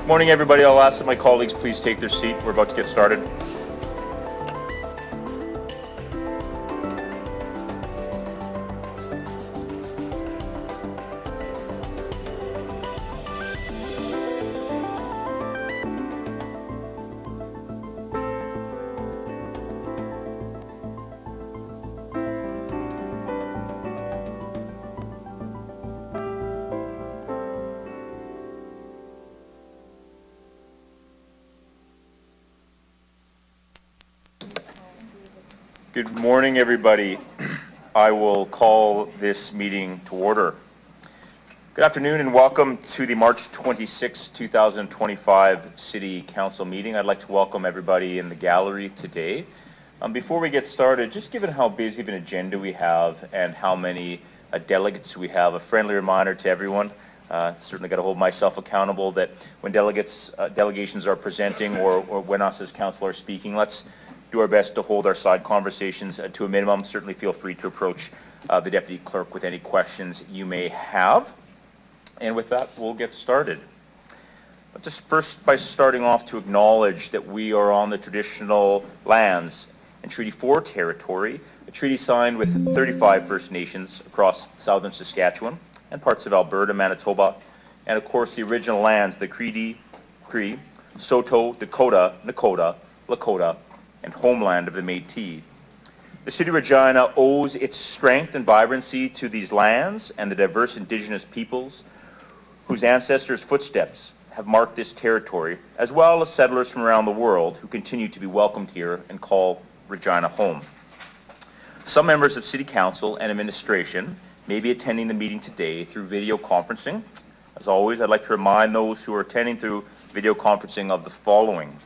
Morning, everybody. I'll ask that my colleagues please take their seat. We're about to get started. Good morning, everybody. I will call this meeting to order. Good afternoon and welcome to the March 26, 2025 City Council meeting. I'd like to welcome everybody in the gallery today. Before we get started, just given how busy of an agenda we have and how many delegates we have, a friendly reminder to everyone. Certainly got to hold myself accountable that when delegations are presenting or when us as council are speaking, let's do our best to hold our side conversations to a minimum. Certainly feel free to approach the Deputy Clerk with any questions you may have. And with that, we'll get started. But just first by starting off to acknowledge that we are on the traditional lands and Treaty 4 territory, a treaty signed with 35 First Nations across southern Saskatchewan and parts of Alberta, Manitoba, and of course the original lands, the Cree, Saulteaux, Dakota, Nakota, Lakota, and homeland of the Métis. The City of Regina owes its strength and vibrancy to these lands and the diverse Indigenous peoples whose ancestors' footsteps have marked this territory, as well as settlers from around the world who continue to be welcomed here and call Regina home. Some members of City Council and administration may be attending the meeting today through video conferencing. As always, I'd like to remind those who are attending through video conferencing of the following.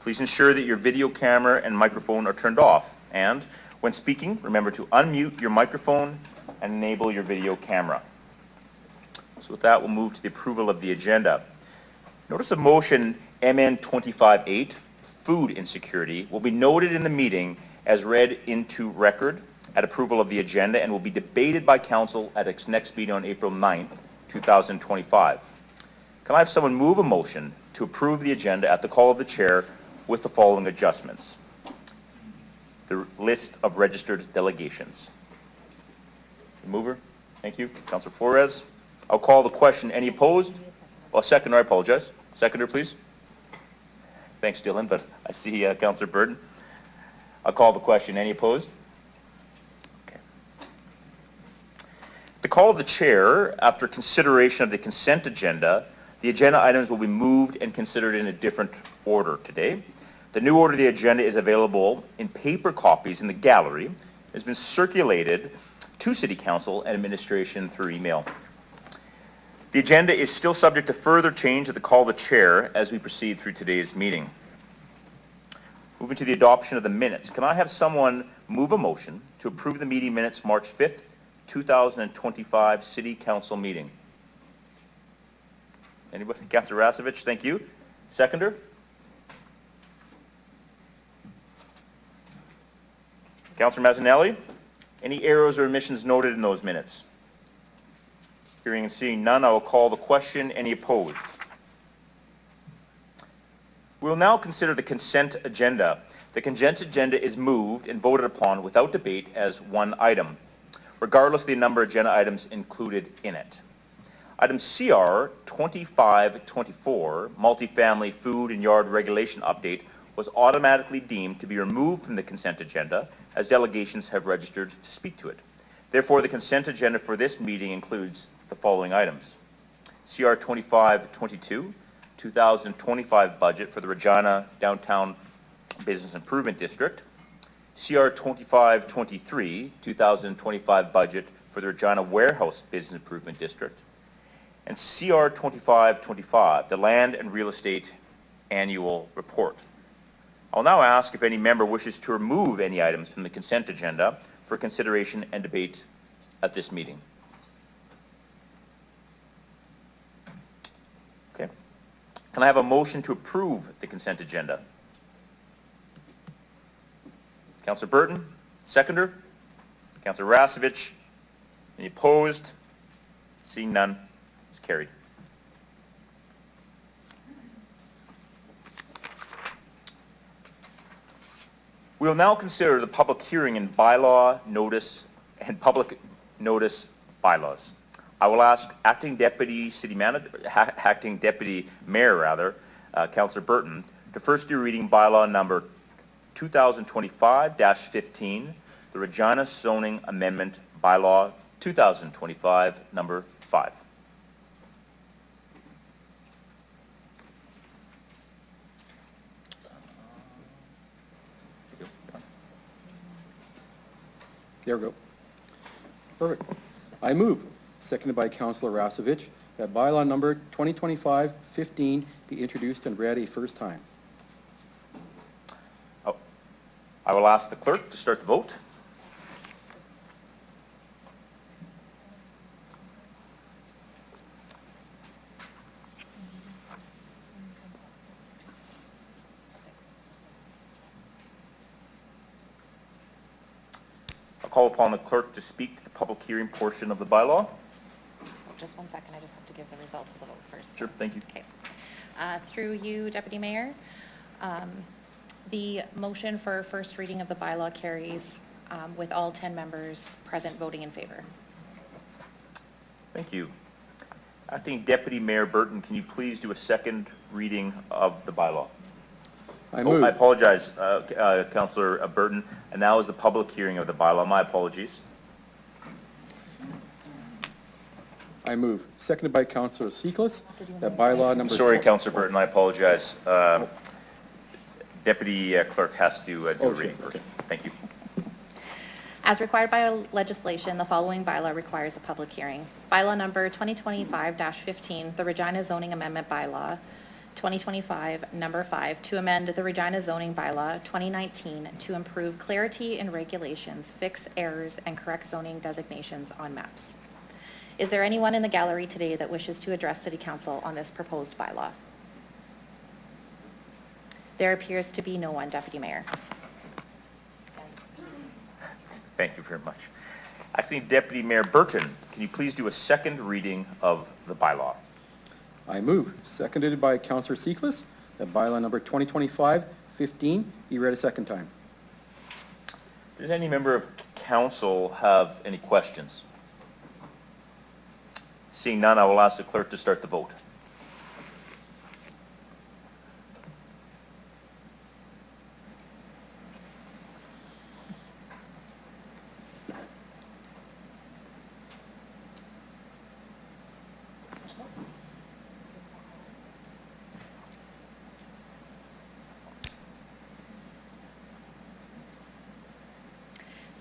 Please ensure that your video camera and microphone are turned off. And when speaking, remember to unmute your microphone and enable your video camera. So with that, we'll move to the approval of the agenda. Notice of motion MN 25-8, food insecurity, will be noted in the meeting as read into record at approval of the agenda and will be debated by council at its next meeting on April 9th, 2025. Can I have someone move a motion to approve the agenda at the call of the chair with the following adjustments? The list of registered delegations. The mover, thank you. Councillor Flores. I'll call the question. Any opposed? Well, seconder, I apologize. Seconder, please. Thanks, Dylan, but I see Councillor Burton. I'll call the question. Any opposed? Okay. The call of the chair, after consideration of the consent agenda, the agenda items will be moved and considered in a different order today. The new order of the agenda is available in paper copies in the gallery. It has been circulated to City Council and administration through email. The agenda is still subject to further change at the call of the chair as we proceed through today's meeting. Moving to the adoption of the minutes. Can I have someone move a motion to approve the meeting minutes March 5th, 2025 City Council meeting? Anybody? Councillor Rasevich, thank you. Seconder? Councillor Mazzanelli, any errors or omissions noted in those minutes? Hearing and seeing none, I will call the question. Any opposed? We will now consider the consent agenda. The consent agenda is moved and voted upon without debate as one item, regardless of the number of agenda items included in it. Item CR 2524, multifamily food and yard regulation update, was automatically deemed to be removed from the consent agenda as delegations have registered to speak to it. Therefore, the consent agenda for this meeting includes the following items. CR 2522, 2025 budget for the Regina Downtown Business Improvement District. CR 2523, 2025 budget for the Regina Warehouse Business Improvement District. And CR 2525, the Land and Real Estate Annual Report. I'll now ask if any member wishes to remove any items from the consent agenda for consideration and debate at this meeting. Okay. Can I have a motion to approve the consent agenda? Councillor Burton, seconder. Councillor Rasevich, any opposed? Seeing none, it's carried. We will now consider the public hearing in bylaw notice and public notice bylaws. I will ask Acting Deputy Mayor, Councillor Burton, to first do reading bylaw number 2025-15, the Regina Zoning Amendment Bylaw 2025, number 5. There we go. Perfect. I move, seconded by Councillor Rasevich, that bylaw number 2025-15 be introduced and read a first time. I will ask the clerk to start the vote. I'll call upon the clerk to speak to the public hearing portion of the bylaw. Just 1 second, I just have to give the results of the vote first. Sure, thank you. Okay. Through you, Deputy Mayor, the motion for first reading of the bylaw carries with all 10 members present voting in favor. Thank you. Acting Deputy Mayor Burton, can you please do a second reading of the bylaw? I move. I apologize, Councillor Burton, and now is the public hearing of the bylaw. My apologies. I move, seconded by Councillor Seekles, that bylaw number... Sorry, Councillor Burton, I apologize. Deputy Clerk has to do a reading first. Okay. Thank you. As required by legislation, the following bylaw requires a public hearing. Bylaw number 2025-15, the Regina Zoning Amendment Bylaw 2025, number 5, to amend the Regina Zoning Bylaw 2019 to improve clarity in regulations, fix errors, and correct zoning designations on maps. Is there anyone in the gallery today that wishes to address City Council on this proposed bylaw? There appears to be no one, Deputy Mayor. Thank you very much. Acting Deputy Mayor Burton, can you please do a second reading of the bylaw? I move, seconded by Councillor Seekles, that bylaw number 2025-15 be read a second time. Does any member of council have any questions? Seeing none, I will ask the clerk to start the vote.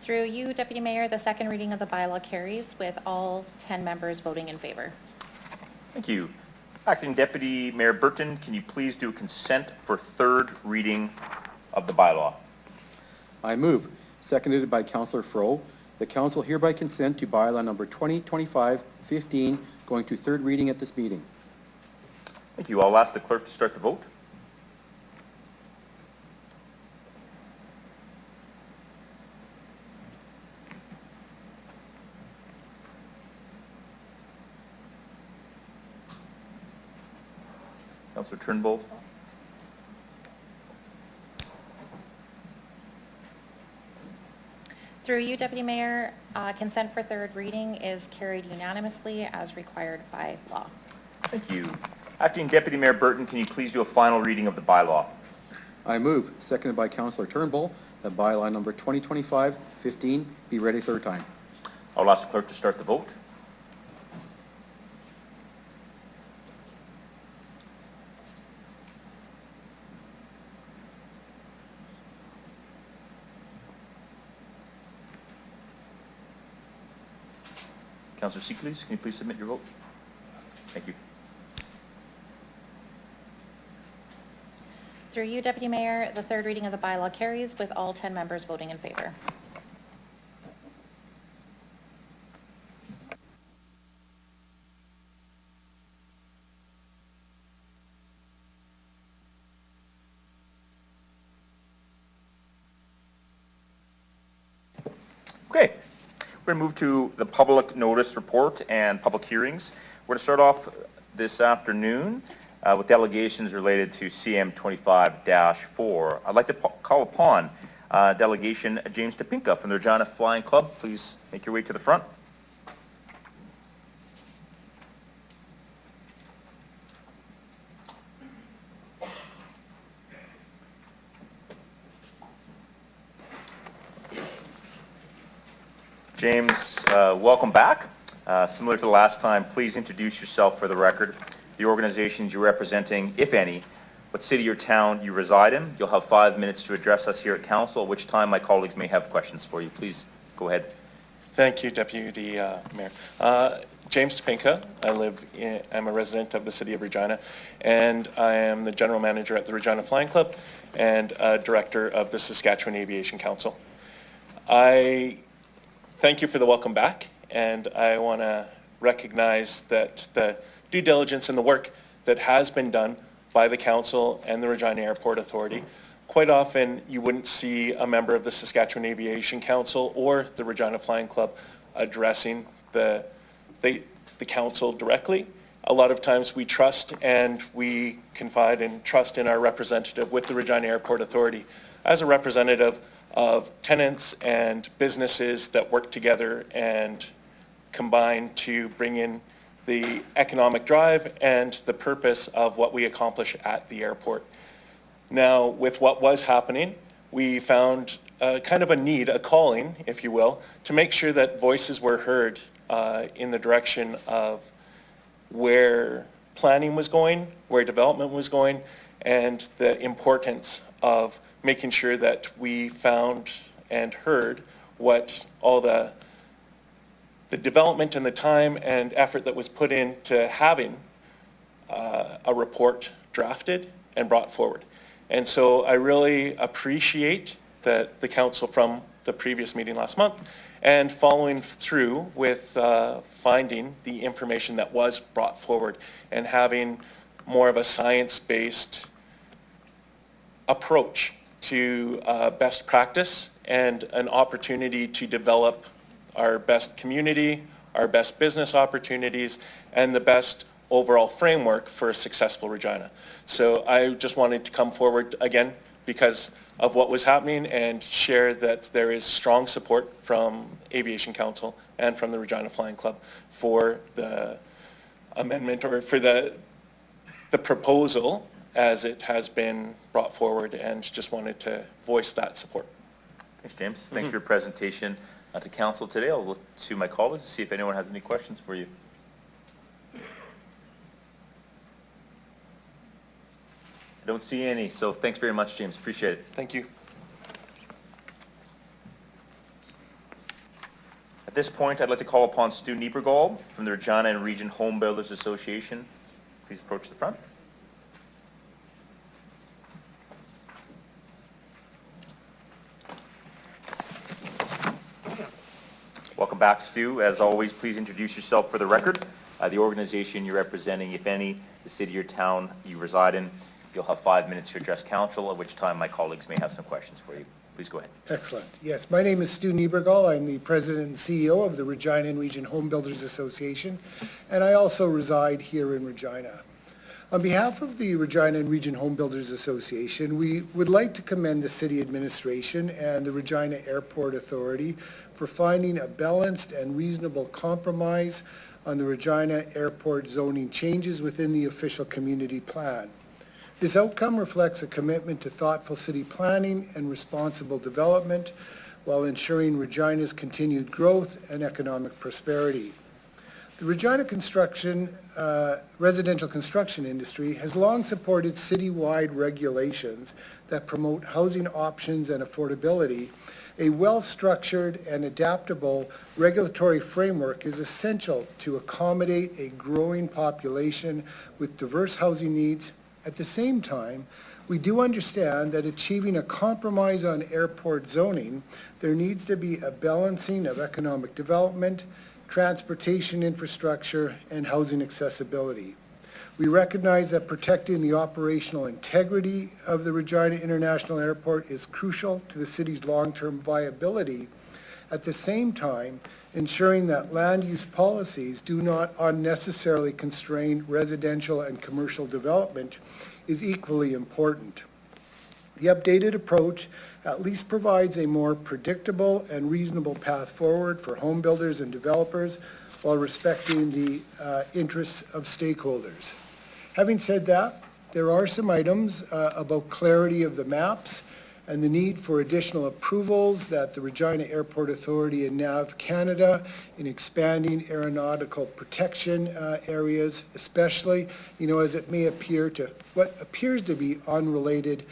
Through you, Deputy Mayor, the second reading of the bylaw carries with all 10 members voting in favor. Thank you. Acting Deputy Mayor Burton, can you please do consent for third reading of the bylaw? I move, seconded by Councillor Froh, the council hereby consent to bylaw number 2025-15 going to third reading at this meeting. Thank you. I'll ask the clerk to start the vote. Councillor Turnbull. Through you, Deputy Mayor, consent for third reading is carried unanimously as required by law. Thank you. Acting Deputy Mayor Burton, can you please do a final reading of the bylaw? I move, seconded by Councillor Turnbull, that bylaw number 2025-15 be read a third time. I'll ask the clerk to start the vote. Councillor Seekles, can you please submit your vote? Thank you. Through you, Deputy Mayor, the third reading of the bylaw carries with all 10 members voting in favor. Okay. We're going to move to the public notice report and public hearings. We're going to start off this afternoon with delegations related to CM 25-4. I'd like to call upon Delegation James Topinka from the Regina Flying Club. Please make your way to the front. James, welcome back. Similar to the last time, please introduce yourself for the record, the organizations you're representing, if any, what city or town you reside in. You'll have 5 minutes to address us here at Council, at which time my colleagues may have questions for you. Please go ahead. Thank you, Deputy Mayor. James Topinka. I'm a resident of the City of Regina, and I am the General Manager at the Regina Flying Club and Director of the Saskatchewan Aviation Council. I thank you for the welcome back, and I want to recognize that the due diligence and the work that has been done by the Council and the Regina Airport Authority. Quite often you wouldn't see a member of the Saskatchewan Aviation Council or the Regina Flying Club addressing the Council directly. A lot of times we trust and we confide and trust in our representative with the Regina Airport Authority as a representative of tenants and businesses that work together and combine to bring in the economic drive and the purpose of what we accomplish at the airport. Now, with what was happening, we found kind of a need, a calling, if you will, to make sure that voices were heard in the direction of where planning was going, where development was going, and the importance of making sure that we found and heard what all the development and the time and effort that was put into having a report drafted and brought forward. And so I really appreciate that the Council from the previous meeting last month and following through with finding the information that was brought forward and having more of a science-based approach to best practice and an opportunity to develop our best community, our best business opportunities, and the best overall framework for a successful Regina. So I just wanted to come forward again because of what was happening and share that there is strong support from Aviation Council and from the Regina Flying Club for the amendment or for the proposal as it has been brought forward, and just wanted to voice that support. Thanks, James. Thanks for your presentation to Council today. I'll look to my colleagues to see if anyone has any questions for you. I don't see any, so thanks very much, James. Appreciate it. Thank you. At this point, I'd like to call upon Stu Niebergall from the Regina and Region Home Builders Association. Please approach the front. Welcome back, Stu. As always, please introduce yourself for the record, the organization you're representing, if any, the city or town you reside in. You'll have 5 minutes to address Council, at which time my colleagues may have some questions for you. Please go ahead. Excellent. Yes, my name is Stu Niebergall. I'm the President and CEO of the Regina and Region Home Builders Association, and I also reside here in Regina. On behalf of the Regina and Region Home Builders Association, we would like to commend the City Administration and the Regina Airport Authority for finding a balanced and reasonable compromise on the Regina Airport zoning changes within the official community plan. This outcome reflects a commitment to thoughtful city planning and responsible development while ensuring Regina's continued growth and economic prosperity. The Regina residential construction industry has long supported citywide regulations that promote housing options and affordability. A well-structured and adaptable regulatory framework is essential to accommodate a growing population with diverse housing needs. At the same time, we do understand that achieving a compromise on airport zoning, there needs to be a balancing of economic development, transportation infrastructure, and housing accessibility. We recognize that protecting the operational integrity of the Regina International Airport is crucial to the city's long-term viability. At the same time, ensuring that land use policies do not unnecessarily constrain residential and commercial development is equally important. The updated approach at least provides a more predictable and reasonable path forward for home builders and developers while respecting the interests of stakeholders. Having said that, there are some items about clarity of the maps and the need for additional approvals that the Regina Airport Authority and NAV Canada in expanding aeronautical protection areas, especially, as it may appear to what appears to be unrelated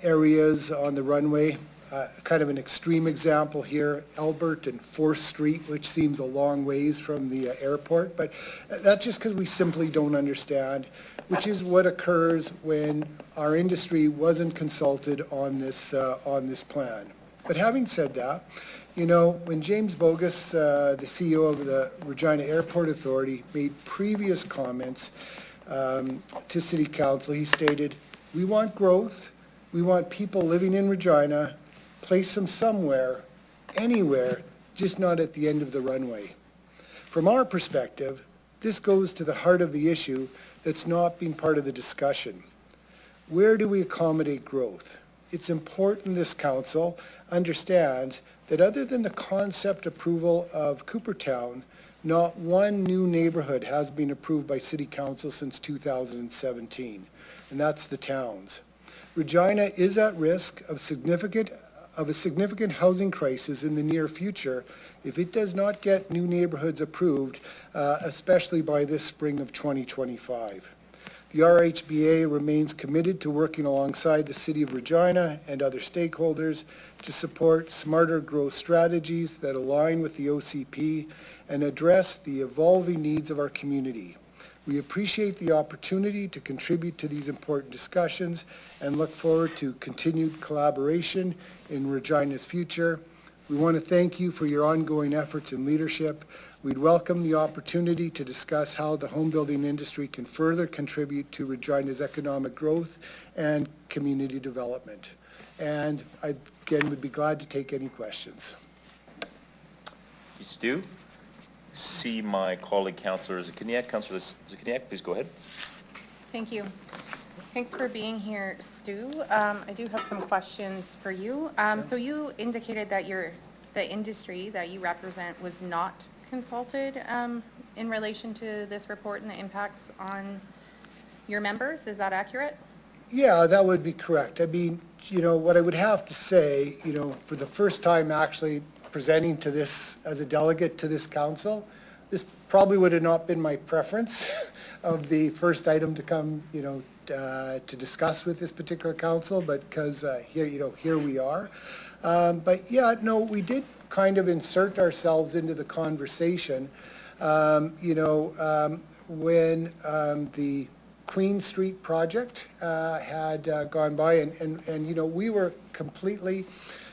areas on the runway. Kind of an extreme example here, Albert and 4th Street, which seems a long ways from the airport, but that's just because we simply don't understand, which is what occurs when our industry wasn't consulted on this plan. But having said that, when James Bogus, the CEO of the Regina Airport Authority, made previous comments to City Council, he stated, "We want growth, we want people living in Regina, place them somewhere, anywhere, just not at the end of the runway." From our perspective, this goes to the heart of the issue that's not been part of the discussion. Where do we accommodate growth? It's important this council understands that other than the concept approval of Coopertown, not one new neighborhood has been approved by City Council since 2017, and that's the towns. Regina is at risk of a significant housing crisis in the near future if it does not get new neighborhoods approved, especially by this spring of 2025. The RHBA remains committed to working alongside the City of Regina and other stakeholders to support smarter growth strategies that align with the OCP and address the evolving needs of our community. We appreciate the opportunity to contribute to these important discussions and look forward to continued collaboration in Regina's future. We want to thank you for your ongoing efforts and leadership. We'd welcome the opportunity to discuss how the home building industry can further contribute to Regina's economic growth and community development. And I, again, would be glad to take any questions. Thank you, Stu. See my colleague, Councillor Zakiniak. Councillor Zakiniak, please go ahead. Thank you. Thanks for being here, Stu. I do have some questions for you. So you indicated that the industry that you represent was not consulted in relation to this report and the impacts on your members. Is that accurate? Yeah, that would be correct. I mean, what I would have to say, for the first time actually presenting to this as a delegate to this council, this probably would have not been my preference of the first item to come, to discuss with this particular council, but because here we are. But yeah, no, we did kind of insert ourselves into the conversation, when the Queen Street project had gone by, and we were completely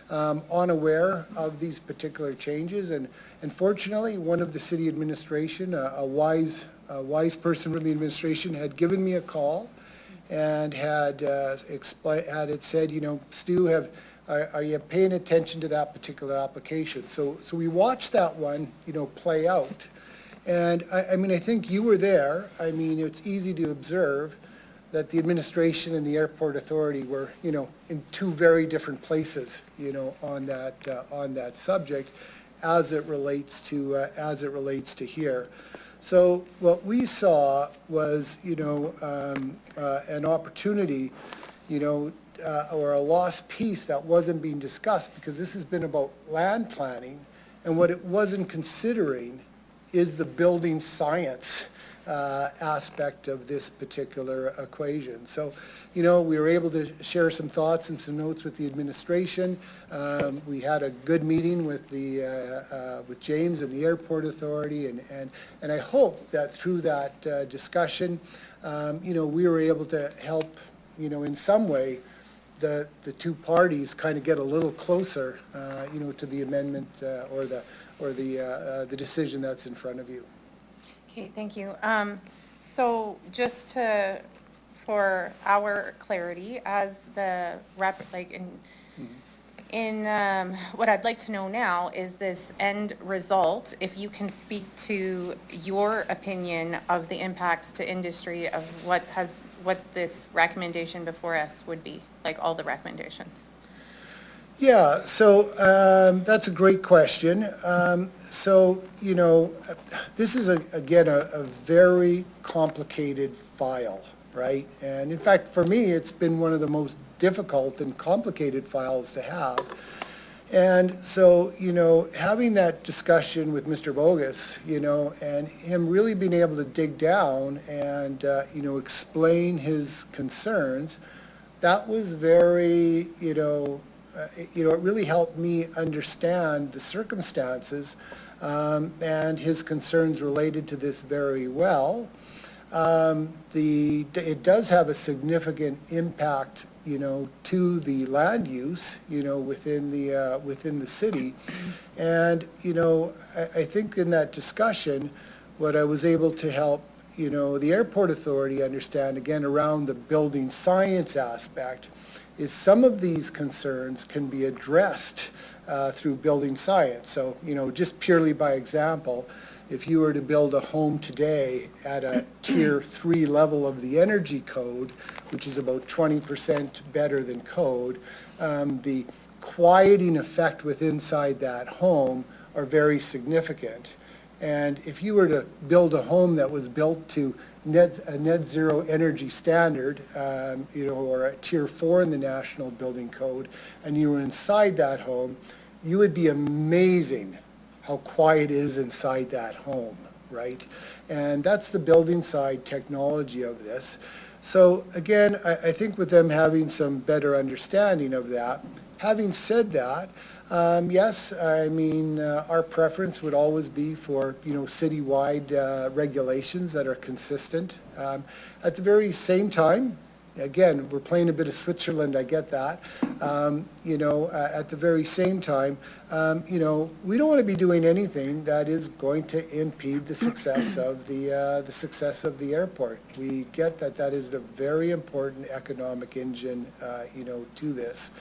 unaware of these particular changes, and fortunately, one of the city administration, a wise person from the administration, had given me a call and had said, Stu, are you paying attention to that particular application? So we watched that one, play out. And I think you were there. I mean, it's easy to observe that the administration and the airport authority were, in two very different places, on that subject, as it relates to here. So what we saw was, an opportunity, or a lost piece that wasn't being discussed, because this has been about land planning, and what it wasn't considering is the building science aspect of this particular equation. So, we were able to share some thoughts and some notes with the administration. We had a good meeting with with James and the Airport Authority, and I hope that through that discussion, we were able to help, in some way, the two parties kind of get a little closer, to the amendment or the decision that's in front of you. Okay, thank you. So just for our clarity, as the rep, In what I'd like to know now is this end result, if you can speak to your opinion of the impacts to industry of what this recommendation before us would be, like all the recommendations. Yeah, so that's a great question. So, you know, this is, again, a very complicated file, right? And in fact, for me, it's been one of the most difficult and complicated files to have. And so, you know, having that discussion with Mr. Bogus, you know, and him really being able to dig down and, you know, explain his concerns, that was very, it really helped me understand the circumstances and his concerns related to this very well. It does have a significant impact, you know, to the land use, you know, within the city. And, you know, I think in that discussion, what I was able to help, you know, the airport authority understand, again, around the building science aspect, is some of these concerns can be addressed through building science. So, you know, just purely by example, if you were to build a home today at a tier 3 level of the energy code, which is about 20% better than code, the quieting effect within inside that home are very significant. And if you were to build a home that was built to a net zero energy standard, you know, or a tier 4 in the National Building Code, and you were inside that home, you would be amazing how quiet is inside that home, right? And that's the building side technology of this. So again, I think with them having some better understanding of that, having said that, yes, I mean, our preference would always be for, you know, citywide regulations that are consistent. At the very same time, again, we're playing a bit of Switzerland, I get that. You know, at the very same time, you know, we don't want to be doing anything that is going to impede the success of the airport. We get that that is a very important economic engine, you know, to this.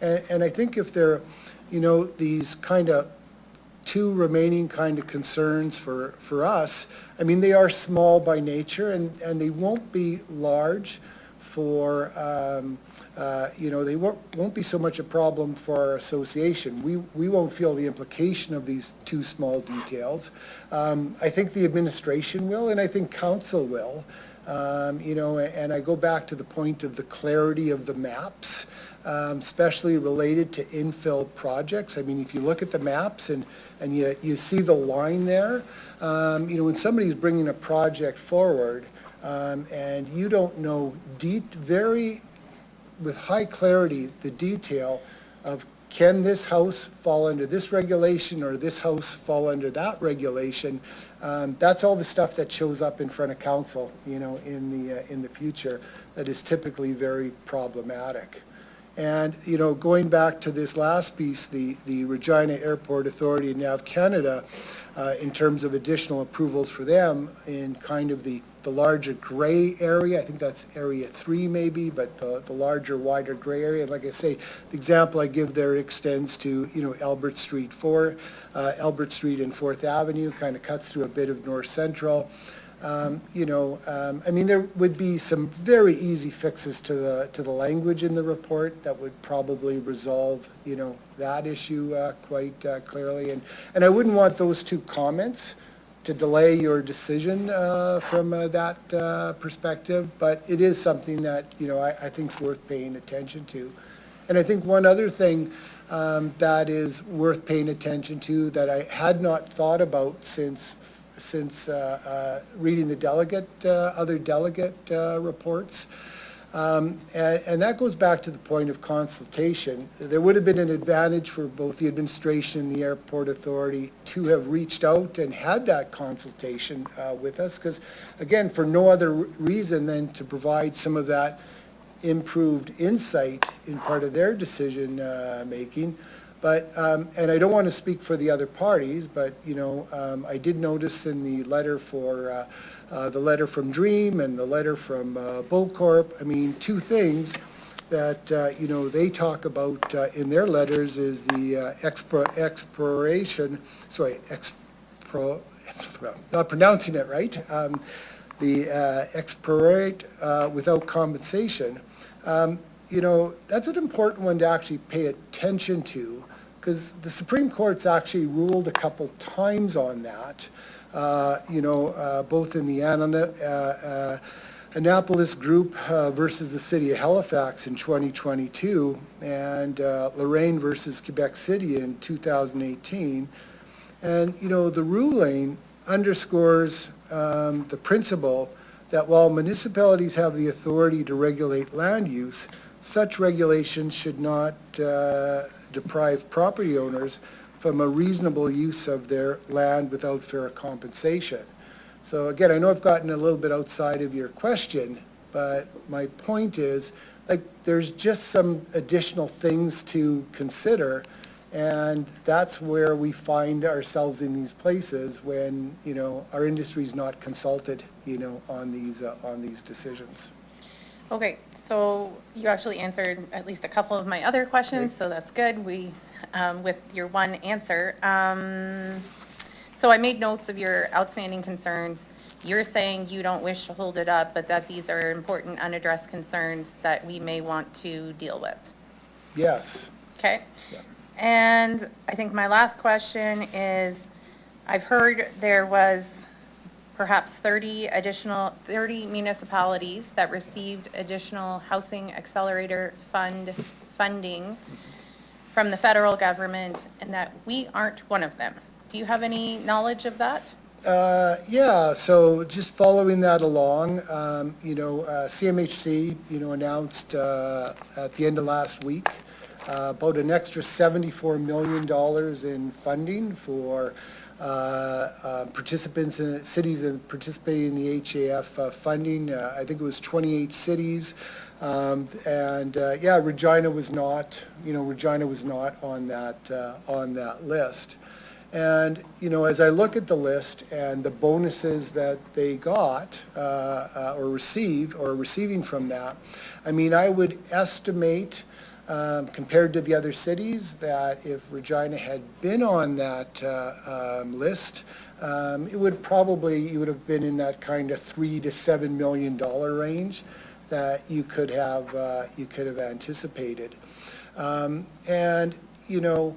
And I think if there, you know, these kind of two remaining kind of concerns for us, I mean, they are small by nature and they won't be large for, you know, they won't be so much a problem for our association. We won't feel the implication of these two small details. I think the administration will, and I think council will. You know, and I go back to the point of the clarity of the maps, especially related to infill projects. I mean, if you look at the maps and you see the line there, you know, when somebody's bringing a project forward and you don't know with high clarity the detail of, can this house fall under this regulation or this house fall under that regulation? That's all the stuff that shows up in front of council, you know, in the future that is typically very problematic. And, you know, going back to this last piece, the Regina Airport Authority and NAV Canada, in terms of additional approvals for them in kind of the larger gray area, I think that's area 3 maybe, but the larger, wider gray area. Like I say, the example I give there extends to, you know, Albert Street and 4th Avenue, kind of cuts through a bit of North Central. You know, I mean, there would be some very easy fixes to the language in the report that would probably resolve, you know, that issue quite clearly. And I wouldn't want those two comments to delay your decision from that perspective, but it is something that, you know, I think is worth paying attention to. And I think one other thing that is worth paying attention to that I had not thought about since reading the other delegate reports. And that goes back to the point of consultation. There would have been an advantage for both the administration and the airport authority to have reached out and had that consultation with us, because again, for no other reason than to provide some of that improved insight in part of their decision making. But, and I don't want to speak for the other parties, but, you know, I did notice in the letter for, the letter from Dream and the letter from Bullcorp, I mean, two things. that, you know, they talk about in their letters is the not pronouncing it right, the expropriate without compensation. You know, that's an important one to actually pay attention to, because the Supreme Court's actually ruled a couple times on that, you know, both in the Annapolis Group versus the City of Halifax in 2022, and Lorraine versus Quebec City in 2018. And, you know, the ruling underscores the principle that while municipalities have the authority to regulate land use, such regulations should not deprive property owners from a reasonable use of their land without fair compensation. So again, I know I've gotten a little bit outside of your question, but my point is, like, there's just some additional things to consider, and that's where we find ourselves in these places when, you know, our industry's not consulted, you know, on these decisions. Okay, so you actually answered at least a couple of my other questions, so that's good. We, with your one answer. So I made notes of your outstanding concerns. You're saying you don't wish to hold it up, but that these are important unaddressed concerns that we may want to deal with. Yes. Okay. Yeah. And I think my last question is, I've heard there was perhaps 30 municipalities that received additional housing accelerator funding from the federal government, and that we aren't one of them. Do you have any knowledge of that? Yeah, so just following that along, you know, CMHC, you know, announced at the end of last week about an extra $74 million in funding for participants in cities and participating in the HAF funding. I think it was 28 cities, and yeah, Regina was not. You know, Regina was not on that list. And, you know, as I look at the list and the bonuses that they got or receiving from that, I mean, I would estimate, compared to the other cities, that if Regina had been on that list, it would have been in that kind of $3 to $7 million range that you could have anticipated. And, you know,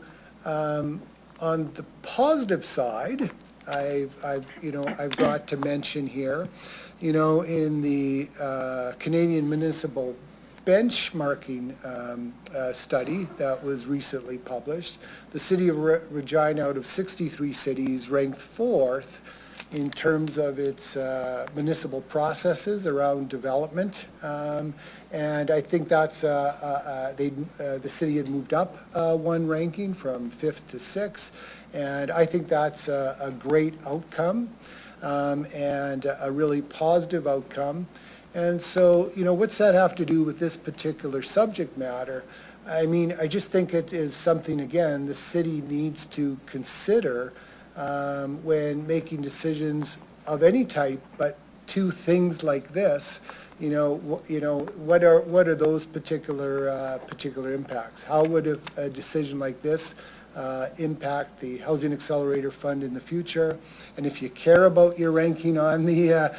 on the positive side, I've got to mention here, you know, in the Canadian Municipal Benchmarking study that was recently published, the city of Regina, out of 63 cities, ranked 4th in terms of its municipal processes around development. And I think that's, the city had moved up one ranking from 5th to 6th. And I think that's a great outcome and a really positive outcome. And so, you know, what's that have to do with this particular subject matter? I mean, I just think it is something, again, the city needs to consider when making decisions of any type, but to things like this. You know, what are those particular impacts? How would a decision like this impact the Housing Accelerator Fund in the future? And if you care about your ranking on the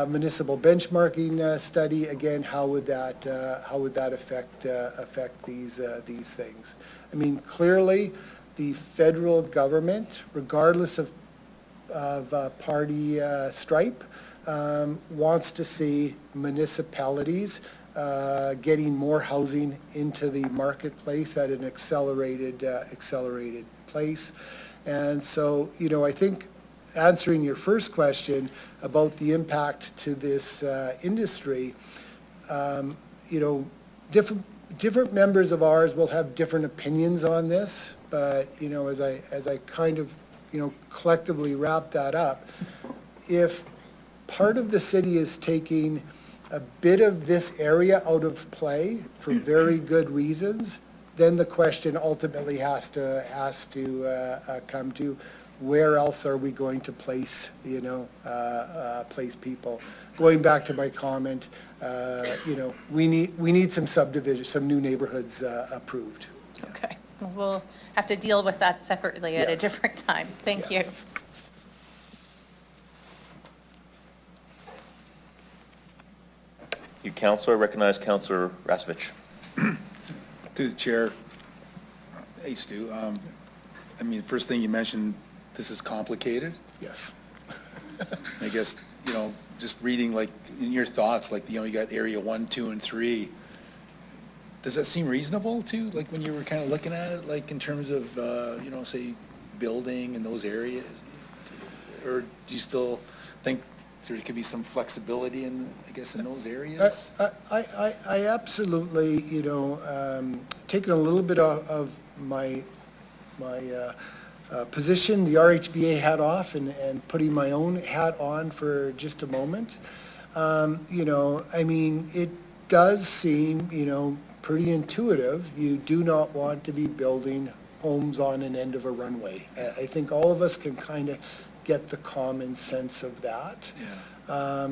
municipal benchmarking study, again, how would that affect these things? I mean, clearly, the federal government, regardless of party stripe, wants to see municipalities getting more housing into the marketplace at an accelerated pace. And so, you know, I think answering your first question about the impact to this industry, you know, different members of ours will have different opinions on this, but, you know, as I kind of, you know, collectively wrap that up, if part of the city is taking a bit of this area out of play for very good reasons, then the question ultimately has to come to, where else are we going to place, place people? Going back to my comment, we need some subdivision, some new neighborhoods approved. Okay, we'll have to deal with that separately at a Yes. different time. Thank you. You, Councillor. I recognize Councillor Rasevich. Through the chair. Hey, Stu. I mean, first thing you mentioned, this is complicated. Yes. I guess, just reading like in your thoughts, like, you got area 1, 2, and 3. Does that seem reasonable to, like, when you were kind of looking at it, like in terms of, say, building in those areas? Or do you still think there could be some flexibility in, I guess, in those areas? I absolutely, taking a little bit of my position, the RHBA hat off, and putting my own hat on for just a moment. I mean, it does seem, pretty intuitive. You do not want to be building homes on an end of a runway. I think all of us can kind of get the common sense of that. Yeah.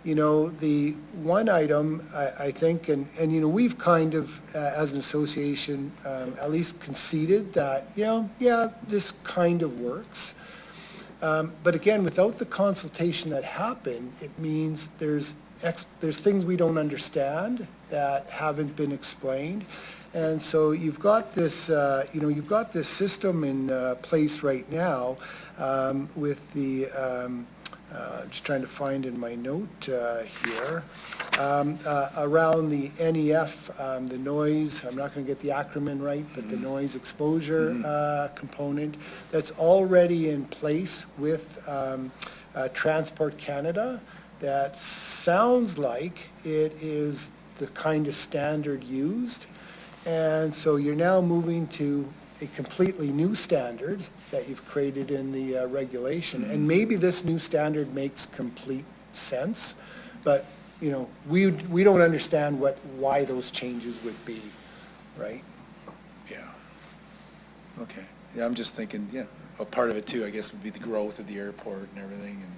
The one item, I think, and we've kind of, as an association, at least conceded that, yeah, this kind of works. But again, without the consultation that happened, it means there's things we don't understand that haven't been explained. And so you've got this, you've got this system in place right now with the, just trying to find in my note here, around the NEF, the noise, I'm not going to get the acronym right, but the noise exposure component that's already in place with Transport Canada. That sounds like it is the kind of standard used. And so you're now moving to a completely new standard that you've created in the regulation. And maybe this new standard makes complete sense, but we don't understand why those changes would be, right? Yeah. Okay. Yeah, I'm just thinking, a part of it too, I guess, would be the growth of the airport and everything, and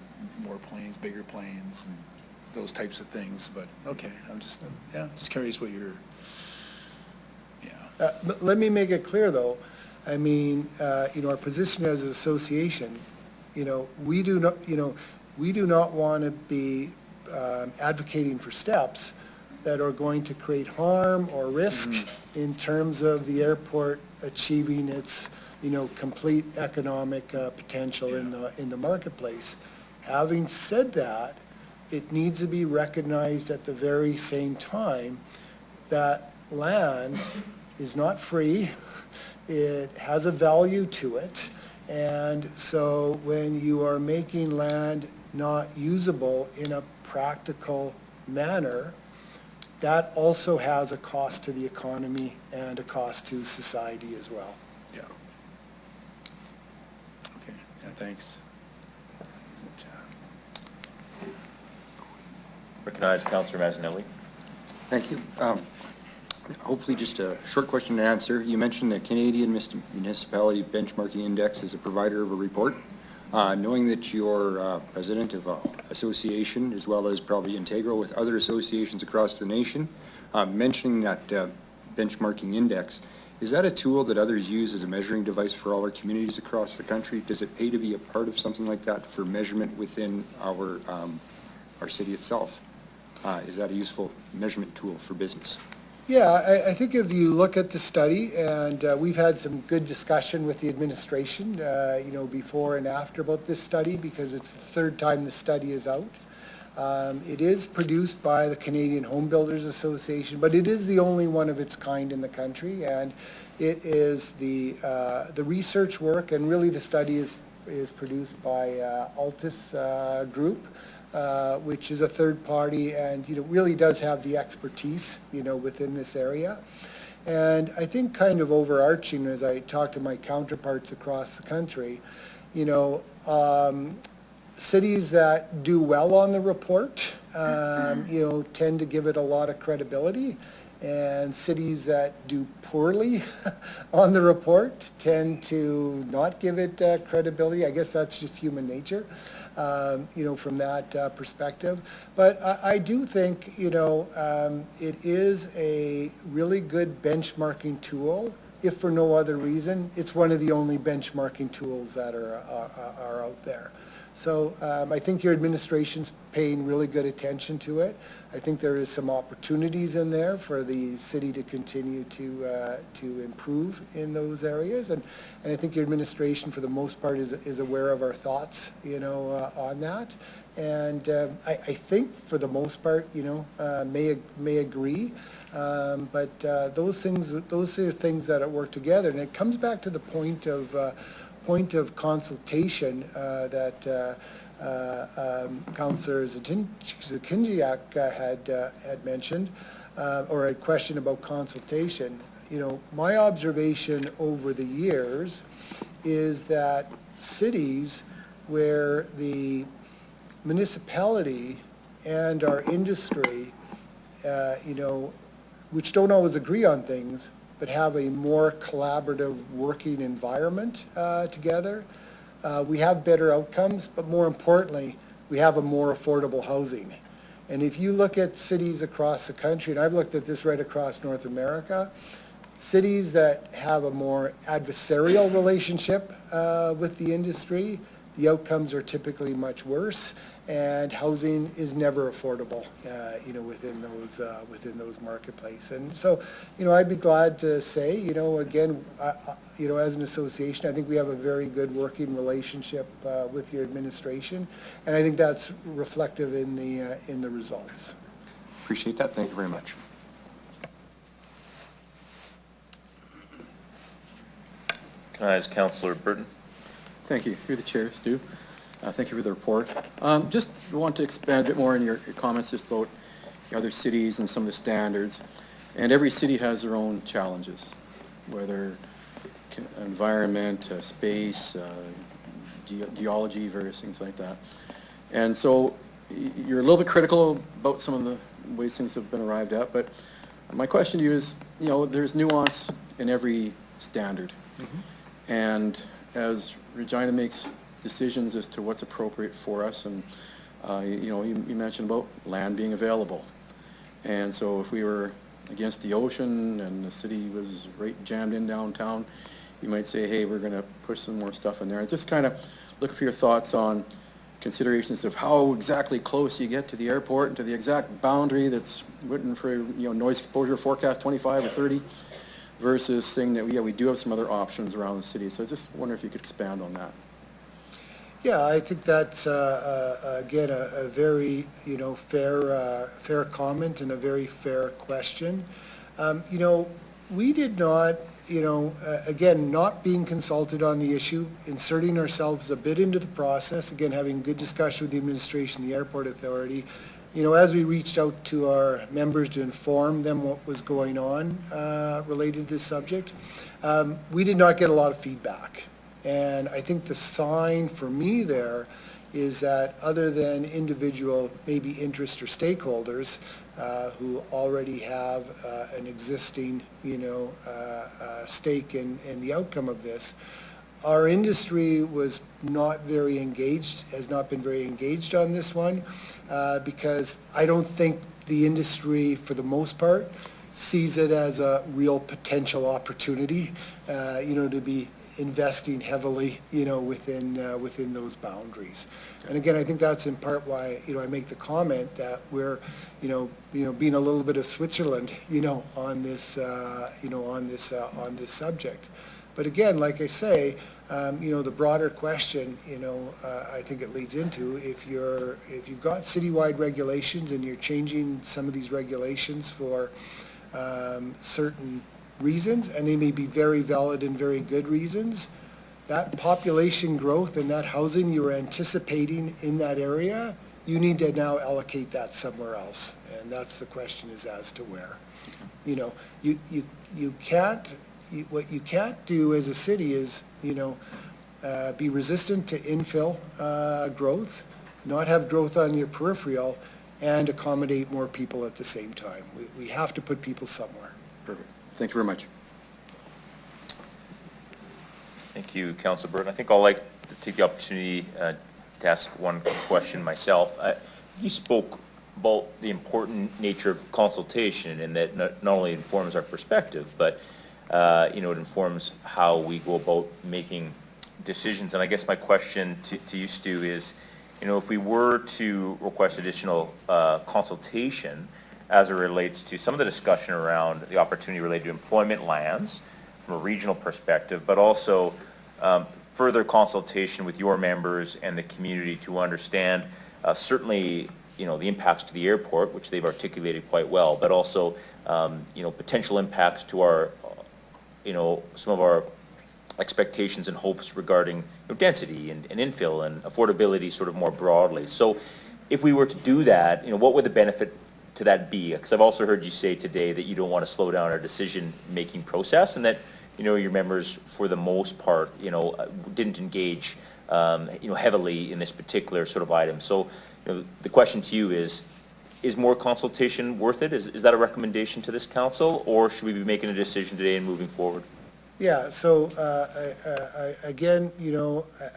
more planes, bigger planes, and those types of things. But okay, I'm just curious what you're. Yeah. But let me make it clear, though. I mean, our position as an association, we do not want to be advocating for steps that are going to create harm or risk in terms of the airport achieving its, complete economic potential in the marketplace. Having said that, it needs to be recognized at the very same time that land is not free. It has a value to it. And so when you are making land not usable in a practical manner, that also has a cost to the economy and a cost to society as well. Yeah. Okay. Yeah. Thanks. Recognize Councillor Mazzanelli. Thank you. Hopefully just a short question and answer. You mentioned the Canadian Municipality Benchmarking Index as a provider of a report. Knowing that you're president of an association as well as probably integral with other associations across the nation, mentioning that benchmarking index, is that a tool that others use as a measuring device for all our communities across the country? Does it pay to be a part of something like that for measurement within our city itself? Is that a useful measurement tool for business? Yeah, I think if you look at the study, and we've had some good discussion with the administration, before and after about this study, because it's the third time the study is out. It is produced by the Canadian Home Builders Association, but it is the only one of its kind in the country, and it is the research work, and really the study is produced by Altus Group, which is a third party and really does have the expertise within this area. And I think kind of overarching as I talk to my counterparts across the country, cities that do well on the report tend to give it a lot of credibility, And cities that do poorly on the report tend to not give it credibility. I guess that's just human nature, from that perspective. But I do think, it is a really good benchmarking tool. If for no other reason, it's one of the only benchmarking tools that are out there. So I think your administration's paying really good attention to it. I think there is some opportunities in there for the city to continue to improve in those areas, and I think your administration, for the most part, is aware of our thoughts, on that. And I think for the most part, may agree. But those are things that work together, and it comes back to the point of consultation that Councillor Zakinjiak had mentioned, or a question about consultation. My observation over the years is that cities where the municipality and our industry, which don't always agree on things, but have a more collaborative working environment together, we have better outcomes, but more importantly, we have a more affordable housing. And if you look at cities across the country, and I've looked at this right across North America, cities that have a more adversarial relationship with the industry, the outcomes are typically much worse, and housing is never affordable, within those marketplaces. And so, I'd be glad to say, again, as an association, I think we have a very good working relationship with your administration, and I think that's reflective in the results. Appreciate that. Thank you very much. Can I ask Councillor Burton? Thank you. Through the chair, Stu. Thank you for the report. Just want to expand a bit more on your comments just about the other cities and some of the standards. And every city has their own challenges, whether environment, space, geology, various things like that. And so you're a little bit critical about some of the ways things have been arrived at, but my question to you is, there's nuance in every standard. Mm-hmm. And as Regina makes decisions as to what's appropriate for us, and you mentioned about land being available, and so if we were against the ocean and the city was right jammed in downtown, you might say, hey, we're going to push some more stuff in there. And just kind of look for your thoughts on considerations of how exactly close you get to the airport and to the exact boundary that's written for noise exposure forecast 25 or 30 versus saying that we do have some other options around the city. So I just wonder if you could expand on that. Yeah, I think that's, again, a very, fair comment and a very fair question. We did not, again, not being consulted on the issue, inserting ourselves a bit into the process, again, having good discussion with the administration, the airport authority, as we reached out to our members to inform them what was going on related to this subject, we did not get a lot of feedback. And I think the sign for me there is that other than individual maybe interest or stakeholders who already have an existing stake in the outcome of this, our industry was not very engaged, has not been very engaged on this one, because I don't think the industry, for the most part, sees it as a real potential opportunity, to be investing heavily, within those boundaries. And again, I think that's in part why, I make the comment that we're, being a little bit of Switzerland, on this, on this subject. But again, like I say, the broader question, I think it leads into if you've got citywide regulations and you're changing some of these regulations for certain reasons, and they may be very valid and very good reasons, that population growth and that housing you're anticipating in that area, you need to now allocate that somewhere else. And that's the question, is as to where. You can't, what you can't do as a city is, be resistant to infill growth, not have growth on your peripheral, and accommodate more people at the same time. We have to put people somewhere. Perfect. Thank you very much. Thank you, Councilor Burton. I think I'll like to take the opportunity to ask one question myself. You spoke about the important nature of consultation, and that not only informs our perspective, but it informs how we go about making decisions. And I guess my question to you, Stu, is, if we were to request additional consultation as it relates to some of the discussion around the opportunity related to employment lands from a regional perspective, but also further consultation with your members and the community to understand certainly the impacts to the airport, which they've articulated quite well, but also potential impacts to our some of our expectations and hopes regarding density and infill and affordability sort of more broadly. So if we were to do that, what would the benefit to that be? Because I've also heard you say today that you don't want to slow down our decision-making process, and that your members, for the most part, didn't engage heavily in this particular sort of item. So the question to you is more consultation worth it? Is that a recommendation to this council, or should we be making a decision today and moving forward? Yeah, so again,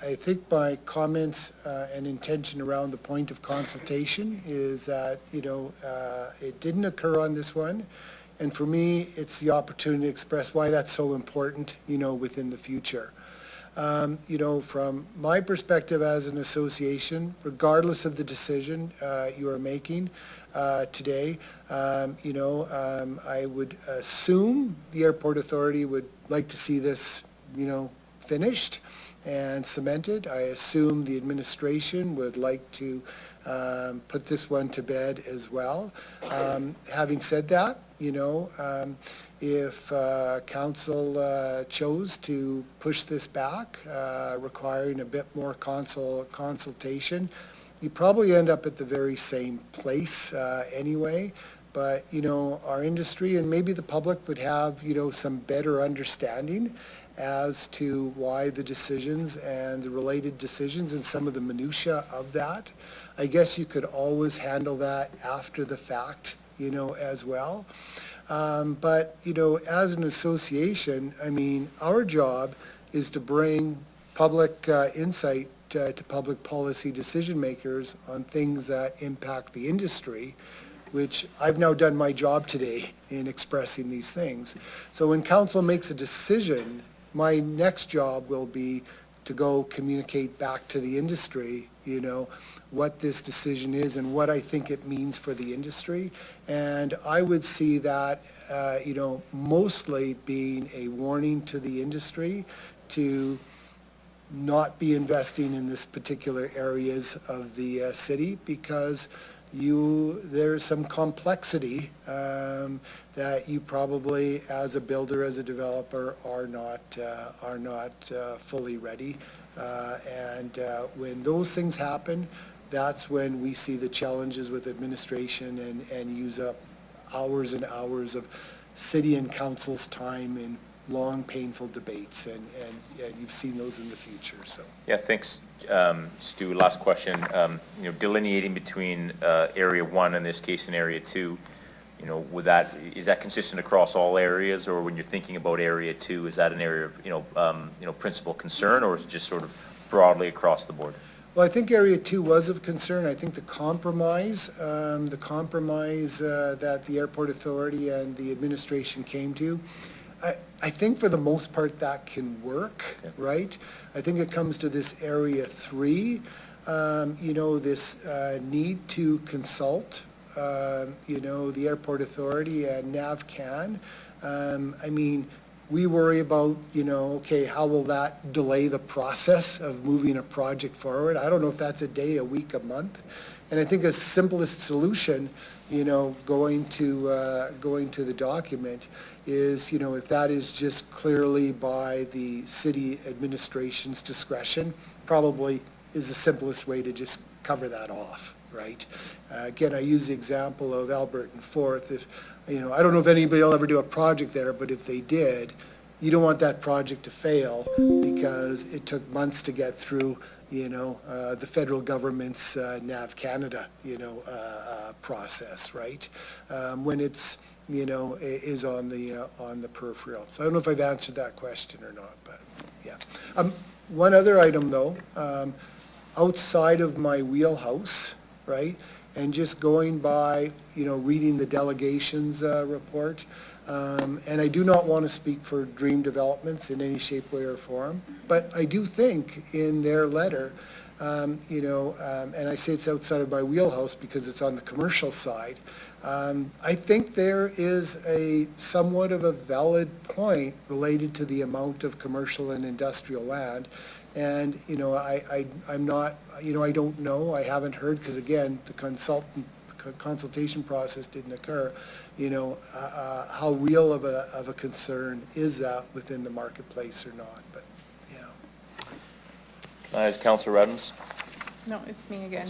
I think my comments and intention around the point of consultation is that, it didn't occur on this one. And for me, it's the opportunity to express why that's so important, within the future. From my perspective as an association, regardless of the decision you are making today, I would assume the Airport Authority would like to see this, finished and cemented. I assume the administration would like to put this one to bed as well. Having said that, if council chose to push this back, requiring a bit more consultation, you probably end up at the very same place anyway. But, our industry and maybe the public would have, some better understanding as to why the decisions and the related decisions and some of the minutia of that. I guess you could always handle that after the fact, as well. But, as an association, our job is to bring public insight to public policy decision makers on things that impact the industry, which I've now done my job today in expressing these things. So when council makes a decision, my next job will be to go communicate back to the industry, what this decision is and what I think it means for the industry. And I would see that, mostly being a warning to the industry to not be investing in this particular areas of the city, because there's some complexity that you probably, as a builder, as a developer, are not fully ready. And when those things happen, that's when we see the challenges with administration and use up hours and hours of city and council's time in long, painful debates, and you've seen those in the future. So yeah, thanks, Stu. Last question. Delineating between Area 1, in this case, and Area 2, is that consistent across all areas, or when you're thinking about Area 2, is that an area of principal concern, or is it just sort of broadly across the board? Well, I think Area 2 was of concern. I think the compromise that the Airport Authority and the administration came to, I think for the most part that can work, okay, right? I think it comes to this Area 3, this need to consult, the Airport Authority and NAVCAN. We worry about, okay, how will that delay the process of moving a project forward? I don't know if that's a day, a week, a month. And I think a simplest solution, going to the document is, if that is just clearly by the city administration's discretion, probably is the simplest way to just cover that off, right? Again, I use the example of Albert and Forth. If, I don't know if anybody will ever do a project there, but if they did, you don't want that project to fail because it took months to get through, the federal government's NAV Canada, process, right? When it's, is on the peripheral. So I don't know if I've answered that question or not, but yeah. One other item though, outside of my wheelhouse, right? And just going by, reading the Delegations report, and I do not want to speak for Dream Developments in any shape, way, or form, but I do think in their letter, and I say it's outside of my wheelhouse because it's on the commercial side, I think there is a somewhat of a valid point related to the amount of commercial and industrial land. And, I'm not, I don't know, I haven't heard, because again, the consultation process didn't occur, how real of a concern is that within the marketplace or not, but, yeah. Is Councillor Adams? No, it's me again.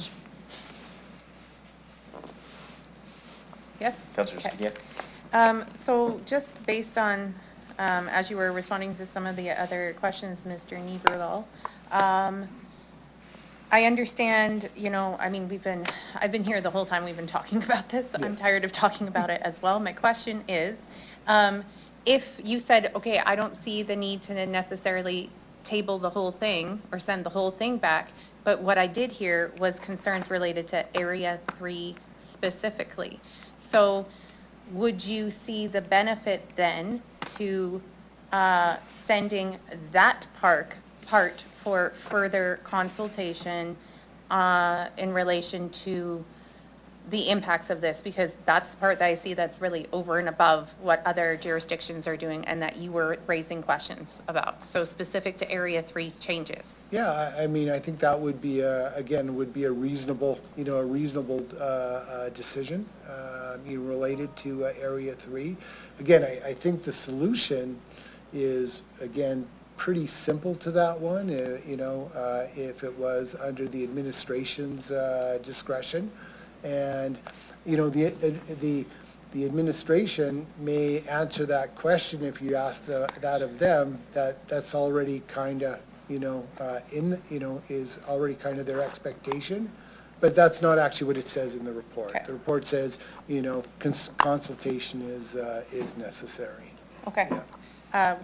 Yes? Councillor Okay. Stignia? So just based on, as you were responding to some of the other questions, Mr. Niebergall, I understand, I've been here the whole time we've been talking about this. I'm Yes. tired of talking about it as well. My question is, if you said, okay, I don't see the need to necessarily table the whole thing or send the whole thing back, but what I did hear was concerns related to Area 3 specifically. So would you see the benefit then to sending that part for further consultation in relation to the impacts of this? Because that's the part that I see that's really over and above what other jurisdictions are doing and that you were raising questions about. So specific to Area 3 changes. Yeah, I think that would be, again, would be a reasonable, decision, related to Area 3. Again, I think the solution is, again, pretty simple to that one, if it was under the administration's discretion. And, the administration may answer that question if you ask that of them, that's already kind of, is already kind of their expectation. But that's not actually what it says in the report. Okay. The report says, consultation is necessary. Okay. Yeah.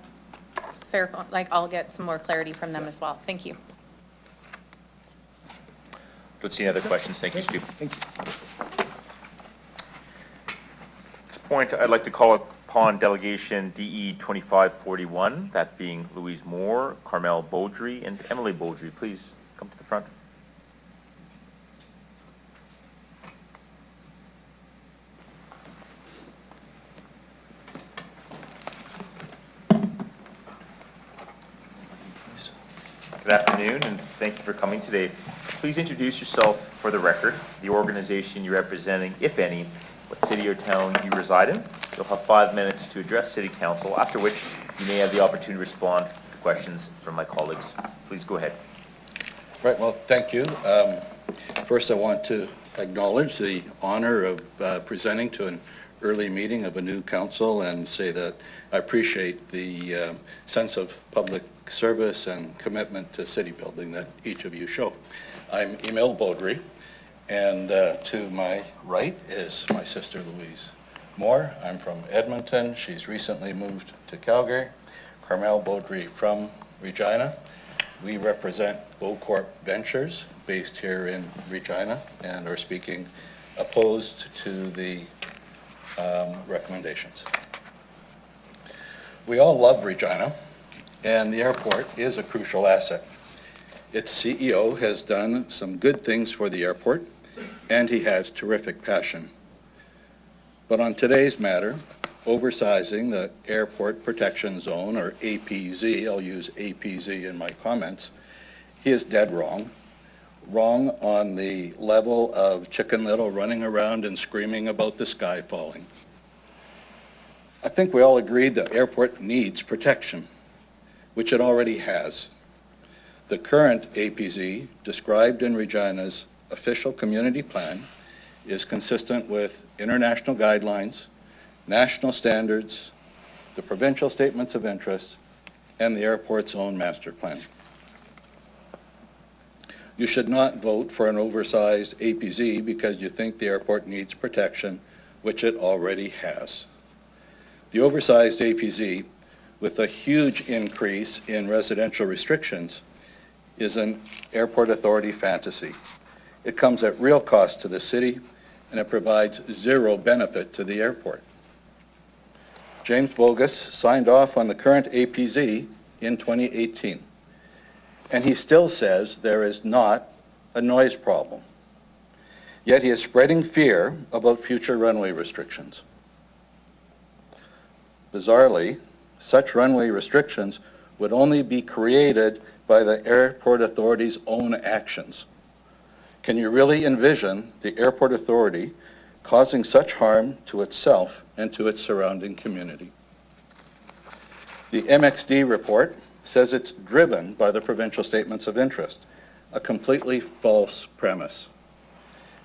Fair, I'll get some more clarity from them as well. Thank you. Don't see any other questions. Thank you, Stu. Thank you. At this point, I'd like to call upon Delegation DE 2541, that being Louise Moore, Carmel Beaudry, and Emily Beaudry. Please come to the front. Good afternoon, and thank you for coming today. Please introduce yourself for the record, the organization you're representing, if any, what city or town you reside in. You'll have 5 minutes to address City Council, after which you may have the opportunity to respond to questions from my colleagues. Please go ahead. Right, well, thank you. First, I want to acknowledge the honor of presenting to an early meeting of a new council and say that I appreciate the sense of public service and commitment to city building that each of you show. I'm Emil Beaudry, and to my right is my sister Louise Moore. I'm from Edmonton. She's recently moved to Calgary. Carmel Beaudry from Regina. We represent Beaucorp Ventures based here in Regina and are speaking opposed to the recommendations. We all love Regina, and the airport is a crucial asset. Its CEO has done some good things for the airport, and he has terrific passion. But on today's matter, oversizing the Airport Protection Zone, or APZ, I'll use APZ in my comments, he is dead wrong. Wrong on the level of Chicken Little running around and screaming about the sky falling. I think we all agree the airport needs protection, which it already has. The current APZ, described in Regina's official community plan, is consistent with international guidelines, national standards, the provincial statements of interest, and the airport's own master plan. You should not vote for an oversized APZ because you think the airport needs protection, which it already has. The oversized APZ, with a huge increase in residential restrictions, is an airport authority fantasy. It comes at real cost to the city, and it provides zero benefit to the airport. James Bogus signed off on the current APZ in 2018, and he still says there is not a noise problem. Yet he is spreading fear about future runway restrictions. Bizarrely, such runway restrictions would only be created by the airport authority's own actions. Can you really envision the airport authority causing such harm to itself and to its surrounding community? The MXD report says it's driven by the provincial statements of interest, a completely false premise.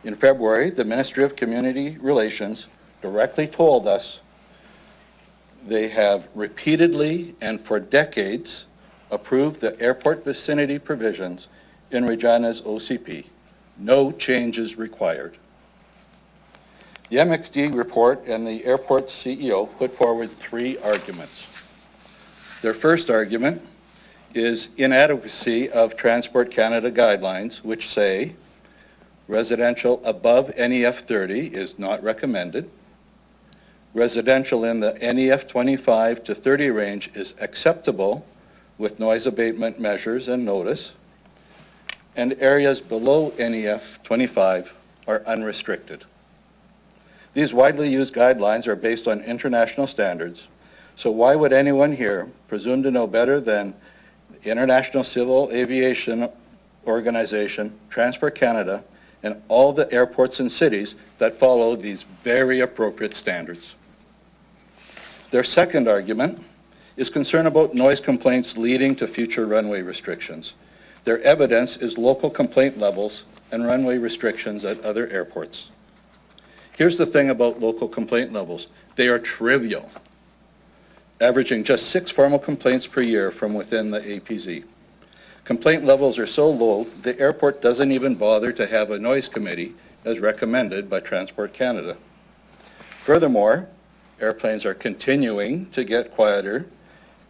In February, the Ministry of Community Relations directly told us they have repeatedly and for decades approved the airport vicinity provisions in Regina's OCP. No changes required. The MXD report and the airport's CEO put forward 3 arguments. Their first argument is inadequacy of Transport Canada guidelines, which say residential above NEF 30 is not recommended. Residential in the NEF 25 to 30 range is acceptable with noise abatement measures and notice, and areas below NEF 25 are unrestricted. These widely used guidelines are based on international standards, so why would anyone here presume to know better than the International Civil Aviation Organization, Transport Canada, and all the airports and cities that follow these very appropriate standards? Their second argument is concern about noise complaints leading to future runway restrictions. Their evidence is local complaint levels and runway restrictions at other airports. Here's the thing about local complaint levels. They are trivial, averaging just 6 formal complaints per year from within the APZ. Complaint levels are so low, the airport doesn't even bother to have a noise committee as recommended by Transport Canada. Furthermore, airplanes are continuing to get quieter,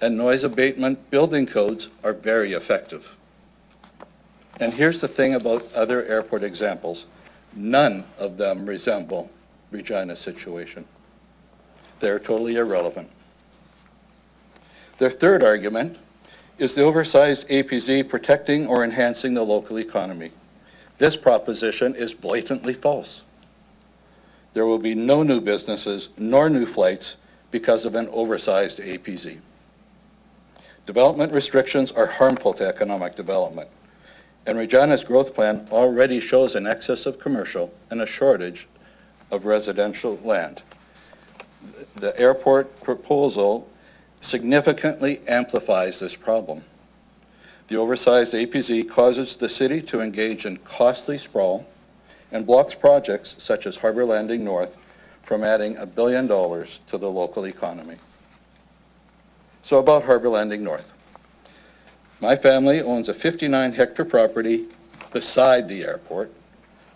and noise abatement building codes are very effective. And here's the thing about other airport examples. None of them resemble Regina's situation. They're totally irrelevant. Their third argument is the oversized APZ protecting or enhancing the local economy. This proposition is blatantly false. There will be no new businesses nor new flights because of an oversized APZ. Development restrictions are harmful to economic development, and Regina's growth plan already shows an excess of commercial and a shortage of residential land. The airport proposal significantly amplifies this problem. The oversized APZ causes the city to engage in costly sprawl and blocks projects such as Harbour Landing North from adding $1 billion to the local economy. So about Harbour Landing North. My family owns a 59-hectare property beside the airport,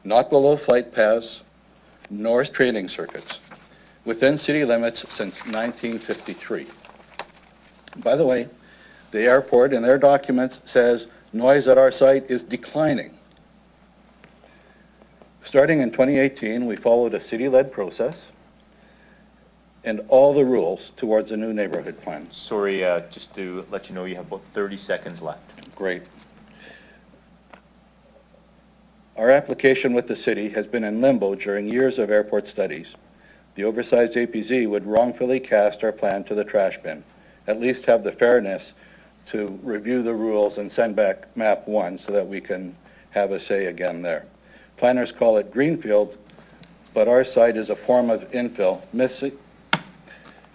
not below flight paths, nor training circuits, within city limits since 1953. By the way, the airport in their documents says noise at our site is declining. Starting in 2018, we followed a city-led process and all the rules towards a new neighborhood plan. Sorry, just to let you know, you have about 30 seconds left. Great. Our application with the city has been in limbo during years of airport studies. The oversized APZ would wrongfully cast our plan to the trash bin. At least have the fairness to review the rules and send back map 1 so that we can have a say again there. Planners call it greenfield, but our site is a form of infill,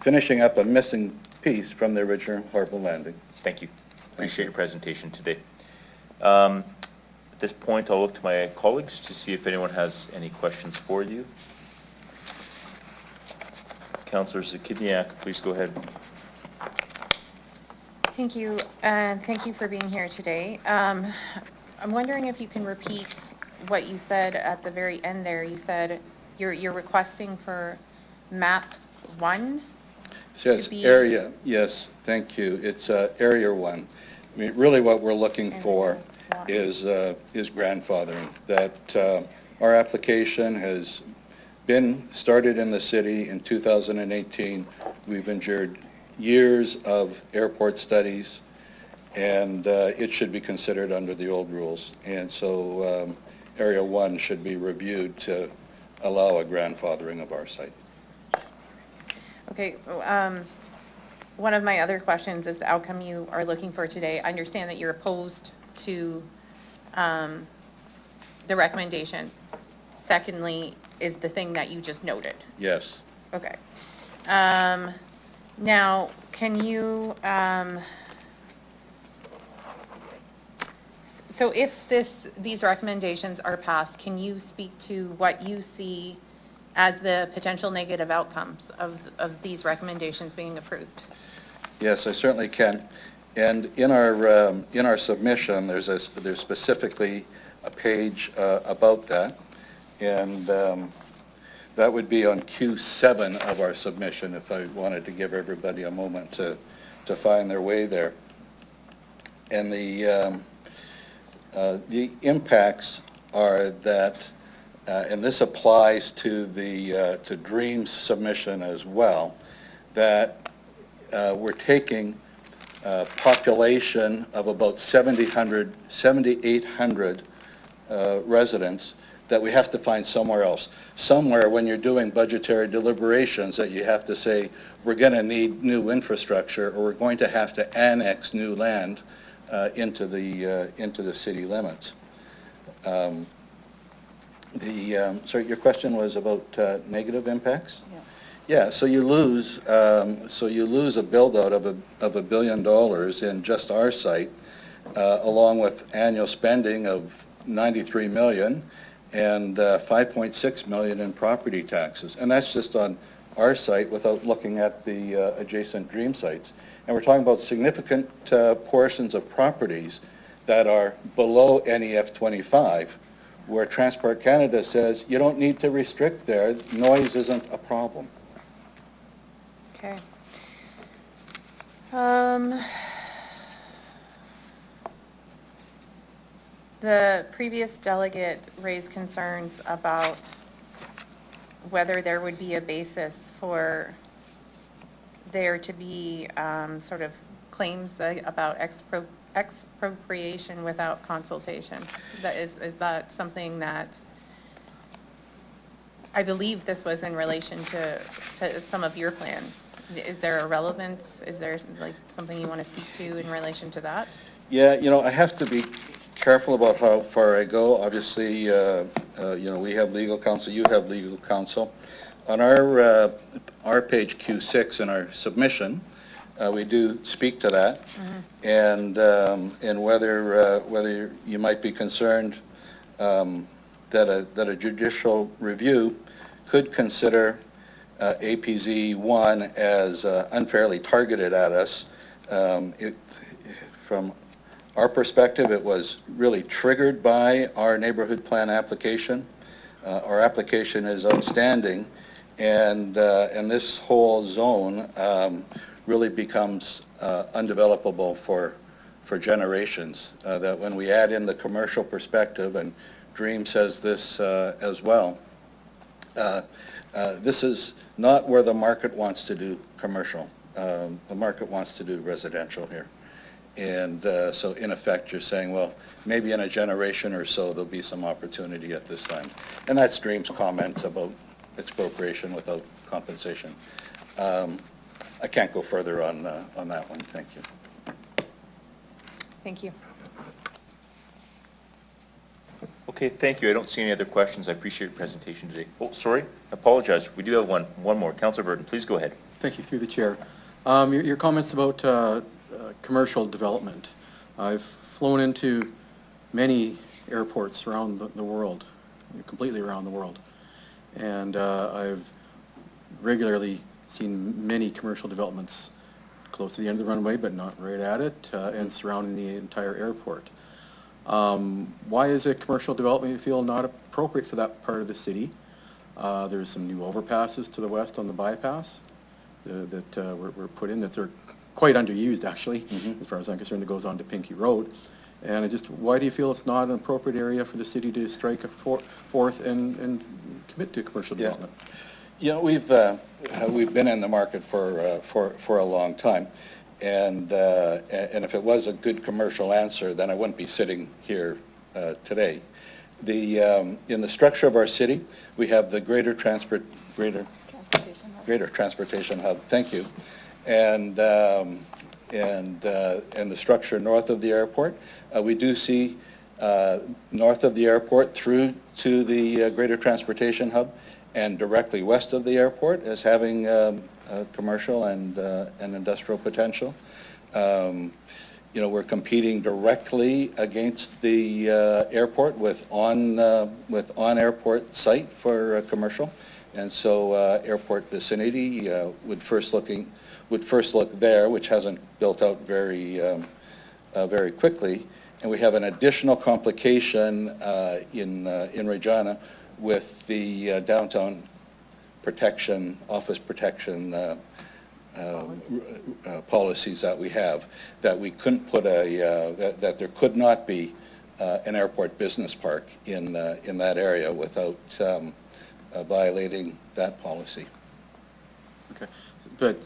finishing up a missing piece from the original Harbour Landing. Thank you. Appreciate your presentation today. At this point, I'll look to my colleagues to see if anyone has any questions for you. Councillor Zakidniak, please go ahead. Thank you, and thank you for being here today. I'm wondering if you can repeat what you said at the very end there. You said you're requesting for map 1 Yes, to be... area, yes, thank you. It's area 1. I mean, really what we're looking for is grandfathering, that our application has been started in the city in 2018. We've endured years of airport studies, and it should be considered under the old rules. And so Area 1 should be reviewed to allow a grandfathering of our site. Okay, one of my other questions is the outcome you are looking for today. I understand that you're opposed to the recommendations. Secondly, is the thing that you just noted. Yes. Okay. Now, can you, so if these recommendations are passed, can you speak to what you see as the potential negative outcomes of these recommendations being approved? Yes, I certainly can. And in our submission, there's specifically a page about that, and that would be on Q7 of our submission, if I wanted to give everybody a moment to find their way there. And the impacts are that, and this applies to the Dreams submission as well, that we're taking a population of about 7,800 residents that we have to find somewhere else. Somewhere when you're doing budgetary deliberations that you have to say, we're going to need new infrastructure, or we're going to have to annex new land into the city limits. Sorry, your question was about negative impacts? Yes. Yeah, so you lose a build-out of $1 billion in just our site, along with annual spending of $93 million and $5.6 million in property taxes, and that's just on our site without looking at the adjacent Dream sites. And we're talking about significant portions of properties that are below NEF 25, where Transport Canada says you don't need to restrict there. Noise isn't a problem. Okay. The previous delegate raised concerns about whether there would be a basis for there to be sort of claims about expropriation without consultation. Is that something that, I believe this was in relation to some of your plans. Is there a relevance? Is there like something you want to speak to in relation to that? Yeah, you know, I have to be careful about how far I go. Obviously, you know, we have legal counsel, you have legal counsel. On our page Q6 in our submission, we do speak to that, and whether you might be concerned that a judicial review could consider APZ 1 as unfairly targeted at us. From our perspective, it was really triggered by our neighborhood plan application. Our application is outstanding, and this whole zone really becomes undevelopable for generations. That when we add in the commercial perspective, and Dream says this as well, this is not where the market wants to do commercial. The market wants to do residential here. And so in effect, you're saying, well, maybe in a generation or so, there'll be some opportunity at this time. And that's Dream's comment about expropriation without compensation. I can't go further on that one. Thank you. Thank you. Okay, thank you. I don't see any other questions. I appreciate your presentation today. Oh, sorry, I apologize. We do have one more. Councillor Burton, please go ahead. Thank you, through the chair. Your comments about commercial development. I've flown into many airports around the world, completely around the world, and I've regularly seen many commercial developments close to the end of the runway, but not right at it, and surrounding the entire airport. Why is a commercial development, you feel, not appropriate for that part of the city? There's some new overpasses to the west on the bypass that were put in that are quite underused, actually, as far as I'm concerned, that goes on to Pinkey Road. And why do you feel it's not an appropriate area for the city to strike a fourth and commit to commercial development? You know, we've been in the market for a long time, and if it was a good commercial answer, then I wouldn't be sitting here today. In the structure of our city, we have the greater transportation hub. Thank you, and the structure north of the airport. We do see north of the airport through to the greater transportation hub, and directly west of the airport as having commercial and industrial potential. You know, we're competing directly against the airport with on-airport site for commercial, and so airport vicinity would first look there, which hasn't built out very quickly, and we have an additional complication in Regina with the downtown protection, office protection policies that we have, that we couldn't put that there could not be an airport business park in that area without violating that policy. Okay, but,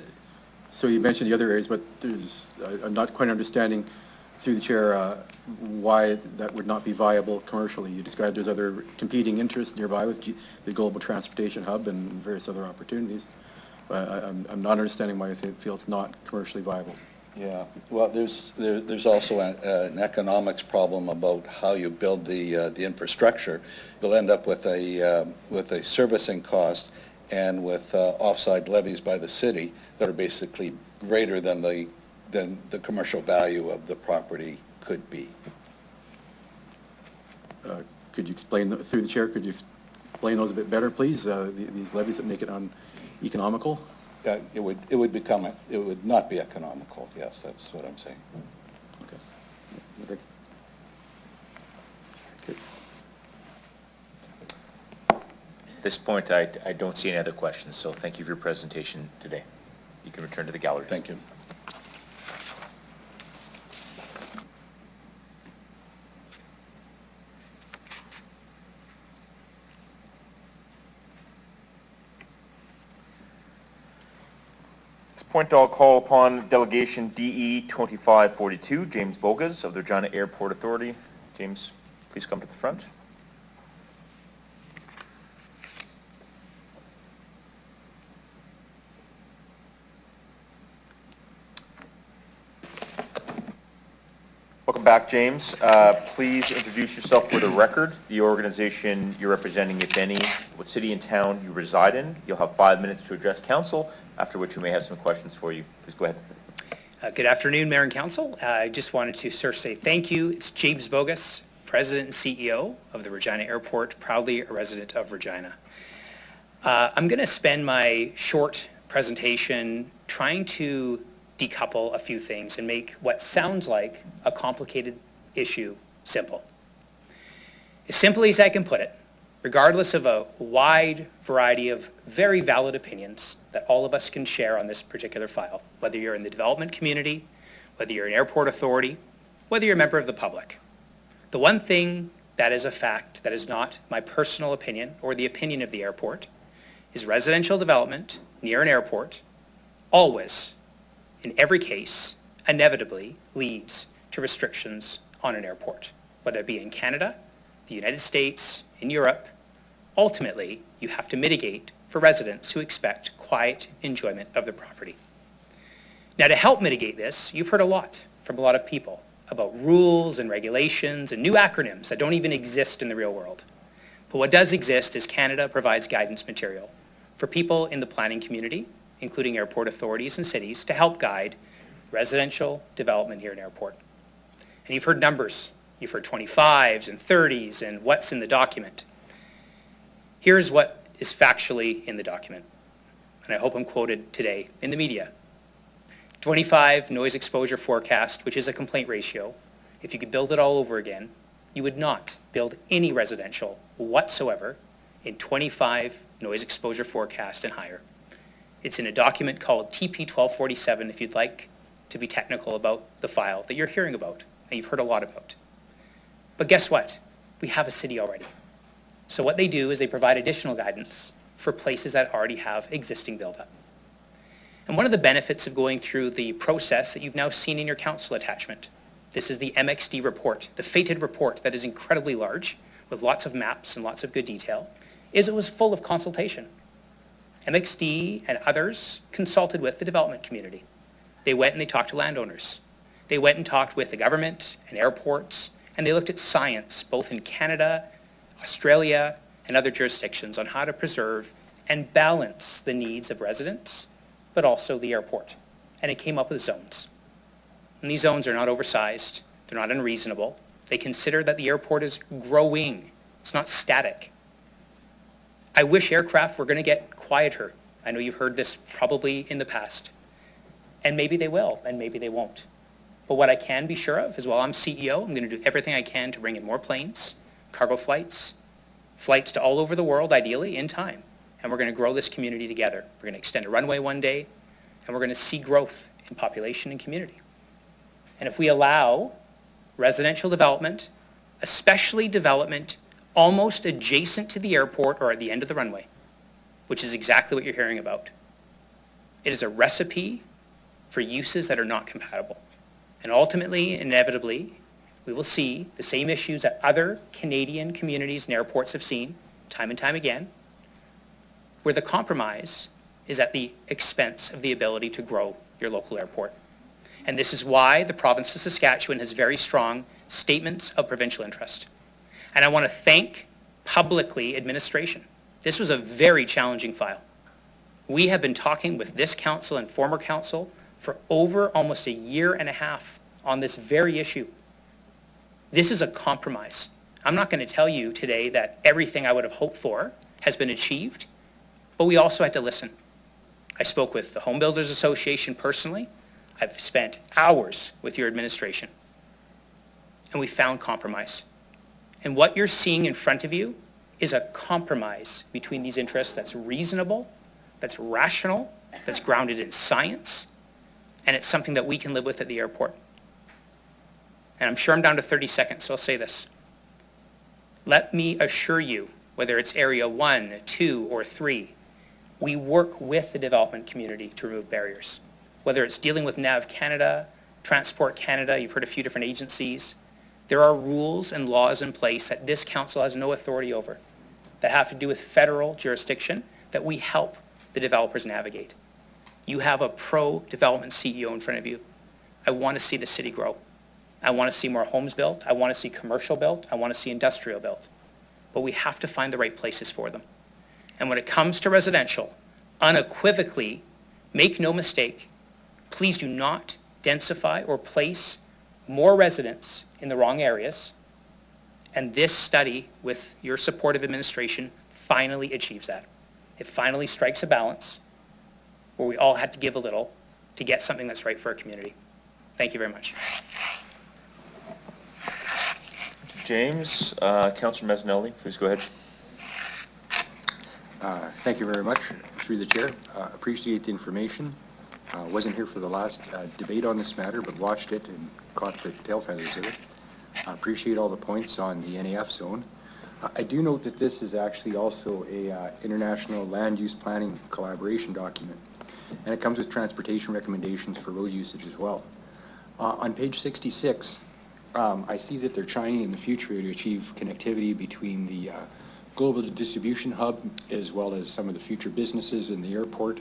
so you mentioned the other areas, but I'm not quite understanding, through the chair, why that would not be viable commercially. You described there's other competing interests nearby with the Global Transportation Hub and various other opportunities. But I'm not understanding why you feel it's not commercially viable. Yeah, well, there's also an economics problem about how you build the infrastructure. You'll end up with a servicing cost and with offside levies by the city that are basically greater than the commercial value of the property could be. Could you explain, through the chair, could you explain those a bit better, please? These levies that make it uneconomical? It would not be economical, yes, that's what I'm saying. Okay. Okay. At this point, I don't see any other questions, so thank you for your presentation today. You can return to the gallery. Thank you. At this point, I'll call upon Delegation DE 2542, James Bogas of the Regina Airport Authority. James, please come to the front. Welcome back, James. Please introduce yourself for the record, the organization you're representing, if any, what city and town you reside in. You'll have 5 minutes to address council, after which we may have some questions for you. Please go ahead. Good afternoon, Mayor and Council. I just wanted to first say thank you. It's James Bogas, President and CEO of the Regina Airport, proudly a resident of Regina. I'm going to spend my short presentation trying to decouple a few things and make what sounds like a complicated issue simple. As simply as I can put it, regardless of a wide variety of very valid opinions that all of us can share on this particular file, whether you're in the development community, whether you're an airport authority, whether you're a member of the public, the one thing that is a fact that is not my personal opinion or the opinion of the airport is residential development near an airport always, in every case, inevitably leads to restrictions on an airport, whether it be in Canada, the United States, in Europe. Ultimately, you have to mitigate for residents who expect quiet enjoyment of the property. Now, to help mitigate this, you've heard a lot from a lot of people about rules and regulations and new acronyms that don't even exist in the real world. But what does exist is Canada provides guidance material for people in the planning community, including airport authorities and cities, to help guide residential development here at an airport. And you've heard numbers. You've heard 25s and 30s and what's in the document. Here's what is factually in the document, and I hope I'm quoted today in the media. 25 noise exposure forecast, which is a complaint ratio. If you could build it all over again, You would not build any residential whatsoever in 25 noise exposure forecast and higher. It's in a document called TP 1247 if you'd like to be technical about the file that you're hearing about and you've heard a lot about. But guess what? We have a city already. So what they do is they provide additional guidance for places that already have existing buildup. And one of the benefits of going through the process that you've now seen in your council attachment, this is the MXD report, the fated report that is incredibly large with lots of maps and lots of good detail, is it was full of consultation. MXD and others consulted with the development community. They went and they talked to landowners. They went and talked with the government and airports, and they looked at science, both in Canada, Australia, and other jurisdictions on how to preserve and balance the needs of residents, but also the airport. And it came up with zones. And these zones are not oversized. They're not unreasonable. They consider that the airport is growing. It's not static. I wish aircraft were going to get quieter. I know you've heard this probably in the past. And maybe they will, and maybe they won't. But what I can be sure of is while I'm CEO, I'm going to do everything I can to bring in more planes, cargo flights, flights to all over the world, ideally, in time. And we're going to grow this community together. We're going to extend a runway one day, and we're going to see growth in population and community. And if we allow residential development, especially development almost adjacent to the airport or at the end of the runway, which is exactly what you're hearing about, it is a recipe for uses that are not compatible. And ultimately, inevitably, we will see the same issues that other Canadian communities and airports have seen time and time again, where the compromise is at the expense of the ability to grow your local airport. And this is why the province of Saskatchewan has very strong statements of provincial interest. And I want to thank publicly administration. This was a very challenging file. We have been talking with this council and former council for over almost a year and a half on this very issue. This is a compromise. I'm not going to tell you today that everything I would have hoped for has been achieved, but we also had to listen. I spoke with the Home Builders Association personally. I've spent hours with your administration, and we found compromise. And what you're seeing in front of you is a compromise between these interests that's reasonable, that's rational, that's grounded in science, and it's something that we can live with at the airport. And I'm sure I'm down to 30 seconds, so I'll say this. Let me assure you, whether it's Area 1, 2, or 3, we work with the development community to remove barriers. Whether it's dealing with NAV Canada, Transport Canada, you've heard a few different agencies, there are rules and laws in place that this council has no authority over that have to do with federal jurisdiction that we help the developers navigate. You have a pro-development CEO in front of you. I want to see the city grow. I want to see more homes built. I want to see commercial built. I want to see industrial built. But we have to find the right places for them. And when it comes to residential, unequivocally, make no mistake, please do not densify or place more residents in the wrong areas. And this study, with your supportive administration, finally achieves that. It finally strikes a balance where we all had to give a little to get something that's right for our community. Thank you very much. James, Councillor Mazzanelli, please go ahead. Thank you very much, through the chair. Appreciate the information. Wasn't here for the last debate on this matter, but watched it and caught the tail feathers of it. Appreciate all the points on the NAF zone. I do note that this is actually also a international land use planning collaboration document, and it comes with transportation recommendations for road usage as well. On page 66, I see that they're trying in the future to achieve connectivity between the global distribution hub as well as some of the future businesses in the airport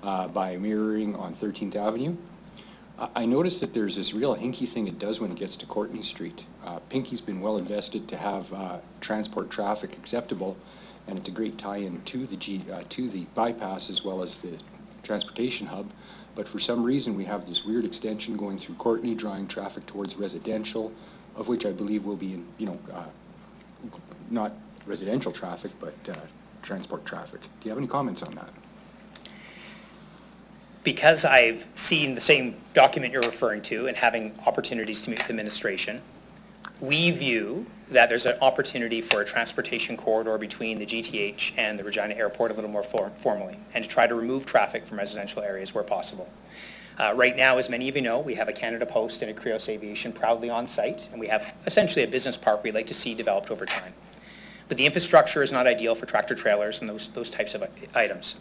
by mirroring on 13th Avenue. I noticed that there's this real hinky thing it does when it gets to Courtney Street. Pinky's been well invested to have transport traffic acceptable, and it's a great tie-in to the bypass as well as the transportation hub. But for some reason, we have this weird extension going through Courtney, drawing traffic towards residential, of which I believe will be, not residential traffic, but transport traffic. Do you have any comments on that? Because I've seen the same document you're referring to and having opportunities to meet with administration, we view that there's an opportunity for a transportation corridor between the GTH and the Regina Airport a little more formally, and to try to remove traffic from residential areas where possible. Right now, as many of you know, we have a Canada Post and a Creos Aviation proudly on site, and we have essentially a business park we'd like to see developed over time. But the infrastructure is not ideal for tractor trailers and those types of items.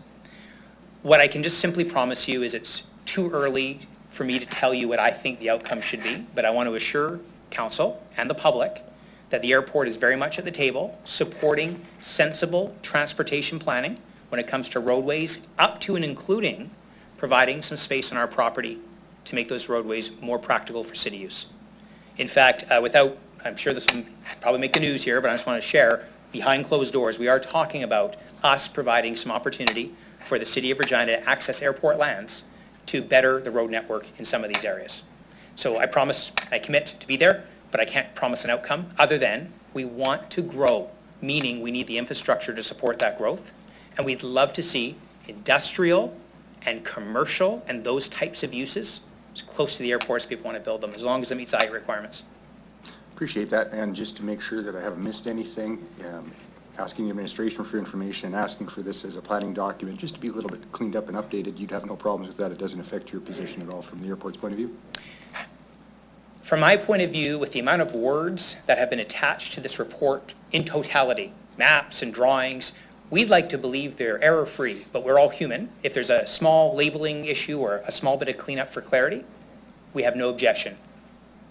What I can just simply promise you is it's too early for me to tell you what I think the outcome should be, but I want to assure Council and the public that the airport is very much at the table supporting sensible transportation planning when it comes to roadways, up to and including providing some space on our property to make those roadways more practical for city use. In fact, I'm sure this will probably make the news here, but I just want to share, behind closed doors, we are talking about us providing some opportunity for the City of Regina to access airport lands to better the road network in some of these areas. So I promise, I commit to be there, but I can't promise an outcome other than we want to grow, meaning we need the infrastructure to support that growth. And we'd love to see industrial and commercial and those types of uses as close to the airports people want to build them, as long as it meets height requirements. Appreciate that, and just to make sure that I haven't missed anything, asking the administration for information and asking for this as a planning document, just to be a little bit cleaned up and updated, you'd have no problems with that. It doesn't affect your position at all from the airport's point of view? From my point of view, with the amount of words that have been attached to this report in totality, maps and drawings, we'd like to believe they're error-free, but we're all human. If there's a small labeling issue or a small bit of cleanup for clarity, we have no objection.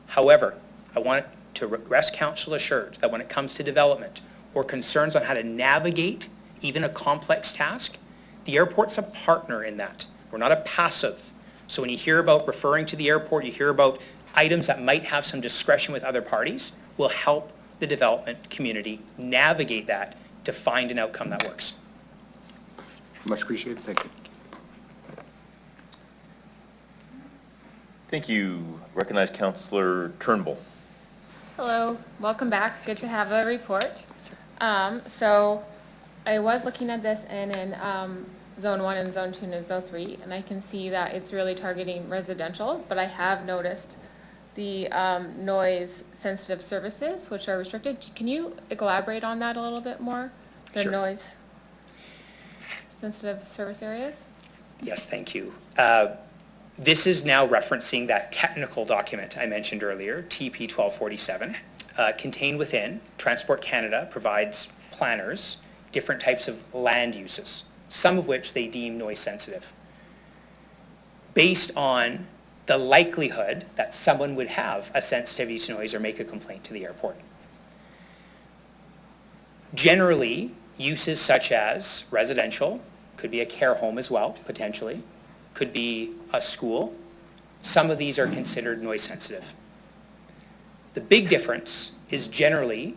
However, I want to rest council assured that when it comes to development or concerns on how to navigate even a complex task, the airport's a partner in that. We're not a passive. So when you hear about referring to the airport, you hear about items that might have some discretion with other parties, will help the development community navigate that to find an outcome that works. Much appreciated. Thank you. Thank you. Recognize Councillor Turnbull. Hello, welcome back. Good to have a report. So I was looking at this in Zone 1 and Zone 2 and Zone 3, and I can see that it's really targeting residential, but I have noticed the noise sensitive services, which are restricted. Can you elaborate on that a little bit more? The Sure. noise sensitive service areas? Yes, thank you. This is now referencing that technical document I mentioned earlier, TP 1247. Contained within, Transport Canada provides planners different types of land uses, some of which they deem noise sensitive, based on the likelihood that someone would have a sensitivity to noise or make a complaint to the airport. Generally, uses such as residential, could be a care home as well, potentially, could be a school. Some of these are considered noise sensitive. The big difference is generally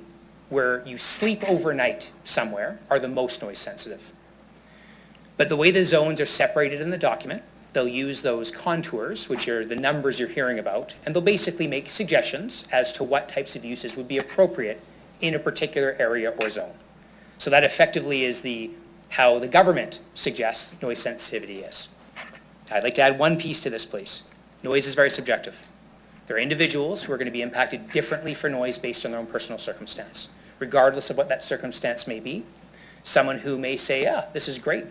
where you sleep overnight somewhere are the most noise sensitive. But the way the zones are separated in the document, they'll use those contours, which are the numbers you're hearing about, and they'll basically make suggestions as to what types of uses would be appropriate in a particular area or zone. So that effectively is how the government suggests noise sensitivity is. I'd like to add one piece to this, please. Noise is very subjective. There are individuals who are going to be impacted differently for noise based on their own personal circumstance, regardless of what that circumstance may be. Someone who may say, yeah, this is great.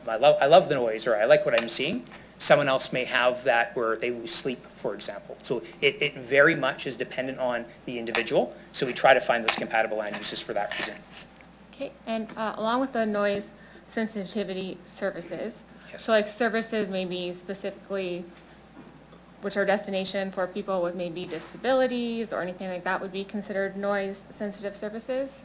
I love the noise, or I like what I'm seeing. Someone else may have that where they lose sleep, for example. So it very much is dependent on the individual. So we try to find those compatible land uses for that reason. Okay, and along with the noise sensitivity services, Yes. so like services maybe specifically which are destination for people with maybe disabilities or anything like that would be considered noise sensitive services?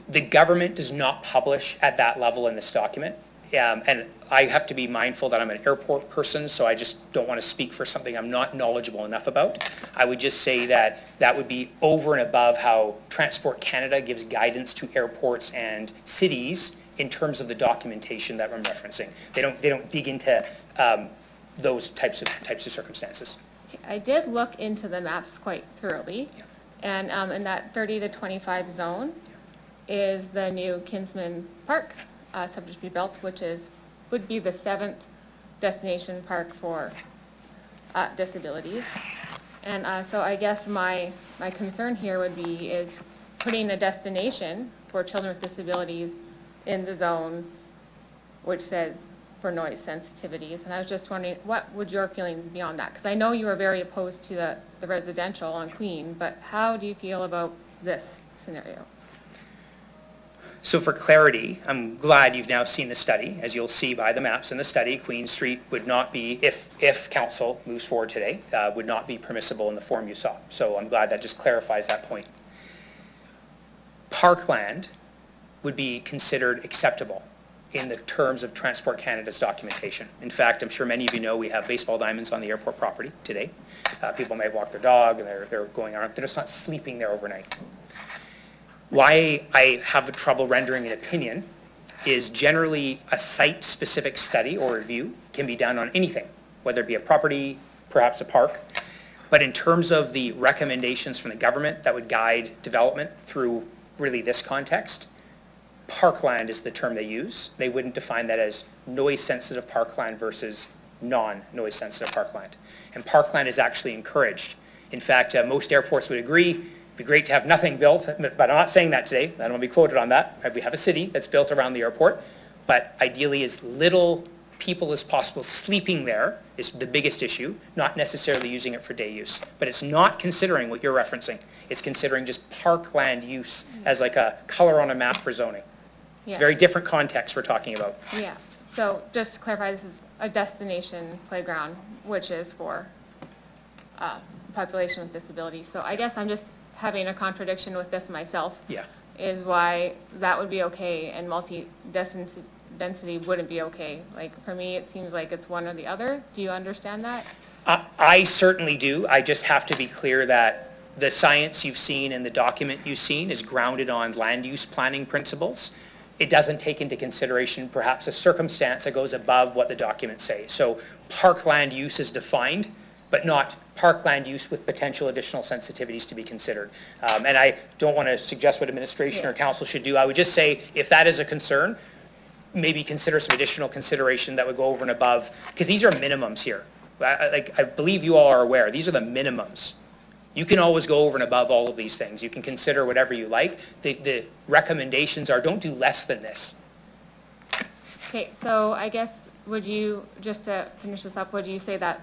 The government does not publish at that level in this document. And I have to be mindful that I'm an airport person, so I just don't want to speak for something I'm not knowledgeable enough about. I would just say that that would be over and above how Transport Canada gives guidance to airports and cities in terms of the documentation that I'm referencing. They don't dig into those types of circumstances. I did look into the maps quite thoroughly, Yeah. and in that 30 to 25 zone is the new Kinsman Park subject to be built, which would be the 7th destination park for disabilities. And so I guess my concern here would be is putting a destination for children with disabilities in the zone which says for noise sensitivities. And I was just wondering, what would your feelings be on that? Because I know you are very opposed to the residential on Queen, but how do you feel about this scenario? So for clarity, I'm glad you've now seen the study. As you'll see by the maps in the study, Queen Street would not be, if council moves forward today, would not be permissible in the form you saw. So I'm glad that just clarifies that point. Parkland would be considered acceptable in the terms of Transport Canada's documentation. In fact, I'm sure many of you know we have baseball diamonds on the airport property today. People may walk their dog and they're going around, they're just not sleeping there overnight. Why I have trouble rendering an opinion is generally a site-specific study or review can be done on anything, whether it be a property, perhaps a park. But in terms of the recommendations from the government that would guide development through really this context, parkland is the term they use. They wouldn't define that as noise-sensitive parkland versus non-noise sensitive parkland. And parkland is actually encouraged. In fact, most airports would agree it'd be great to have nothing built, but I'm not saying that today. I don't want to be quoted on that. We have a city that's built around the airport, but ideally as little people as possible sleeping there is the biggest issue, not necessarily using it for day use. But it's not considering what you're referencing. It's considering just parkland use as like a color on a map for zoning. It's a very different context we're talking about. Yeah, so just to clarify, this is a destination playground, which is for population with disabilities. So I guess I'm just having a contradiction with this myself. Yeah. Is why that would be okay and multi-density wouldn't be okay. Like, for me, it seems like it's one or the other. Do you understand that? I certainly do. I just have to be clear that the science you've seen and the document you've seen is grounded on land use planning principles. It doesn't take into consideration perhaps a circumstance that goes above what the documents say. So parkland use is defined, but not parkland use with potential additional sensitivities to be considered. And I don't want to suggest what administration or council should do. I would just say, if that is a concern, maybe consider some additional consideration that would go over and above, because these are minimums here. I believe you all are aware, these are the minimums. You can always go over and above all of these things. You can consider whatever you like. The recommendations are, don't do less than this. Okay, so I guess, would you, just to finish this up, would you say that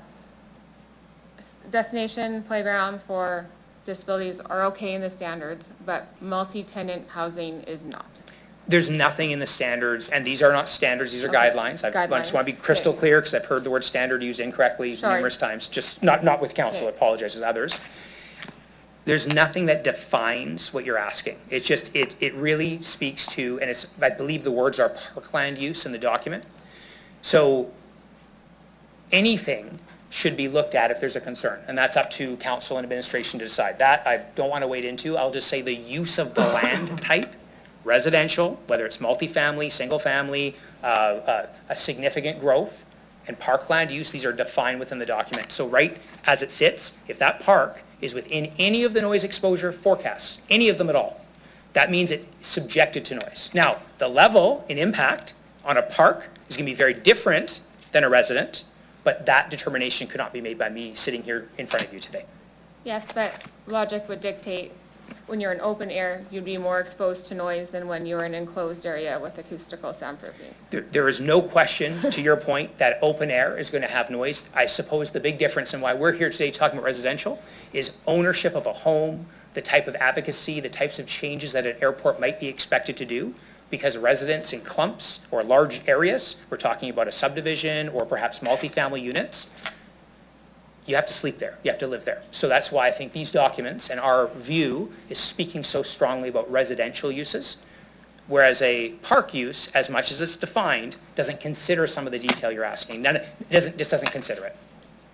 destination playgrounds for disabilities are okay in the standards, but multi-tenant housing is not? There's nothing in the standards, and these are not standards, these are guidelines. I just want to be crystal clear, because I've heard the word standard used incorrectly numerous times, just not with council, I apologize, as others. There's nothing that defines what you're asking. It's just, it really speaks to, and it's, I believe the words are parkland use in the document. So anything should be looked at if there's a concern, and that's up to council and administration to decide. That I don't want to wade into. I'll just say the use of the land type, residential, whether it's multifamily, single family, a significant growth, and parkland use, these are defined within the document. So right as it sits, if that park is within any of the noise exposure forecasts, any of them at all, that means it's subjected to noise. Now, the level and impact on a park is going to be very different than a resident, but that determination could not be made by me sitting here in front of you today. Yes, but logic would dictate when you're in open air, you'd be more exposed to noise than when you're in an enclosed area with acoustical soundproofing. There is no question, to your point, that open air is going to have noise. I suppose the big difference and why we're here today talking about residential is ownership of a home, the type of advocacy, the types of changes that an airport might be expected to do, because residents in clumps or large areas, we're talking about a subdivision or perhaps multifamily units, you have to sleep there, you have to live there. So that's why I think these documents and our view is speaking so strongly about residential uses, whereas a park use, as much as it's defined, doesn't consider some of the detail you're asking. Just doesn't consider it.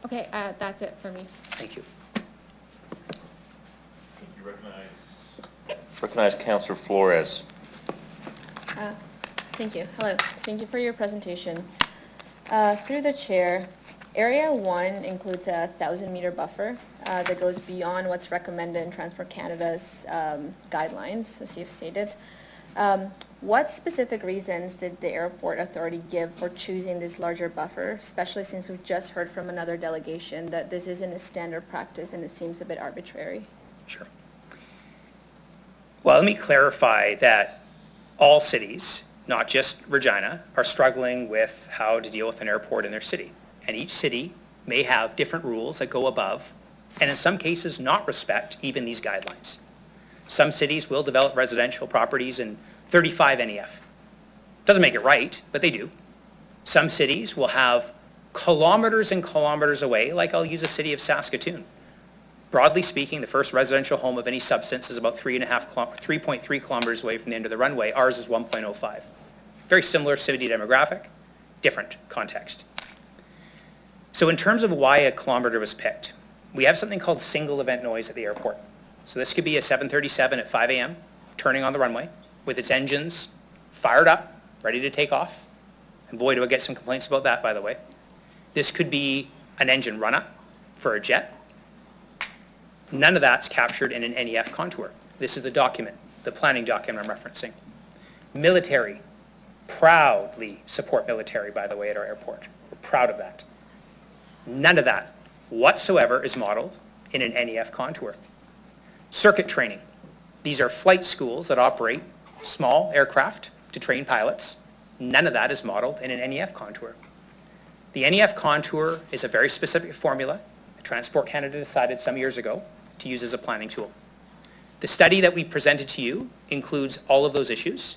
Okay, that's it for me. Thank you. Recognize Councillor Flores. Thank you. Hello. Thank you for your presentation. Through the chair, Area 1 includes a 1,000-meter buffer that goes beyond what's recommended in Transport Canada's guidelines, as you've stated. What specific reasons did the airport authority give for choosing this larger buffer, especially since we've just heard from another delegation that this isn't a standard practice and it seems a bit arbitrary? Sure. Well, let me clarify that all cities, not just Regina, are struggling with how to deal with an airport in their city. And each city may have different rules that go above, and in some cases not respect even these guidelines. Some cities will develop residential properties in 35 NEF. Doesn't make it right, but they do. Some cities will have kilometers and kilometers away, like I'll use a city of Saskatoon. Broadly speaking, the first residential home of any substance is about 3.3 kilometers away from the end of the runway. Ours is 1.05. Very similar city demographic, different context. So in terms of why a kilometer was picked, we have something called single event noise at the airport. So this could be a 737 at 5 a.m. turning on the runway with its engines fired up, ready to take off. And boy, do I get some complaints about that, by the way. This could be an engine run-up for a jet. None of that's captured in an NEF contour. This is the document, the planning document I'm referencing. Military, proudly support military, by the way, at our airport. We're proud of that. None of that whatsoever is modeled in an NEF contour. Circuit training. These are flight schools that operate small aircraft to train pilots. None of that is modeled in an NEF contour. The NEF contour is a very specific formula that Transport Canada decided some years ago to use as a planning tool. The study that we presented to you includes all of those issues,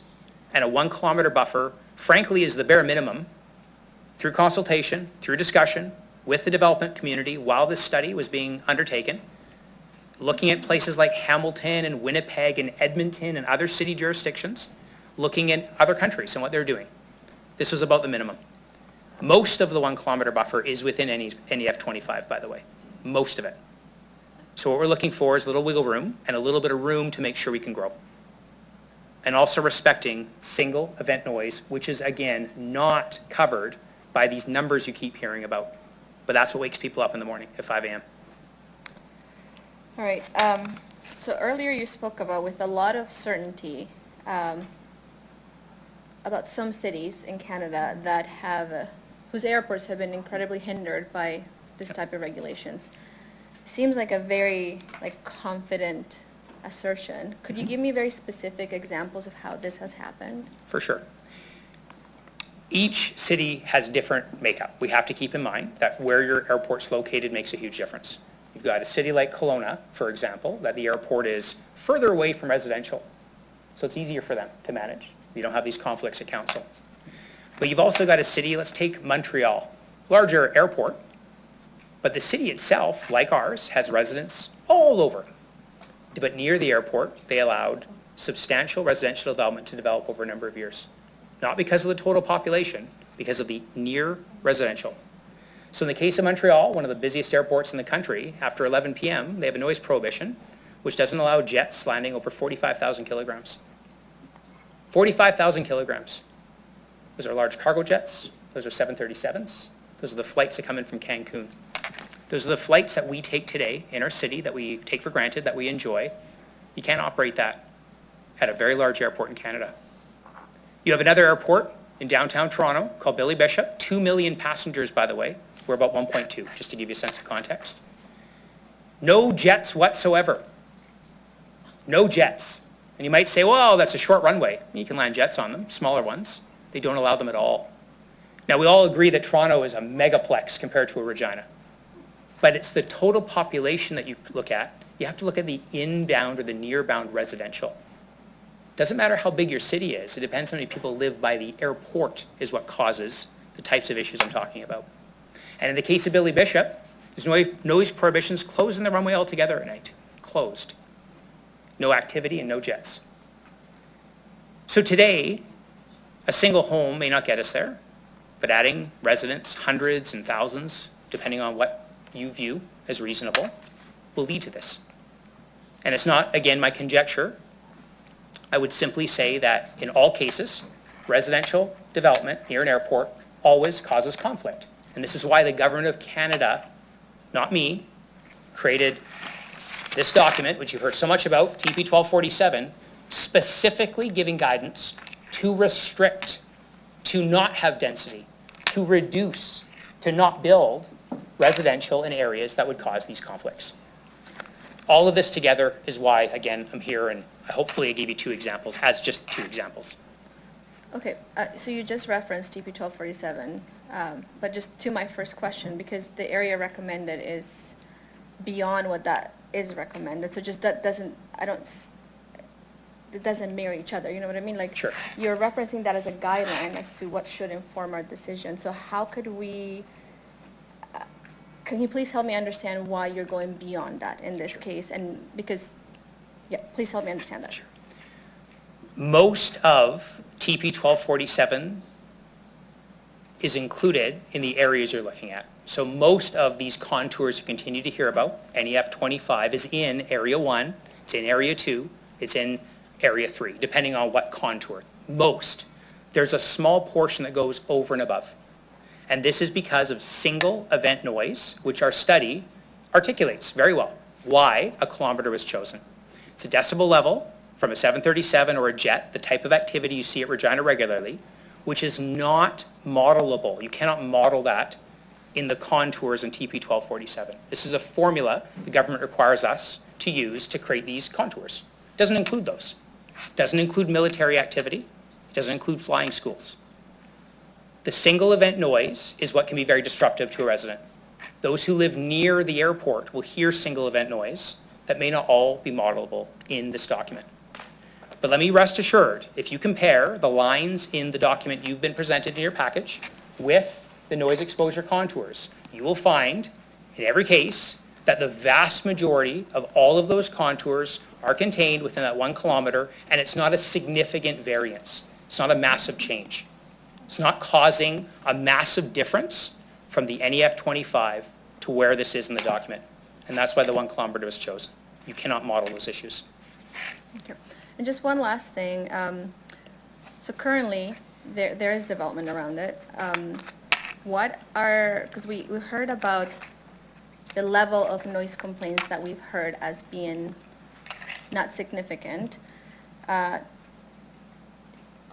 and a 1 kilometer buffer, frankly, is the bare minimum through consultation, through discussion with the development community while this study was being undertaken, looking at places like Hamilton and Winnipeg and Edmonton and other city jurisdictions, looking at other countries and what they're doing. This was about the minimum. Most of the 1 kilometer buffer is within NEF 25, by the way, most of it. So what we're looking for is a little wiggle room and a little bit of room to make sure we can grow. And also respecting single event noise, which is again not covered by these numbers you keep hearing about. But that's what wakes people up in the morning at 5 a.m. All right, so earlier you spoke about with a lot of certainty about some cities in Canada that have, whose airports have been incredibly hindered by this type of regulations. Seems like a very confident assertion. Could you give me very specific examples of how this has happened? For sure. Each city has different makeup. We have to keep in mind that where your airport's located makes a huge difference. You've got a city like Kelowna, for example, that the airport is further away from residential. So it's easier for them to manage. You don't have these conflicts at council. But you've also got a city, let's take Montreal, larger airport, but the city itself, like ours, has residents all over. But near the airport, they allowed substantial residential development to develop over a number of years. Not because of the total population, because of the near residential. So in the case of Montreal, one of the busiest airports in the country, after 11 p.m., they have a noise prohibition, which doesn't allow jets landing over 45,000 kilograms. 45,000 kilograms. Those are large cargo jets. Those are 737s. Those are the flights that come in from Cancun. Those are the flights that we take today in our city, that we take for granted, that we enjoy. You can't operate that at a very large airport in Canada. You have another airport in downtown Toronto called Billy Bishop, 2 million passengers, by the way. We're about 1.2, just to give you a sense of context. No jets whatsoever. No jets. And you might say, well, that's a short runway. You can land jets on them, smaller ones. They don't allow them at all. Now, we all agree that Toronto is a megaplex compared to a Regina. But it's the total population that you look at. You have to look at the inbound or the nearbound residential. Doesn't matter how big your city is. It depends on how many people live by the airport is what causes the types of issues I'm talking about. And in the case of Billy Bishop, there's noise prohibitions closing the runway altogether at night. Closed. No activity and no jets. So today, a single home may not get us there, but adding residents, hundreds and thousands, depending on what you view as reasonable, will lead to this. And it's not, again, my conjecture. I would simply say that in all cases, residential development near an airport always causes conflict. And this is why the Government of Canada, not me, created this document, which you've heard so much about, TP 1247, specifically giving guidance to restrict, to not have density, to reduce, to not build residential in areas that would cause these conflicts. All of this together is why, again, I'm here, and hopefully I gave you 2 examples as just 2 examples. Okay, so you just referenced TP 1247, but just to my first question, because the area recommended is beyond what that is recommended, so just that doesn't, it doesn't mirror each other, you know what I mean? Like, Sure. You're referencing that as a guideline as to what should inform our decision, so how could we, can you please help me understand why you're going beyond that in this case? And because, yeah, please help me understand that. Sure. Most of TP 1247 is included in the areas you're looking at. So most of these contours you continue to hear about, NEF 25 is in Area 1, it's in Area 2, it's in Area 3, depending on what contour. Most. There's a small portion that goes over and above. And this is because of single event noise, which our study articulates very well why a kilometer was chosen. It's a decibel level from a 737 or a jet, the type of activity you see at Regina regularly, which is not modelable. You cannot model that in the contours in TP 1247. This is a formula the government requires us to use to create these contours. It doesn't include those. It doesn't include military activity. It doesn't include flying schools. The single event noise is what can be very disruptive to a resident. Those who live near the airport will hear single event noise that may not all be modelable in this document. But let me rest assured, if you compare the lines in the document you've been presented in your package with the noise exposure contours, you will find in every case that the vast majority of all of those contours are contained within that 1 kilometer, and it's not a significant variance. It's not a massive change. It's not causing a massive difference from the NEF 25 to where this is in the document. And that's why the 1 kilometer was chosen. You cannot model those issues. Okay. And just one last thing. So currently, there is development around it. Because we heard about the level of noise complaints that we've heard as being not significant, and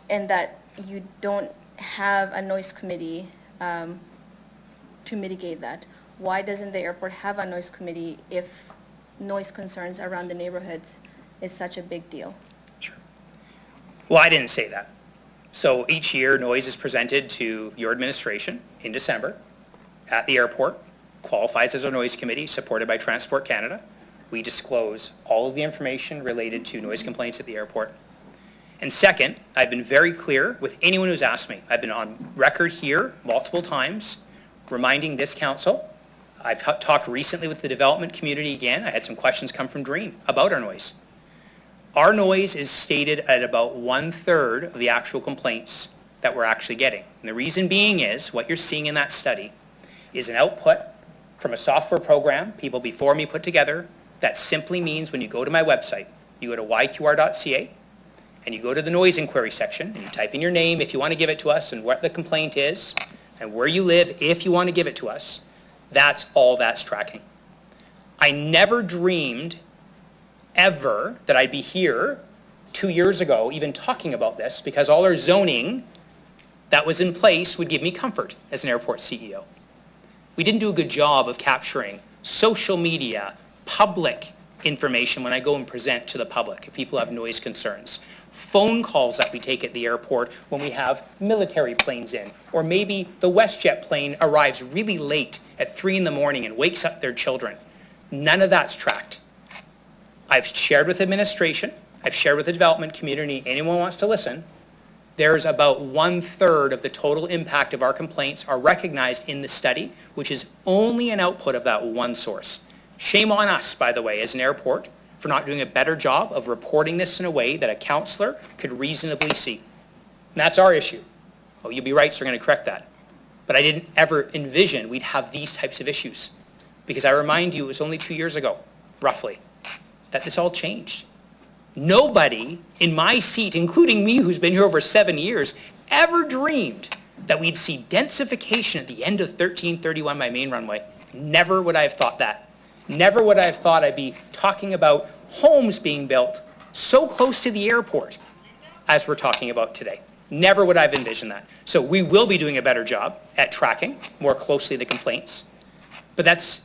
that you don't have a noise committee to mitigate that. Why doesn't the airport have a noise committee if noise concerns around the neighborhoods is such a big deal? Sure. Well, I didn't say that. So each year, noise is presented to your administration in December at the airport, qualifies as a noise committee supported by Transport Canada. We disclose all of the information related to noise complaints at the airport. And second, I've been very clear with anyone who's asked me. I've been on record here multiple times reminding this council. I've talked recently with the development community again. I had some questions come from Dream about our noise. Our noise is stated at about 1/3 of the actual complaints that we're actually getting. And the reason being is what you're seeing in that study is an output from a software program people before me put together that simply means when you go to my website, you go to yqr.ca, and you go to the noise inquiry section, and you type in your name if you want to give it to us, and what the complaint is, and where you live if you want to give it to us. That's all that's tracking. I never dreamed ever that I'd be here 2 years ago even talking about this, because all our zoning that was in place would give me comfort as an airport CEO. We didn't do a good job of capturing social media, public information when I go and present to the public if people have noise concerns. Phone calls that we take at the airport when we have military planes in, or maybe the WestJet plane arrives really late at 3 in the morning and wakes up their children. None of that's tracked. I've shared with administration, I've shared with the development community, anyone wants to listen, there's about 1/3 of the total impact of our complaints are recognized in the study, which is only an output of that one source. Shame on us, by the way, as an airport, for not doing a better job of reporting this in a way that a councillor could reasonably see. And that's our issue. Oh, you'll be right, so we're going to correct that. But I didn't ever envision we'd have these types of issues. Because I remind you, it was only 2 years ago, roughly, that this all changed. Nobody in my seat, including me who's been here over 7 years, ever dreamed that we'd see densification at the end of 1331, my main runway. Never would I have thought that. Never would I have thought I'd be talking about homes being built so close to the airport as we're talking about today. Never would I have envisioned that. So we will be doing a better job at tracking more closely the complaints, but that's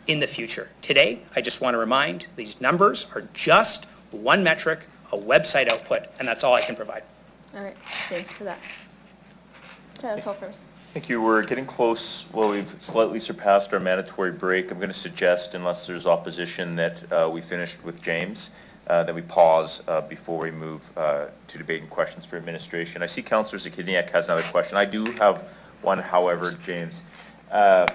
in the future. Today, I just want to remind these numbers are just one metric, a website output, and that's all I can provide. All right, thanks for that. Okay, that's all for me. Thank you. We're getting close. Well, we've slightly surpassed our mandatory break. I'm going to suggest, unless there's opposition, that we finish with James, that we pause before we move to debate and questions for administration. I see Councillor Zakidniak has another question. I do have one, however, James. And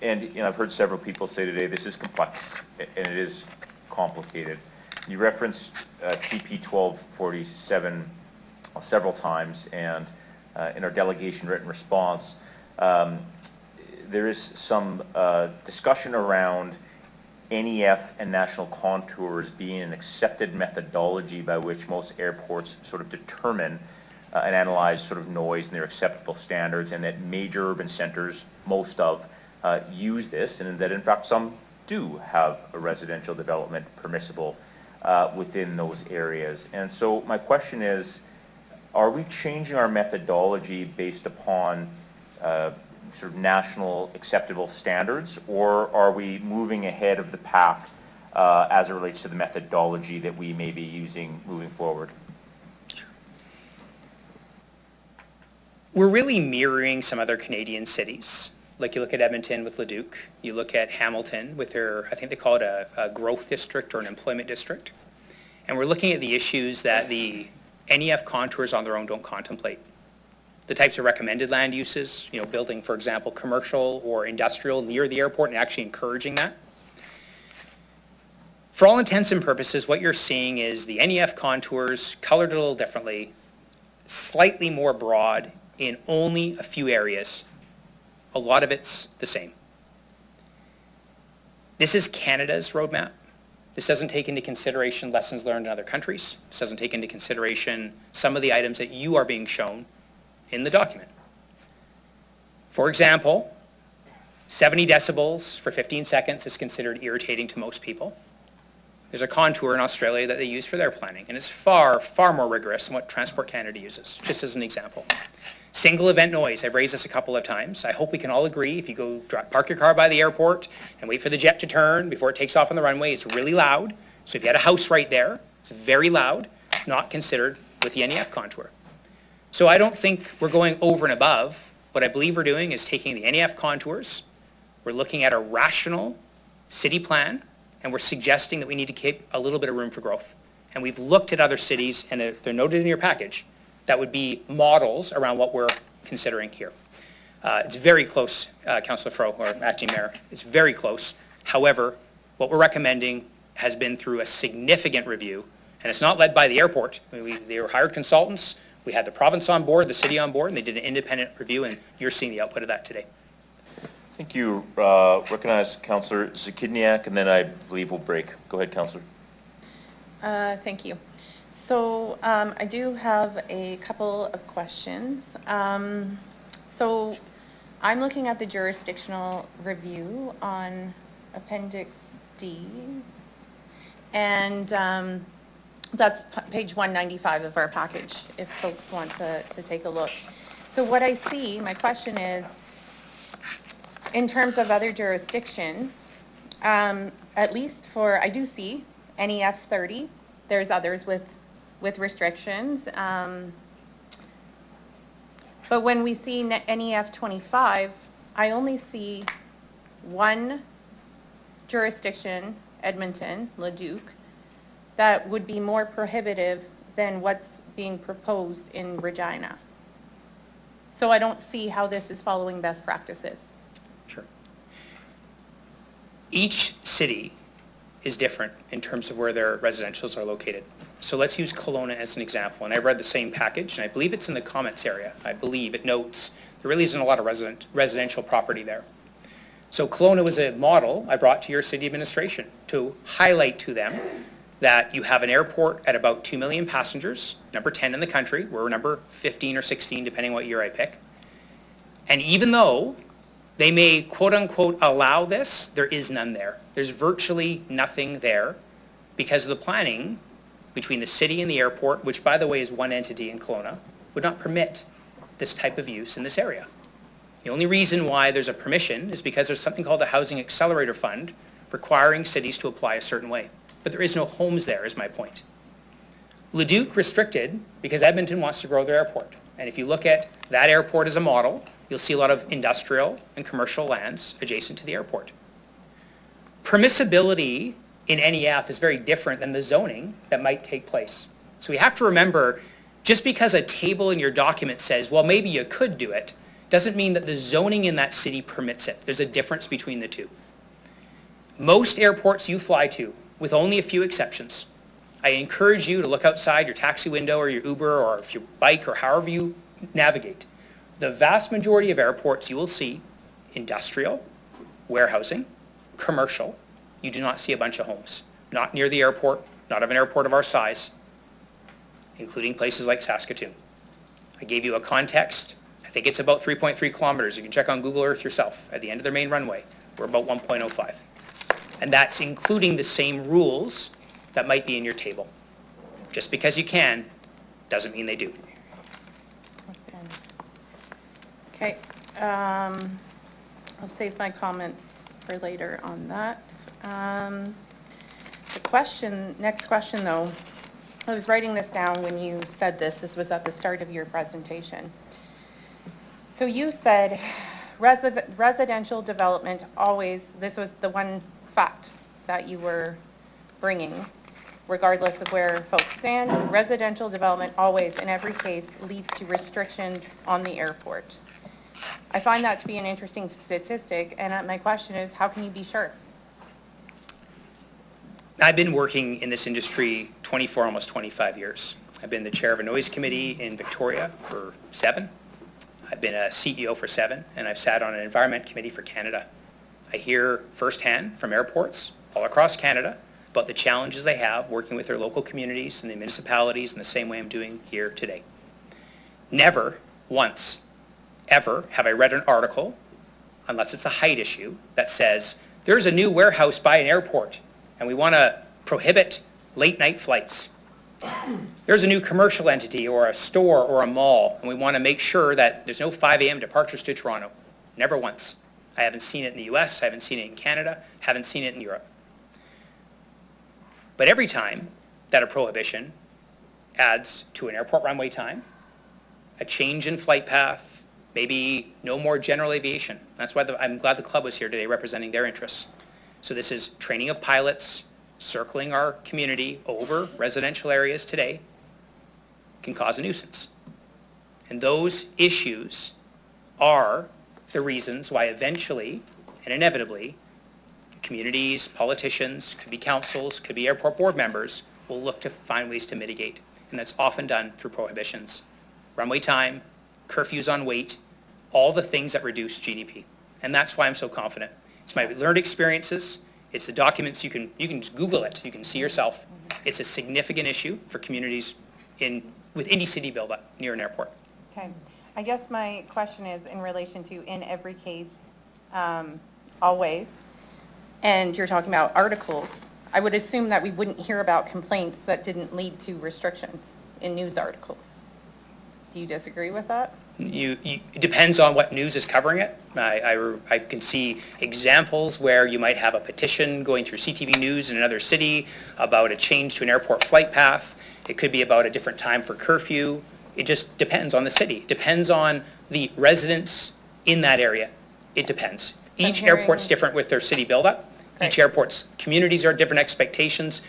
I've heard several people say today this is complex and it is complicated. You referenced TP 1247 several times, and in our delegation written response, there is some discussion around NEF and national contours being an accepted methodology by which most airports sort of determine and analyze sort of noise and their acceptable standards, and that major urban centers, most of, use this, and that in fact some do have a residential development permissible within those areas. And so my question is, are we changing our methodology based upon sort of national acceptable standards, or are we moving ahead of the pack as it relates to the methodology that we may be using moving forward? We're really mirroring some other Canadian cities. Like you look at Edmonton with Leduc, you look at Hamilton with their, I think they call it a growth district or an employment district. And we're looking at the issues that the NEF contours on their own don't contemplate. The types of recommended land uses, building, for example, commercial or industrial near the airport and actually encouraging that. For all intents and purposes, what you're seeing is the NEF contours colored a little differently, slightly more broad in only a few areas. A lot of it's the same. This is Canada's roadmap. This doesn't take into consideration lessons learned in other countries. This doesn't take into consideration some of the items that you are being shown in the document. For example, 70 decibels for 15 seconds is considered irritating to most people. There's a contour in Australia that they use for their planning, and it's far, far more rigorous than what Transport Canada uses, just as an example. Single event noise, I've raised this a couple of times. I hope we can all agree if you go park your car by the airport and wait for the jet to turn before it takes off on the runway, it's really loud. So if you had a house right there, it's very loud, not considered with the NEF contour. So I don't think we're going over and above. What I believe we're doing is taking the NEF contours, we're looking at a rational city plan, and we're suggesting that we need to keep a little bit of room for growth. And we've looked at other cities, and they're noted in your package, that would be models around what we're considering here. It's very close, Councillor Fro, or Acting Mayor, it's very close. However, what we're recommending has been through a significant review, and it's not led by the airport. They were hired consultants, we had the province on board, the city on board, and they did an independent review, and you're seeing the output of that today. Thank you. Recognize Councillor Zakidniak, and then I believe we'll break. Go ahead, Councillor. Thank you. So I do have a couple of questions. So I'm looking at the jurisdictional review on Appendix D, and that's page 195 of our package, if folks want to take a look. So what I see, my question is, in terms of other jurisdictions, at least for, I do see NEF 30, there's others with restrictions. But when we see NEF 25, I only see one jurisdiction, Edmonton, Leduc, that would be more prohibitive than what's being proposed in Regina. So I don't see how this is following best practices. Sure. Each city is different in terms of where their residentials are located. So let's use Kelowna as an example, and I read the same package, and I believe it's in the comments area. I believe it notes there really isn't a lot of residential property there. So Kelowna was a model I brought to your city administration to highlight to them that you have an airport at about 2 million passengers, number 10 in the country. We're number 15 or 16, depending what year I pick. And even though they may quote unquote allow this, there is none there. There's virtually nothing there because the planning between the city and the airport, which by the way is one entity in Kelowna, would not permit this type of use in this area. The only reason why there's a permission is because there's something called the Housing Accelerator Fund requiring cities to apply a certain way. But there is no homes there, is my point. Leduc restricted because Edmonton wants to grow their airport. And if you look at that airport as a model, you'll see a lot of industrial and commercial lands adjacent to the airport. Permissibility in NEF is very different than the zoning that might take place. So we have to remember, just because a table in your document says, well, maybe you could do it, doesn't mean that the zoning in that city permits it. There's a difference between the two. Most airports you fly to, with only a few exceptions, I encourage you to look outside your taxi window or your Uber or if you bike or however you navigate. The vast majority of airports you will see industrial, warehousing, commercial. You do not see a bunch of homes. Not near the airport, not of an airport of our size, including places like Saskatoon. I gave you a context. I think it's about 3.3 kilometers. You can check on Google Earth yourself. At the end of their main runway, we're about 1.05. And that's including the same rules that might be in your table. Just because you can, doesn't mean they do. Okay, I'll save my comments for later on that. Next question though, I was writing this down when you said this was at the start of your presentation. So you said residential development always, this was the one fact that you were bringing, regardless of where folks stand, residential development always, in every case, leads to restrictions on the airport. I find that to be an interesting statistic, and my question is, how can you be sure? I've been working in this industry 24, almost 25 years. I've been the chair of a noise committee in Victoria for 7. I've been a CEO for 7, and I've sat on an environment committee for Canada. I hear firsthand from airports all across Canada about the challenges they have working with their local communities and the municipalities in the same way I'm doing here today. Never once, ever have I read an article, unless it's a height issue, that says there's a new warehouse by an airport and we want to prohibit late night flights. There's a new commercial entity or a store or a mall and we want to make sure that there's no 5 a.m. departures to Toronto. Never once. I haven't seen it in the US, I haven't seen it in Canada, haven't seen it in Europe. But every time that a prohibition adds to an airport runway time, a change in flight path, maybe no more general aviation. That's why I'm glad the club was here today representing their interests. So this is training of pilots, circling our community over residential areas today, can cause a nuisance. And those issues are the reasons why eventually and inevitably communities, politicians, could be councils, could be airport board members, will look to find ways to mitigate. And that's often done through prohibitions. Runway time, curfews on weight, all the things that reduce GDP. And that's why I'm so confident. It's my learned experiences. It's the documents, you can just Google it. You can see yourself. It's a significant issue for communities with any city build-up near an airport. Okay. I guess my question is in relation to in every case, always, and you're talking about articles, I would assume that we wouldn't hear about complaints that didn't lead to restrictions in news articles. Do you disagree with that? It depends on what news is covering it. I can see examples where you might have a petition going through CTV News in another city about a change to an airport flight path. It could be about a different time for curfew. It just depends on the city. It depends on the residents in that area. It depends. Each airport's different with their city buildup. Each airport's communities are different expectations.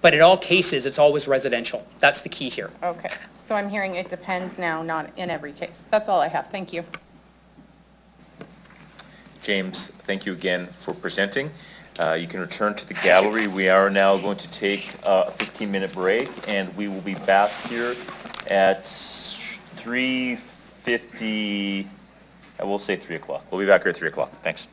But in all cases, it's always residential. That's the key here. Okay. So I'm hearing it depends now, not in every case. That's all I have. Thank you. James, thank you again for presenting. You can return to the gallery. We are now going to take a 15-minute break, and we will be back here at 3:50. I will say 3 o'clock. We'll be back here at 3 o'clock. Thanks.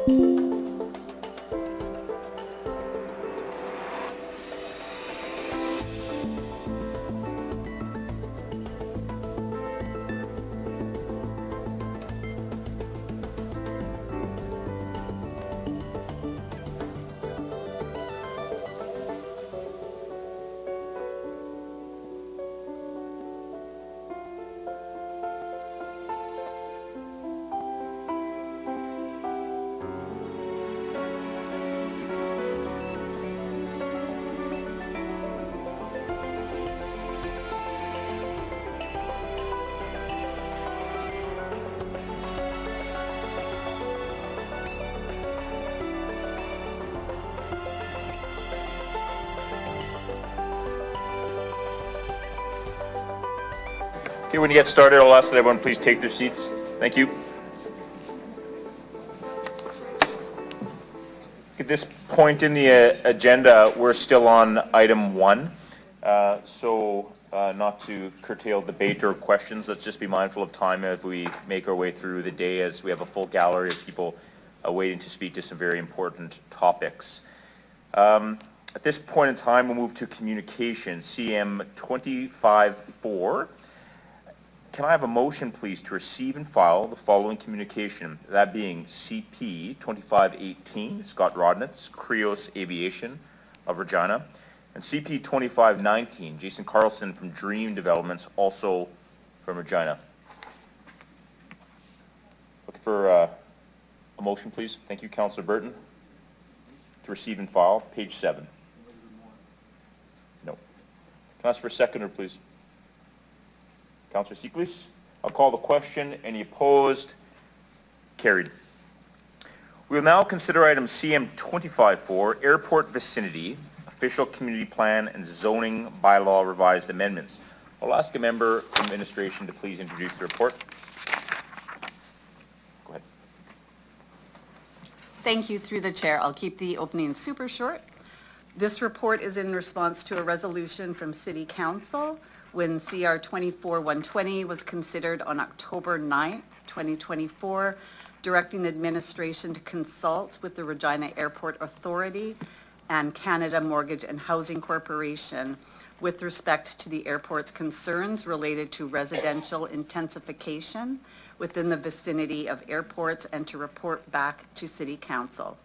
Okay, when you get started, I'll ask that everyone please take their seats. Thank you. At this point in the agenda, we're still on item 1. Not to curtail debate or questions, let's just be mindful of time as we make our way through the day, as we have a full gallery of people waiting to speak to some very important topics. At this point in time, we'll move to communication, CM 25-4. Can I have a motion, please, to receive and file the following communication, that being CP 2518, Scott Rodnitz, Creos Aviation of Regina, and CP 2519, Jason Carlson from Dream Developments, also from Regina. Looking for a motion, please. Thank you, Councillor Burton. To receive and file, page 7. No. Can I ask for a seconder, please? Councillor Seeklis. I'll call the question. Any opposed? Carried. We will now consider item CM 25-4, Airport Vicinity, Official Community Plan and Zoning Bylaw Revised Amendments. I'll ask a member of administration to please introduce the report. Go ahead. Thank you, through the chair. I'll keep the opening super short. This report is in response to a resolution from City Council when CR 24-120 was considered on October 9th, 2024, directing administration to consult with the Regina Airport Authority and Canada Mortgage and Housing Corporation with respect to the airport's concerns related to residential intensification within the vicinity of airports, and to report back to City Council.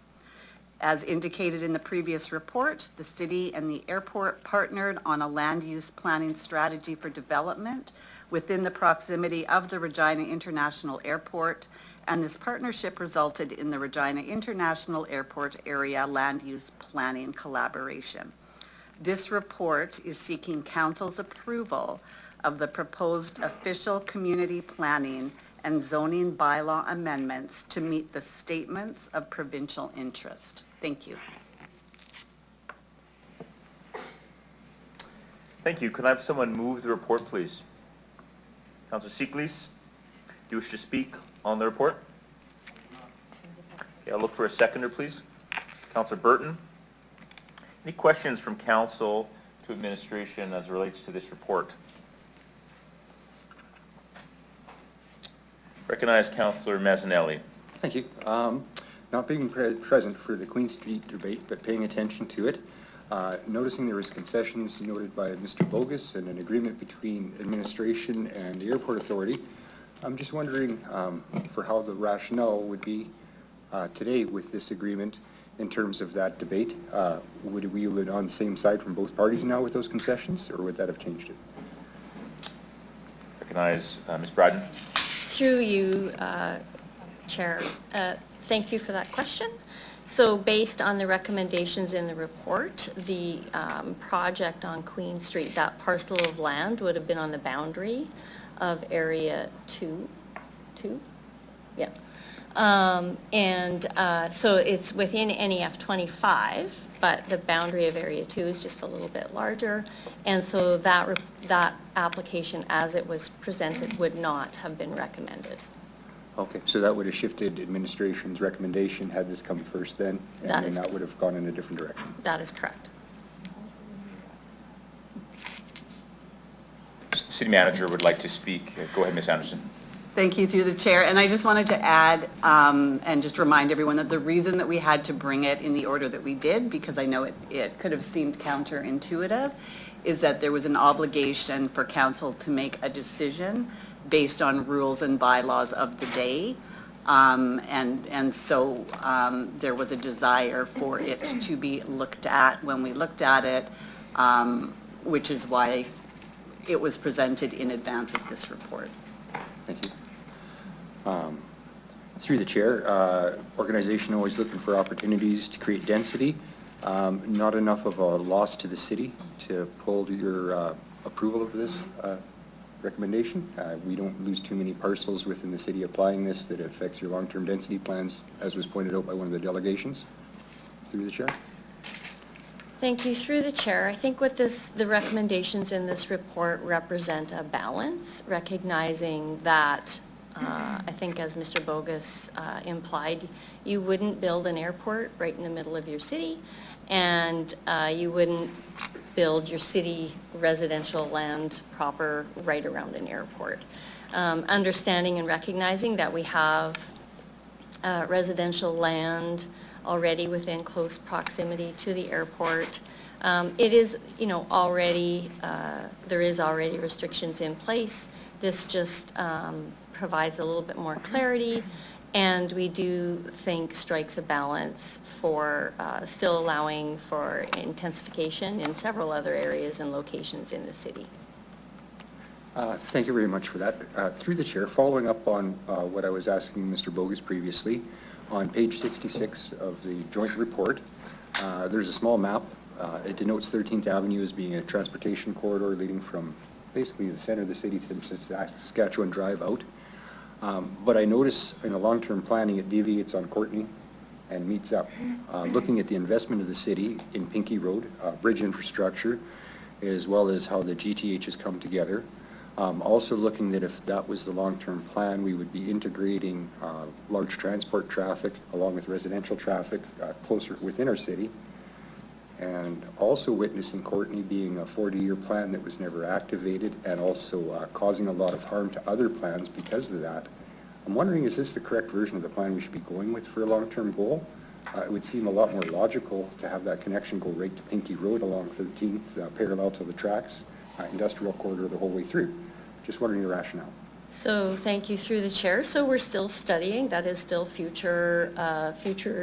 As indicated in the previous report, the city and the airport partnered on a land use planning strategy for development within the proximity of the Regina International Airport, and this partnership resulted in the Regina International Airport Area Land Use Planning Collaboration. This report is seeking Council's approval of the proposed official community planning and zoning bylaw amendments to meet the statements of provincial interest. Thank you. Thank you. Can I have someone move the report, please? Councillor Seeklis, do you wish to speak on the report? Okay, I'll look for a seconder, please. Councillor Burton. Any questions from council to administration as it relates to this report? Recognize Councillor Mazzanelli. Thank you. Not being present for the Queen Street debate, but paying attention to it, noticing there was concessions noted by Mr. Bogus and an agreement between administration and the airport authority. I'm just wondering for how the rationale would be today with this agreement in terms of that debate. Would we be on the same side from both parties now with those concessions, or would that have changed it? Recognize Ms. Bradden. Through you, Chair, thank you for that question. So based on the recommendations in the report, the project on Queen Street, that parcel of land would have been on the boundary of Area 2. Yeah. So it's within NEF 25, but the boundary of Area 2 is just a little bit larger. And so that application as it was presented would not have been recommended. Okay, so that would have shifted administration's recommendation had this come first then, and then that would have gone in a different direction. That is correct. The city manager would like to speak. Go ahead, Ms. Anderson. Thank you through the chair. And I just wanted to add and just remind everyone that the reason that we had to bring it in the order that we did, because I know it could have seemed counterintuitive, is that there was an obligation for council to make a decision based on rules and bylaws of the day. And so there was a desire for it to be looked at when we looked at it, which is why it was presented in advance of this report. Thank you. Through the chair, organization always looking for opportunities to create density. Not enough of a loss to the city to pull your approval of this recommendation. We don't lose too many parcels within the city applying this that affects your long-term density plans, as was pointed out by one of the delegations. Through the chair. Thank you. Through the chair, I think what the recommendations in this report represent a balance, recognizing that I think as Mr. Bogus implied, you wouldn't build an airport right in the middle of your city, and you wouldn't build your city residential land proper right around an airport. Understanding and recognizing that we have residential land already within close proximity to the airport. It is, already, there is already restrictions in place. This just provides a little bit more clarity, and we do think strikes a balance for still allowing for intensification in several other areas and locations in the city. Thank you very much for that. Through the chair, following up on what I was asking Mr. Bogus previously, on page 66 of the joint report, there's a small map. It denotes 13th Avenue as being a transportation corridor leading from basically the center of the city to Saskatchewan Drive out. But I notice in the long-term planning it deviates on Courtney and meets up. Looking at the investment of the city in Pinkie Road, bridge infrastructure, as well as how the GTH has come together. Also looking that if that was the long-term plan, we would be integrating large transport traffic along with residential traffic closer within our city. And also witnessing Courtney being a 40-year plan that was never activated, and also causing a lot of harm to other plans because of that. I'm wondering, is this the correct version of the plan we should be going with for a long-term goal? It would seem a lot more logical to have that connection go right to Pinkie Road along 13th, parallel to the tracks, industrial corridor the whole way through. Just wondering the rationale. So thank you through the chair. So we're still studying. That is still future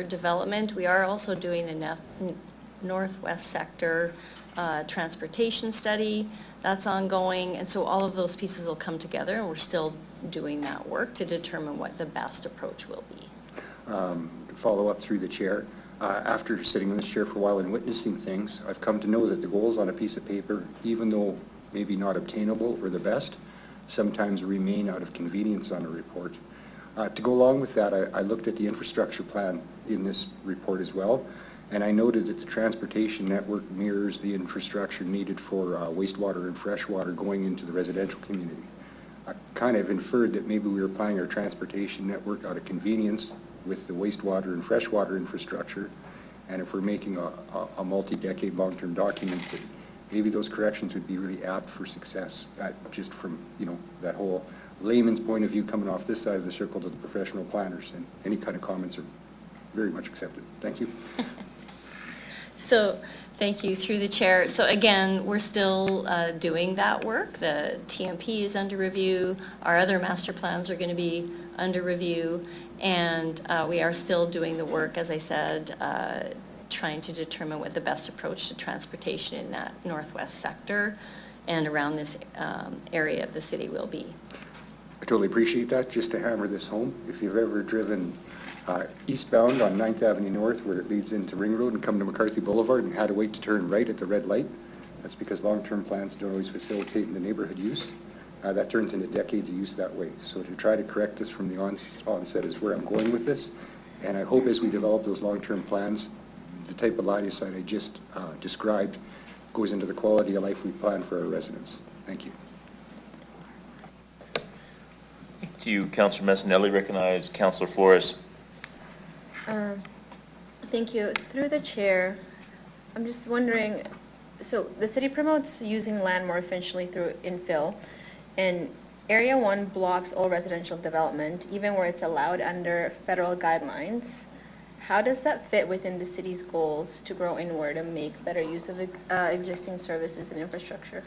development. We are also doing the northwest sector transportation study. That's ongoing. And so all of those pieces will come together, and we're still doing that work to determine what the best approach will be. Follow up through the chair. After sitting in this chair for a while and witnessing things, I've come to know that the goals on a piece of paper, even though maybe not obtainable or the best, sometimes remain out of convenience on a report. To go along with that, I looked at the infrastructure plan in this report as well, and I noted that the transportation network mirrors the infrastructure needed for wastewater and freshwater going into the residential community. I kind of inferred that maybe we were planning our transportation network out of convenience with the wastewater and freshwater infrastructure, and if we're making a multi-decade long-term document, that maybe those corrections would be really apt for success, just from, that whole layman's point of view coming off this side of the circle to the professional planners, and any kind of comments are very much accepted. Thank you. So thank you through the chair. So again, we're still doing that work. The TMP is under review. Our other master plans are going to be under review, and we are still doing the work, as I said, trying to determine what the best approach to transportation in that northwest sector and around this area of the city will be. I totally appreciate that. Just to hammer this home, if you've ever driven eastbound on 9th Avenue North where it leads into Ring Road and come to McCarthy Boulevard and had to wait to turn right at the red light, that's because long-term plans don't always facilitate the neighborhood use. That turns into decades of use that way. So to try to correct this from the onset is where I'm going with this. And I hope as we develop those long-term plans, the type of line of sight I just described goes into the quality of life we plan for our residents. Thank you. Thank you, Councillor Messinelli. Recognize Councillor Flores. Thank you. Through the chair, I'm just wondering, so the city promotes using land more efficiently through infill, and Area 1 blocks all residential development, even where it's allowed under federal guidelines. How does that fit within the city's goals to grow inward and make better use of existing services and infrastructure?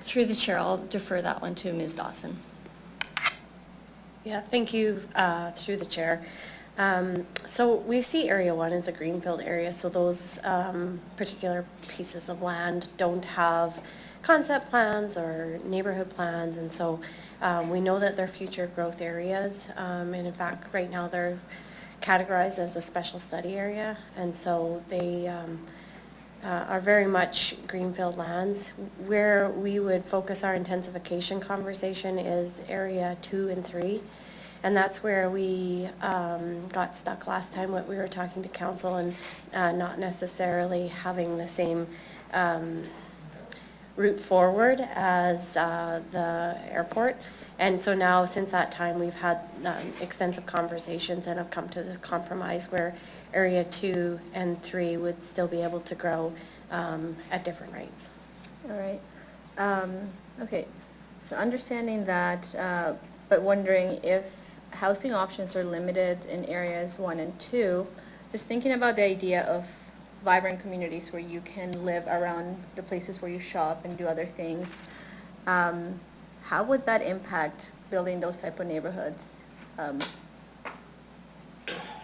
Through the chair, I'll defer that one to Ms. Dawson. Yeah, thank you, through the chair. So we see Area 1 as a greenfield area, so those particular pieces of land don't have concept plans or neighborhood plans, and so we know that they're future growth areas, and in fact, right now they're categorized as a special study area, and so they are very much greenfield lands. Where we would focus our intensification conversation is Area 2 and 3. And that's where we got stuck last time, what we were talking to council, and not necessarily having the same route forward as the airport. And so now, since that time, we've had extensive conversations and have come to this compromise where Area 2 and 3 would still be able to grow at different rates. All right. Okay. So understanding that, but wondering if housing options are limited in areas 1 and 2, just thinking about the idea of vibrant communities where you can live around the places where you shop and do other things, how would that impact building those type of neighborhoods?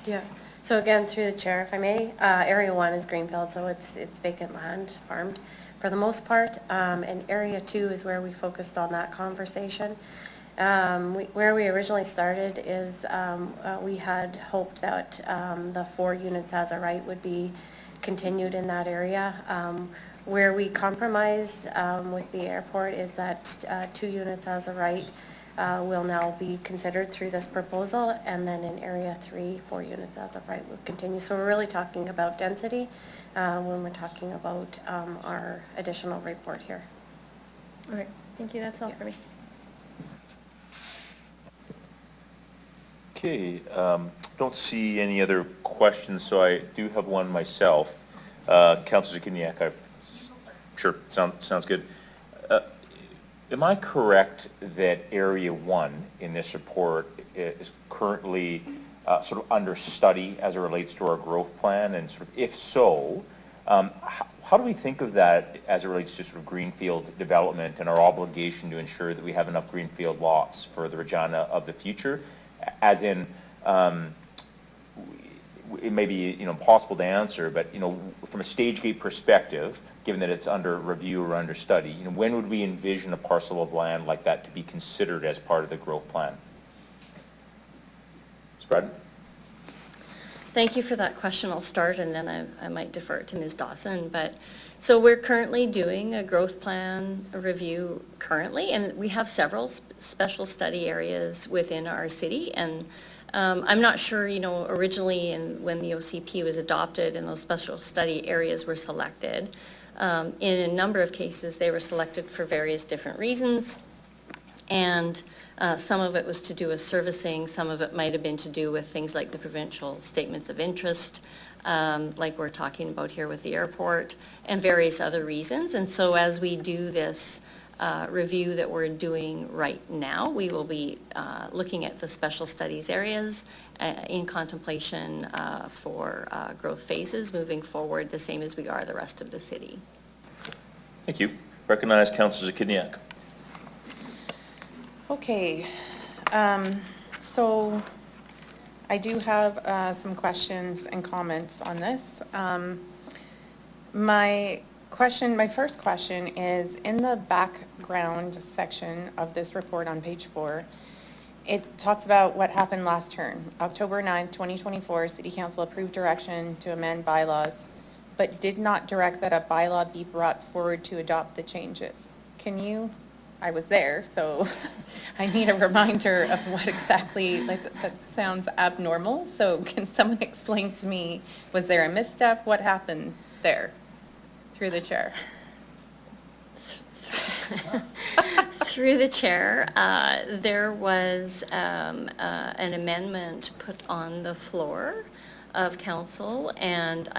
Yeah. So again, through the chair, if I may, Area 1 is greenfield, so it's vacant land, farmed for the most part, and Area 2 is where we focused on that conversation. Where we originally started is we had hoped that the 4 units as a right would be continued in that area. Where we compromised with the airport is that 2 units as a right will now be considered through this proposal, and then in Area 3, 4 units as a right will continue. So we're really talking about density when we're talking about our additional report here. Okay, thank you. That's all for me. Okay, don't see any other questions, so I do have one myself. Councillor Zakiniak, sure, sounds good. Am I correct that Area 1 in this report is currently sort of under study as it relates to our growth plan? And sort of, if so, how do we think of that as it relates to sort of greenfield development and our obligation to ensure that we have enough greenfield lots for the Regina of the future? As in, it may be impossible to answer, but from a stage gate perspective, given that it's under review or under study, when would we envision a parcel of land like that to be considered as part of the growth plan? Ms. Bratton? Thank you for that question. I'll start, and then I might defer it to Ms. Dawson. But so we're currently doing a growth plan review currently, and we have several special study areas within our city. And I'm not sure, originally when the OCP was adopted and those special study areas were selected, in a number of cases they were selected for various different reasons. And some of it was to do with servicing, some of it might have been to do with things like the provincial statements of interest, like we're talking about here with the airport, and various other reasons. And so as we do this review that we're doing right now, we will be looking at the special studies areas in contemplation for growth phases moving forward, the same as we are the rest of the city. Thank you. Recognize Councillor Zakiniak. Okay, so I do have some questions and comments on this. My first question is, in the background section of this report on page 4, it talks about what happened last term. October 9th, 2024, City Council approved direction to amend bylaws, but did not direct that a bylaw be brought forward to adopt the changes. I was there, so I need a reminder of what exactly, that sounds abnormal. So can someone explain to me, was there a misstep? What happened there? Through the chair. Through the chair, there was an amendment put on the floor of council, and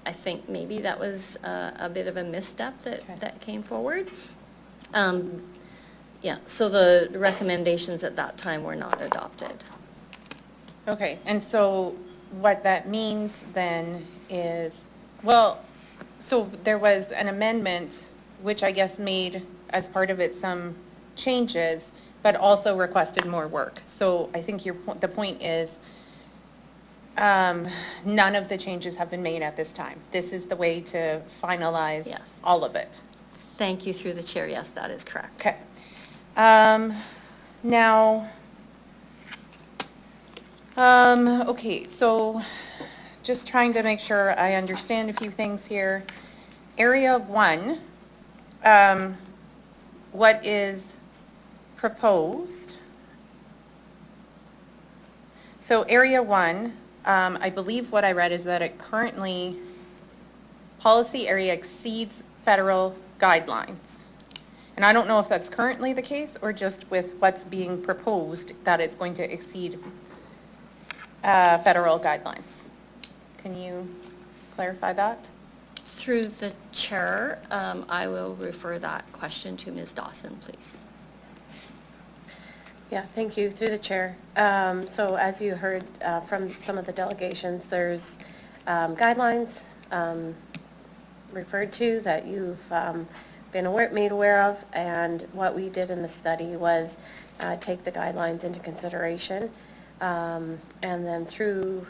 I think maybe that was a bit of a misstep that came forward. Yeah, so the recommendations at that time were not adopted. Okay, and so what that means then is, well, so there was an amendment, which I guess made as part of it some changes, but also requested more work. So I think the point is, none of the changes have been made at this time. This is the way to finalize Yes. all of it. Thank you, through the chair. Yes, that is correct. Okay. Now, okay, so just trying to make sure I understand a few things here. Area 1, what is proposed? So Area 1, I believe what I read is that it currently, policy area exceeds federal guidelines. And I don't know if that's currently the case or just with what's being proposed that it's going to exceed federal guidelines. Can you clarify that? Through the chair, I will refer that question to Ms. Dawson, please. Yeah, thank you. Through the chair. So as you heard from some of the delegations, there's guidelines referred to that you've been made aware of, and what we did in the study was take the guidelines into consideration, and then through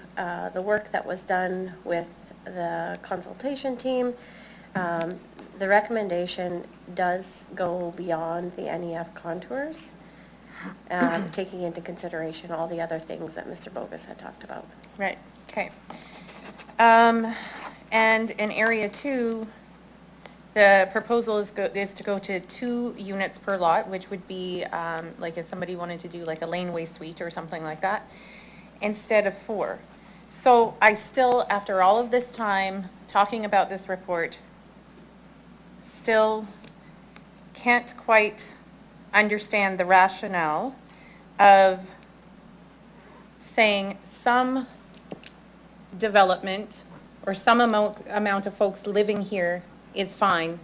the work that was done with the consultation team, the recommendation does go beyond the NEF contours, taking into consideration all the other things that Mr. Bogus had talked about. Right, okay. And in Area 2, the proposal is to go to 2 units per lot, which would be like if somebody wanted to do like a laneway suite or something like that, instead of 4. So I still, after all of this time talking about this report, still can't quite understand the rationale of saying some development or some amount of folks living here is fine,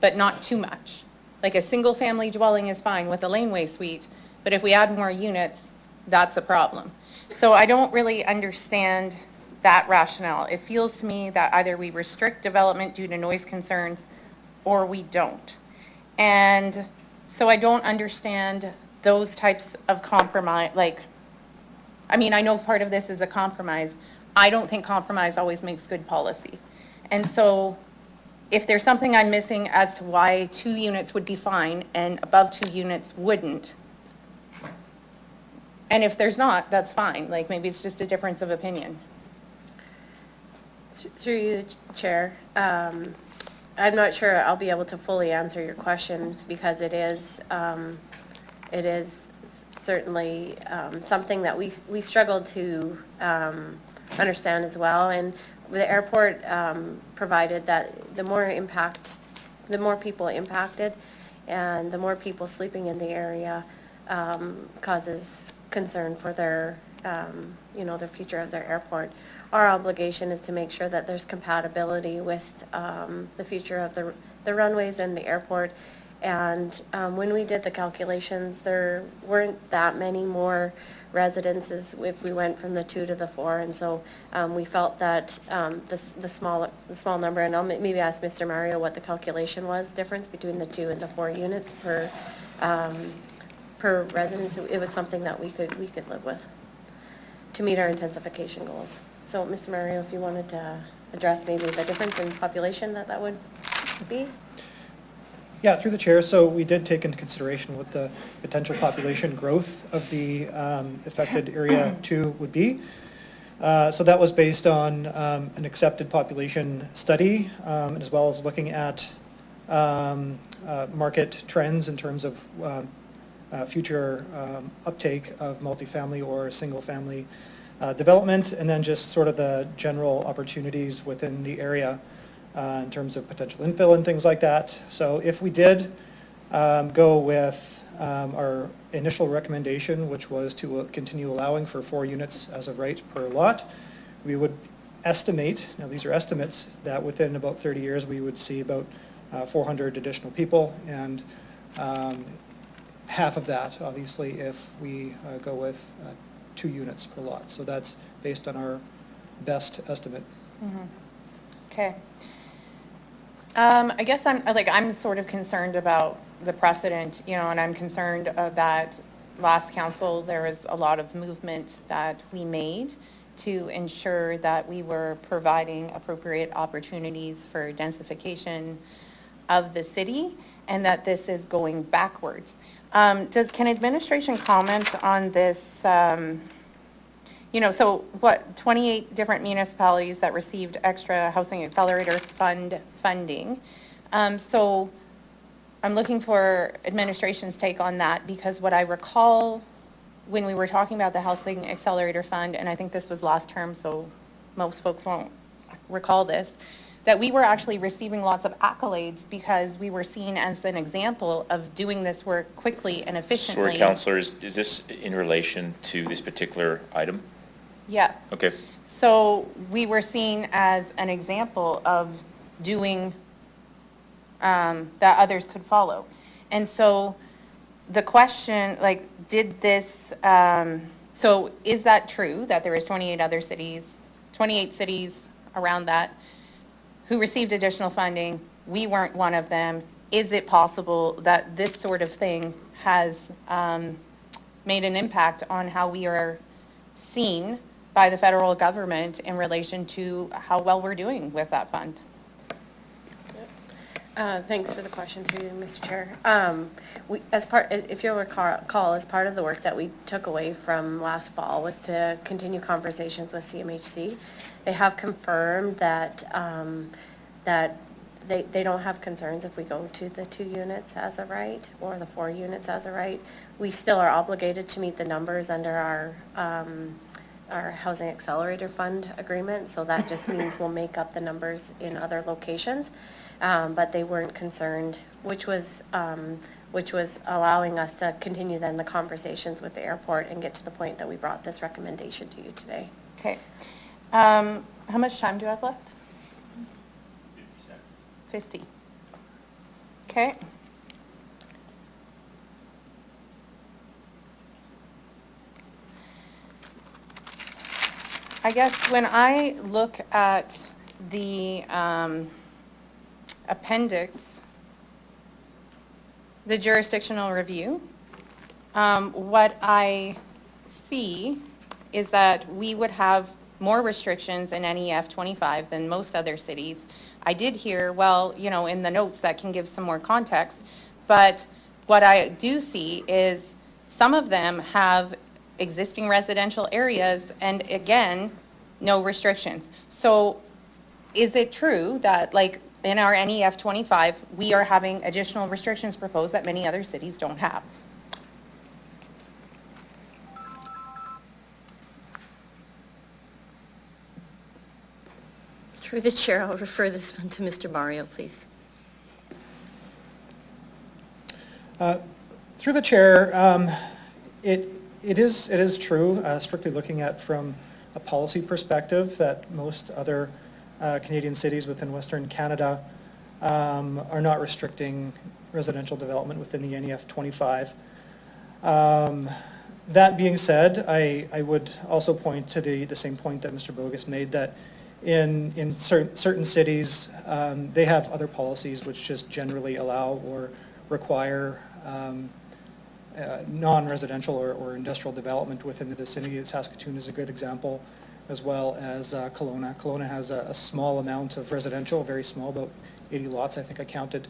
but not too much. Like a single family dwelling is fine with a laneway suite, but if we add more units, that's a problem. So I don't really understand that rationale. It feels to me that either we restrict development due to noise concerns or we don't. And so I don't understand those types of compromise, like, I mean, I know part of this is a compromise. I don't think compromise always makes good policy. And so if there's something I'm missing as to why 2 units would be fine and above 2 units wouldn't, and if there's not, that's fine. Like maybe it's just a difference of opinion. Through you, Chair, I'm not sure I'll be able to fully answer your question because it is certainly something that we struggled to understand as well. And the airport provided that the more people impacted and the more people sleeping in the area causes concern for their, the future of their airport. Our obligation is to make sure that there's compatibility with the future of the runways and the airport. And when we did the calculations, there weren't that many more residences if we went from the 2 to the 4, and so we felt that the small number, and I'll maybe ask Mr. Mario what the calculation was, difference between the 2 and the 4 units per residence. It was something that we could live with to meet our intensification goals. So Mr. Mario, if you wanted to address maybe the difference in population that would be. Yeah, through the chair. So we did take into consideration what the potential population growth of the affected area 2 would be. So that was based on an accepted population study, as well as looking at market trends in terms of future uptake of multifamily or single family development, and then just sort of the general opportunities within the area in terms of potential infill and things like that. So if we did go with our initial recommendation, which was to continue allowing for 4 units as of right per lot, we would estimate, now these are estimates, that within about 30 years we would see about 400 additional people, and half of that, obviously, if we go with 2 units per lot. So that's based on our best estimate. Okay. I guess I'm sort of concerned about the precedent, and I'm concerned that last council, there was a lot of movement that we made to ensure that we were providing appropriate opportunities for densification of the city, and that this is going backwards. Can administration comment on this? So what, 28 different municipalities that received extra Housing Accelerator Fund funding. So I'm looking for administration's take on that, because what I recall when we were talking about the Housing Accelerator Fund, and I think this was last term, so most folks won't recall this, that we were actually receiving lots of accolades because we were seen as an example of doing this work quickly and efficiently. Sorry, Councillor, is this in relation to this particular item? Yeah. Okay. So we were seen as an example of doing that others could follow. And so the question, did this, so is that true that there is 28 cities around that who received additional funding? We weren't one of them. Is it possible that this sort of thing has made an impact on how we are seen by the federal government in relation to how well we're doing with that fund? Thanks for the question through you, Mr. Chair. If you'll recall, as part of the work that we took away from last fall was to continue conversations with CMHC. They have confirmed that they don't have concerns if we go to the 2 units as of right, or the 4 units as of right. We still are obligated to meet the numbers under our Housing Accelerator Fund agreement, so that just means we'll make up the numbers in other locations. But they weren't concerned, which was allowing us to continue then the conversations with the airport and get to the point that we brought this recommendation to you today. Okay. How much time do I have left? 50. Okay. I guess when I look at the appendix, the jurisdictional review, what I see is that we would have more restrictions in NEF 25 than most other cities. I did hear, well, in the notes that can give some more context, but what I do see is some of them have existing residential areas, and again, no restrictions. So is it true that in our NEF 25, we are having additional restrictions proposed that many other cities don't have? Through the chair, I'll refer this one to Mr. Mario, please. Through the chair, it is true, strictly looking at from a policy perspective, that most other Canadian cities within Western Canada are not restricting residential development within the NEF 25. That being said, I would also point to the same point that Mr. Bogus made, that in certain cities, they have other policies which just generally allow or require non-residential or industrial development within the vicinity. Saskatoon is a good example, as well as Kelowna. Kelowna has a small amount of residential, very small, about 80 lots, I think I counted,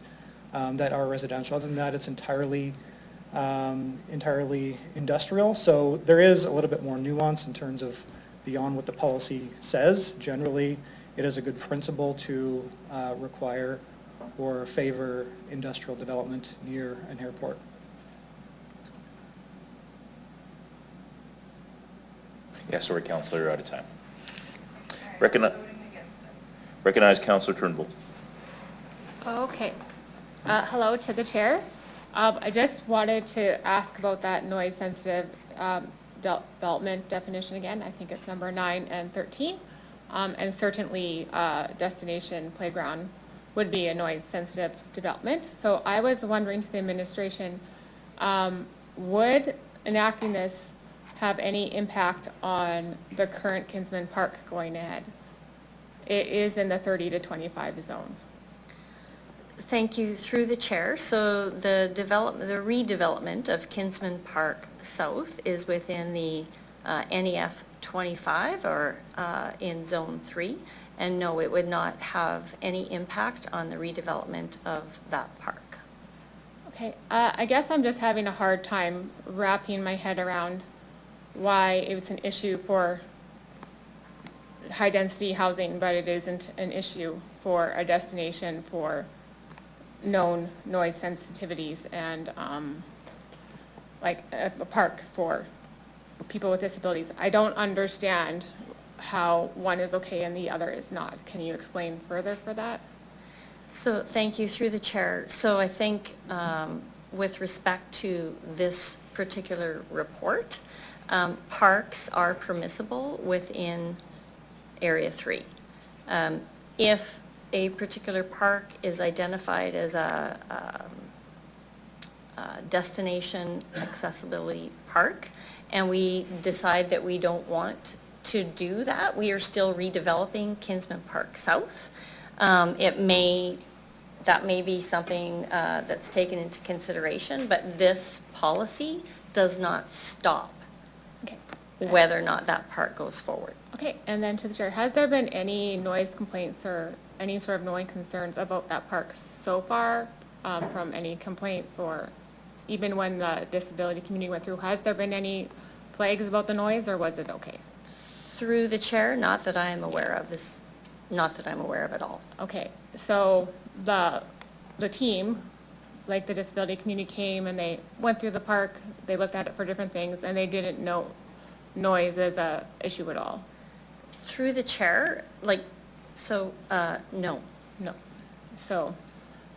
that are residential. Other than that, it's entirely industrial. So there is a little bit more nuance in terms of beyond what the policy says. Generally, it is a good principle to require or favor industrial development near an airport. Yeah, sorry, Councillor, you're out of time. Recognize Councillor Turnbull. Okay. Hello to the chair. I just wanted to ask about that noise-sensitive development definition again. I think it's number 9 and 13. And certainly, Destination Playground would be a noise-sensitive development. So I was wondering to the administration, would enacting this have any impact on the current Kinsman Park going ahead? It is in the 30 to 25 zone. Thank you. Through the chair. So the redevelopment of Kinsman Park South is within the NEF 25 or in Zone 3. And no, it would not have any impact on the redevelopment of that park. Okay, I guess I'm just having a hard time wrapping my head around why it's an issue for high-density housing, but it isn't an issue for a destination for known noise sensitivities and like a park for people with disabilities. I don't understand how one is okay and the other is not. Can you explain further for that? So thank you through the chair. So I think with respect to this particular report, parks are permissible within Area 3. If a particular park is identified as a destination accessibility park, and we decide that we don't want to do that, we are still redeveloping Kinsman Park South. That may be something that's taken into consideration, but this policy does not stop whether or not that park goes forward. Okay, and then to the chair, has there been any noise complaints or any sort of noise concerns about that park so far from any complaints, or even when the disability community went through, has there been any flags about the noise, or was it okay? Through the chair, not that I am aware of this, not that I'm aware of at all. Okay, so the team, like the disability community, came and they went through the park, they looked at it for different things, and they didn't know noise as a issue at all? Through the chair, no. No. So,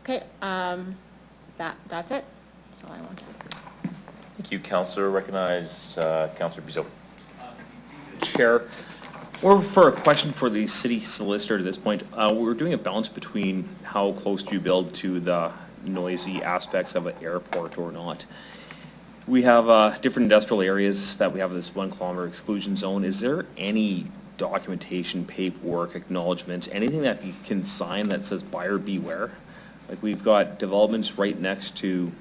okay, that's it. That's all I want to say. Thank you, Councillor. Recognize Councillor Bizot. Chair, or for a question for the city solicitor at this point, we're doing a balance between how close do you build to the noisy aspects of an airport or not. We have different industrial areas that we have this 1 kilometer exclusion zone. Is there any documentation, paperwork, acknowledgements, anything that you can sign that says buyer beware? Like we've got developments right next to,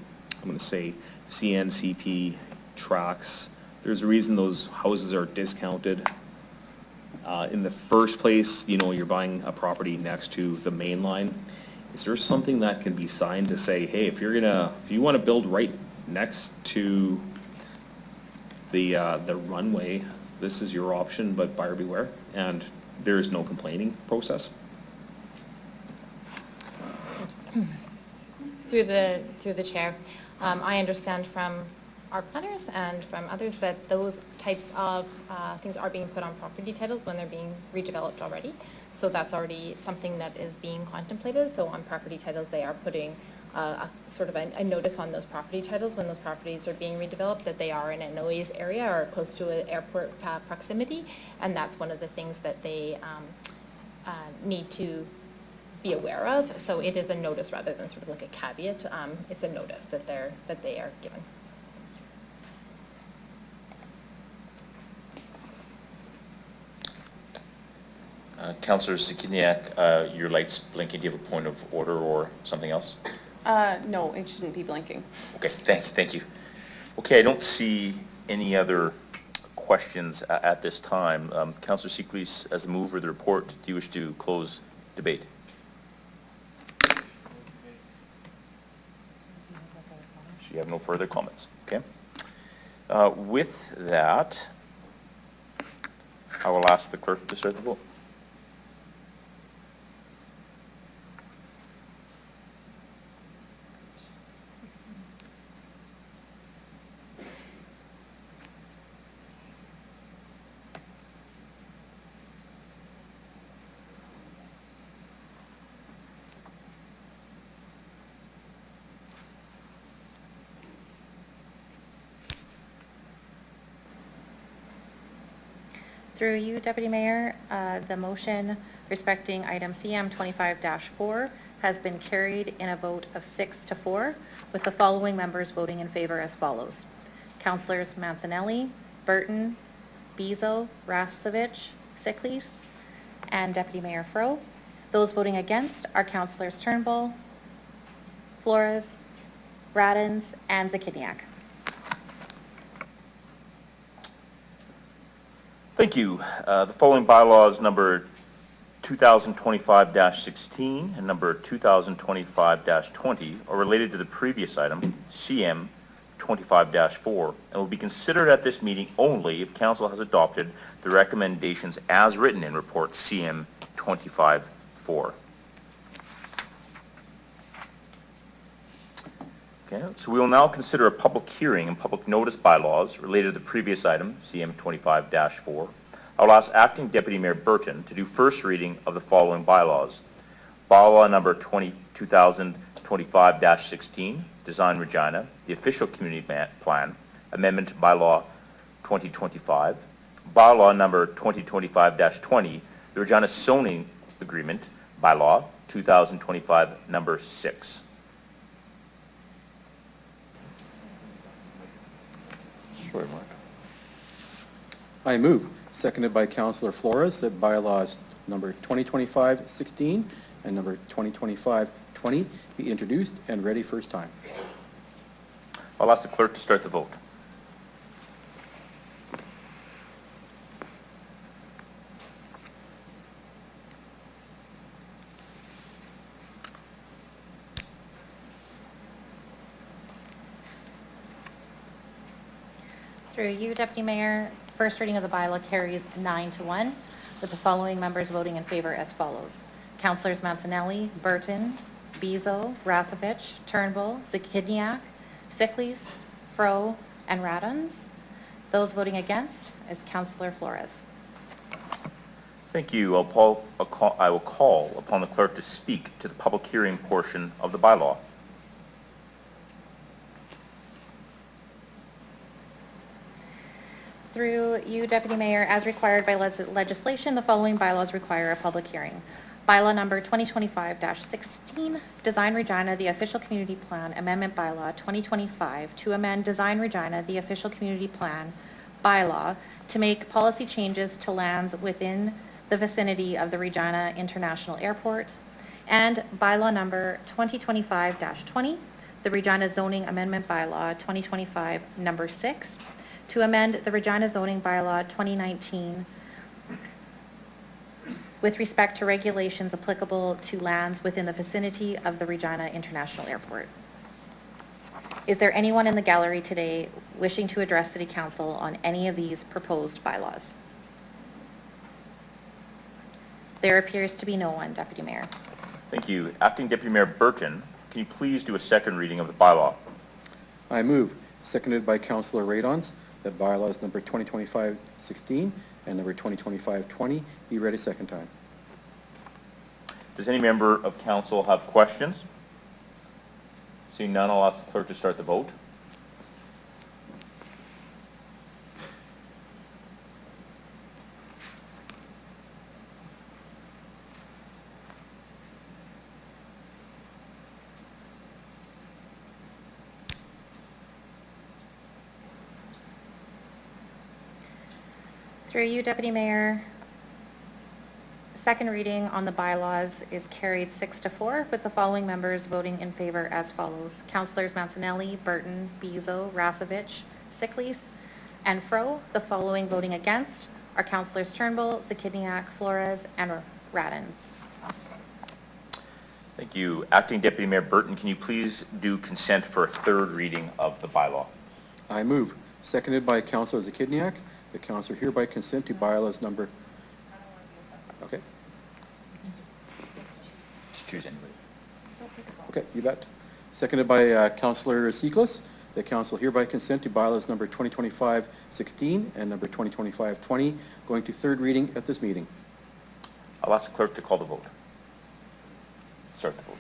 I'm going to say, CNCP tracks. There's a reason those houses are discounted. In the first place, you know, you're buying a property next to the main line. Is there something that can be signed to say, hey, if you want to build right next to the runway, this is your option, but buyer beware, and there is no complaining process? Through the chair, I understand from our planners and from others that those types of things are being put on property titles when they're being redeveloped already. So that's already something that is being contemplated. So on property titles, they are putting sort of a notice on those property titles when those properties are being redeveloped that they are in a noise area or close to an airport proximity, and that's one of the things that they need to be aware of. So it is a notice rather than sort of like a caveat. It's a notice that they are given. Councillor Sikiniak, your light's blinking. Do you have a point of order or something else? No, it shouldn't be blinking. Okay, thank you. Okay, I don't see any other questions at this time. Councillor Siklis, as the mover of the report, do you wish to close debate? You have no further comments, okay? With that, I will ask the clerk to start the vote. Through you, Deputy Mayor, the motion respecting item CM 25-4 has been carried in a vote of 6-4, with the following members voting in favor as follows. Councillors Mancinelli, Burton, Bezo, Rasevich, Siklis, and Deputy Mayor Fro. Those voting against are Councillors Turnbull, Flores, Radins, and Zakidniak. Thank you. The following bylaws number 2025-16 and number 2025-20 are related to the previous item, CM 25-4, and will be considered at this meeting only if Council has adopted the recommendations as written in Report CM 25-4. Okay, so we will now consider a public hearing and public notice bylaws related to the previous item, CM 25-4. I will ask Acting Deputy Mayor Burton to do first reading of the following bylaws. Bylaw number 2025-16, Design Regina, the official community plan, amendment to bylaw 2025. Bylaw number 2025-20, the Regina zoning agreement, bylaw 2025 number 6. Sorry, Mark. I move, seconded by Councillor Flores, that bylaws number 2025-16 and number 2025-20 be introduced and ready first time. I'll ask the clerk to start the vote. Through you, Deputy Mayor, first reading of the bylaw carries 9-1, with the following members voting in favor as follows. Councillors Mancinelli, Burton, Bezo, Rasevich, Turnbull, Zakidniak, Siklis, Fro, and Radons. Those voting against is Councillor Flores. Thank you. I will call upon the clerk to speak to the public hearing portion of the bylaw. Through you, Deputy Mayor, as required by legislation, the following bylaws require a public hearing. Bylaw number 2025-16, Design Regina, the official community plan, amendment bylaw 2025 to amend Design Regina, the official community plan bylaw to make policy changes to lands within the vicinity of the Regina International Airport. And bylaw number 2025-20, the Regina zoning amendment bylaw 2025 number 6, to amend the Regina zoning bylaw 2019 with respect to regulations applicable to lands within the vicinity of the Regina International Airport. Is there anyone in the gallery today wishing to address City Council on any of these proposed bylaws? There appears to be no one, Deputy Mayor. Thank you. Acting Deputy Mayor Burton, can you please do a second reading of the bylaw? I move, seconded by Councillor Radons, that bylaws number 2025-16 and number 2025-20 be read a second time. Does any member of council have questions? Seeing none, I'll ask the clerk to start the vote. Through you, Deputy Mayor, second reading on the bylaws is carried 6-4, with the following members voting in favor as follows. Councillors Mancinelli, Burton, Bezo, Rasevich, Siklis, and Fro. The following voting against are Councillors Turnbull, Zakidniak, Flores, and Radins. Thank you. Acting Deputy Mayor Burton, can you please do consent for a third reading of the bylaw? I move, seconded by Councillor Zakidniak, the councillor hereby consent to bylaws number... Okay. Just choose anybody. Okay, you bet. Seconded by Councillor Siklis, the council hereby consent to bylaws number 2025-16 and number 2025-20 going to third reading at this meeting. I'll ask the clerk to call the vote. Start the vote.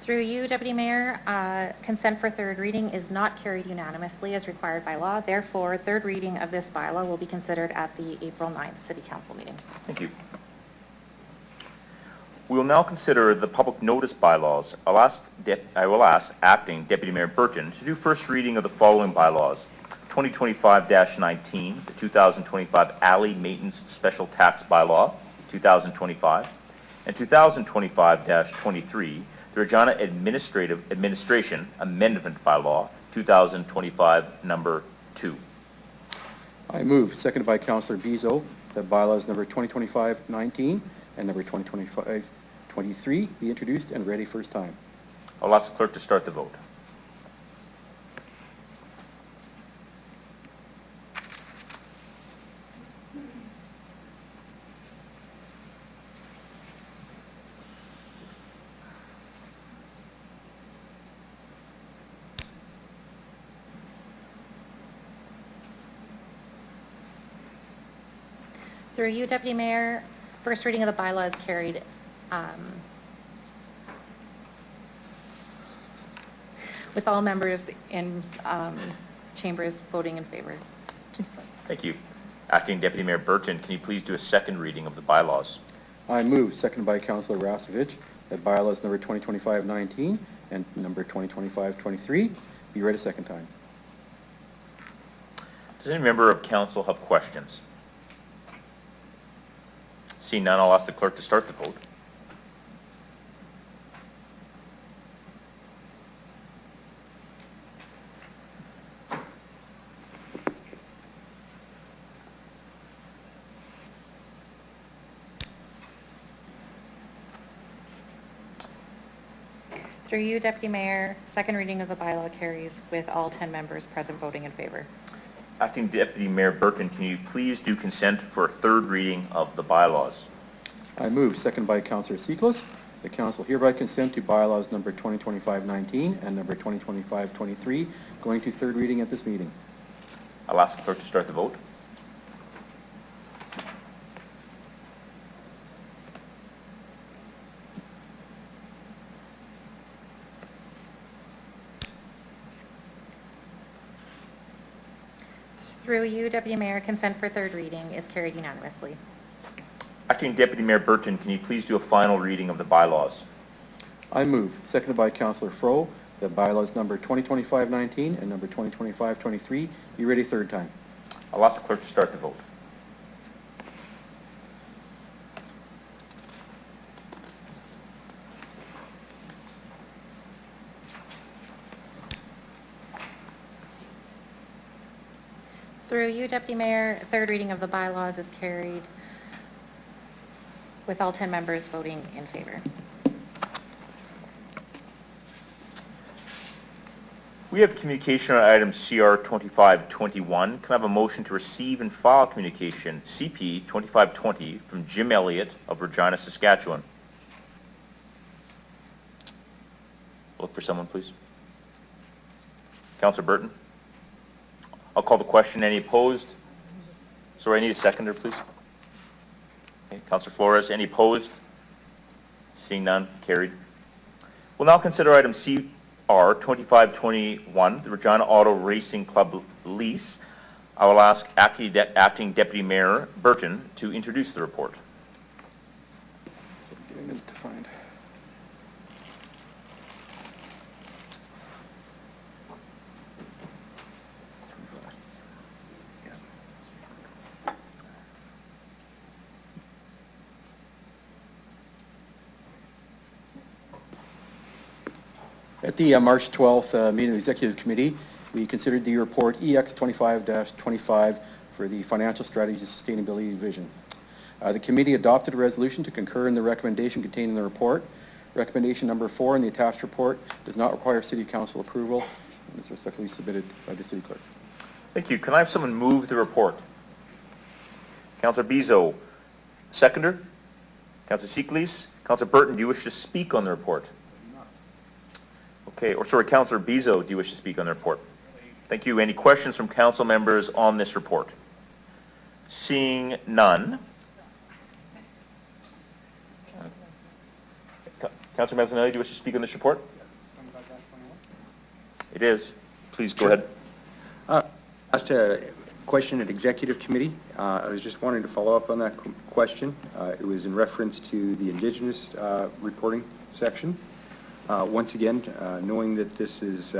Through you, Deputy Mayor, consent for third reading is not carried unanimously as required by law. Therefore, third reading of this bylaw will be considered at the April 9th City Council meeting. Thank you. We will now consider the public notice bylaws. I will ask Acting Deputy Mayor Burton to do first reading of the following bylaws. 2025-19, the 2025 Alley Maintenance Special Tax Bylaw, 2025, and 2025-23, the Regina Administration Amendment Bylaw, 2025, number 2. I move, seconded by Councillor Bezo, that bylaws number 2025-19 and number 2025-23 be introduced and ready first time. I'll ask the clerk to start the vote. Through you, Deputy Mayor, first reading of the bylaw is carried with all members in chambers voting in favor. Thank you. Acting Deputy Mayor Burton, can you please do a second reading of the bylaws? I move, seconded by Councillor Rasevich, that bylaws number 2025-19 and number 2025-23 be read a second time. Does any member of council have questions? Seeing none, I'll ask the clerk to start the vote. Through you, Deputy Mayor, second reading of the bylaw carries with all 10 members present voting in favor. Acting Deputy Mayor Burton, can you please do consent for a third reading of the bylaws? I move, seconded by Councillor Seekles, the council hereby consent to bylaws number 2025-19 and number 2025-23 going to third reading at this meeting. I'll ask the clerk to start the vote. Through you, Deputy Mayor, consent for third reading is carried unanimously. Acting Deputy Mayor Burton, can you please do a final reading of the bylaws? I move, seconded by Councillor Fro, that bylaws number 2025-19 and number 2025-23 be read a third time. I'll ask the clerk to start the vote. Through you, Deputy Mayor, third reading of the bylaws is carried with all 10 members voting in favor. We have communication on item CR 2521. Can I have a motion to receive and file communication CP 2520 from Jim Elliott of Regina, Saskatchewan? Look for someone, please. Councillor Burton. I'll call the question. Any opposed? Sorry, I need a seconder, please. Okay. Councillor Flores, any opposed? Seeing none, carried. We'll now consider item CR 2521, the Regina Auto Racing Club lease. I will ask Acting Deputy Mayor Burton to introduce the report. So getting it to find. At the March 12th meeting of the Executive Committee, we considered the report EX 25-25 for the Financial Strategy Sustainability Division. The committee adopted a resolution to concur in the recommendation contained in the report. Recommendation number 4 in the attached report does not require City Council approval and is respectfully submitted by the City Clerk. Thank you. Can I have someone move the report? Councillor Bezo, seconder. Councillor Seekles. Councillor Burton, do you wish to speak on the report? Okay, or sorry, Councillor Bezo, do you wish to speak on the report? Thank you. Any questions from council members on this report? Seeing none. Councillor Manzanelli, do you wish to speak on this report? It is. Please go ahead. Asked a question at Executive Committee. I was just wanting to follow up on that question. It was in reference to the Indigenous reporting section. Once again, knowing that this is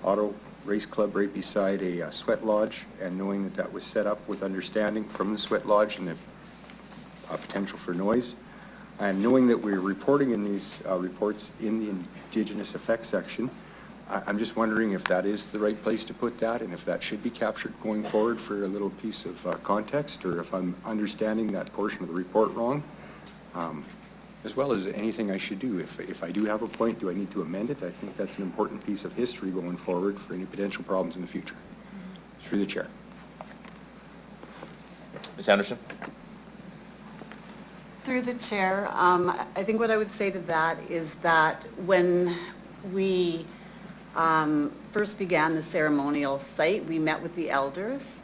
Auto Race Club right beside a sweat lodge, and knowing that that was set up with understanding from the sweat lodge and the potential for noise, and knowing that we're reporting in these reports in the Indigenous effects section, I'm just wondering if that is the right place to put that, and if that should be captured going forward for a little piece of context, or if I'm understanding that portion of the report wrong, as well as anything I should do. If I do have a point, do I need to amend it? I think that's an important piece of history going forward for any potential problems in the future. Through the chair. Ms. Anderson? Through the chair, I think what I would say to that is that when we first began the ceremonial site, we met with the elders,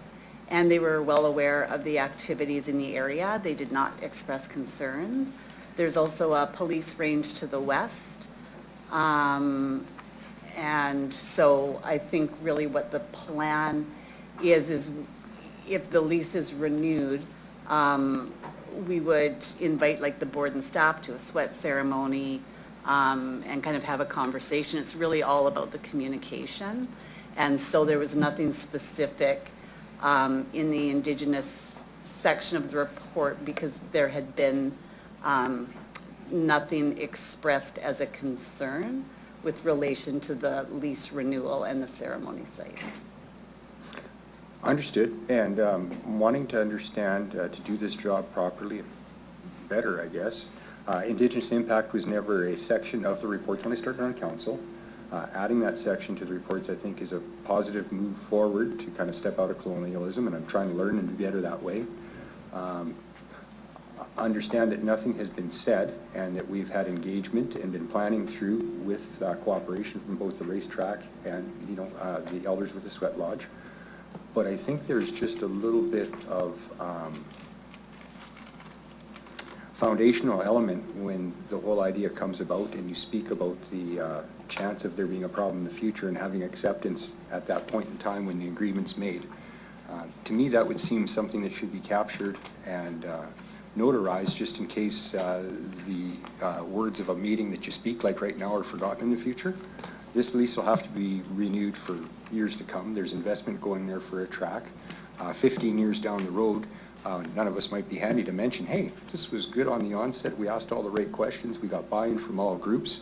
and they were well aware of the activities in the area. They did not express concerns. There's also a police range to the west. And so I think really what the plan is if the lease is renewed, we would invite like the board and staff to a sweat ceremony and kind of have a conversation. It's really all about the communication. And so there was nothing specific in the Indigenous section of the report because there had been nothing expressed as a concern with relation to the lease renewal and the ceremony site. Understood, and wanting to understand to do this job properly, better I guess. Indigenous impact was never a section of the report when I started on council. Adding that section to the reports I think is a positive move forward to kind of step out of colonialism, and I'm trying to learn and do better that way. Understand that nothing has been said and that we've had engagement and been planning through with cooperation from both the racetrack and the elders with the sweat lodge. But I think there's just a little bit of foundational element when the whole idea comes about and you speak about the chance of there being a problem in the future and having acceptance at that point in time when the agreement's made. To me, that would seem something that should be captured and notarized just in case the words of a meeting that you speak like right now are forgotten in the future. This lease will have to be renewed for years to come. There's investment going there for a track. 15 years down the road, none of us might be handy to mention, hey, this was good on the onset. We asked all the right questions. We got buy-in from all groups.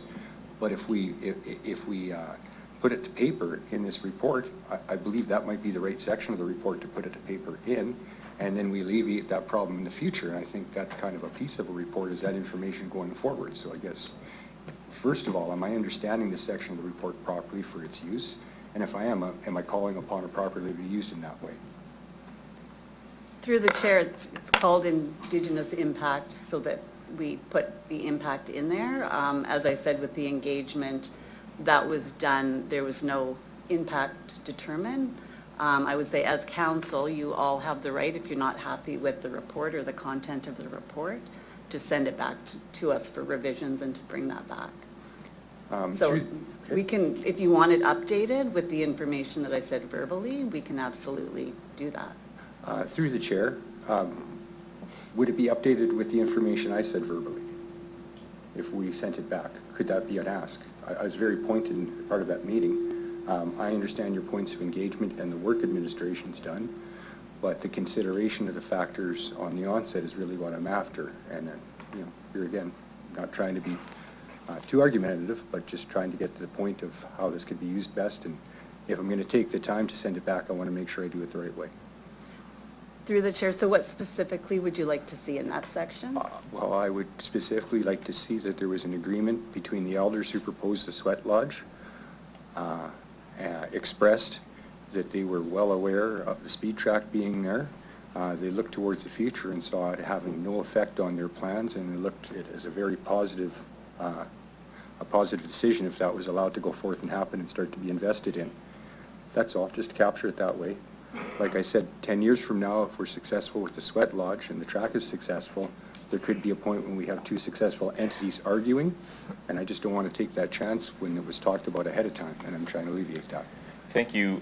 But if we put it to paper in this report, I believe that might be the right section of the report to put it to paper in, and then we alleviate that problem in the future. And I think that's kind of a piece of a report, is that information going forward. So I guess, first of all, am I understanding this section of the report properly for its use? And if I am I calling upon it properly to be used in that way? Through the chair, it's called Indigenous impact so that we put the impact in there. As I said, with the engagement that was done, there was no impact determined. I would say as council, you all have the right, if you're not happy with the report or the content of the report, to send it back to us for revisions and to bring that back. So we can, if you want it updated with the information that I said verbally, we can absolutely do that. Through the chair, would it be updated with the information I said verbally if we sent it back? Could that be an ask? I was very pointed in part of that meeting. I understand your points of engagement and the work administration's done, but the consideration of the factors on the onset is really what I'm after. And here again, not trying to be too argumentative, but just trying to get to the point of how this could be used best. And if I'm going to take the time to send it back, I want to make sure I do it the right way. Through the chair, so what specifically would you like to see in that section? Well, I would specifically like to see that there was an agreement between the elders who proposed the sweat lodge, expressed that they were well aware of the speed track being there. They looked towards the future and saw it having no effect on their plans, and they looked at it as a very positive decision if that was allowed to go forth and happen and start to be invested in. That's all, just capture it that way. Like I said, 10 years from now, if we're successful with the sweat lodge and the track is successful, there could be a point when we have two successful entities arguing, and I just don't want to take that chance when it was talked about ahead of time, and I'm trying to alleviate that. Thank you.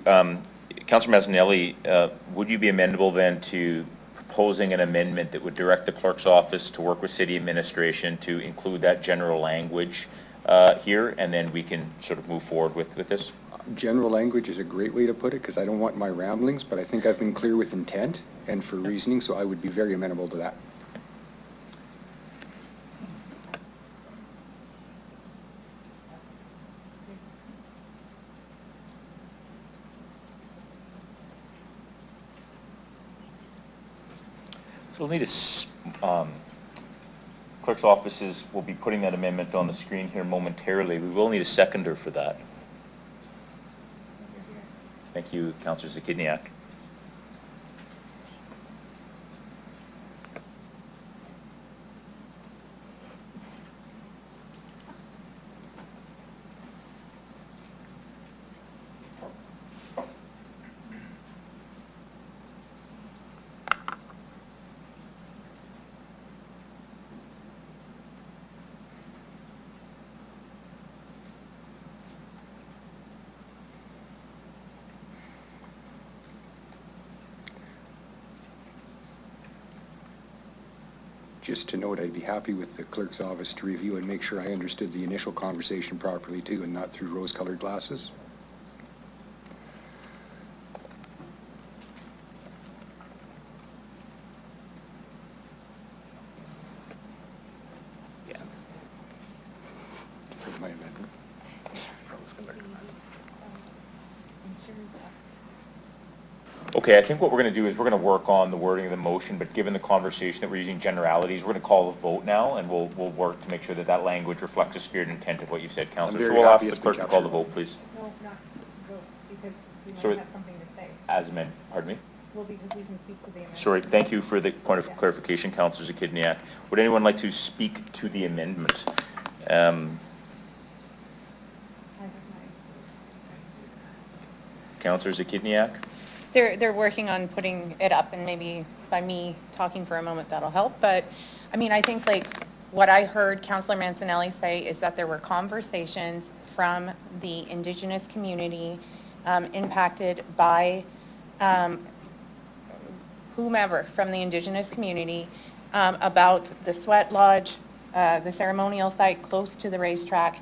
Councillor Mazzanelli, would you be amendable then to proposing an amendment that would direct the clerk's office to work with city administration to include that general language here, and then we can sort of move forward with this? General language is a great way to put it, because I don't want my ramblings, but I think I've been clear with intent and for reasoning, so I would be very amenable to that. So we'll need a, clerk's offices will be putting that amendment on the screen here momentarily. We will need a seconder for that. Thank you, Councillor Zakidniak. Just to note, I'd be happy with the clerk's office to review and make sure I understood the initial conversation properly too, and not through rose-colored glasses. Yeah. For my amendment. Okay, I think what we're going to do is we're going to work on the wording of the motion, but given the conversation that we're using generalities, we're going to call a vote now, and we'll work to make sure that that language reflects the spirit and intent of what you said, Councillor. So very we'll ask happy the it's clerk been to call the captured. vote, please. No, not vote, because we might Sorry. have something to say. As amended, pardon me? Well, because we can speak to the amendment. Sorry, thank you for the point of clarification, Councillor Zakidniak. Would anyone like to speak to the amendment? Councillor Zakidniak? They're working on putting it up, and maybe by me talking for a moment, that'll help. But, I mean, I think like what I heard Councillor Mancinelli say is that there were conversations from the Indigenous community impacted by whomever from the Indigenous community about the sweat lodge, the ceremonial site close to the racetrack,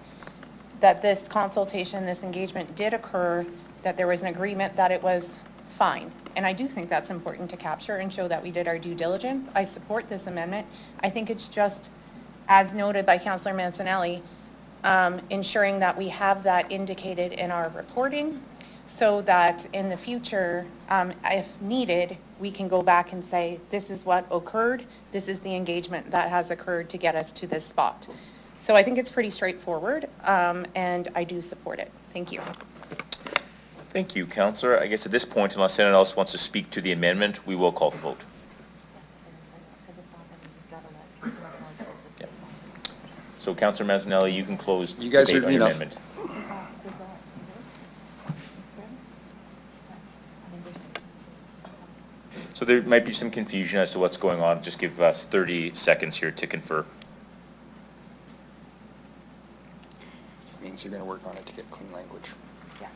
that this consultation, this engagement did occur, that there was an agreement that it was fine. And I do think that's important to capture and show that we did our due diligence. I support this amendment. I think it's just, as noted by Councillor Mancinelli, ensuring that we have that indicated in our reporting so that in the future, if needed, we can go back and say, this is what occurred, this is the engagement that has occurred to get us to this spot. So I think it's pretty straightforward, and I do support it. Thank you. Thank you, Councillor. I guess at this point, unless anyone else wants to speak to the amendment, we will call the vote. Yeah. So, Councillor Mazzanelli, you can close You guys debate heard on me your enough. amendment. So there might be some confusion as to what's going on. Just give us 30 seconds here to confer. Means you're going to work on it to get clean language. Yeah.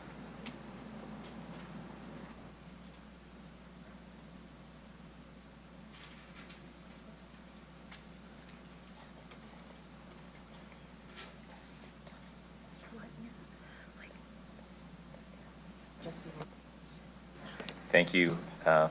Thank you.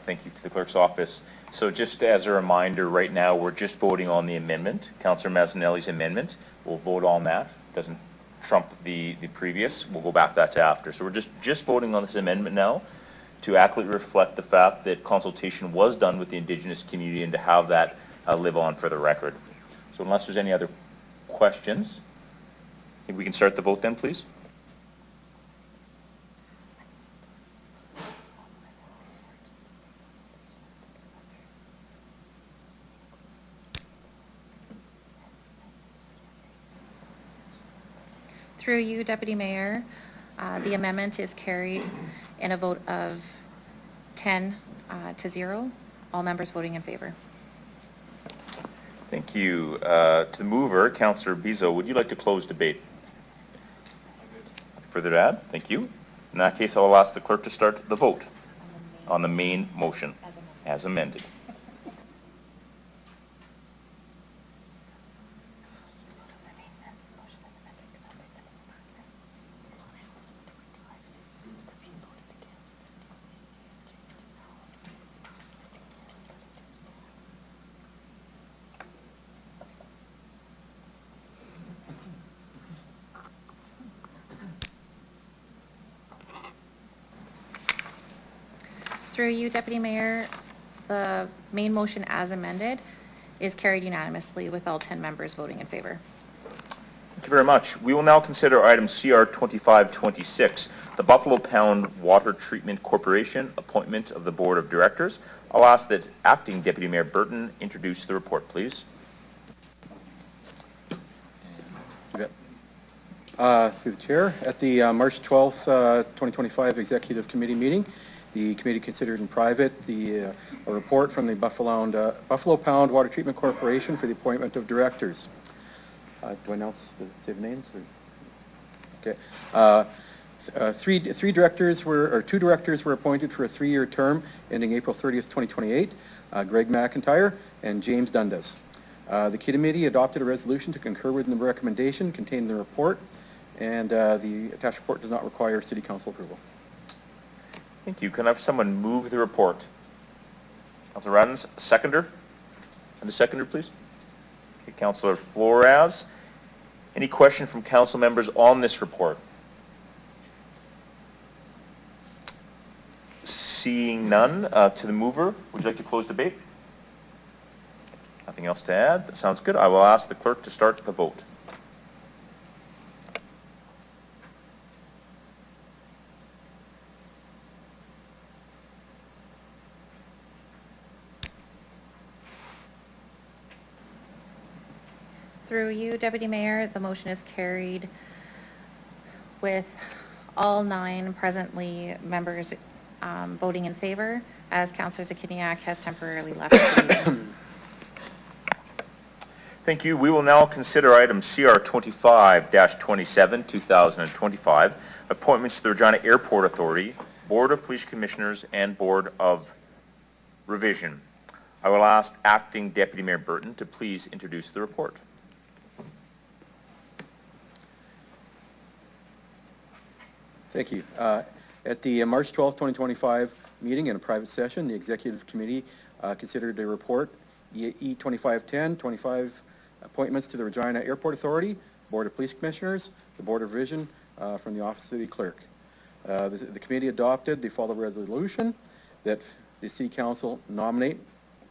Thank you to the clerk's office. So just as a reminder, right now, we're just voting on the amendment, Councillor Mazzanelli's amendment. We'll vote on that. Doesn't trump the previous. We'll go back to that to after. So we're just voting on this amendment now to accurately reflect the fact that consultation was done with the Indigenous community and to have that live on for the record. So unless there's any other questions, I think we can start the vote then, please. Through you, Deputy Mayor, the amendment is carried in a vote of 10 to 0. All members voting in favor. Thank you. To the mover, Councillor Bizo, would you like to close debate? Further to add? Thank you. In that case, I will ask the clerk to start the vote on the main motion as amended. Through you, Deputy Mayor, the main motion as amended is carried unanimously with all 10 members voting in favor. Thank you very much. We will now consider item CR 2526, the Buffalo Pound Water Treatment Corporation appointment of the Board of Directors. I'll ask that Acting Deputy Mayor Burton introduce the report, please. Through the chair, at the March 12th, 2025 Executive Committee meeting, the committee considered in private a report from the Buffalo Pound Water Treatment Corporation for the appointment of directors. Do I announce say the names? Or? Okay. Two directors were appointed for a 3-year term ending April 30th, 2028. Greg McIntyre and James Dundas. The committee adopted a resolution to concur with the recommendation contained in the report, and the attached report does not require City Council approval. Thank you. Can I have someone move the report? Councillor Radens, seconder? And the seconder, please. Okay, Councillor Flores. Any question from council members on this report? Seeing none, to the mover, would you like to close debate? Nothing else to add? That sounds good. I will ask the clerk to start the vote. Through you, Deputy Mayor, the motion is carried with all 9 presently members voting in favor, as Councillor Zakiniak has temporarily left the meeting. Thank you. We will now consider item CR 25-27, 2025, appointments to the Regina Airport Authority, Board of Police Commissioners, and Board of Revision. I will ask Acting Deputy Mayor Burton to please introduce the report. Thank you. At the March 12th, 2025 meeting in a private session, the Executive Committee considered a report, E2510, 25 appointments to the Regina Airport Authority, Board of Police Commissioners, the Board of Revision from the Office of City Clerk. The committee adopted the following resolution that the City Council nominate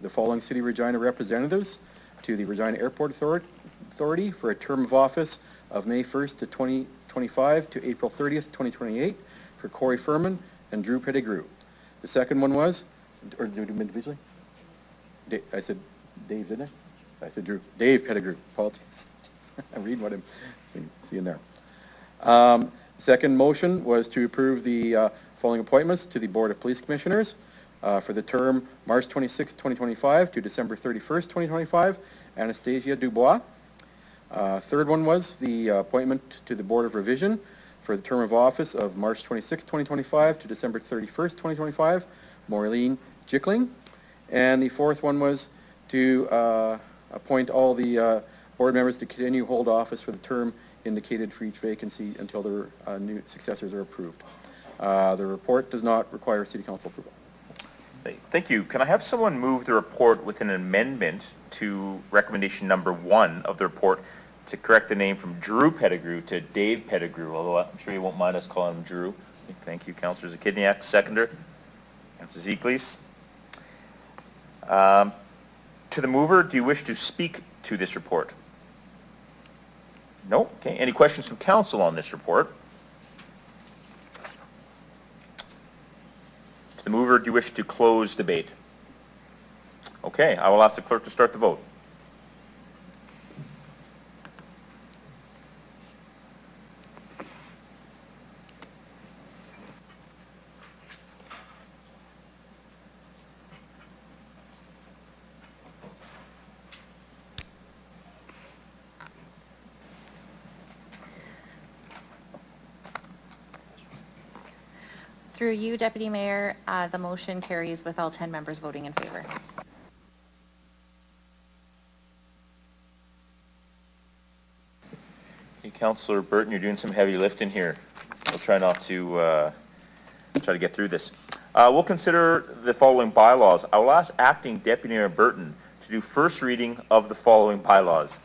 the following City of Regina representatives to the Regina Airport Authority for a term of office of May 1st to 2025 to April 30th, 2028 for Corey Furman and Drew Pettigrew. The second one was, or do we do them individually? I said Dave, didn't I? I said Drew. Dave Pettigrew. Apologies. I'm reading what I'm seeing there. Second motion was to approve the following appointments to the Board of Police Commissioners for the term March 26, 2025 to December 31st, 2025, Anastasia Dubois. Third one was the appointment to the Board of Revision for the term of office of March 26, 2025 to December 31st, 2025, Maureen Jickling. And the fourth one was to appoint all the board members to continue hold office for the term indicated for each vacancy until their new successors are approved. The report does not require City Council approval. Thank you. Can I have someone move the report with an amendment to recommendation number 1 of the report to correct the name from Drew Pettigrew to Dave Pettigrew, although I'm sure you won't mind us calling him Drew. Thank you, Councillor Zakidniak. Seconder, Councillor Zekles. To the mover, do you wish to speak to this report? No? Okay. Any questions from council on this report? To the mover, do you wish to close debate? Okay. I will ask the clerk to start the vote. Through you, Deputy Mayor, the motion carries with all 10 members voting in favor. Hey, Councillor Burton, you're doing some heavy lifting here. We'll try not to try to get through this. We'll consider the following bylaws. I will ask Acting Deputy Mayor Burton to do first reading of the following bylaws.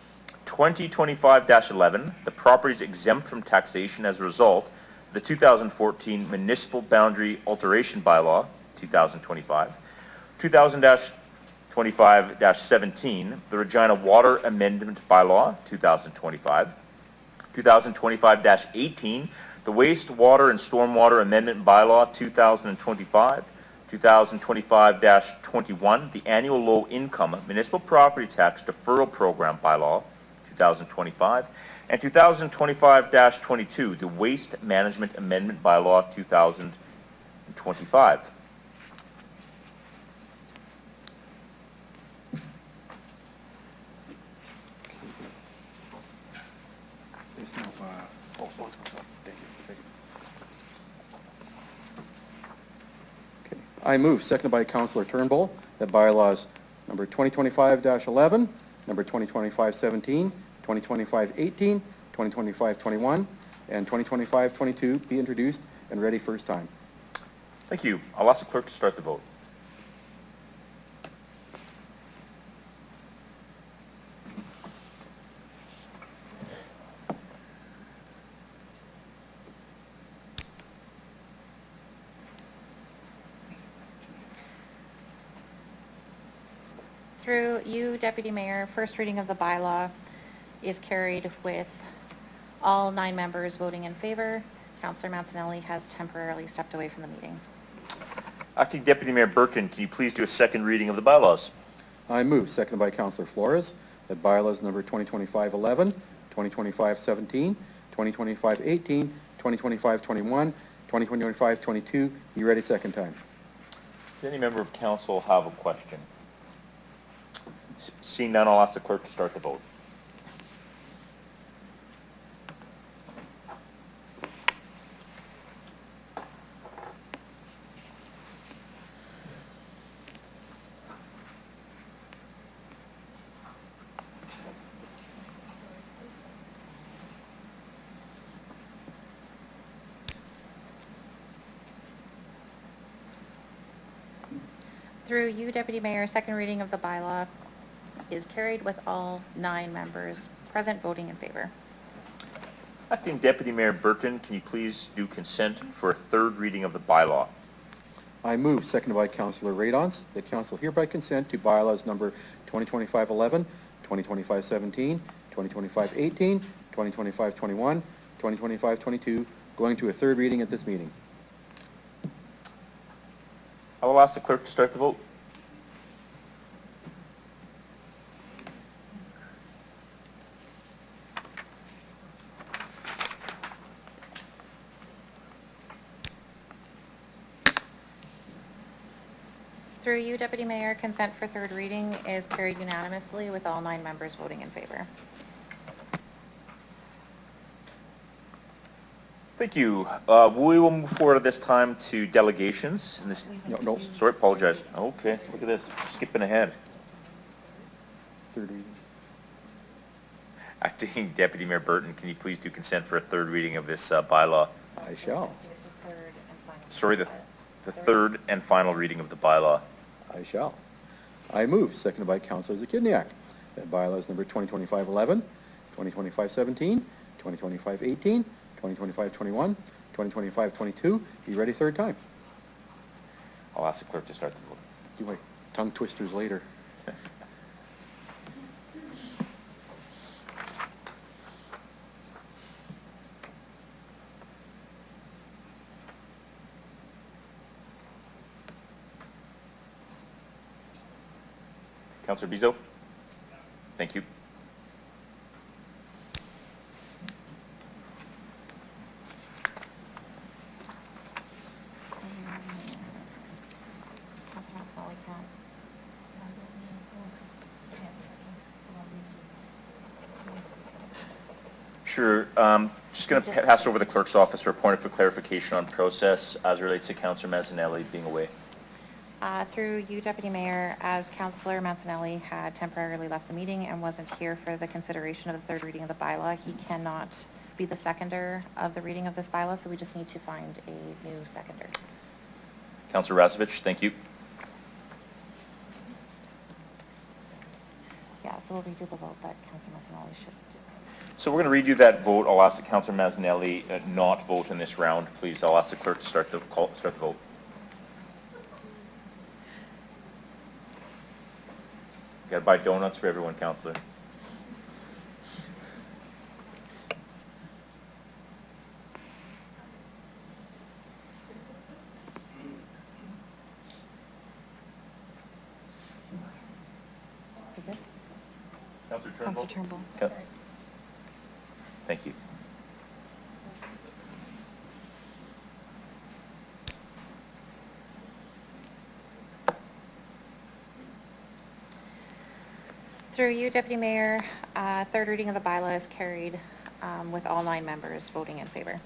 2025-11, the properties exempt from taxation as a result of the 2014 Municipal Boundary Alteration Bylaw, 2025. 2000-25-17, the Regina Water Amendment Bylaw, 2025. 2025-18, the Wastewater and Stormwater Amendment Bylaw, 2025. 2025-21, the Annual Low Income Municipal Property Tax Deferral Program Bylaw, 2025. And 2025-22, the Waste Management Amendment Bylaw, 2025. There's no, thank you. Okay. I move, seconded by Councillor Turnbull, that bylaws number 2025-11, number 2025-17, 2025-18, 2025-21, and 2025-22 be introduced and ready first time. Thank you. I'll ask the clerk to start the vote. Through you, Deputy Mayor, first reading of the bylaw is carried with all 9 members voting in favor. Councillor Mancinelli has temporarily stepped away from the meeting. Acting Deputy Mayor Burton, can you please do a second reading of the bylaws? I move, seconded by Councillor Flores, that bylaws number 2025-11, 2025-17, 2025-18, 2025-21, 2025-22 be ready second time. Does any member of council have a question? Seeing none, I'll ask the clerk to start the vote. Through you, Deputy Mayor, second reading of the bylaw is carried with all 9 members present voting in favor. Acting Deputy Mayor Burton, can you please do consent for a third reading of the bylaw? I move, seconded by Councillor Radons, that council hereby consent to bylaws number 2025-11, 2025-17, 2025-18, 2025-21, 2025-22, going to a third reading at this meeting. I will ask the clerk to start the vote. Through you, Deputy Mayor, consent for third reading is carried unanimously with all 9 members voting in favor. Thank you. We will move forward at this time to delegations. And this, no, sorry, apologize. Okay, look at this, skipping ahead. Third reading. Acting Deputy Mayor Burton, can you please do consent for a third reading of this bylaw? I shall. Sorry, the third and final reading of the bylaw. I shall. I move, seconded by Councillor Zakidniak, that bylaws number 2025-11, 2025-17, 2025-18, 2025-21, 2025-22 be ready third time. I'll ask the clerk to start the vote. Do my tongue twisters later. Councillor Bizo? Thank you. Sure. Just going to pass over the clerk's office for a point for clarification on process as it relates to Councillor Mazzanelli being away. Through you, Deputy Mayor, as Councillor Mancinelli had temporarily left the meeting and wasn't here for the consideration of the third reading of the bylaw, he cannot be the seconder of the reading of this bylaw, so we just need to find a new seconder. Councillor Razovich, thank you. Yeah, so we'll redo the vote, but Councillor Mancinelli should do it. So we're going to redo that vote. I'll ask the Councillor Mazzanelli not vote in this round, please. I'll ask the clerk to start the vote. Got to buy donuts for everyone, Councillor. Councillor Turnbull. Okay. Thank you. Through you, Deputy Mayor, third reading of the bylaw is carried with all 9 members voting in favor.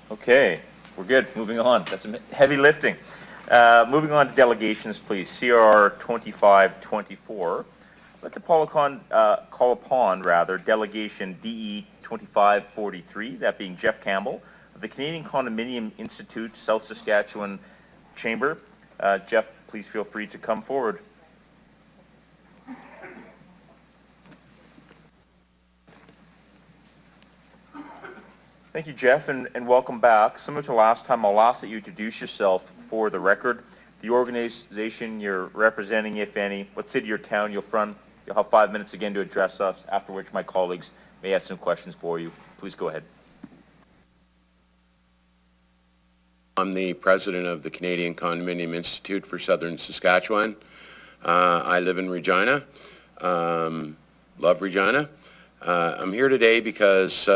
Okay, we're good. Moving on. That's some heavy lifting. Moving on to delegations, please. CR 2524. Let the call upon delegation DE 2543, that being Jeff Campbell of the Canadian Condominium Institute, South Saskatchewan Chamber. Jeff, please feel free to come forward. Thank you, Jeff, and welcome back. Similar to last time, I'll ask that you introduce yourself for the record, the organization you're representing, if any, what city or town you're from. You'll have 5 minutes again to address us, after which my colleagues may have some questions for you. Please go ahead. I'm the president of the Canadian Condominium Institute for Southern Saskatchewan. I live in Regina. Love Regina. I'm here today because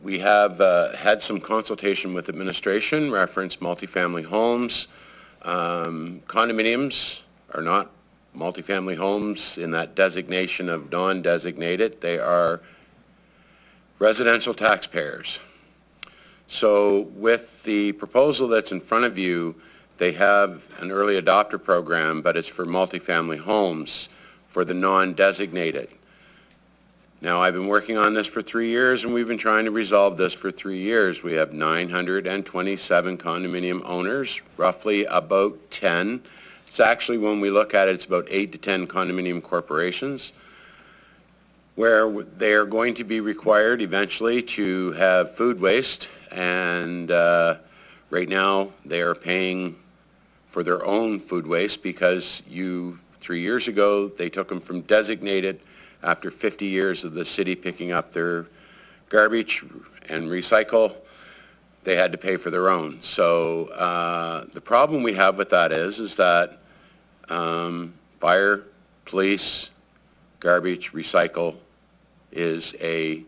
we have had some consultation with administration, reference multifamily homes. Condominiums are not multifamily homes in that designation of non-designated. They are residential taxpayers. So with the proposal that's in front of you, they have an early adopter program, but it's for multifamily homes for the non-designated. Now, I've been working on this for 3 years, and we've been trying to resolve this for 3 years. We have 927 condominium owners, roughly about 10. It's actually, when we look at it, it's about 8 to 10 condominium corporations, where they are going to be required eventually to have food waste, and right now they are paying for their own food waste because 3 years ago they took them from designated. After 50 years of the city picking up their garbage and recycle, they had to pay for their own. So the problem we have with that is that fire, police, garbage, recycle is a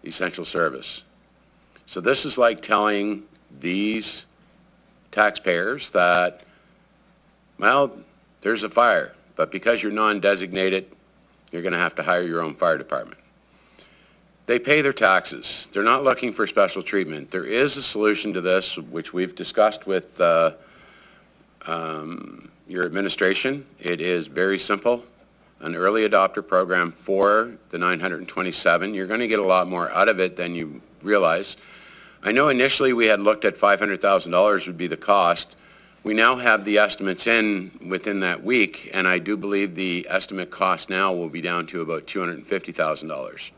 essential service. So this is like telling these taxpayers that, well, there's a fire, but because you're non-designated, you're going to have to hire your own fire department. They pay their taxes. They're not looking for special treatment. There is a solution to this, which we've discussed with your administration. It is very simple. An early adopter program for the 927. You're going to get a lot more out of it than you realize. I know initially we had looked at $500,000 would be the cost. We now have the estimates in within that week, and I do believe the estimate cost now will be down to about $250,000.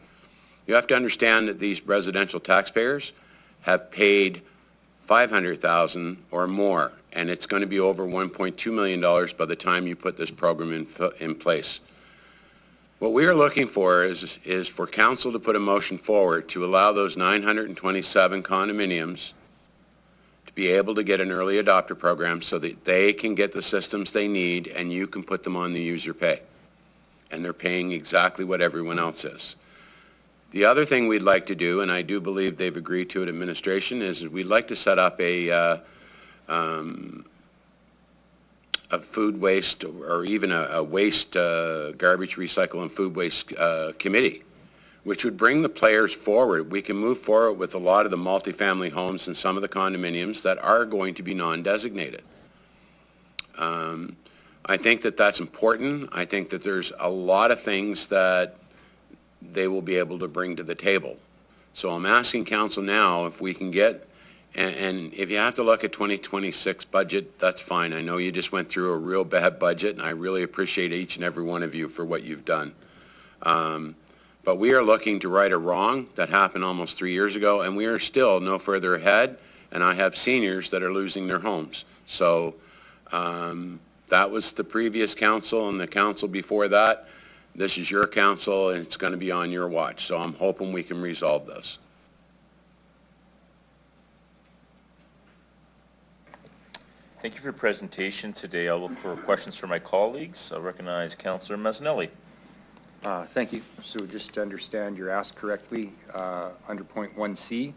You have to understand that these residential taxpayers have paid $500,000 or more, and it's going to be over $1.2 million by the time you put this program in place. What we are looking for is for council to put a motion forward to allow those 927 condominiums to be able to get an early adopter program so that they can get the systems they need and you can put them on the user pay. And they're paying exactly what everyone else is. The other thing we'd like to do, and I do believe they've agreed to it, administration, is we'd like to set up a a food waste or even a waste garbage recycle and food waste committee, which would bring the players forward. We can move forward with a lot of the multifamily homes and some of the condominiums that are going to be non-designated. I think that that's important. I think that there's a lot of things that they will be able to bring to the table. So I'm asking council now if we can get, and if you have to look at 2026 budget, that's fine. I know you just went through a real bad budget, and I really appreciate each and every one of you for what you've done. But we are looking to right a wrong that happened almost 3 years ago, and we are still no further ahead, and I have seniors that are losing their homes. So that was the previous council and the council before that. This is your council, and it's going to be on your watch. So I'm hoping we can resolve this. Thank you for your presentation today. I'll look for questions from my colleagues. I'll recognize Councillor Mazzanelli. Thank you. So just to understand your ask correctly, under point 1C,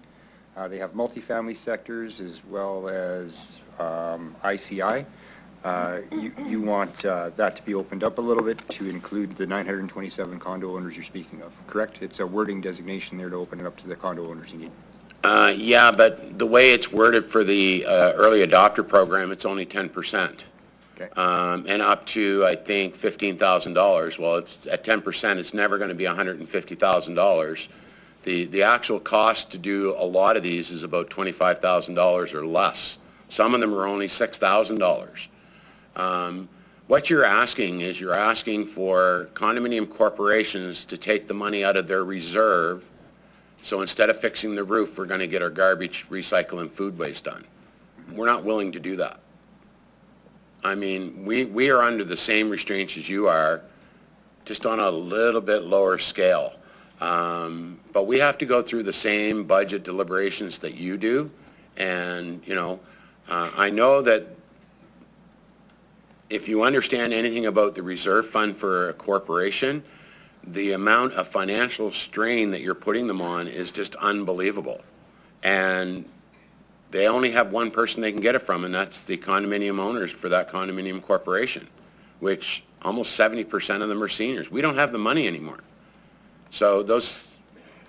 they have multifamily sectors as well as ICI. You want that to be opened up a little bit to include the 927 condo owners you're speaking of, correct? It's a wording designation there to open it up to the condo owners you need. Yeah, but the way it's worded for the early adopter program, it's only 10%. Okay. And up to, I think, $15,000. Well, it's at 10%, it's never going to be $150,000. The actual cost to do a lot of these is about $25,000 or less. Some of them are only $6,000. What you're asking is you're asking for condominium corporations to take the money out of their reserve. So instead of fixing the roof, we're going to get our garbage, recycle, and food waste done. We're not willing to do that. I mean, we are under the same restraints as you are, just on a little bit lower scale. But we have to go through the same budget deliberations that you do. And, you know, I know that if you understand anything about the reserve fund for a corporation, the amount of financial strain that you're putting them on is just unbelievable. And they only have one person they can get it from, and that's the condominium owners for that condominium corporation, which almost 70% of them are seniors. We don't have the money anymore. So those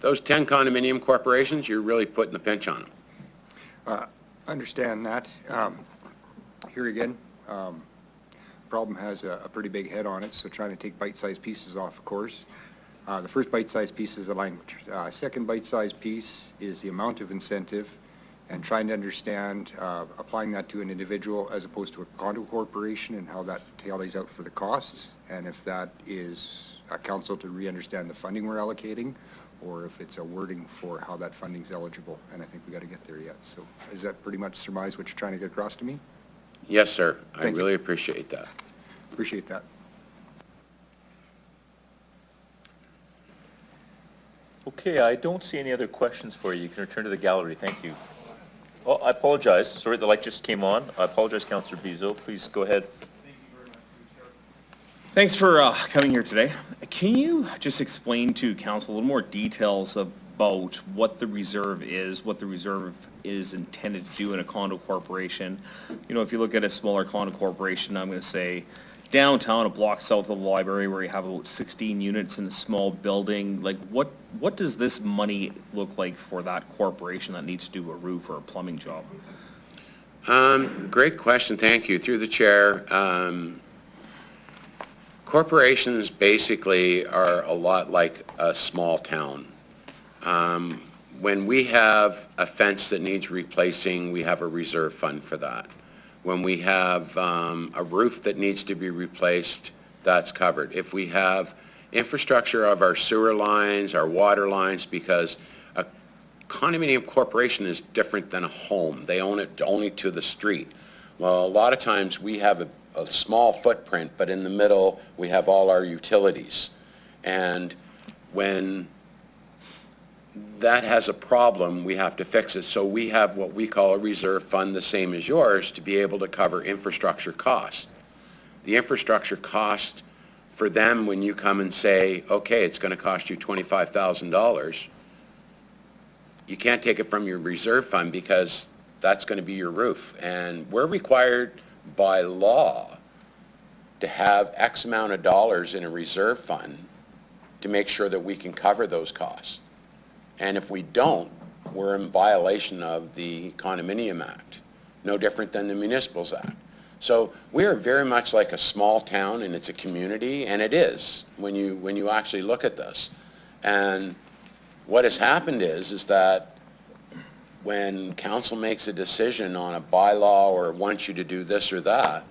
10 condominium corporations, you're really putting the pinch on them. Understand that. Here again, problem has a pretty big head on it, so trying to take bite-sized pieces off, of course. The first bite-sized piece is the language. Second bite-sized piece is the amount of incentive, and trying to understand applying that to an individual as opposed to a condo corporation and how that tallies out for the costs, and if that is a council to re-understand the funding we're allocating, or if it's a wording for how that funding's eligible, and I think we got to get there yet. So is that pretty much surmise what you're trying to get across to me? Yes, sir. I really appreciate that. Appreciate that. Okay, I don't see any other questions for you. You can return to the gallery. Thank you. Oh, I apologize. Sorry, the light just came on. I apologize, Councillor Bizot. Please go ahead. Thanks for coming here today. Can you just explain to council a little more details about what the reserve is, what the reserve is intended to do in a condo corporation? You know, if you look at a smaller condo corporation, I'm going to say downtown, a block south of the library, where you have about 16 units in a small building, like what does this money look like for that corporation that needs to do a roof or a plumbing job? Great question. Thank you. Through the chair. Corporations basically are a lot like a small town. When we have a fence that needs replacing, we have a reserve fund for that. When we have a roof that needs to be replaced, that's covered. If we have infrastructure of our sewer lines, our water lines, because a condominium corporation is different than a home. They own it only to the street. Well, a lot of times we have a small footprint, but in the middle we have all our utilities. And when that has a problem, we have to fix it. So we have what we call a reserve fund, the same as yours, to be able to cover infrastructure costs. The infrastructure cost for them, when you come and say, okay, it's going to cost you $25,000, you can't take it from your reserve fund because that's going to be your roof. And we're required by law to have X amount of dollars in a reserve fund to make sure that we can cover those costs. And if we don't, we're in violation of the Condominium Act, no different than the Municipals Act. So we are very much like a small town, and it's a community, and it is when you actually look at this. And what has happened is that when council makes a decision on a bylaw or wants you to do this or that,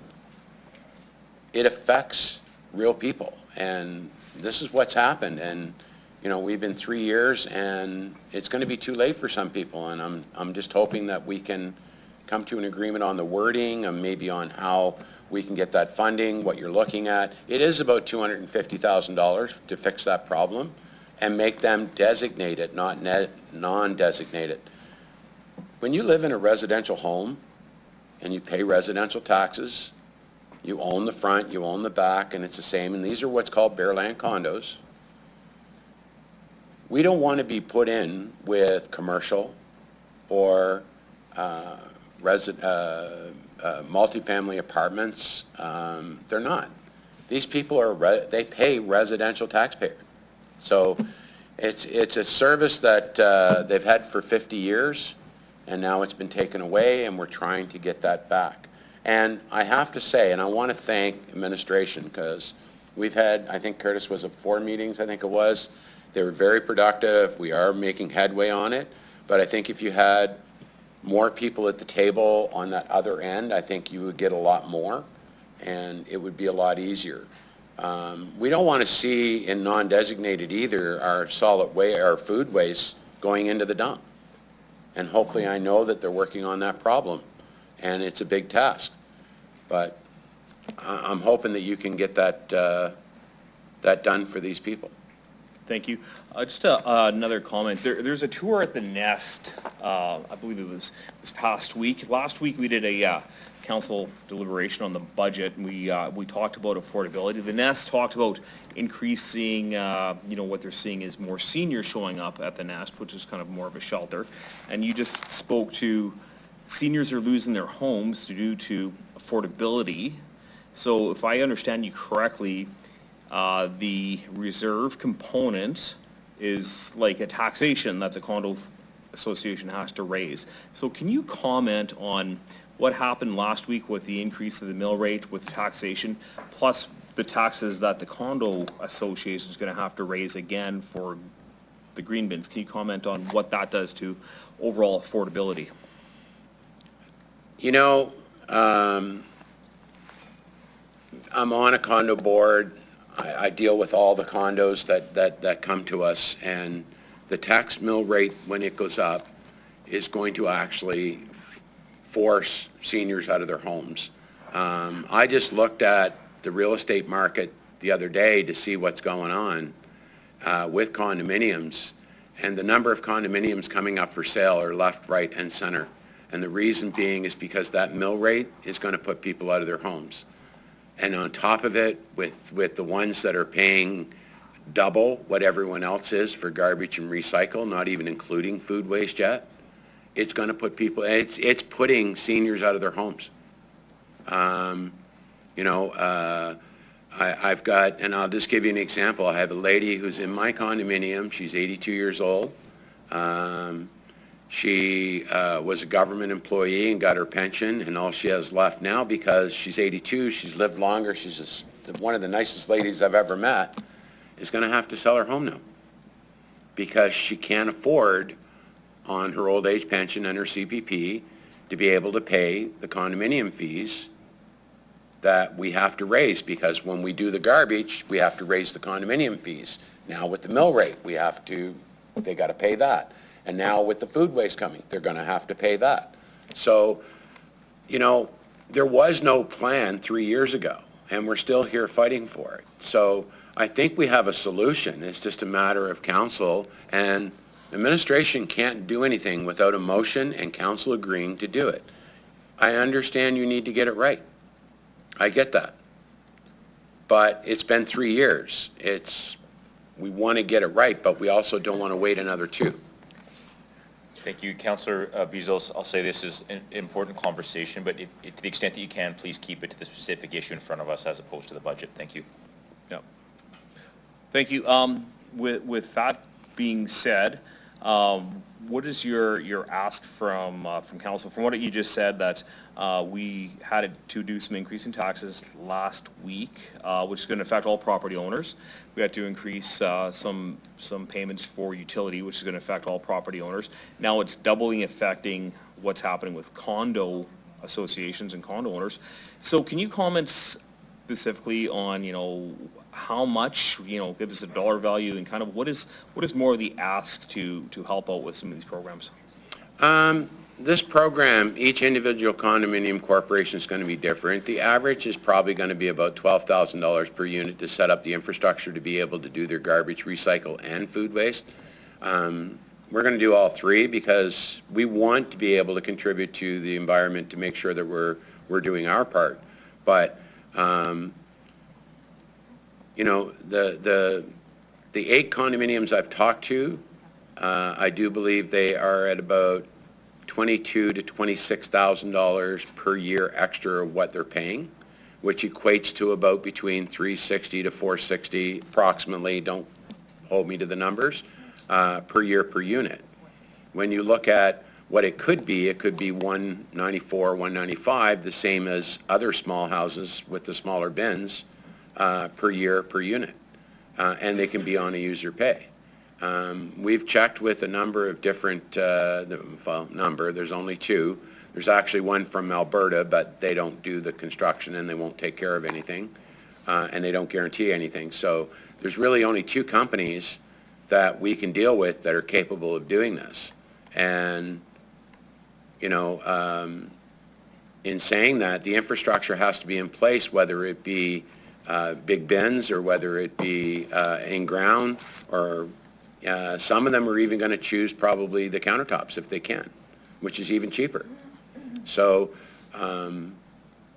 it affects real people. And this is what's happened. And you know, we've been 3 years, and it's going to be too late for some people. And I'm just hoping that we can come to an agreement on the wording and maybe on how we can get that funding, what you're looking at. It is about $250,000 to fix that problem and make them designated, not non-designated. When you live in a residential home and you pay residential taxes, you own the front, you own the back, and it's the same, and these are what's called bare land condos. We don't want to be put in with commercial or multifamily apartments. They're not. These people are, they pay residential taxpayer. So it's a service that they've had for 50 years, and now it's been taken away, and we're trying to get that back. And I have to say, and I want to thank administration, because we've had, I think Curtis was at 4 meetings, I think it was. They were very productive. We are making headway on it. But I think if you had more people at the table on that other end, I think you would get a lot more, and it would be a lot easier. We don't want to see in non-designated either our solid waste, our food waste going into the dump. And hopefully, I know that they're working on that problem, and it's a big task. But I'm hoping that you can get that that done for these people. Thank you. Just another comment. There's a tour at the Nest, I believe it was this past week. Last week we did a council deliberation on the budget, and we talked about affordability. The Nest talked about increasing, what they're seeing is more seniors showing up at the Nest, which is kind of more of a shelter. And you just spoke to seniors are losing their homes due to affordability. So if I understand you correctly, the reserve component is like a taxation that the condo association has to raise. So can you comment on what happened last week with the increase of the mill rate with taxation, plus the taxes that the condo association is going to have to raise again for the green bins? Can you comment on what that does to overall affordability? You know, I'm on a condo board. I deal with all the condos that come to us, and the tax mill rate, when it goes up, is going to actually force seniors out of their homes. I just looked at the real estate market the other day to see what's going on with condominiums, and the number of condominiums coming up for sale are left, right, and center. And the reason being is because that mill rate is going to put people out of their homes. And on top of it, with the ones that are paying double what everyone else is for garbage and recycle, not even including food waste yet, it's going to put people, it's putting seniors out of their homes. I've got, and I'll just give you an example. I have a lady who's in my condominium. She's 82 years old. She was a government employee and got her pension, and all she has left now, because she's 82, she's lived longer, she's just one of the nicest ladies I've ever met, is going to have to sell her home now because she can't afford on her old age pension and her CPP to be able to pay the condominium fees that we have to raise, because when we do the garbage, we have to raise the condominium fees. Now with the mill rate, they got to pay that. And now with the food waste coming, they're going to have to pay that. So, there was no plan 3 years ago, and we're still here fighting for it. So I think we have a solution. It's just a matter of council, and administration can't do anything without a motion and council agreeing to do it. I understand you need to get it right. I get that. But it's been 3 years. We want to get it right, but we also don't want to wait another 2. Thank you, Councillor Bezos. I'll say this is an important conversation, but if to the extent that you can, please keep it to the specific issue in front of us as opposed to the budget. Thank you. Yeah. Thank you. With that being said, what is your ask from council? From what you just said, that we had to do some increase in taxes last week, which is going to affect all property owners. We had to increase some payments for utility, which is going to affect all property owners. Now it's doubling affecting what's happening with condo associations and condo owners. So can you comment specifically on, how much, give us a dollar value, and kind of what is more of the ask to help out with some of these programs? This program, each individual condominium corporation is going to be different. The average is probably going to be about $12,000 per unit to set up the infrastructure to be able to do their garbage, recycle, and food waste. We're going to do all three because we want to be able to contribute to the environment to make sure that we're doing our part. But the 8 condominiums I've talked to, I do believe they are at about $22,000 to $26,000 per year extra of what they're paying, which equates to about between $360 to $460 approximately, don't hold me to the numbers, per year per unit. When you look at what it could be $194, $195, the same as other small houses with the smaller bins per year per unit, and they can be on a user pay. We've checked with a number of different, there's only 2. There's actually one from Alberta, but they don't do the construction and they won't take care of anything, and they don't guarantee anything. So there's really only 2 companies that we can deal with that are capable of doing this. And, in saying that, the infrastructure has to be in place, whether it be big bins or whether it be in ground, or some of them are even going to choose probably the countertops if they can, which is even cheaper. So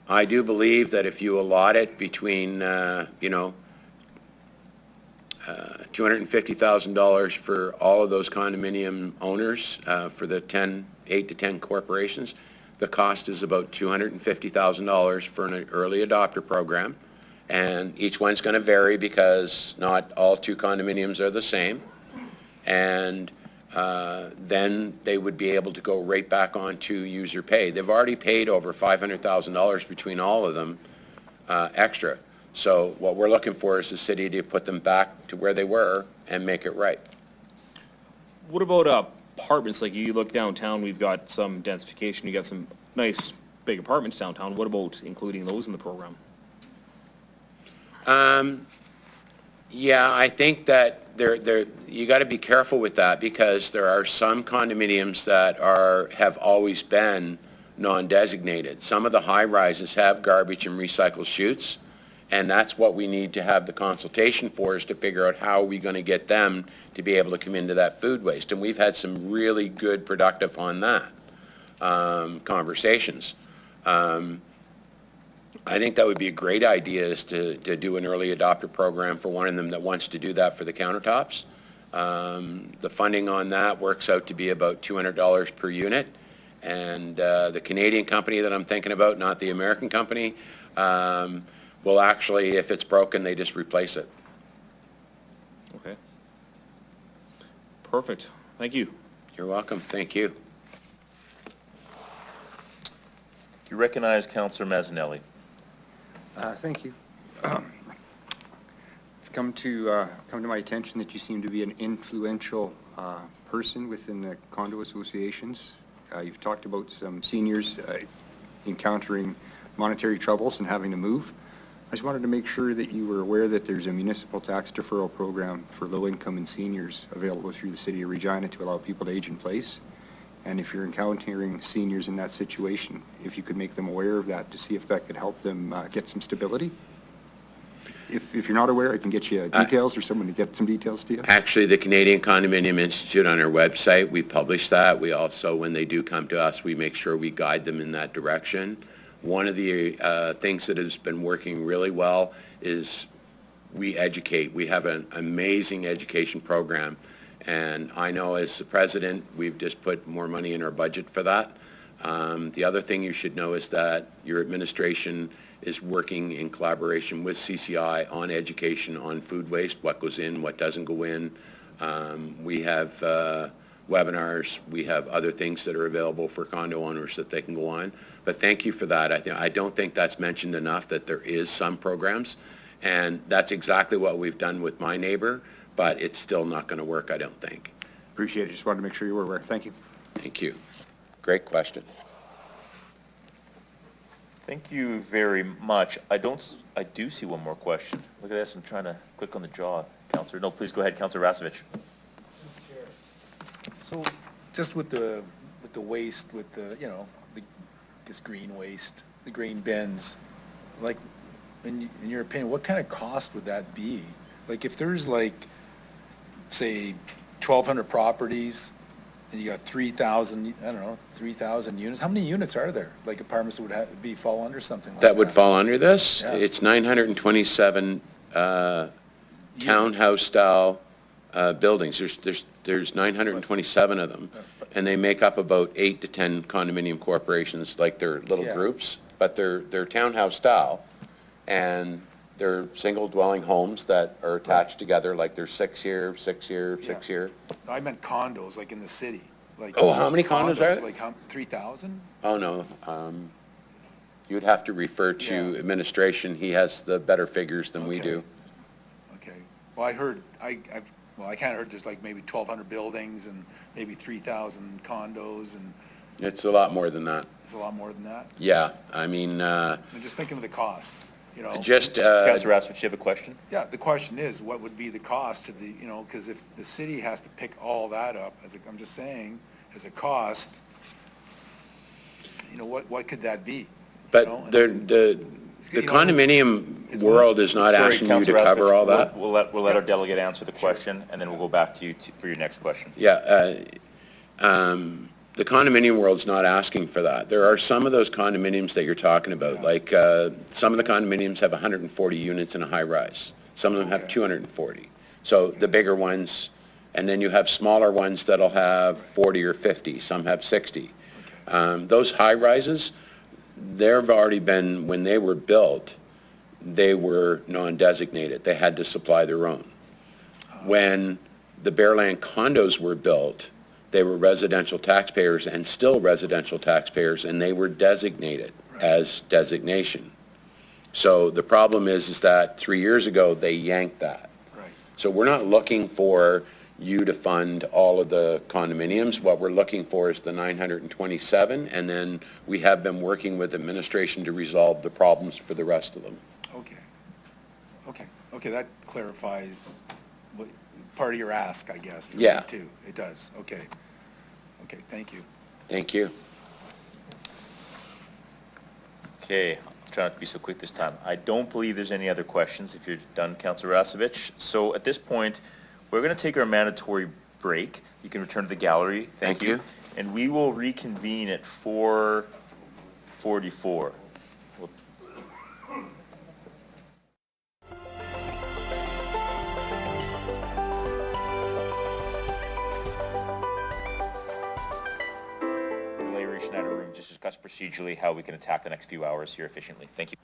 I do believe that if you allot it between $250,000 for all of those condominium owners for the 8 to 10 corporations, the cost is about $250,000 for an early adopter program. And each one's going to vary because not all 2 condominiums are the same. And then they would be able to go right back on to user pay. They've already paid over $500,000 between all of them extra. So what we're looking for is the city to put them back to where they were and make it right. What about apartments? Like you look downtown, we've got some densification, you got some nice big apartments downtown. What about including those in the program? Yeah, I think that you got to be careful with that because there are some condominiums that have always been non-designated. Some of the high-rises have garbage and recycle chutes, and that's what we need to have the consultation for, is to figure out how are we going to get them to be able to come into that food waste. And we've had some really good productive on that conversations. I think that would be a great idea, is to do an early adopter program for one of them that wants to do that for the countertops. The funding on that works out to be about $200 per unit. And the Canadian company that I'm thinking about, not the American company, will actually, if it's broken, they just replace it. Okay. Perfect. Thank you. You're welcome. Thank you. You recognize Councillor Mazzanelli. Thank you. It's come to my attention that you seem to be an influential person within the condo associations. You've talked about some seniors encountering monetary troubles and having to move. I just wanted to make sure that you were aware that there's a municipal tax deferral program for low-income and seniors available through the City of Regina to allow people to age in place. And if you're encountering seniors in that situation, if you could make them aware of that to see if that could help them get some stability. If you're not aware, I can get you details or someone to get some details to you. Actually, the Canadian Condominium Institute on our website, we publish that. We also, when they do come to us, we make sure we guide them in that direction. One of the things that has been working really well is we educate. We have an amazing education program. And I know as the president, we've just put more money in our budget for that. The other thing you should know is that your administration is working in collaboration with CCI on education on food waste, what goes in, what doesn't go in. We have webinars, we have other things that are available for condo owners that they can go on. But thank you for that. I don't think that's mentioned enough, that there is some programs, and that's exactly what we've done with my neighbor, but it's still not going to work, I don't think. Appreciate it. Just wanted to make sure you were aware. Thank you. Thank you. Great question. Thank you very much. I do see one more question. Look at this, I'm trying to click on the jaw. Councillor, no, please go ahead, Councillor Rasevich. So just with the waste, with the, you know, the, this green waste, the green bins, like, in your opinion, what kind of cost would that be? Like, if there's like, say, 1,200 properties, and you got 3,000, I don't know, 3,000 units, how many units are there? Like apartments would fall under something like that? That would fall under this? Yeah. It's 927 townhouse-style buildings. There's 927 of them, and they make up about 8 to 10 condominium corporations, like they're little groups, but they're townhouse style, and they're single dwelling homes that are attached together, like there's 6 here, 6 here, 6 here. I meant condos, like in the city. Like, Oh, how many condos are there? Like 3,000? Oh, no. You'd have to refer to administration. He has the better figures than we do. Okay. Well, I heard, I kind of heard there's like maybe 1,200 buildings and maybe 3,000 condos, and It's a lot more than that. it's a lot more than that. Yeah, I mean, I'm just thinking of the cost, you know. Councillor Rasevich, you have a question? Yeah, the question is, what would be the cost to the, you know, because if the city has to pick all that up, I'm just saying, as a cost, you know, what could that be? but You know, the you know, condominium world is not Sorry, asking you to Councillor cover Rasevich, all that. We'll let our delegate answer the question, and then we'll go back to you for your next question. Yeah, the condominium world's not asking for that. There are some of those condominiums that you're talking about, like, some of the condominiums have 140 units in a high-rise. Some of them have 240. So the bigger ones, and then you have smaller ones that'll have 40 or 50, some have 60. Those high-rises, they've already been, when they were built, they were non-designated. They had to supply their own. When the Bearland condos were built, they were residential taxpayers and still residential taxpayers, and they were designated as designation. So the problem is that 3 years ago, they yanked that. Right. So we're not looking for you to fund all of the condominiums. What we're looking for is the 927, and then we have been working with administration to resolve the problems for the rest of them. Okay, that clarifies what, part of your ask, I guess, for me Yeah. too. It does, okay. Okay, thank you. Thank you. Okay, I'll try not to be so quick this time. I don't believe there's any other questions, if you're done, Councillor Rasevich. So at this point, we're going to take our mandatory break. You can return to the gallery. Thank you. And we will reconvene at 4:44. Just discuss procedurally how we can attack the next few hours here efficiently. Thank you.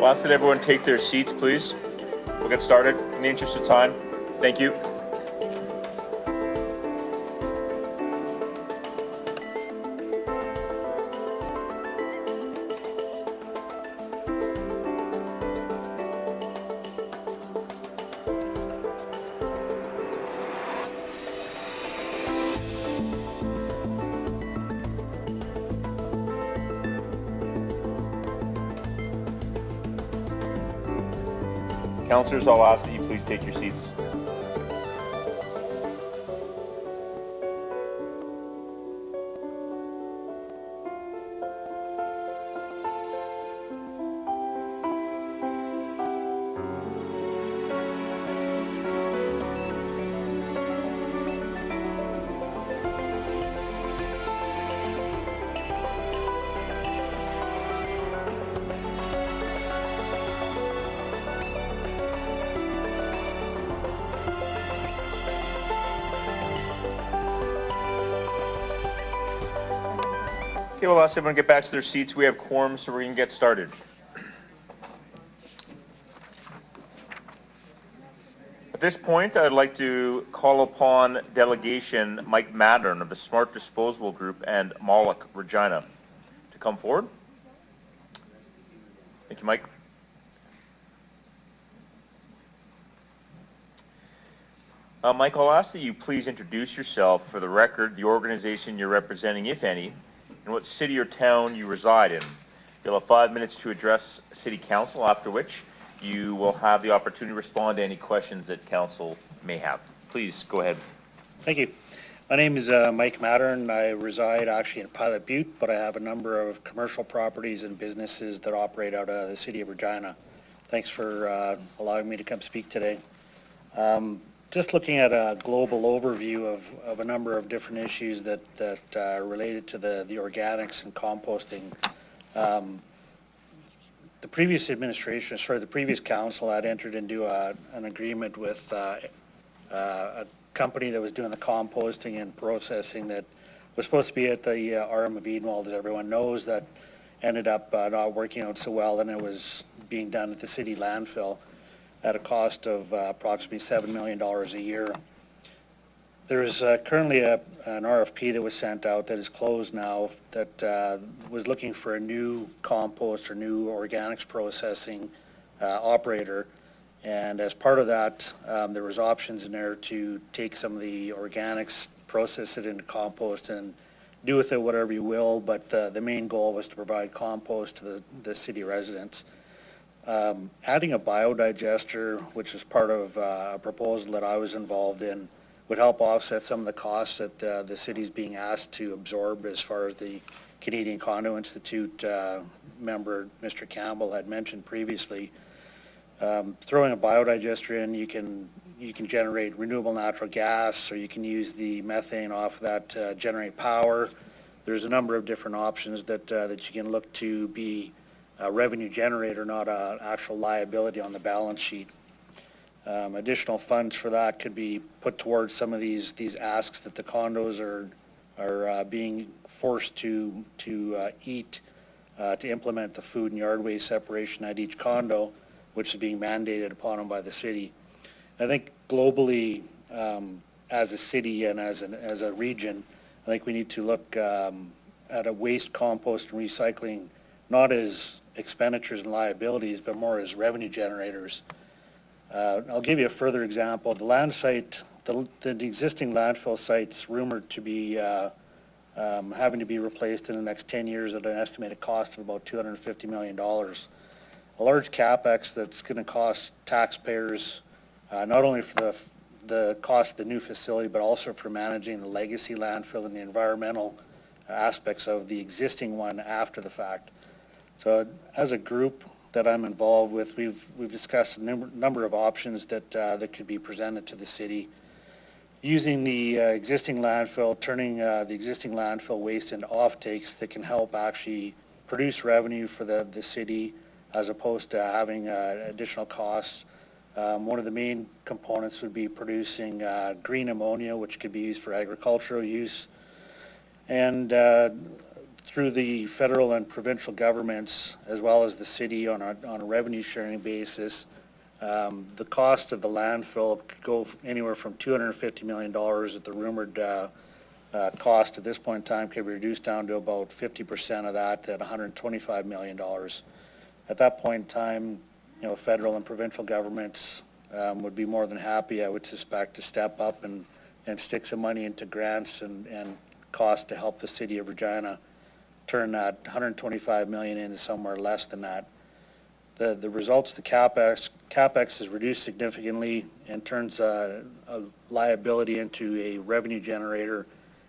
We'll ask that everyone take their seats, please. We'll get started in the interest of time. Thank you. Councillors, I'll ask that you please take your seats. Okay, we'll ask everyone to get back to their seats. We have quorum, so we're going to get started. At this point, I'd like to call upon Delegation Mike Mattern of the Smart Disposal Group and Moloch, Regina, to come forward. Thank you, Mike. Mike, I'll ask that you please introduce yourself for the record, the organization you're representing, if any, and what city or town you reside in. You'll have 5 minutes to address City Council, after which you will have the opportunity to respond to any questions that Council may have. Please go ahead. Thank you. My name is Mike Mattern. I reside actually in Pilot Butte, but I have a number of commercial properties and businesses that operate out of the city of Regina. Thanks for allowing me to come speak today. Just looking at a global overview of a number of different issues that are related to the organics and composting. The previous administration, the previous council had entered into an agreement with a company that was doing the composting and processing that was supposed to be at the RM of Edenwald, as everyone knows, that ended up not working out so well, and it was being done at the city landfill at a cost of approximately $7 million a year. There's currently an RFP that was sent out that is closed now that was looking for a new compost or new organics processing operator. And as part of that, there was options in there to take some of the organics, process it into compost, and do with it whatever you will, but the main goal was to provide compost to the city residents. Adding a biodigester, which is part of a proposal that I was involved in, would help offset some of the costs that the city's being asked to absorb as far as the Canadian Condo Institute member, Mr. Campbell, had mentioned previously. Throwing a biodigester in, you can generate renewable natural gas, or you can use the methane off that to generate power. There's a number of different options that you can look to be a revenue generator, not an actual liability on the balance sheet. Additional funds for that could be put towards some of these asks that the condos are being forced to eat to implement the food and yard waste separation at each condo, which is being mandated upon them by the city. I think globally, as a city and as a region, I think we need to look at a waste, compost, and recycling not as expenditures and liabilities, but more as revenue generators. I'll give you a further example. The land site, the existing landfill site's rumored to be having to be replaced in the next 10 years at an estimated cost of about $250 million. A large capex that's going to cost taxpayers not only for the cost of the new facility, but also for managing the legacy landfill and the environmental aspects of the existing one after the fact. So as a group that I'm involved with, we've discussed a number of options that could be presented to the city. Using the existing landfill, turning the existing landfill waste into offtakes that can help actually produce revenue for the city as opposed to having additional costs. One of the main components would be producing green ammonia, which could be used for agricultural use. And through the federal and provincial governments, as well as the city on a revenue sharing basis, the cost of the landfill could go anywhere from $250 million at the rumored cost at this point in time could be reduced down to about 50% of that at $125 million. At that point in time, you know, federal and provincial governments would be more than happy, I would suspect, to step up and stick some money into grants and costs to help the city of Regina turn that 125 million into somewhere less than that. The results, the CapEx is reduced significantly and turns a liability into a revenue generator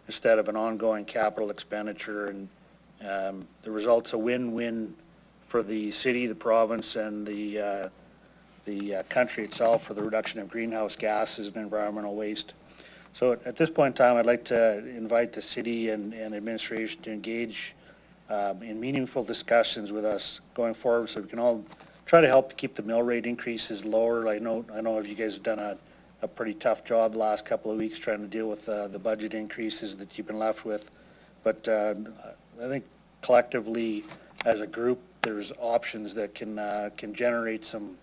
instead of an ongoing capital expenditure. And the result's a win-win for the city, the province, and the country itself for the reduction of greenhouse gases and environmental waste. So at this point in time, I'd like to invite the city and administration to engage in meaningful discussions with us going forward, so we can all try to help to keep the mill rate increases lower. I know you guys have done a pretty tough job the last couple of weeks trying to deal with the budget increases that you've been left with. But I think collectively as a group, there's options that can generate some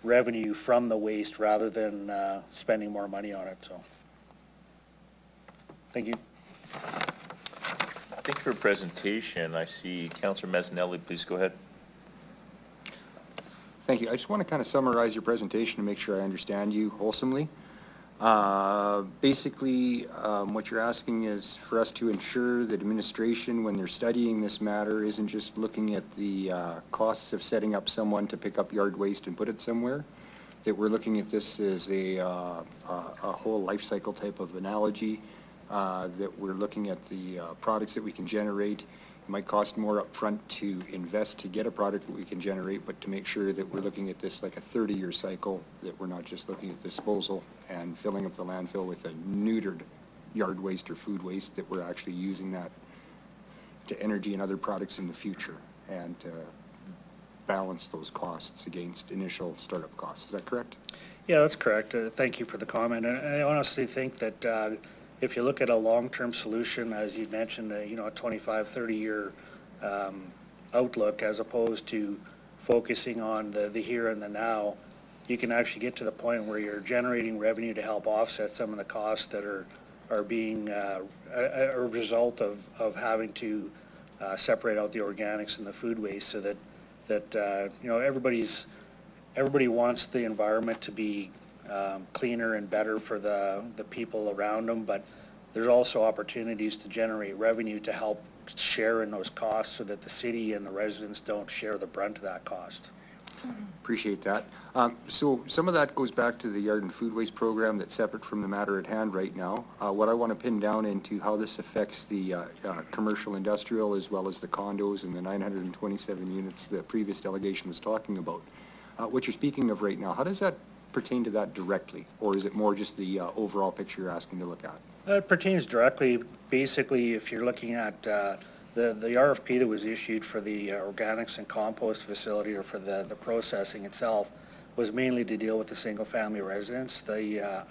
revenue from the waste rather than spending more money on it. So, thank you. Thank you for your presentation. I see Councillor Mazzanelli, please go ahead. Thank you. I just want to kind of summarize your presentation to make sure I understand you wholesomely. Basically, what you're asking is for us to ensure that administration, when they're studying this matter, isn't just looking at the costs of setting up someone to pick up yard waste and put it somewhere, that we're looking at this as a whole life cycle type of analogy, that we're looking at the products that we can generate. It might cost more upfront to invest to get a product that we can generate, but to make sure that we're looking at this like a 30-year cycle, that we're not just looking at disposal and filling up the landfill with a neutered yard waste or food waste, that we're actually using that to energy and other products in the future, and balance those costs against initial startup costs. Is that correct? Yeah, that's correct. Thank you for the comment. And I honestly think that if you look at a long-term solution, as you mentioned, you know, a 25, 30-year outlook, as opposed to focusing on the here and the now, you can actually get to the point where you're generating revenue to help offset some of the costs that are being a result of having to separate out the organics and the food waste, so that you know, everybody wants the environment to be cleaner and better for the people around them, but there's also opportunities to generate revenue to help share in those costs, so that the city and the residents don't share the brunt of that cost. Appreciate that. So some of that goes back to the yard and food waste program that's separate from the matter at hand right now. What I want to pin down into how this affects the commercial industrial, as well as the condos and the 927 units the previous delegation was talking about. What you're speaking of right now, how does that pertain to that directly, or is it more just the overall picture you're asking to look at? It pertains directly. Basically, if you're looking at the RFP that was issued for the organics and compost facility, or for the processing itself, was mainly to deal with the single-family residents. The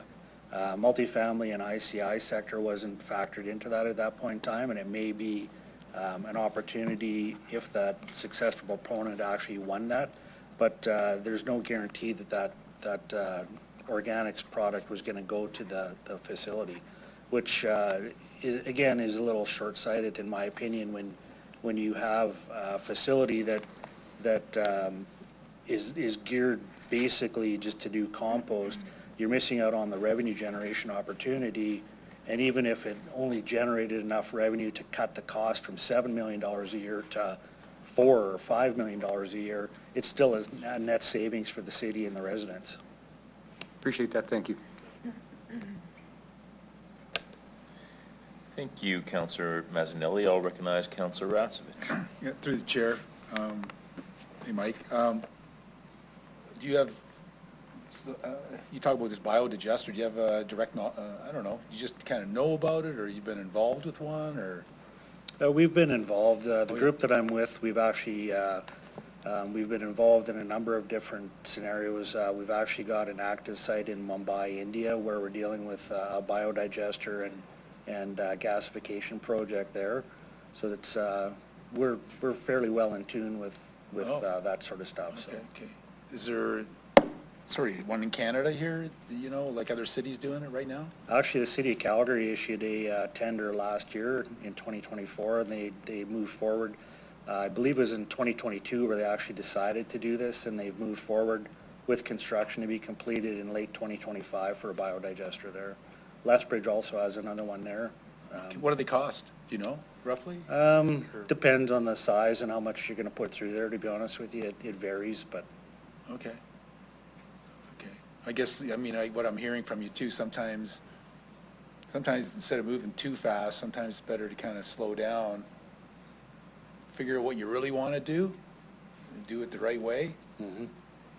multifamily and ICI sector wasn't factored into that at that point in time, and it may be an opportunity if that successful proponent actually won that. But there's no guarantee that organics product was going to go to the facility, which is a little short-sighted in my opinion, when you have a facility that is geared basically just to do compost. You're missing out on the revenue generation opportunity, and even if it only generated enough revenue to cut the cost from $7 million a year to $4 or $5 million a year, it still is a net savings for the city and the residents. Appreciate that. Thank you. Thank you, Councillor Mazzanelli. I'll recognize Councillor Rasevich. Yeah, through the chair. Hey, Mike. Do you have, you talk about this biodigester, do you have a direct, I don't know, you just kind of know about it, or you've been involved with one, or? We've been involved. The group that I'm with, we've actually, we've been involved in a number of different scenarios. We've actually got an active site in Mumbai, India, where we're dealing with a biodigester and gasification project there. So that's we're fairly well in tune with Oh. that sort of stuff, so. Okay. Is there, sorry, one in Canada here, you know, like other cities doing it right now? Actually, the city of Calgary issued a tender last year in 2024, and they moved forward. I believe it was in 2022 where they actually decided to do this, and they've moved forward with construction to be completed in late 2025 for a biodigester there. Lethbridge also has another one there. What do they cost? Do you know, roughly? Depends on the size and how much you're gonna put through there, to be honest with you. It varies, but. Okay. I guess, I mean, what I'm hearing from you too, sometimes instead of moving too fast, sometimes it's better to kind of slow down, figure out what you really want to do, and do it the right way. Mm-hmm.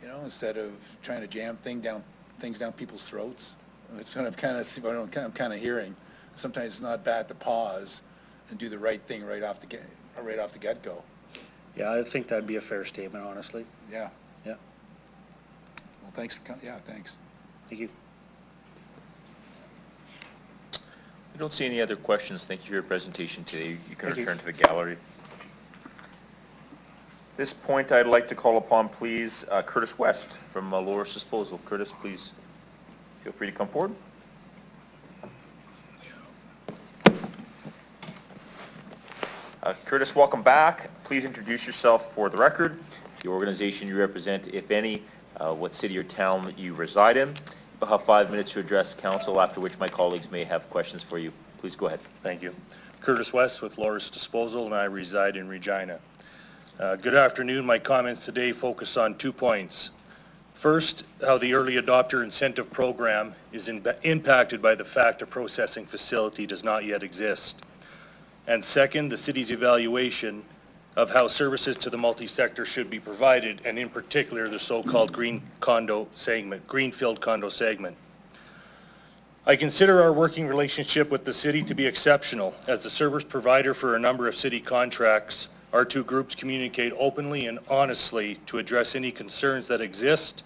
You know, instead of trying to jam things down people's throats. It's what I'm kind of hearing. Sometimes it's not bad to pause and do the right thing right off the get-go. Yeah, I think that'd be a fair statement, honestly. Yeah. Yeah. Well, thanks. Thanks. Thank you. I don't see any other questions. Thank you for your presentation today. You can Thank you. return to the gallery. At this point, I'd like to call upon, please, Curtis West from Loris Disposal. Curtis, please feel free to come forward. Curtis, welcome back. Please introduce yourself for the record, the organization you represent, if any, what city or town you reside in. You'll have 5 minutes to address council, after which my colleagues may have questions for you. Please go ahead. Thank you. Curtis West with Loris Disposal, and I reside in Regina. Good afternoon. My comments today focus on 2 points. First, how the early adopter incentive program is impacted by the fact a processing facility does not yet exist. And second, the city's evaluation of how services to the multi-sector should be provided, and in particular, the so-called greenfield condo segment. I consider our working relationship with the city to be exceptional. As the service provider for a number of city contracts, our two groups communicate openly and honestly to address any concerns that exist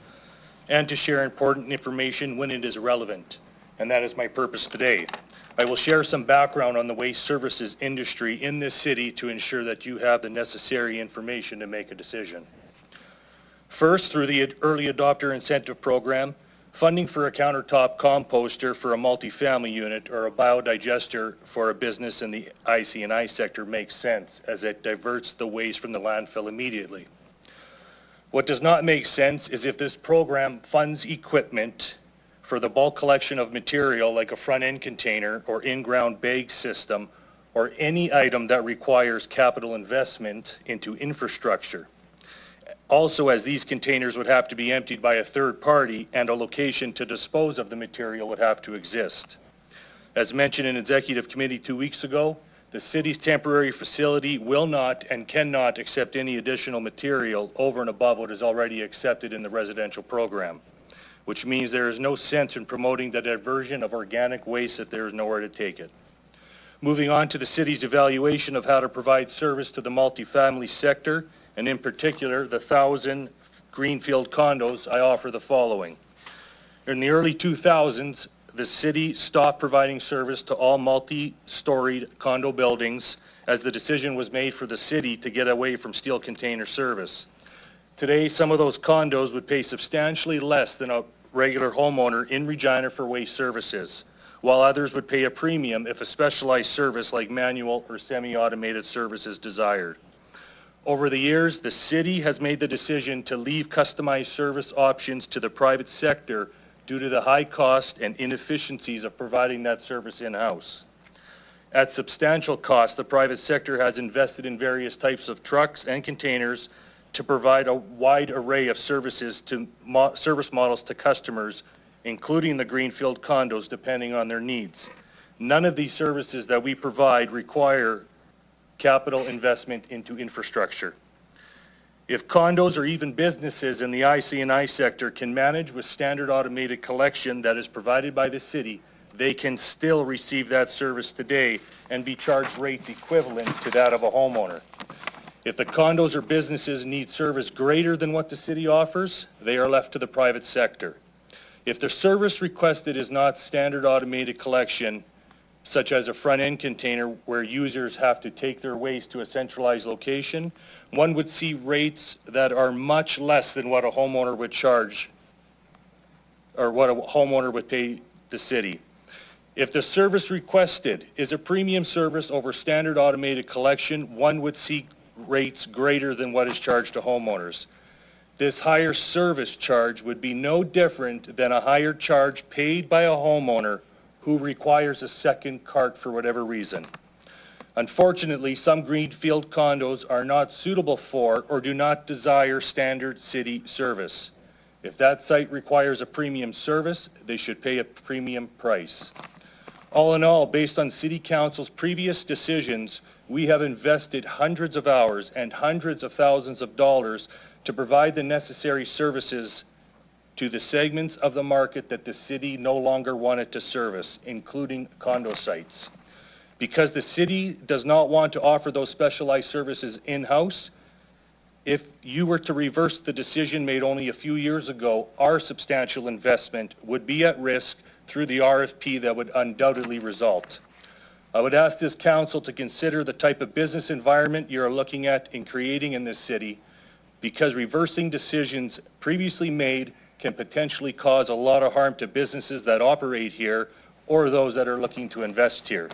and to share important information when it is relevant. And that is my purpose today. I will share some background on the waste services industry in this city to ensure that you have the necessary information to make a decision. First, through the early adopter incentive program, funding for a countertop composter for a multifamily unit or a biodigester for a business in the IC&I sector makes sense, as it diverts the waste from the landfill immediately. What does not make sense is if this program funds equipment for the bulk collection of material like a front-end container or in-ground bag system or any item that requires capital investment into infrastructure. Also, as these containers would have to be emptied by a third party and a location to dispose of the material would have to exist. As mentioned in Executive Committee 2 weeks ago, the city's temporary facility will not and cannot accept any additional material over and above what is already accepted in the residential program, which means there is no sense in promoting the diversion of organic waste if there is nowhere to take it. Moving on to the city's evaluation of how to provide service to the multifamily sector, and in particular, the 1,000 greenfield condos, I offer the following. In the early 2000s, the city stopped providing service to all multi-storied condo buildings as the decision was made for the city to get away from steel container service. Today, some of those condos would pay substantially less than a regular homeowner in Regina for waste services, while others would pay a premium if a specialized service like manual or semi-automated service is desired. Over the years, the city has made the decision to leave customized service options to the private sector due to the high cost and inefficiencies of providing that service in-house. At substantial cost, the private sector has invested in various types of trucks and containers to provide a wide array of services to service models to customers, including the greenfield condos, depending on their needs. None of these services that we provide require capital investment into infrastructure. If condos or even businesses in the IC&I sector can manage with standard automated collection that is provided by the city, they can still receive that service today and be charged rates equivalent to that of a homeowner. If the condos or businesses need service greater than what the city offers, they are left to the private sector. If the service requested is not standard automated collection, such as a front-end container where users have to take their waste to a centralized location, one would see rates that are much less than what a homeowner would charge or what a homeowner would pay the city. If the service requested is a premium service over standard automated collection, one would see rates greater than what is charged to homeowners. This higher service charge would be no different than a higher charge paid by a homeowner who requires a second cart for whatever reason. Unfortunately, some greenfield condos are not suitable for or do not desire standard city service. If that site requires a premium service, they should pay a premium price. All in all, based on City Council's previous decisions, we have invested hundreds of hours and hundreds of thousands of dollars to provide the necessary services to the segments of the market that the city no longer wanted to service, including condo sites. Because the city does not want to offer those specialized services in-house, if you were to reverse the decision made only a few years ago, our substantial investment would be at risk through the RFP that would undoubtedly result. I would ask this council to consider the type of business environment you're looking at in creating in this city, because reversing decisions previously made can potentially cause a lot of harm to businesses that operate here or those that are looking to invest here.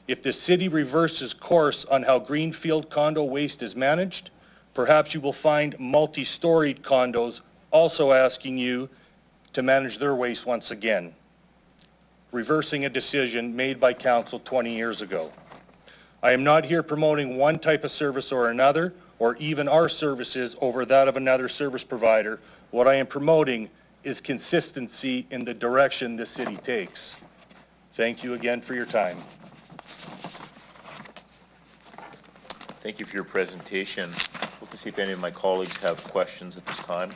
If the city reverses course on how greenfield condo waste is managed, perhaps you will find multi-storied condos also asking you to manage their waste once again, reversing a decision made by council 20 years ago. I am not here promoting one type of service or another, or even our services over that of another service provider. What I am promoting is consistency in the direction the city takes. Thank you again for your time. Thank you for your presentation. Look to see if any of my colleagues have questions at this time.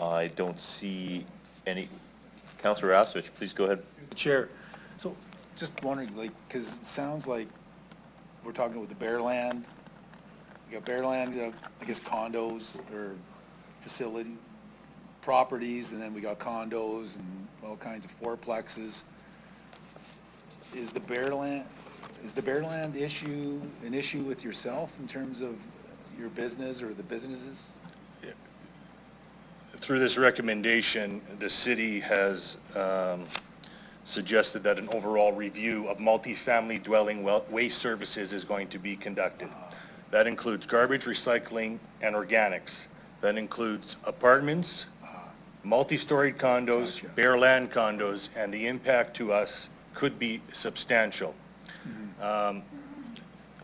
I don't see any. Councillor Asovich, please go ahead. Chair, so just wondering, like, because it sounds like we're talking with the bare land. You got bare land, I guess condos or facility properties, and then we got condos and all kinds of fourplexes. Is the bare land issue an issue with yourself in terms of your business or the businesses? Through this recommendation, the city has suggested that an overall review of multifamily dwelling waste services is going to be conducted. That includes garbage, recycling, and organics. That includes apartments, multi-storied condos, Gotcha. bare land condos, and the impact to us could be substantial.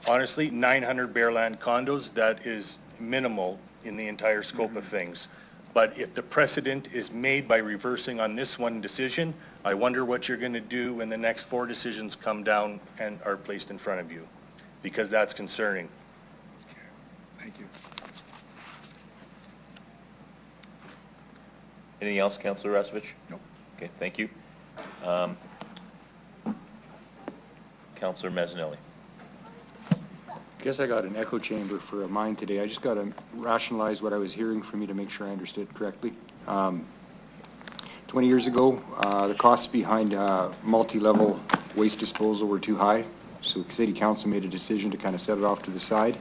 Honestly, 900 bare land condos, that is minimal in the entire scope of things. But if the precedent is made by reversing on this one decision, I wonder what you're going to do when the next 4 decisions come down and are placed in front of you, because that's concerning. Okay, thank you. Anything else, Councillor Asovich? Nope. Okay, thank you. Councillor Mazzanelli. Guess I got an echo chamber for mine today. I just got to rationalize what I was hearing from you to make sure I understood correctly. 20 years ago, the costs behind multi-level waste disposal were too high, so City Council made a decision to kind of set it off to the side.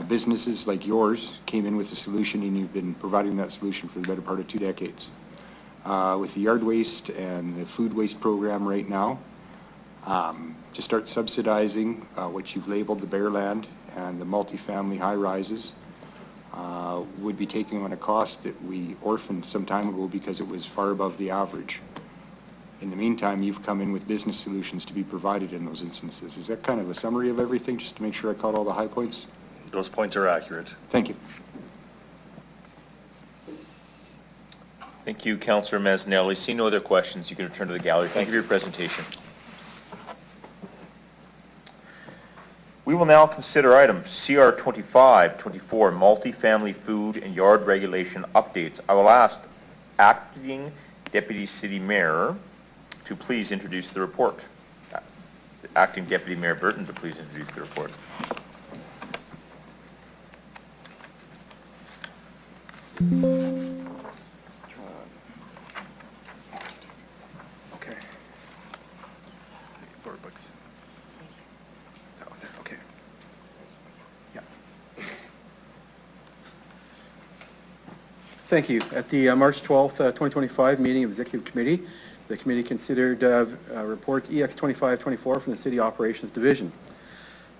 Businesses like yours came in with a solution, and you've been providing that solution for the better part of 2 decades. With the yard waste and the food waste program right now, to start subsidizing what you've labeled the bare land and the multifamily high-rises would be taking on a cost that we orphaned some time ago because it was far above the average. In the meantime, you've come in with business solutions to be provided in those instances. Is that kind of a summary of everything, just to make sure I caught all the high points? Those points are accurate. Thank you. Thank you, Councillor Mazzanelli. See no other questions. You can return to the gallery. Thank you for your presentation. We will now consider items CR 2524, multifamily food and yard regulation updates. I will ask Acting Deputy City Mayor to please introduce the report. Acting Deputy Mayor Burton to please introduce the report. Thank you. At the March 12th, 2025 meeting of Executive Committee, the committee considered reports EX 2524 from the City Operations Division.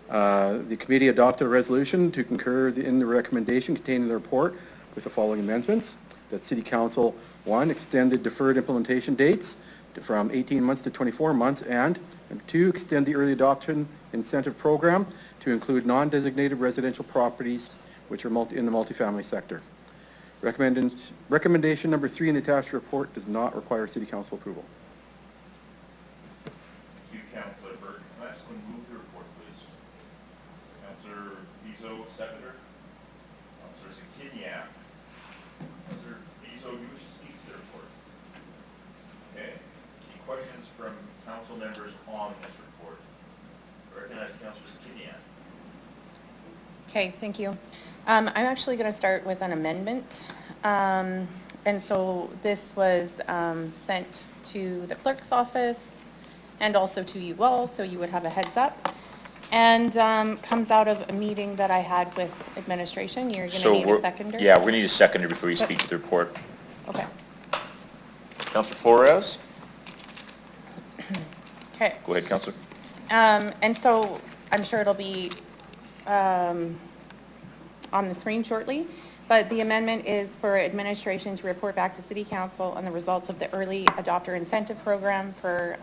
The committee adopted a resolution to concur in the recommendation contained in the report with the following amendments. That City Council, 1, extended deferred implementation dates from 18 months to 24 months, and 2, extend the early adoption incentive program to include non-designated residential properties which are in the multifamily sector. Recommendation number 3 in the attached report does not require City Council approval. Thank you, Councillor Burke. Can I ask one move the report, please? Councillor Bizo, seconder. Councillor Zakiniak. Councillor Bizo, you wish to speak to the report? Okay. Any questions from council members on this report? I recognize Councillor Zakiniak. Okay, thank you. I'm actually going to start with an amendment. And so this was sent to the clerk's office and also to you all, so you would have a heads up. And comes out of a meeting that I had with administration. You're going to need a seconder? Yeah, we're going to need a seconder before you speak to the report. Okay. Councillor Flores? Okay. Go ahead, Councillor. And so I'm sure it'll be on the screen shortly, but the amendment is for administration to report back to City Council on the results of the early adopter incentive program for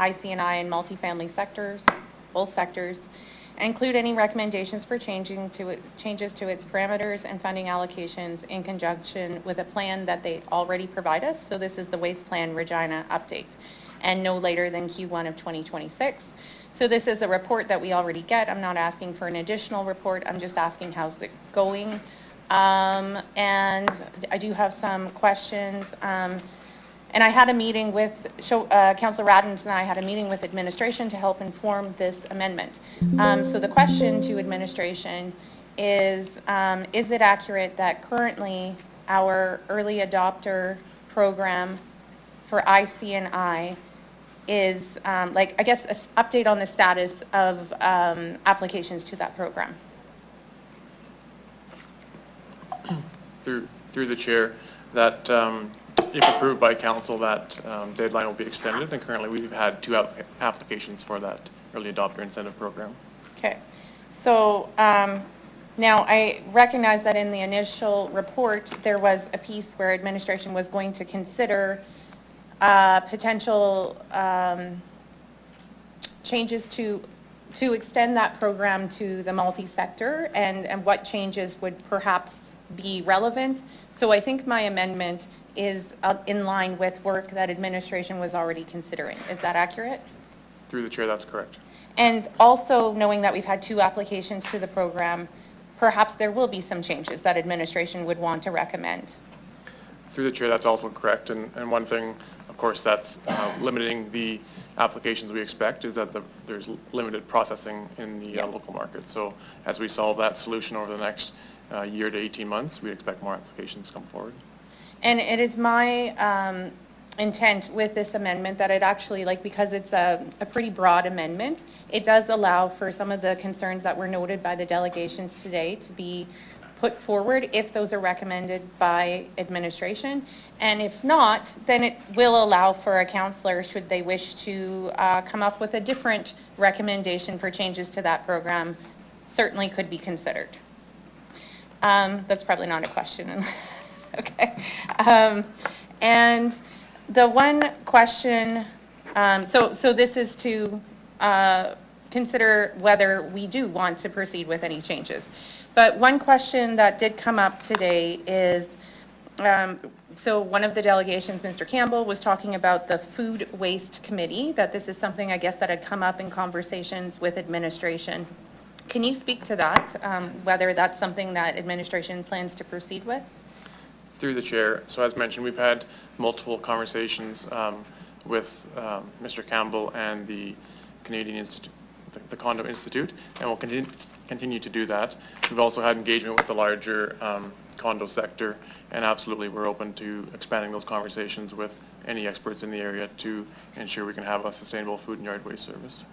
IC&I and multifamily sectors, both sectors, and include any recommendations for changes to its parameters and funding allocations in conjunction with a plan that they already provide us. So this is the Waste Plan Regina update, and no later than Q1 of 2026. So this is a report that we already get. I'm not asking for an additional report. I'm just asking how's it going. And I do have some questions. And I had a meeting with, Councillor Radins and I had a meeting with administration to help inform this amendment. So the question to administration is it accurate that currently our early adopter program for IC&I is, I guess, an update on the status of applications to that program? Through the chair, that if approved by council, that deadline will be extended, and currently we've had 2 applications for that early adopter incentive program. Okay. So now I recognize that in the initial report, there was a piece where administration was going to consider potential changes to extend that program to the multi-sector, and what changes would perhaps be relevant. So I think my amendment is in line with work that administration was already considering. Is that accurate? Through the chair, that's correct. And also knowing that we've had 2 applications to the program, perhaps there will be some changes that administration would want to recommend. Through the chair, that's also correct. And one thing, of course, that's limiting the applications we expect is that there's limited processing in the local market. So as we solve that solution over the next year to 18 months, we expect more applications to come forward. And it is my intent with this amendment that it actually, because it's a pretty broad amendment, it does allow for some of the concerns that were noted by the delegations today to be put forward if those are recommended by administration. And if not, then it will allow for a councillor, should they wish to come up with a different recommendation for changes to that program, certainly could be considered. That's probably not a question. Okay. And the one question, so this is to consider whether we do want to proceed with any changes. But one question that did come up today is, so one of the delegations, Mr. Campbell, was talking about the Food Waste Committee, that this is something, I guess, that had come up in conversations with administration. Can you speak to that, whether that's something that administration plans to proceed with? Through the chair, so as mentioned, we've had multiple conversations with Mr. Campbell and the Canadian Institute, the Condo Institute, and we'll continue to do that. We've also had engagement with the larger condo sector, and absolutely we're open to expanding those conversations with any experts in the area to ensure we can have a sustainable food and yard waste service.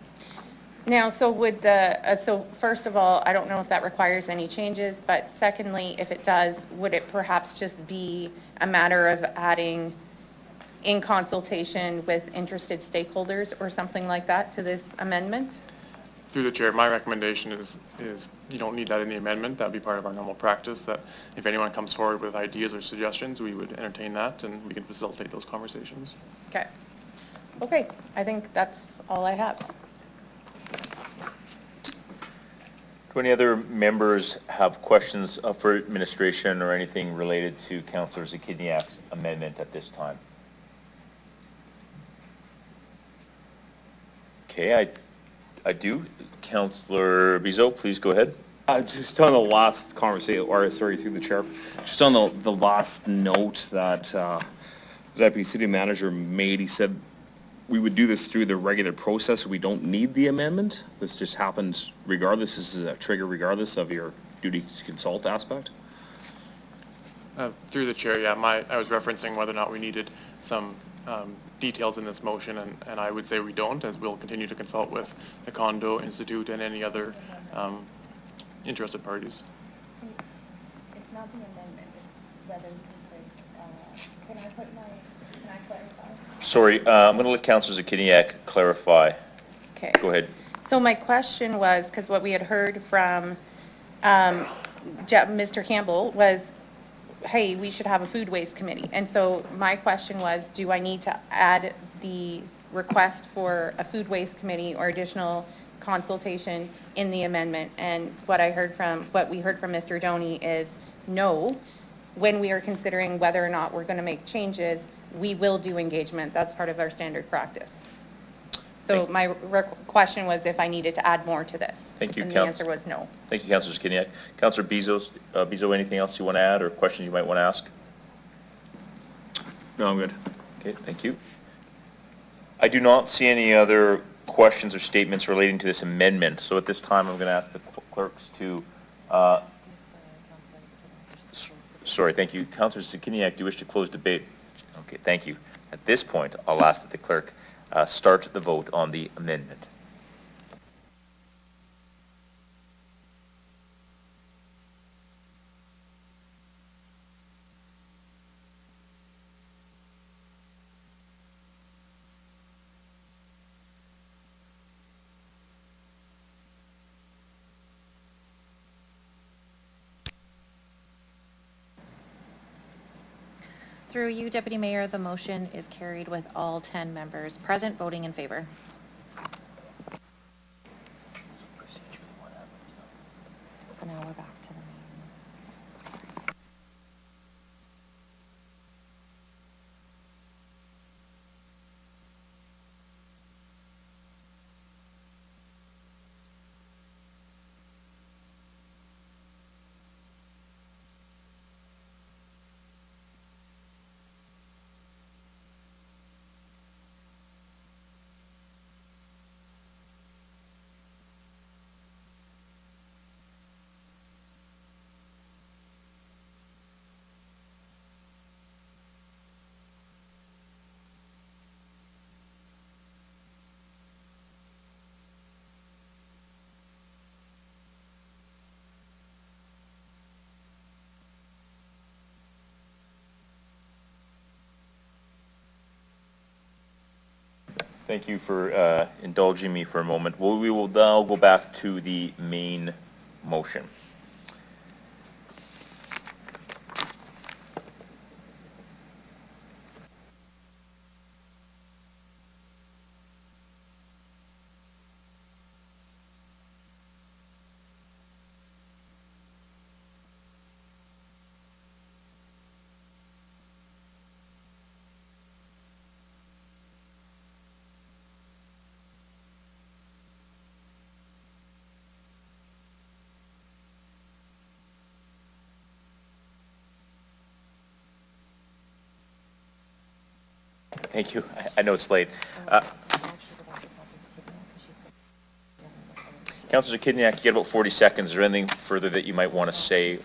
Now, so would the, so first of all, I don't know if that requires any changes, but secondly, if it does, would it perhaps just be a matter of adding in consultation with interested stakeholders or something like that to this amendment? Through the chair, my recommendation is you don't need that in the amendment. That'd be part of our normal practice, that if anyone comes forward with ideas or suggestions, we would entertain that and we can facilitate those conversations. Okay. Okay, I think that's all I have. Do any other members have questions for administration or anything related to Councillor Zakiniak's amendment at this time? Okay, I do. Councillor Bizot, please go ahead. Just on the last conversation, or sorry, through the chair, just on the last note that the Deputy City Manager made, he said we would do this through the regular process, so we don't need the amendment. This just happens regardless. This is a trigger regardless of your duty to consult aspect. Through the chair, yeah, I was referencing whether or not we needed some details in this motion, and I would say we don't, as we'll continue to consult with the Condo Institute and any other interested parties. It's not the amendment, it's whether can I clarify? Sorry, I'm going to let Councillor Zakiniak clarify. Okay. Go ahead. So my question was, because what we had heard from Mr. Campbell was, hey, we should have a food waste committee. And so my question was, do I need to add the request for a food waste committee or additional consultation in the amendment? And what we heard from Mr. Doney is no. When we are considering whether or not we're going to make changes, we will do engagement. That's part of our standard practice. So my question was if I needed to add more to this. Thank you, and the answer was no. Thank you, Councillor Zakiniak. Councillor Bizot, anything else you want to add or questions you might want to ask? No, I'm good. Okay, thank you. I do not see any other questions or statements relating to this amendment. So at this time, I'm going to ask the clerks to... sorry, thank you. Councillor Zakiniak, do you wish to close debate? Okay, thank you. At this point, I'll ask that the clerk start the vote on the amendment. Through you, Deputy Mayor, the motion is carried with all 10 members present voting in favor. So now we're back to the main. Sorry. Thank you for indulging me for a moment. We will now go back to the main motion. Thank you. I know it's late. Councillor Zakiniak, you get about 40 seconds. Is there anything further that you might want to say?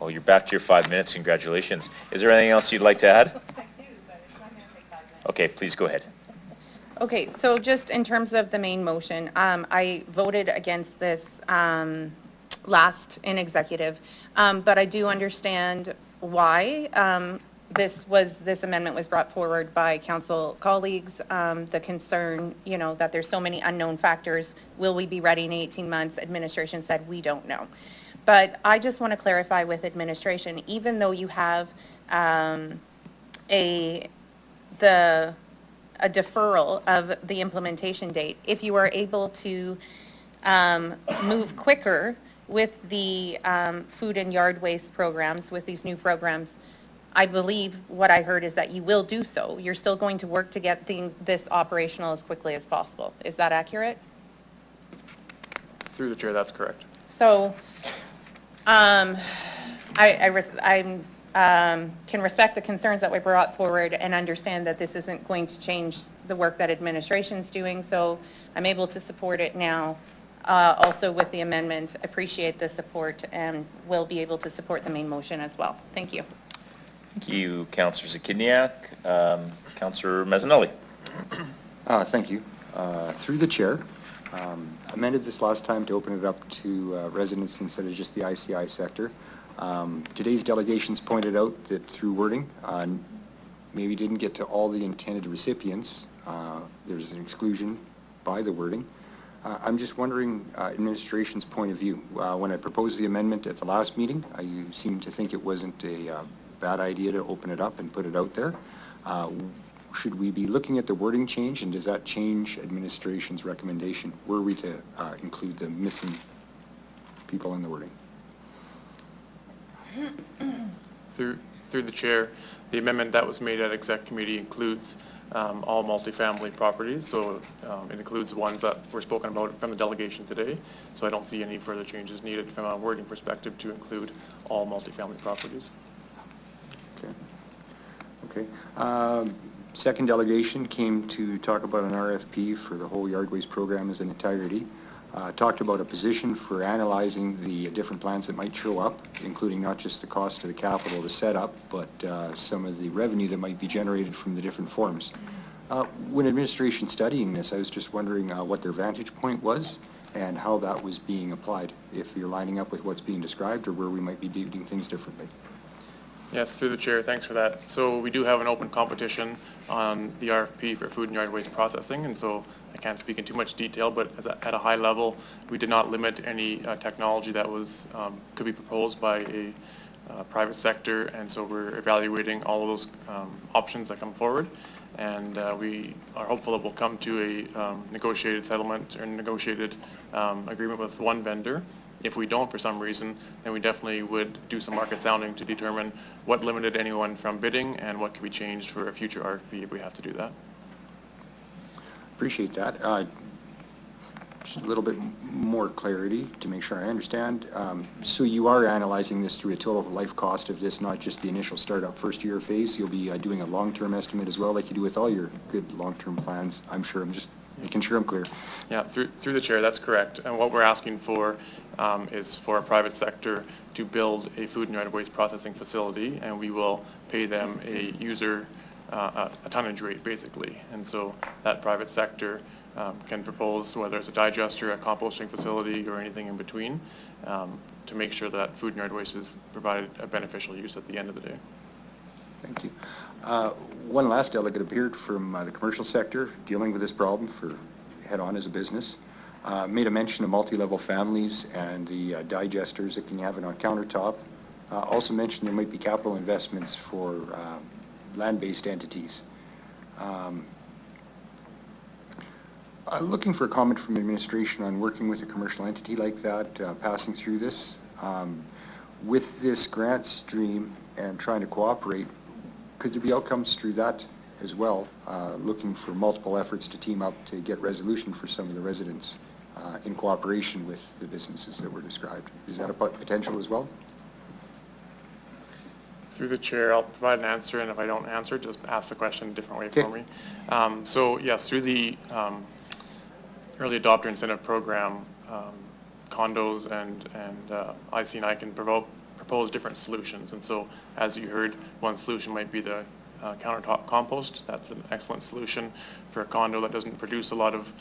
Oh, you're back to your 5 minutes. Congratulations. Is there anything else you'd like to add? Okay, please go ahead. Okay, so just in terms of the main motion, I voted against this last in executive, but I do understand why this amendment was brought forward by council colleagues. The concern, you know, that there's so many unknown factors. Will we be ready in 18 months? Administration said we don't know. But I just want to clarify with administration, even though you have a deferral of the implementation date, if you are able to move quicker with the food and yard waste programs, with these new programs, I believe what I heard is that you will do so. You're still going to work to get this operational as quickly as possible. Is that accurate? Through the chair, that's correct. So I can respect the concerns that were brought forward and understand that this isn't going to change the work that administration's doing, so I'm able to support it now. Also with the amendment, appreciate the support and will be able to support the main motion as well. Thank you. Thank you, Councillor Zakidniak. Councillor Mazzanelli. Thank you. Through the chair, amended this last time to open it up to residents instead of just the ICI sector. Today's delegations pointed out that through wording, maybe didn't get to all the intended recipients. There's an exclusion by the wording. I'm just wondering administration's point of view. When I proposed the amendment at the last meeting, you seemed to think it wasn't a bad idea to open it up and put it out there. Should we be looking at the wording change, and does that change administration's recommendation? Were we to include the missing people in the wording? Through the chair, the amendment that was made at exec committee includes all multifamily properties, so it includes the ones that were spoken about from the delegation today. So I don't see any further changes needed from a wording perspective to include all multifamily properties. Okay. Second delegation came to talk about an RFP for the whole yard waste program as an entirety. Talked about a position for analyzing the different plans that might show up, including not just the cost of the capital to set up, but some of the revenue that might be generated from the different forms. When administration studying this, I was just wondering what their vantage point was and how that was being applied, if you're lining up with what's being described or where we might be doing things differently. Yes, through the chair, thanks for that. So we do have an open competition on the RFP for food and yard waste processing, and so I can't speak in too much detail, but at a high level, we did not limit any technology that was could be proposed by a private sector, and so we're evaluating all of those options that come forward, and we are hopeful that we'll come to a negotiated settlement or negotiated agreement with one vendor. If we don't for some reason, then we definitely would do some market sounding to determine what limited anyone from bidding and what could be changed for a future RFP if we have to do that. Appreciate that. Just a little bit more clarity to make sure I understand. So you are analyzing this through a total life cost of this, not just the initial startup first year phase. You'll be doing a long-term estimate as well, like you do with all your good long-term plans. I'm sure. I'm just making sure I'm clear. Yeah, through the chair, that's correct. And what we're asking for is for a private sector to build a food and yard waste processing facility, and we will pay them a tonnage rate, basically. And so that private sector can propose whether it's a digester, a composting facility, or anything in between to make sure that food and yard waste is provided a beneficial use at the end of the day. Thank you. One last delegate appeared from the commercial sector dealing with this problem for head-on as a business. Made a mention of multi-level families and the digesters that can have it on countertop. Also mentioned there might be capital investments for land-based entities. Looking for a comment from administration on working with a commercial entity like that, passing through this. With this grant stream and trying to cooperate, could there be outcomes through that as well, looking for multiple efforts to team up to get resolution for some of the residents in cooperation with the businesses that were described? Is that a potential as well? Through the chair, I'll provide an answer, and if I don't answer, just ask the question a different way for me. So yes, through the early adopter incentive program, condos and IC&I can propose different solutions. And so, as you heard, one solution might be the countertop compost. That's an excellent solution for a condo that doesn't produce a lot of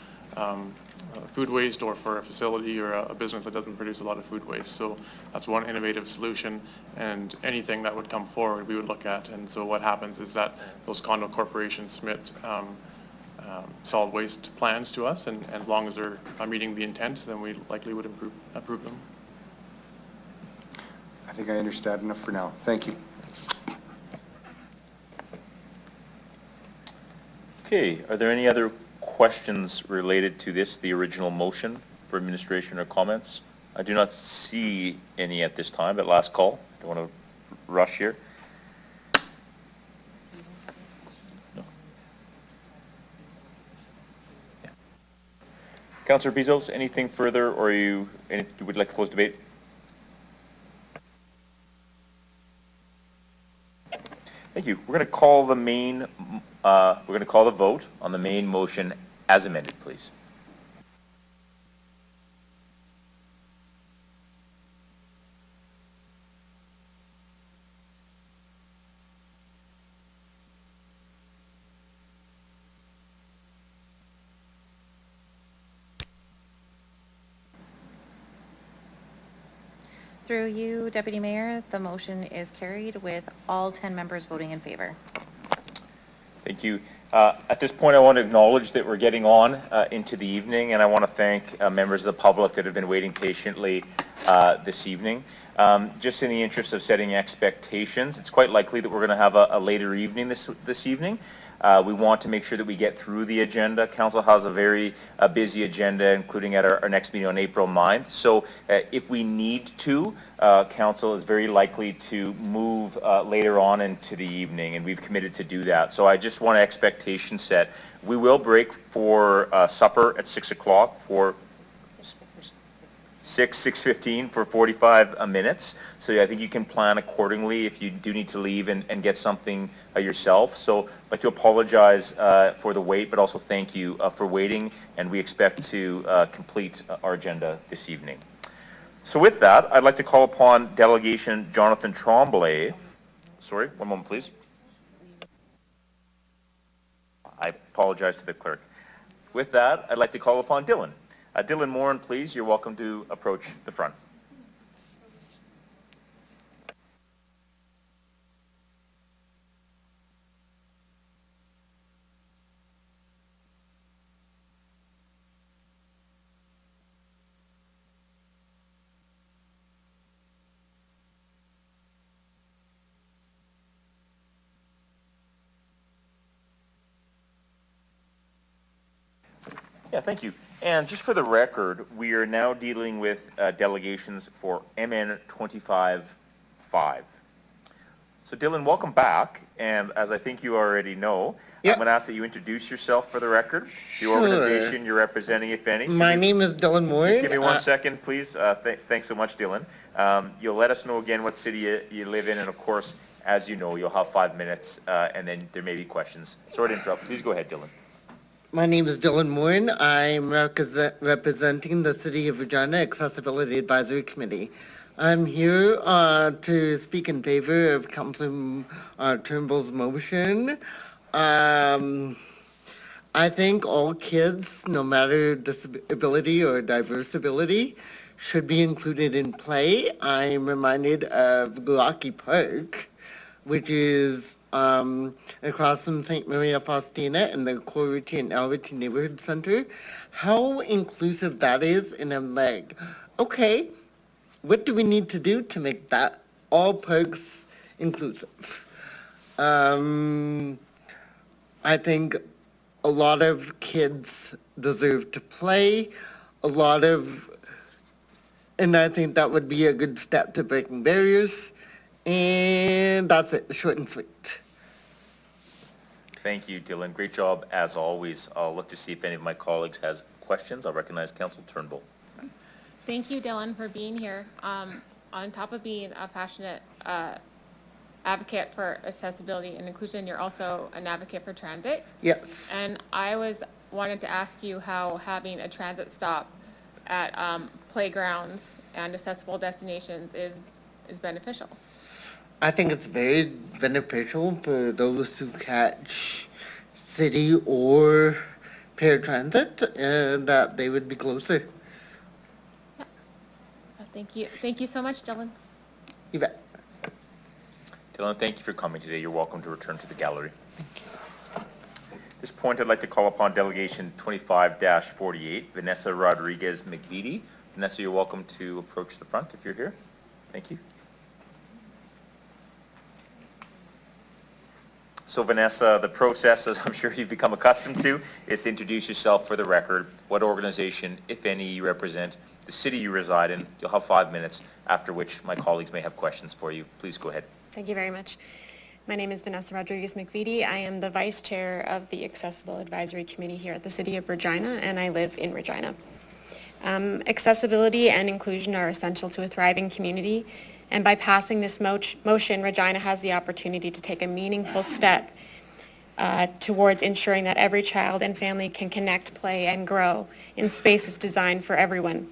food waste, or for a facility or a business that doesn't produce a lot of food waste. So that's one innovative solution, and anything that would come forward we would look at. And so what happens is that those condo corporations submit solid waste plans to us, and as long as they're meeting the intent, then we likely would approve them. I think I understand enough for now. Thank you. Okay, are there any other questions related to this, the original motion, for administration or comments? I do not see any at this time, at last call. Don't want to rush here. No. Yeah. Councillor Bezos, anything further, or you would like to close debate? Thank you. We're going to call the main, we're going to call the vote on the main motion as amended, please. Through you, Deputy Mayor, the motion is carried with all 10 members voting in favor. Thank you. At this point, I want to acknowledge that we're getting on into the evening, and I want to thank members of the public that have been waiting patiently this evening. Just in the interest of setting expectations, it's quite likely that we're going to have a later evening this evening. We want to make sure that we get through the agenda. Council has a very busy agenda, including at our next meeting on April 9th. So if we need to, Council is very likely to move later on into the evening, and we've committed to do that. So I just want expectation set. We will break for supper at 6 o'clock for 6:15 for 45 minutes. So I think you can plan accordingly if you do need to leave and get something yourself. So I'd like to apologize for the wait, but also thank you for waiting, and we expect to complete our agenda this evening. So with that, I'd like to call upon Delegation Jonathan Tremblay. Sorry, one moment please. I apologize to the clerk. With that, I'd like to call upon Dylan. Dylan Moran, please, you're welcome to approach the front. Yeah, thank you. And just for the record, we are now dealing with delegations for MN 25-5. So Dylan, welcome back. And as I think you already know, I'm going to ask that you introduce yourself for the record, the organization you're representing, if any. My name is Dylan Moore. Just give me 1 second, please. Thanks so much, Dylan. You'll let us know again what city you live in, and of course, as you know, you'll have 5 minutes, and then there may be questions. Sorry to interrupt. Please go ahead, Dylan. My name is Dylan Moore. I'm representing the City of Regina Accessibility Advisory Committee. I'm here to speak in favor of Councilor Turnbull's motion. I think all kids, no matter disability or diverse ability, should be included in play. I'm reminded of Gulaki Park, which is across from St. Maria Faustina in the Corrigan and Alberton Neighborhood Center. How inclusive that is, and I'm like, okay, what do we need to do to make that all parks inclusive? I think a lot of kids deserve to play, and I think that would be a good step to breaking barriers. And that's it, short and sweet. Thank you, Dylan. Great job, as always. I'll look to see if any of my colleagues has questions. I'll recognize Councillor Turnbull. Thank you, Dylan, for being here. On top of being a passionate advocate for accessibility and inclusion, you're also an advocate for transit. Yes. And I wanted to ask you how having a transit stop at playgrounds and accessible destinations is beneficial. I think it's very beneficial for those who catch city or paratransit, and that they would be closer. Thank you. Thank you so much, Dylan. You bet. Dylan, thank you for coming today. You're welcome to return to the gallery. At this point, I'd like to call upon Delegation 25-48, Vanessa Rodriguez McVitie. Vanessa, you're welcome to approach the front if you're here. Thank you. So Vanessa, the process, as I'm sure you've become accustomed to, is to introduce yourself for the record, what organization, if any, you represent, the city you reside in. You'll have 5 minutes, after which my colleagues may have questions for you. Please go ahead. Thank you very much. My name is Vanessa Rodriguez McVitie. I am the Vice Chair of the Accessible Advisory Committee here at the City of Regina, and I live in Regina. Accessibility and inclusion are essential to a thriving community, and by passing this motion, Regina has the opportunity to take a meaningful step towards ensuring that every child and family can connect, play, and grow in spaces designed for everyone.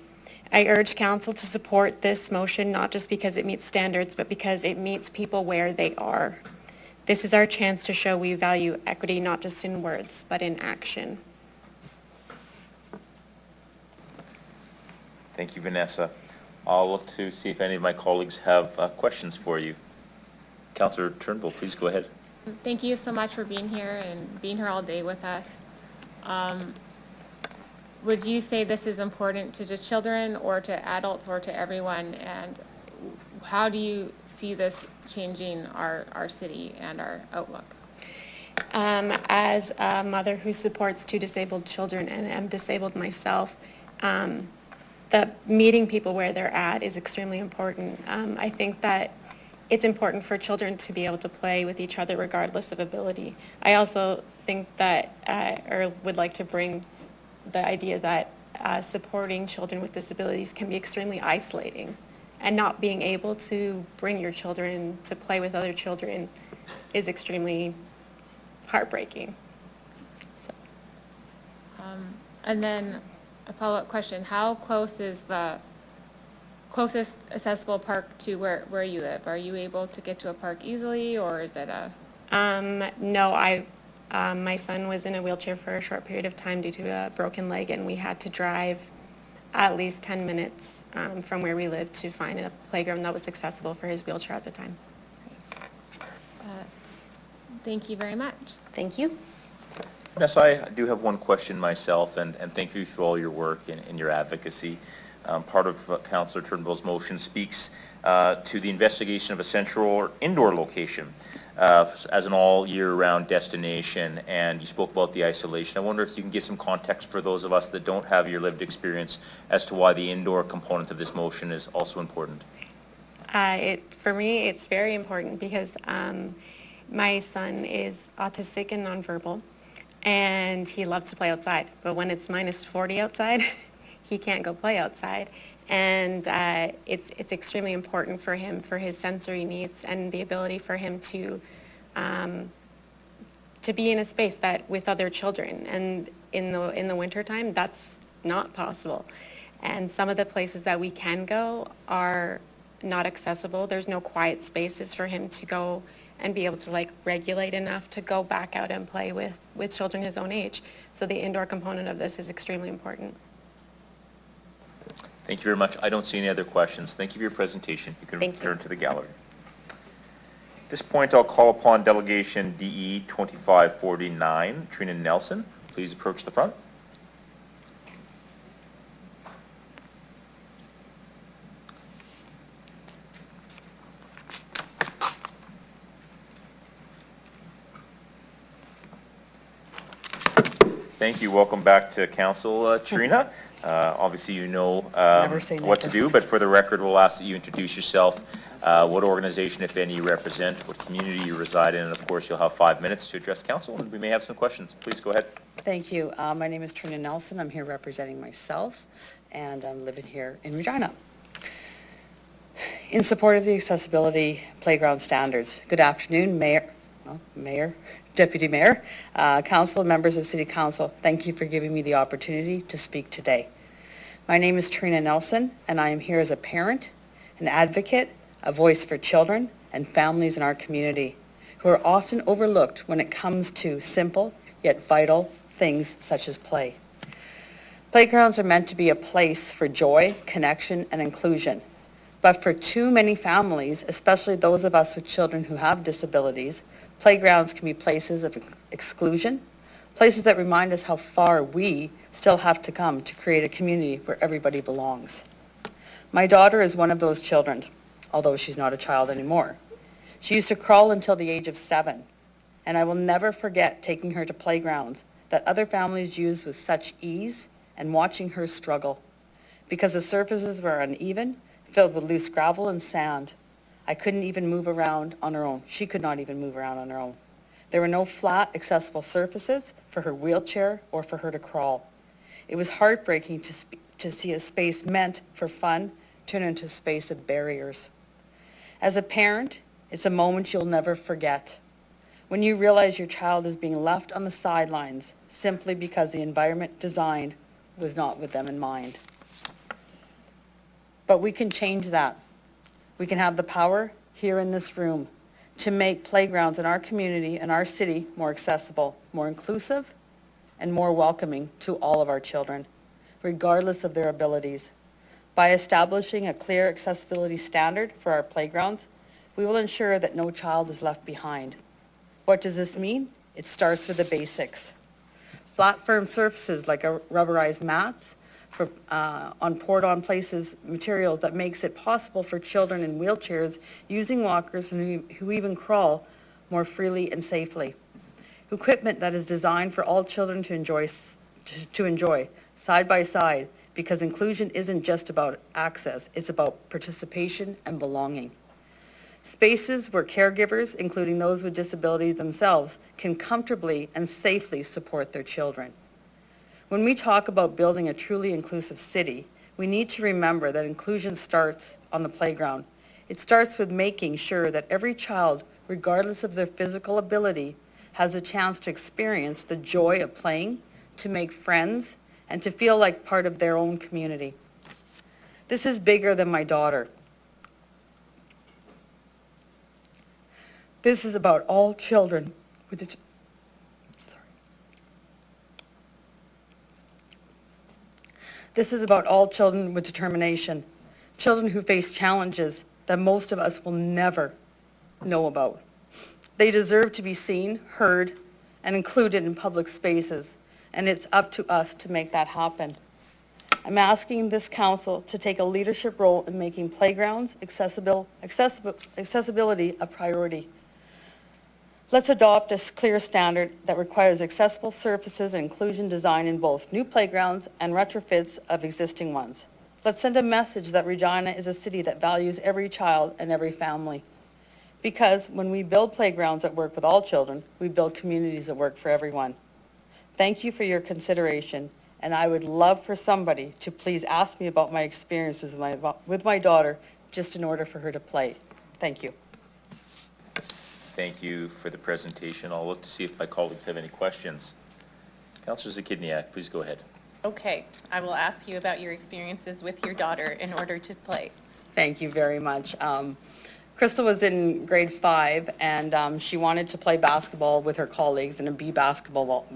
I urge Council to support this motion, not just because it meets standards, but because it meets people where they are. This is our chance to show we value equity, not just in words, but in action. Thank you, Vanessa. I'll look to see if any of my colleagues have questions for you. Councillor Turnbull, please go ahead. Thank you so much for being here and being here all day with us. Would you say this is important to just children or to adults or to everyone? And how do you see this changing our city and our outlook? As a mother who supports 2 disabled children and am disabled myself, that meeting people where they're at is extremely important. I think that it's important for children to be able to play with each other regardless of ability. I also think that, or would like to bring the idea that supporting children with disabilities can be extremely isolating, and not being able to bring your children to play with other children is extremely heartbreaking. So. And then a follow-up question, how close is the closest accessible park to where you live? Are you able to get to a park easily, or is it a? No, my son was in a wheelchair for a short period of time due to a broken leg, and we had to drive at least 10 minutes from where we lived to find a playground that was accessible for his wheelchair at the time. Thank you very much. Thank you. Vanessa, I do have one question myself, and thank you for all your work and your advocacy. Part of Councillor Turnbull's motion speaks to the investigation of a central or indoor location as an all-year-round destination, and you spoke about the isolation. I wonder if you can give some context for those of us that don't have your lived experience as to why the indoor component of this motion is also important. For me, it's very important because my son is autistic and nonverbal, and he loves to play outside. But when it's minus 40 outside, he can't go play outside. And it's extremely important for him, for his sensory needs and the ability for him to be in a space that with other children. And in the wintertime, that's not possible. And some of the places that we can go are not accessible. There's no quiet spaces for him to go and be able to regulate enough to go back out and play with children his own age. So the indoor component of this is extremely important. Thank you very much. I don't see any other questions. Thank you for your presentation. You can return to the gallery. At this point, I'll call upon Delegation DE 2549, Trina Nelson. Please approach the front. Thank you. Welcome back to Council, Trina. Obviously, you know what to do, but for the record, we'll ask that you introduce yourself, what organization, if any, you represent, what community you reside in, and of course, you'll have 5 minutes to address Council, and we may have some questions. Please go ahead. Thank you. My name is Trina Nelson. I'm here representing myself, and I'm living here in Regina. In support of the accessibility playground standards. Good afternoon, Mayor, Deputy Mayor, Council, members of City Council. Thank you for giving me the opportunity to speak today. My name is Trina Nelson, and I am here as a parent, an advocate, a voice for children, and families in our community who are often overlooked when it comes to simple yet vital things such as play. Playgrounds are meant to be a place for joy, connection, and inclusion. But for too many families, especially those of us with children who have disabilities, playgrounds can be places of exclusion, places that remind us how far we still have to come to create a community where everybody belongs. My daughter is one of those children, although she's not a child anymore. She used to crawl until the age of 7, and I will never forget taking her to playgrounds that other families use with such ease and watching her struggle. Because the surfaces were uneven, filled with loose gravel and sand, I couldn't even move around on her own. She could not even move around on her own. There were no flat, accessible surfaces for her wheelchair or for her to crawl. It was heartbreaking to see a space meant for fun turn into a space of barriers. As a parent, it's a moment you'll never forget. When you realize your child is being left on the sidelines simply because the environment designed was not with them in mind. But we can change that. We can have the power here in this room to make playgrounds in our community and our city more accessible, more inclusive, and more welcoming to all of our children, regardless of their abilities. By establishing a clear accessibility standard for our playgrounds, we will ensure that no child is left behind. What does this mean? It starts with the basics. Flat, firm surfaces like rubberized mats on poured-on places, materials that makes it possible for children in wheelchairs using walkers and who even crawl more freely and safely. Equipment that is designed for all children to enjoy side by side, because inclusion isn't just about access, it's about participation and belonging. Spaces where caregivers, including those with disabilities themselves, can comfortably and safely support their children. When we talk about building a truly inclusive city, we need to remember that inclusion starts on the playground. It starts with making sure that every child, regardless of their physical ability, has a chance to experience the joy of playing, to make friends, and to feel like part of their own community. This is bigger than my daughter. This is about all children with This is about all children with determination, children who face challenges that most of us will never know about. They deserve to be seen, heard, and included in public spaces, and it's up to us to make that happen. I'm asking this council to take a leadership role in making playgrounds accessibility a priority. Let's adopt a clear standard that requires accessible surfaces and inclusion design in both new playgrounds and retrofits of existing ones. Let's send a message that Regina is a city that values every child and every family. Because when we build playgrounds that work with all children, we build communities that work for everyone. Thank you for your consideration, and I would love for somebody to please ask me about my experiences with my daughter just in order for her to play. Thank you. Thank you for the presentation. I'll look to see if my colleagues have any questions. Councillor Zakidniak, please go ahead. Okay, I will ask you about your experiences with your daughter in order to play. Thank you very much. Crystal was in grade 5, and she wanted to play basketball with her colleagues in a B basketball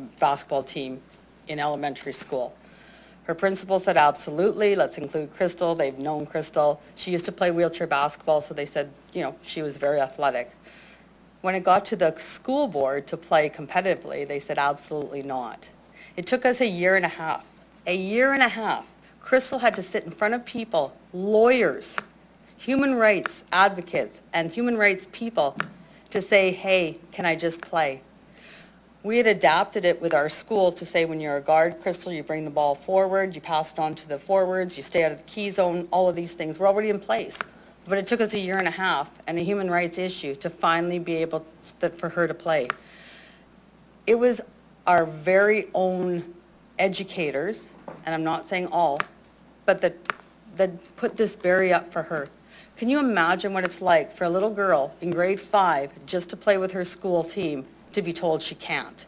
team in elementary school. Her principal said, absolutely, let's include Crystal. They've known Crystal. She used to play wheelchair basketball, so they said, you know, she was very athletic. When it got to the school board to play competitively, they said absolutely not. It took us a year and a half. A year and a half. Crystal had to sit in front of people, lawyers, human rights advocates, and human rights people to say, hey, can I just play? We had adapted it with our school to say when you're a guard, Crystal, you bring the ball forward, you pass it on to the forwards, you stay out of the key zone, all of these things were already in place. But it took us a year and a half and a human rights issue to finally be able for her to play. It was our very own educators, and I'm not saying all, but that put this barrier up for her. Can you imagine what it's like for a little girl in grade 5 just to play with her school team to be told she can't?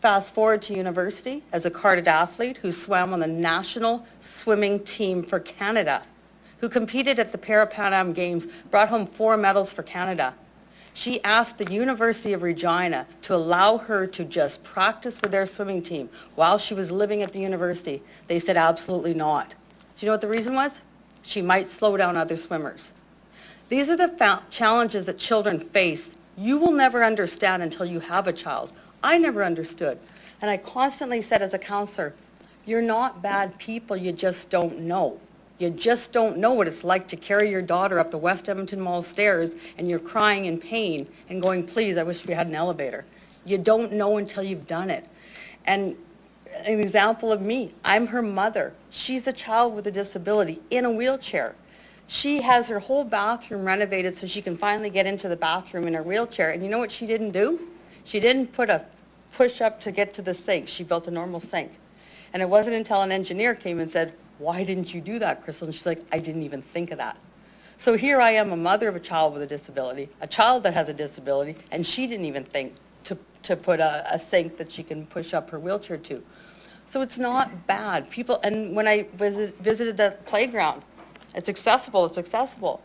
Fast forward to university as a carded athlete who swam on the national swimming team for Canada, who competed at the Para-Pan Am Games, brought home 4 medals for Canada. She asked the University of Regina to allow her to just practice with their swimming team while she was living at the university. They said absolutely not. Do you know what the reason was? She might slow down other swimmers. These are the challenges that children face. You will never understand until you have a child. I never understood. And I constantly said as a counselor, you're not bad people, you just don't know. You just don't know what it's like to carry your daughter up the West Edmonton Mall stairs and you're crying in pain and going, please, I wish we had an elevator. You don't know until you've done it. And an example of me, I'm her mother. She's a child with a disability in a wheelchair. She has her whole bathroom renovated so she can finally get into the bathroom in her wheelchair. And you know what she didn't do? She didn't put a push up to get to the sink. She built a normal sink. And it wasn't until an engineer came and said, why didn't you do that, Crystal? And she's like, I didn't even think of that. So here I am, a mother of a child with a disability, a child that has a disability, and she didn't even think to put a sink that she can push up her wheelchair to. So it's not bad. People, and when I visited the playground, it's accessible, it's accessible.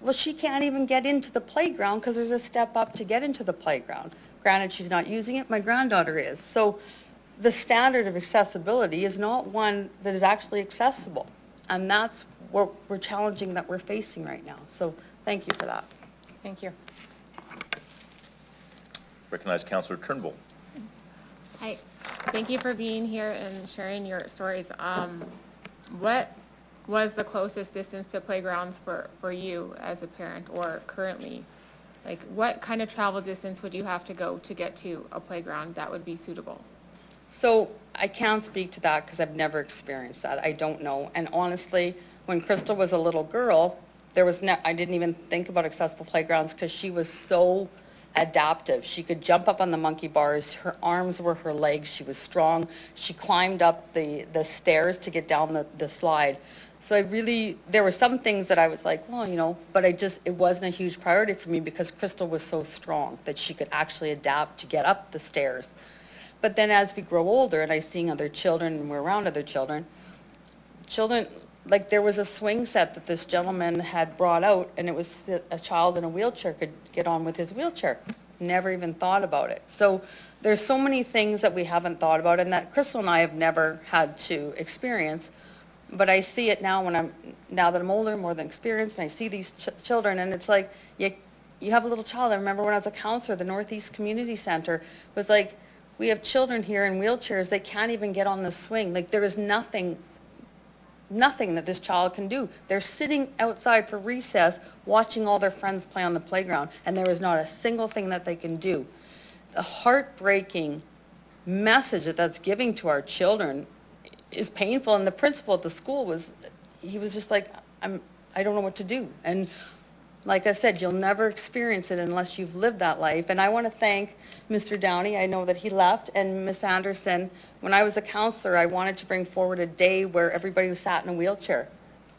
Well, she can't even get into the playground because there's a step up to get into the playground. Granted, she's not using it, my granddaughter is. So the standard of accessibility is not one that is actually accessible. And that's what we're challenging that we're facing right now. So thank you for that. Thank you. Recognize Councillor Turnbull. Hi, thank you for being here and sharing your stories. What was the closest distance to playgrounds for you as a parent or currently? Like what kind of travel distance would you have to go to get to a playground that would be suitable? So I can't speak to that because I've never experienced that. I don't know. And honestly, when Crystal was a little girl, I didn't even think about accessible playgrounds because she was so adaptive. She could jump up on the monkey bars. Her arms were her legs. She was strong. She climbed up the stairs to get down the slide. So there were some things that I was like, well, you know, but it wasn't a huge priority for me because Crystal was so strong that she could actually adapt to get up the stairs. But then as we grow older and I'm seeing other children and we're around other children, like there was a swing set that this gentleman had brought out and it was a child in a wheelchair could get on with his wheelchair. Never even thought about it. So there's so many things that we haven't thought about and that Crystal and I have never had to experience. But I see it now now that I'm older, more than experienced, and I see these children and it's like, you have a little child. I remember when I was a counselor, the Northeast Community Center was like, we have children here in wheelchairs, they can't even get on the swing. Like there is nothing that this child can do. They're sitting outside for recess watching all their friends play on the playground and there is not a single thing that they can do. The heartbreaking message that's giving to our children is painful, and the principal at the school was just like, I don't know what to do. And like I said, you'll never experience it unless you've lived that life. And I want to thank Mr. Downey. I know that he left, and Miss Anderson. When I was a counselor, I wanted to bring forward a day where everybody sat in a wheelchair,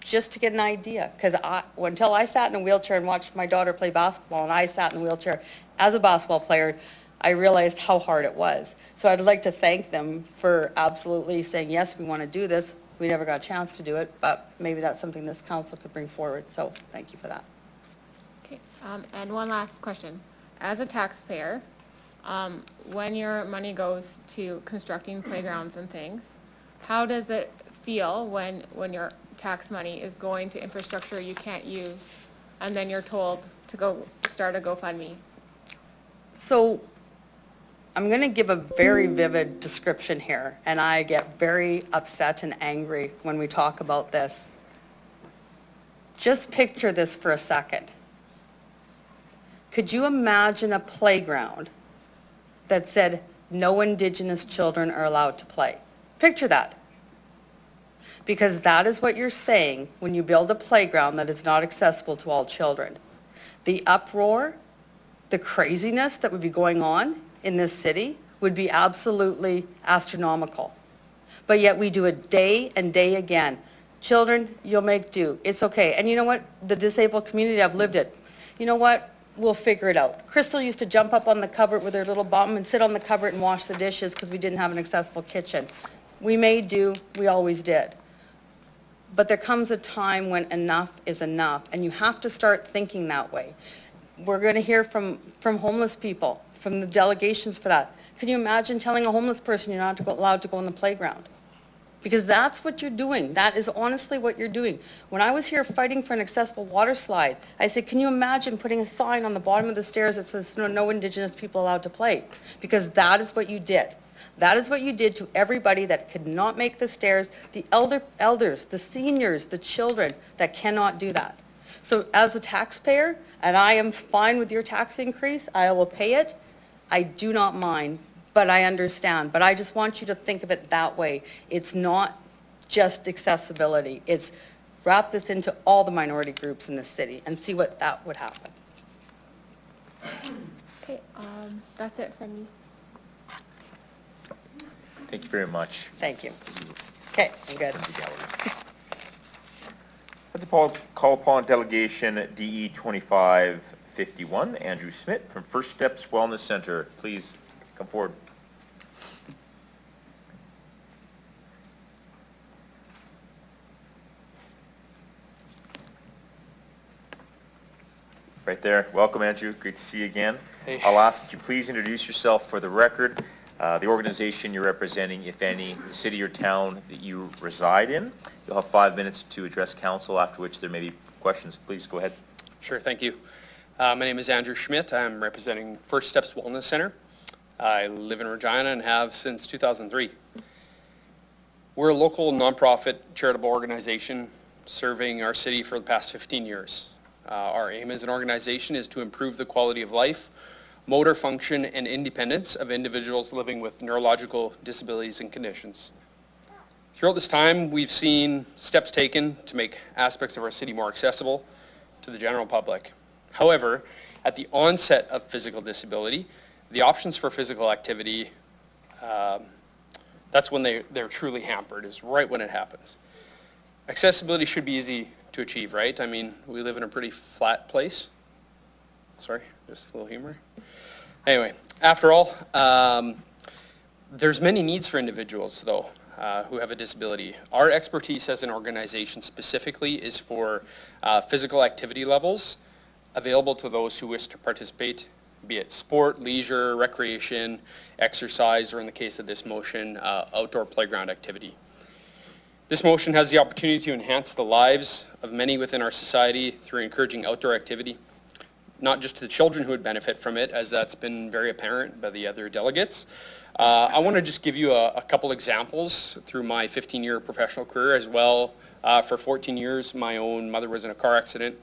just to get an idea. Because until I sat in a wheelchair and watched my daughter play basketball, and I sat in a wheelchair as a basketball player, I realized how hard it was. So I'd like to thank them for absolutely saying, yes, we want to do this. We never got a chance to do it, but maybe that's something this council could bring forward. So thank you for that. Okay, and one last question. As a taxpayer, when your money goes to constructing playgrounds and things, how does it feel when your tax money is going to infrastructure you can't use, and then you're told to go start a GoFundMe? So I'm going to give a very vivid description here, and I get very upset and angry when we talk about this. Just picture this for a second. Could you imagine a playground that said no Indigenous children are allowed to play? Picture that. Because that is what you're saying when you build a playground that is not accessible to all children. The uproar, the craziness that would be going on in this city would be absolutely astronomical. But yet we do it day and day again. Children, you'll make do. It's okay. And you know what? The disabled community, I've lived it. You know what? We'll figure it out. Crystal used to jump up on the cupboard with her little bum and sit on the cupboard and wash the dishes because we didn't have an accessible kitchen. We made do. We always did. But there comes a time when enough is enough, and you have to start thinking that way. We're going to hear from homeless people, from the delegations for that. Can you imagine telling a homeless person you're not allowed to go on the playground? Because that's what you're doing. That is honestly what you're doing. When I was here fighting for an accessible water slide, I said, can you imagine putting a sign on the bottom of the stairs that says no Indigenous people allowed to play? Because that is what you did. That is what you did to everybody that could not make the stairs, the elders, the seniors, the children that cannot do that. So as a taxpayer, and I am fine with your tax increase, I will pay it. I do not mind, but I understand. But I just want you to think of it that way. It's not just accessibility. It's wrap this into all the minority groups in the city and see what that would happen. Okay, that's it from me. Thank you very much. Thank you. Okay, I'm good. I'd like to call upon Delegation DE 2551, Andrew Schmidt from First Steps Wellness Center. Please come forward. Right there. Welcome, Andrew. Great to see you again. Hey. I'll ask that you please introduce yourself for the record, the organization you're representing, if any, the city or town that you reside in. You'll have 5 minutes to address council, after which there may be questions. Please go ahead. Sure, thank you. My name is Andrew Schmidt. I'm representing First Steps Wellness Center. I live in Regina and have since 2003. We're a local nonprofit charitable organization serving our city for the past 15 years. Our aim as an organization is to improve the quality of life, motor function, and independence of individuals living with neurological disabilities and conditions. Throughout this time, we've seen steps taken to make aspects of our city more accessible to the general public. However, at the onset of physical disability, the options for physical activity, that's when they're truly hampered, is right when it happens. Accessibility should be easy to achieve, right? I mean, we live in a pretty flat place. Sorry, just a little humor. Anyway, after all, there's many needs for individuals, though, who have a disability. Our expertise as an organization specifically is for physical activity levels available to those who wish to participate, be it sport, leisure, recreation, exercise, or in the case of this motion, outdoor playground activity. This motion has the opportunity to enhance the lives of many within our society through encouraging outdoor activity, not just to the children who would benefit from it, as that's been very apparent by the other delegates. I want to just give you a couple examples through my 15-year professional career as well. For 14 years, my own mother was in a car accident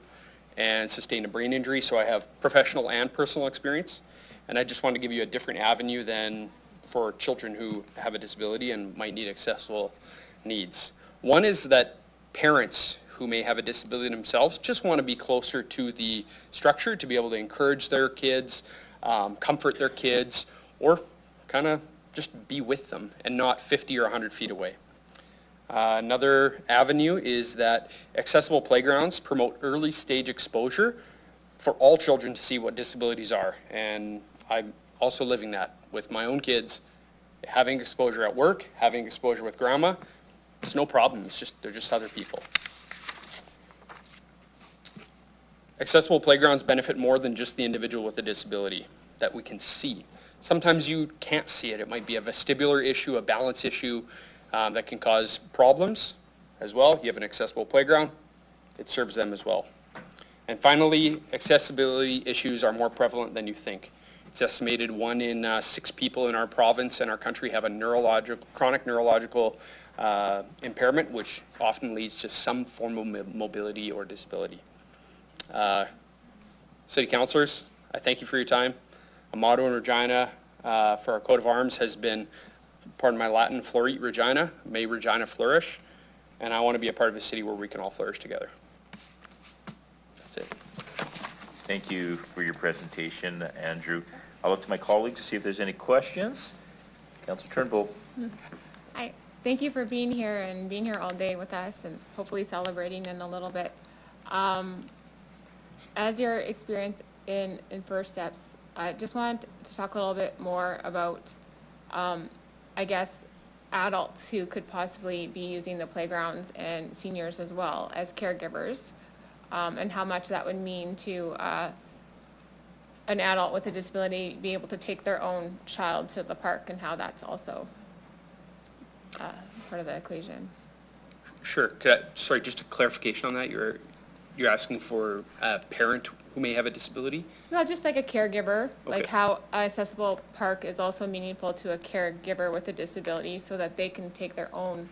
and sustained a brain injury, so I have professional and personal experience. And I just want to give you a different avenue than for children who have a disability and might need accessible needs. One is that parents who may have a disability themselves just want to be closer to the structure to be able to encourage their kids, comfort their kids, or kind of just be with them and not 50 or 100 feet away. Another avenue is that accessible playgrounds promote early stage exposure for all children to see what disabilities are. And I'm also living that with my own kids, having exposure at work, having exposure with grandma. It's no problem, they're just other people. Accessible playgrounds benefit more than just the individual with a disability that we can see. Sometimes you can't see it. It might be a vestibular issue, a balance issue that can cause problems as well. You have an accessible playground, it serves them as well. And finally, accessibility issues are more prevalent than you think. It's estimated 1 in 6 people in our province and our country have a chronic neurological impairment, which often leads to some form of mobility or disability. City councillors, I thank you for your time. A motto in Regina for our coat of arms has been, pardon my Latin, Florit Regina, may Regina flourish, and I want to be a part of a city where we can all flourish together. That's it. Thank you for your presentation, Andrew. I'll look to my colleagues to see if there's any questions. Councillor Turnbull. Hi. Thank you for being here and being here all day with us and hopefully celebrating in a little bit. As your experience in First Steps, I just wanted to talk a little bit more about, I guess, adults who could possibly be using the playgrounds and seniors as well as caregivers, and how much that would mean to an adult with a disability be able to take their own child to the park, and how that's also part of the equation. Sure. Sorry, just a clarification on that. You're asking for a parent who may have a disability? No, just like a caregiver, like Okay. how accessible park is also meaningful to a caregiver with a disability, so that they can take their own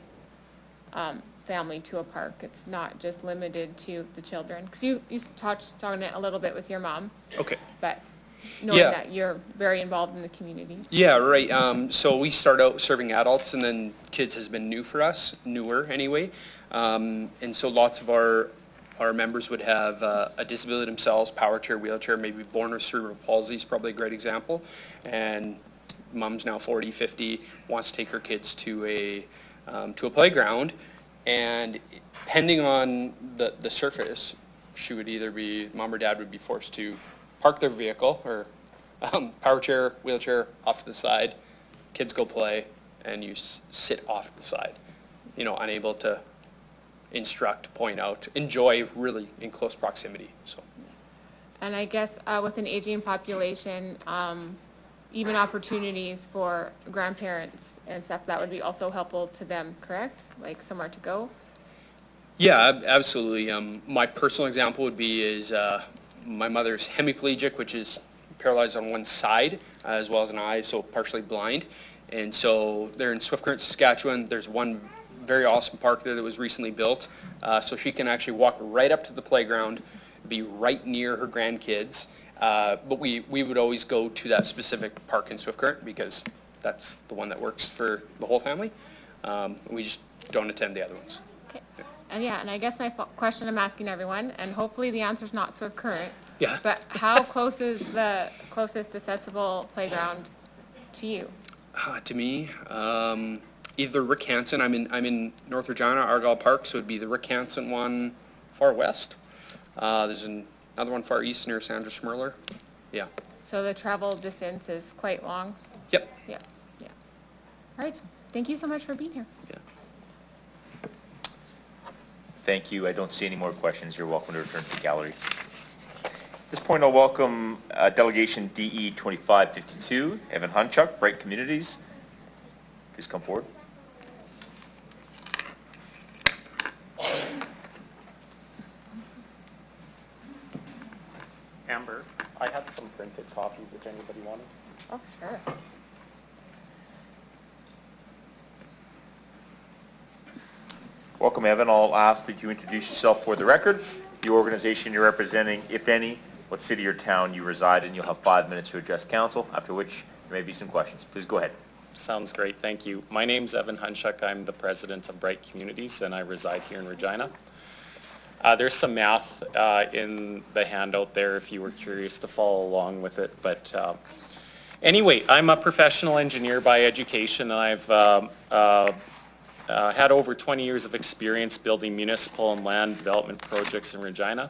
family to a park. It's not just limited to the children. Because you touched on it a little bit with your mom. Okay. But knowing Yeah. that you're very involved in the community. Yeah, right. So we start out serving adults, and then kids has been new for us, newer anyway. And so lots of our members would have a disability themselves, power chair, wheelchair, maybe born with cerebral palsy is probably a great example. And mom's now 40, 50, wants to take her kids to a playground, and depending on the surface, she would either be, mom or dad would be forced to park their vehicle, or power chair, wheelchair off to the side, kids go play, and you sit off to the side, unable to instruct, point out, enjoy really in close proximity. So. And I guess with an aging population, even opportunities for grandparents and stuff, that would be also helpful to them, correct? Like somewhere to go? Yeah, absolutely. My personal example would be is my mother's hemiplegic, which is paralyzed on one side, as well as an eye, so partially blind. And so they're in Swift Current, Saskatchewan. There's one very awesome park there that was recently built, so she can actually walk right up to the playground, be right near her grandkids. But we would always go to that specific park in Swift Current because that's the one that works for the whole family. We just don't attend the other ones. Okay. And I guess my question I'm asking everyone, and hopefully the answer's not Swift Current. Yeah. But how close is the closest accessible playground to you? To me, either Rick Hansen. I'm in North Regina, Argyle Park, so it'd be the Rick Hansen one far west. There's another one far east near Sandra Schmerler. Yeah. So the travel distance is quite long? Yep. Yeah. All right. Thank you so much for being here. Yeah. Thank you. I don't see any more questions. You're welcome to return to the gallery. At this point, I'll welcome Delegation DE 2552, Evan Hunchuk, Bright Communities. Please come forward. Amber, I had some printed copies if anybody wanted. Oh, sure. Welcome, Evan. I'll ask that you introduce yourself for the record, the organization you're representing, if any, what city or town you reside in. You'll have 5 minutes to address council, after which there may be some questions. Please go ahead. Sounds great, thank you. My name's Evan Hunchuk. I'm the president of Bright Communities, and I reside here in Regina. There's some math in the handout there if you were curious to follow along with it. But anyway, I'm a professional engineer by education. I've had over 20 years of experience building municipal and land development projects in Regina.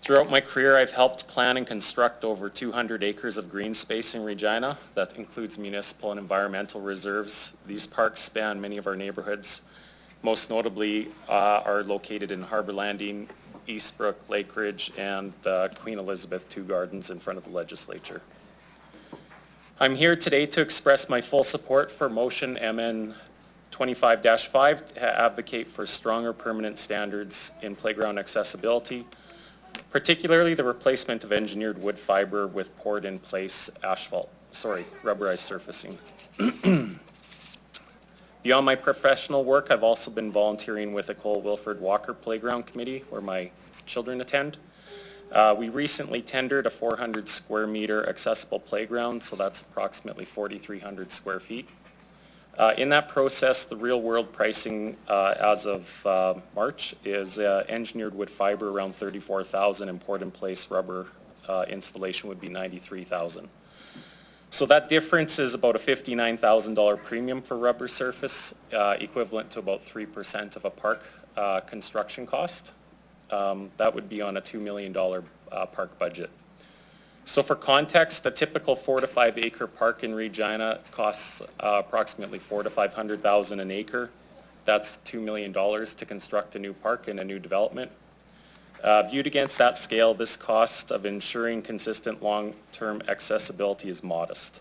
Throughout my career, I've helped plan and construct over 200 acres of green space in Regina. That includes municipal and environmental reserves. These parks span many of our neighborhoods. Most notably are located in Harbor Landing, Eastbrook, Lake Ridge, and Queen Elizabeth II Gardens in front of the legislature. I'm here today to express my full support for motion MN 25-5 to advocate for stronger permanent standards in playground accessibility, particularly the replacement of engineered wood fiber with poured-in-place rubberized surfacing. Beyond my professional work, I've also been volunteering with the Cole Wilford Walker Playground Committee, where my children attend. We recently tendered a 400 square meter accessible playground, so that's approximately 4,300 square feet. In that process, the real-world pricing as of March is engineered wood fiber around $34,000 and poured-in-place rubber installation would be $93,000. So that difference is about a $59,000 premium for rubber surface, equivalent to about 3% of a park construction cost. That would be on a $2 million park budget. So for context, a typical 4 to 5 acre park in Regina costs approximately $400,000 to $500,000 an acre. That's $2 million to construct a new park in a new development. Viewed against that scale, this cost of ensuring consistent long-term accessibility is modest.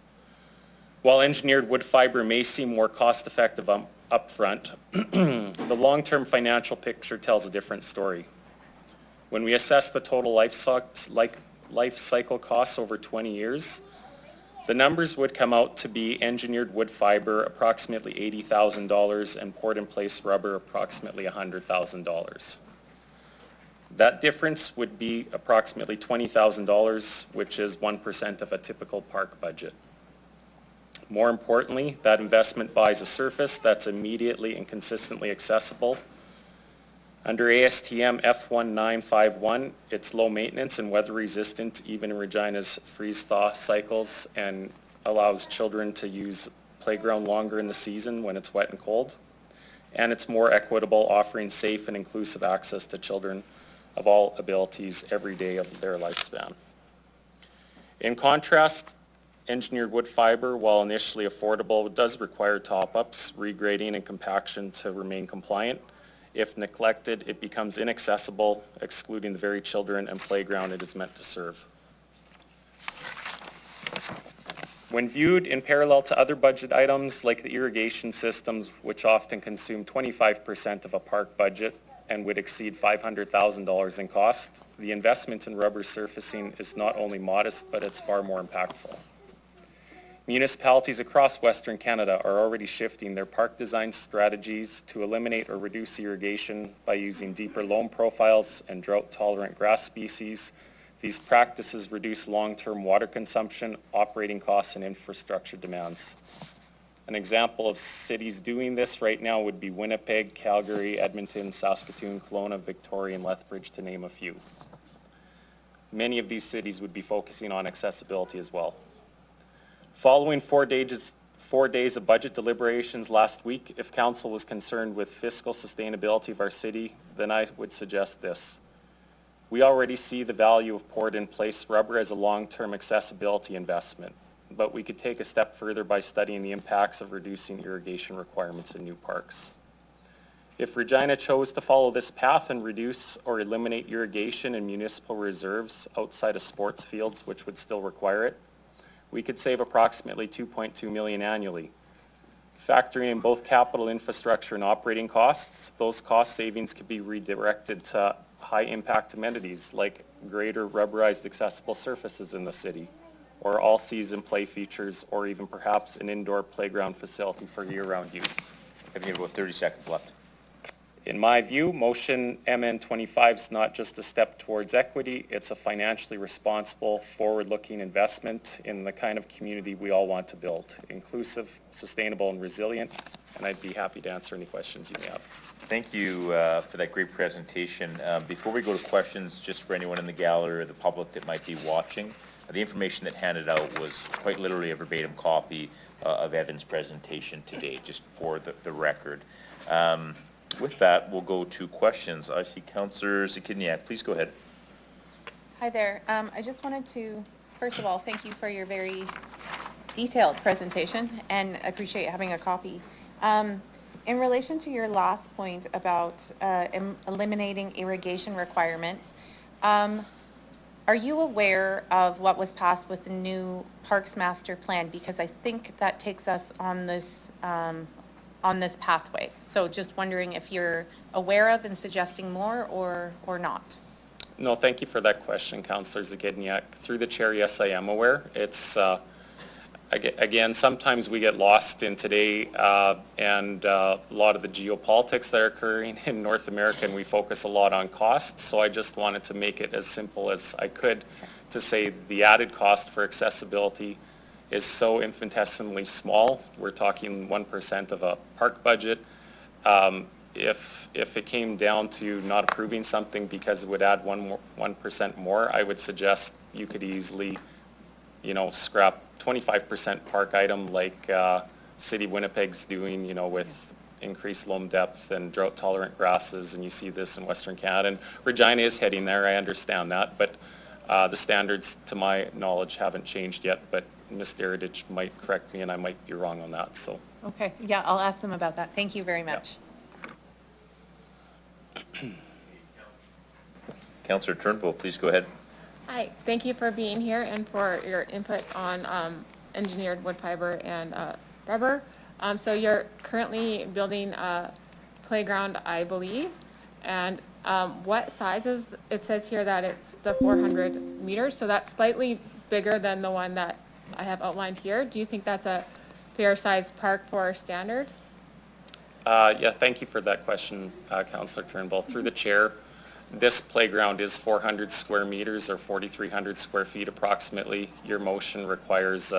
While engineered wood fiber may seem more cost-effective upfront, the long-term financial picture tells a different story. When we assess the total life cycle costs over 20 years, the numbers would come out to be engineered wood fiber approximately $80,000 and poured-in-place rubber approximately $100,000. That difference would be approximately $20,000, which is 1% of a typical park budget. More importantly, that investment buys a surface that's immediately and consistently accessible. Under ASTM F1951, it's low maintenance and weather resistant even in Regina's freeze-thaw cycles, and allows children to use playground longer in the season when it's wet and cold. And it's more equitable, offering safe and inclusive access to children of all abilities every day of their lifespan. In contrast, engineered wood fiber, while initially affordable, does require top-ups, regrading, and compaction to remain compliant. If neglected, it becomes inaccessible, excluding the very children and playground it is meant to serve. When viewed in parallel to other budget items like the irrigation systems, which often consume 25% of a park budget and would exceed $500,000 in cost, the investment in rubber surfacing is not only modest, but it's far more impactful. Municipalities across Western Canada are already shifting their park design strategies to eliminate or reduce irrigation by using deeper loam profiles and drought-tolerant grass species. These practices reduce long-term water consumption, operating costs, and infrastructure demands. An example of cities doing this right now would be Winnipeg, Calgary, Edmonton, Saskatoon, Kelowna, Victoria, and Lethbridge, to name a few. Many of these cities would be focusing on accessibility as well. Following 4 days of budget deliberations last week, if council was concerned with fiscal sustainability of our city, then I would suggest this. We already see the value of poured-in-place rubber as a long-term accessibility investment, but we could take a step further by studying the impacts of reducing irrigation requirements in new parks. If Regina chose to follow this path and reduce or eliminate irrigation in municipal reserves outside of sports fields, which would still require it, we could save approximately $2.2 million annually. Factoring in both capital infrastructure and operating costs, those cost savings could be redirected to high-impact amenities like greater rubberized accessible surfaces in the city, or all-season play features, or even perhaps an indoor playground facility for year-round use. I have about 30 seconds left. In my view, motion MN 25 is not just a step towards equity, it's a financially responsible, forward-looking investment in the kind of community we all want to build, inclusive, sustainable, and resilient, and I'd be happy to answer any questions you may have. Thank you for that great presentation. Before we go to questions, just for anyone in the gallery or the public that might be watching, the information that handed out was quite literally a verbatim copy of Evan's presentation today, just for the record. With that, we'll go to questions. I see Councillor Zakidniak. Please go ahead. Hi there. I just wanted to, first of all, thank you for your very detailed presentation, and appreciate having a copy. In relation to your last point about eliminating irrigation requirements, are you aware of what was passed with the new Parks Master Plan? Because I think that takes us on this pathway. So just wondering if you're aware of and suggesting more or not. No, thank you for that question, Councillor Zakidniak. Through the chair, yes, I am aware. It's, again, sometimes we get lost in today and a lot of the geopolitics that are occurring in North America, and we focus a lot on costs. So I just wanted to make it as simple as I could to say the added cost for accessibility is so infinitesimally small. We're talking 1% of a park budget. If it came down to not approving something because it would add 1% more, I would suggest you could easily, scrap 25% park item like City of Winnipeg's doing, with increased loam depth and drought-tolerant grasses, and you see this in Western Canada. And Regina is heading there, I understand that, but The standards, to my knowledge, haven't changed yet, but Ms. Deridich might correct me and I might be wrong on that, so. Okay, yeah, I'll ask them about that. Thank you very much. Councillor Turnbull, please go ahead. Hi, thank you for being here and for your input on engineered wood fiber and rubber. So you're currently building a playground, I believe, and what size is, it says here that it's the 400 meters, so that's slightly bigger than the one that I have outlined here. Do you think that's a fair size park for our standard? Yeah, thank you for that question, Councillor Turnbull. Through the chair, this playground is 400 square meters or 4,300 square feet approximately. Your motion requires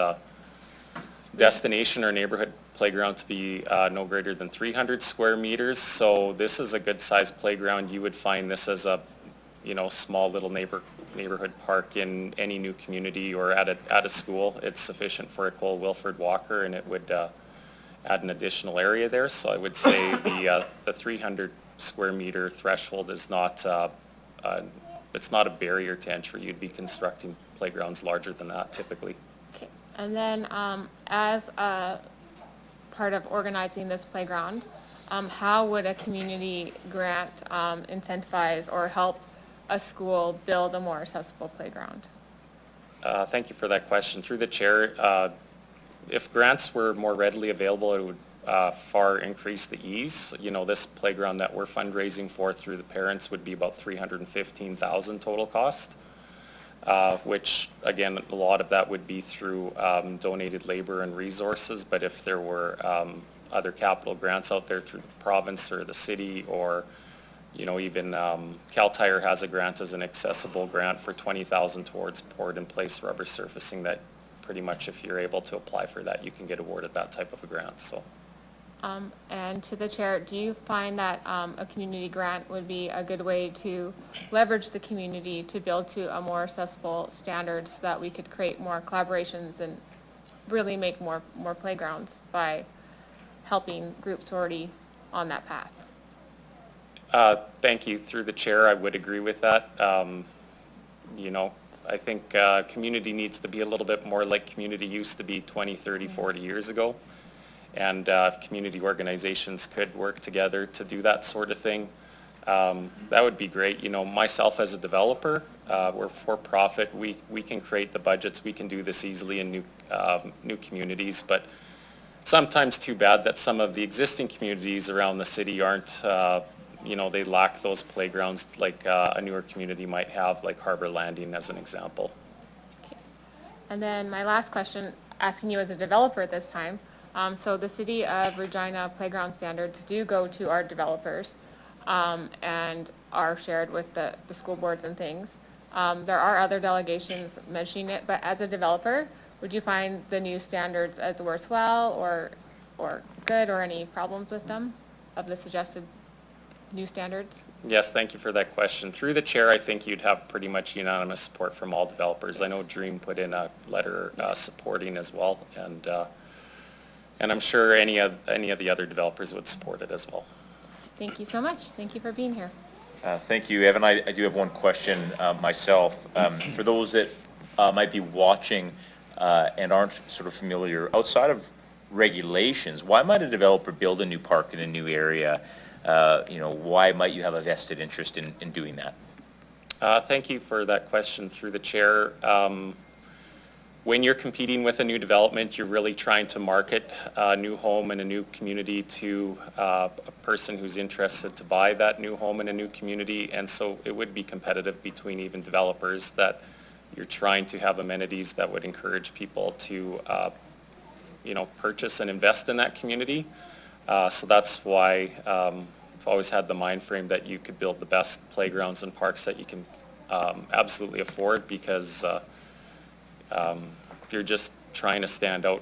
destination or neighborhood playground to be no greater than 300 square meters. So this is a good sized playground. You would find this as a, small little neighborhood park in any new community or at a school. It's sufficient for a Cole Wilford walker, and it would add an additional area there. So I would say the 300 square meter threshold is not it's not a barrier to entry. You'd be constructing playgrounds larger than that typically. Okay. And then as a part of organizing this playground, how would a community grant incentivize or help a school build a more accessible playground? Thank you for that question. Through the chair, if grants were more readily available, it would far increase the ease. This playground that we're fundraising for through the parents would be about $315,000 total cost, which again, a lot of that would be through donated labor and resources. But if there were other capital grants out there through the province or the city, or even Cal Tire has a grant as an accessible grant for $20,000 towards poured in place rubber surfacing, that pretty much if you're able to apply for that, you can get awarded that type of a grant. So. And to the chair, do you find that a community grant would be a good way to leverage the community to build to a more accessible standard so that we could create more collaborations and really make more playgrounds by helping groups already on that path? Thank you. Through the chair, I would agree with that. I think community needs to be a little bit more like community used to be 20, 30, 40 years ago. And if community organizations could work together to do that sort of thing, that would be great. Myself as a developer, we're for profit. We can create the budgets. We can do this easily in new communities. But sometimes too bad that some of the existing communities around the city aren't, they lack those playgrounds like a newer community might have, like Harbor Landing as an example. Okay. And then my last question, asking you as a developer at this time. So the City of Regina playground standards do go to our developers and are shared with the school boards and things. There are other delegations mentioning it, but as a developer, would you find the new standards as worthwhile or good, or any problems with them, of the suggested new standards? Yes, thank you for that question. Through the chair, I think you'd have pretty much unanimous support from all developers. I know Dream put in a letter supporting as well, and I'm sure any of the other developers would support it as well. Thank you so much. Thank you for being here. Thank you, Evan. I do have one question myself. For those that might be watching and aren't sort of familiar, outside of regulations, why might a developer build a new park in a new area? Why might you have a vested interest in doing that? Thank you for that question through the chair. When you're competing with a new development, you're really trying to market a new home in a new community to a person who's interested to buy that new home in a new community. And so it would be competitive between even developers, that you're trying to have amenities that would encourage people to purchase and invest in that community. So that's why I've always had the mind frame that you could build the best playgrounds and parks that you can absolutely afford, because you're just trying to stand out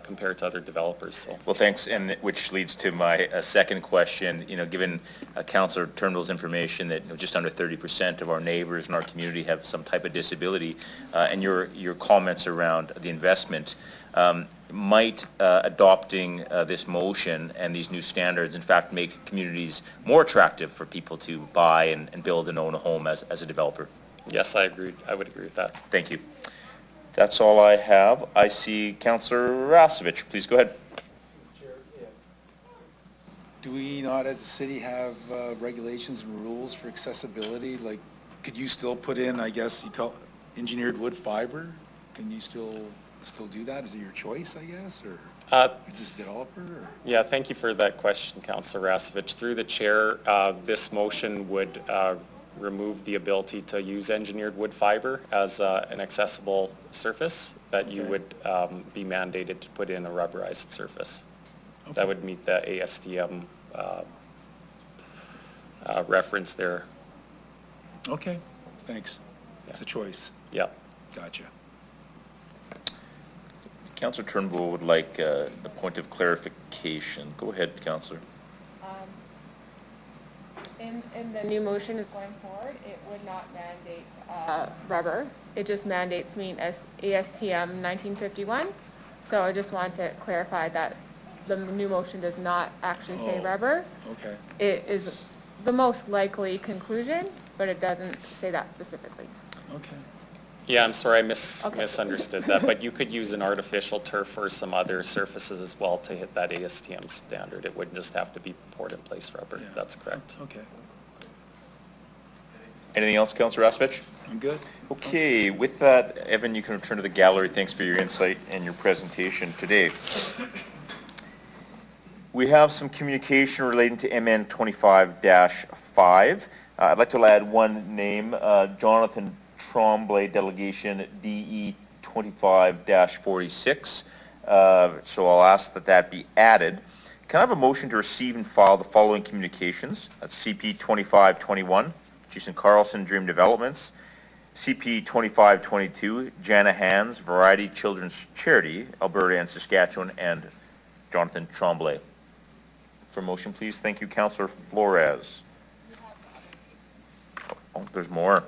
compared to other developers. So. Well, thanks, and which leads to my second question. Given Councillor Turnbull's information that just under 30% of our neighbors in our community have some type of disability, and your comments around the investment, might adopting this motion and these new standards in fact make communities more attractive for people to buy and build and own a home as a developer? Yes, I agree. I would agree with that. Thank you. That's all I have. I see Councillor Rasevich. Please go ahead. Do we not, as a city, have regulations and rules for accessibility? Like, could you still put in, I guess, you call engineered wood fiber? Can you still do that? Is it your choice, I guess, or just developer? Or? Yeah, thank you for that question, Councillor Rasevich. Through the chair, this motion would remove the ability to use engineered wood fiber as an accessible surface, that you would be mandated to put in a rubberized surface. Okay. That would meet the ASTM reference there. Okay, thanks. It's a choice. Yeah. Gotcha. Councillor Turnbull would like a point of clarification. Go ahead, Councillor. In the new motion is going forward, it would not mandate rubber. It just mandates meet ASTM 1951. So I just want to clarify that the new motion does not actually say rubber. Okay. It is the most likely conclusion, but it doesn't say that specifically. Okay. Yeah, I'm sorry, I misunderstood that, but you could use an artificial turf or some other surfaces as well to hit that ASTM standard. It wouldn't just have to be poured in place rubber. Yeah. That's correct. Okay. Anything else, Councillor Rasevich? I'm good. Okay, with that, Evan, you can return to the gallery. Thanks for your insight and your presentation today. We have some communication relating to MN 25-5. I'd like to add one name, Jonathan Tremblay, Delegation DE 25-46. So I'll ask that that be added. Can I have a motion to receive and file the following communications? That's CP 2521, Jason Carlson, Dream Developments. CP 2522, Jana Hands, Variety Children's Charity, Alberta and Saskatchewan, and Jonathan Tremblay. For motion, please. Thank you, Councillor Flores. Oh, there's more.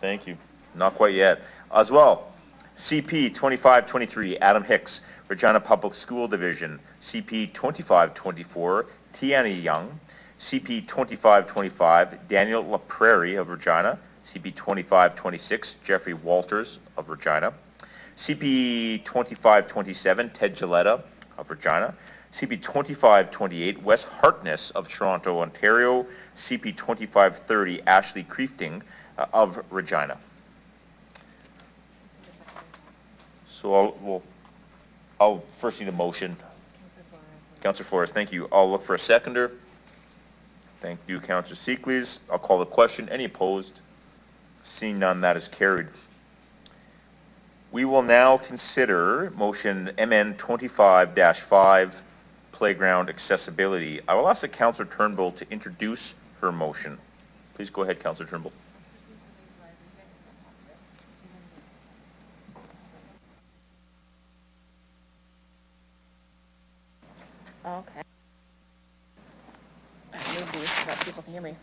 Thank you. Not quite yet. As well, CP 2523, Adam Hicks, Regina Public School Division. CP 2524, Tiana Young. CP 2525, Daniel LaPrairie of Regina. CP 2526, Jeffrey Walters of Regina. CP 2527, Ted Gilletta of Regina. CP 2528, Wes Hartness of Toronto, Ontario. CP 2530, Ashley Creefting of Regina. So I'll first need a motion. Councillor Flores, thank you. I'll look for a seconder. Thank you, Councillor Seekleys. I'll call the question. Any opposed? Seeing none, that is carried. We will now consider motion MN 25-5, Playground Accessibility. I will ask the Councillor Turnbull to introduce her motion. Please go ahead, Councillor Turnbull. Okay. Maybe so that people can hear me.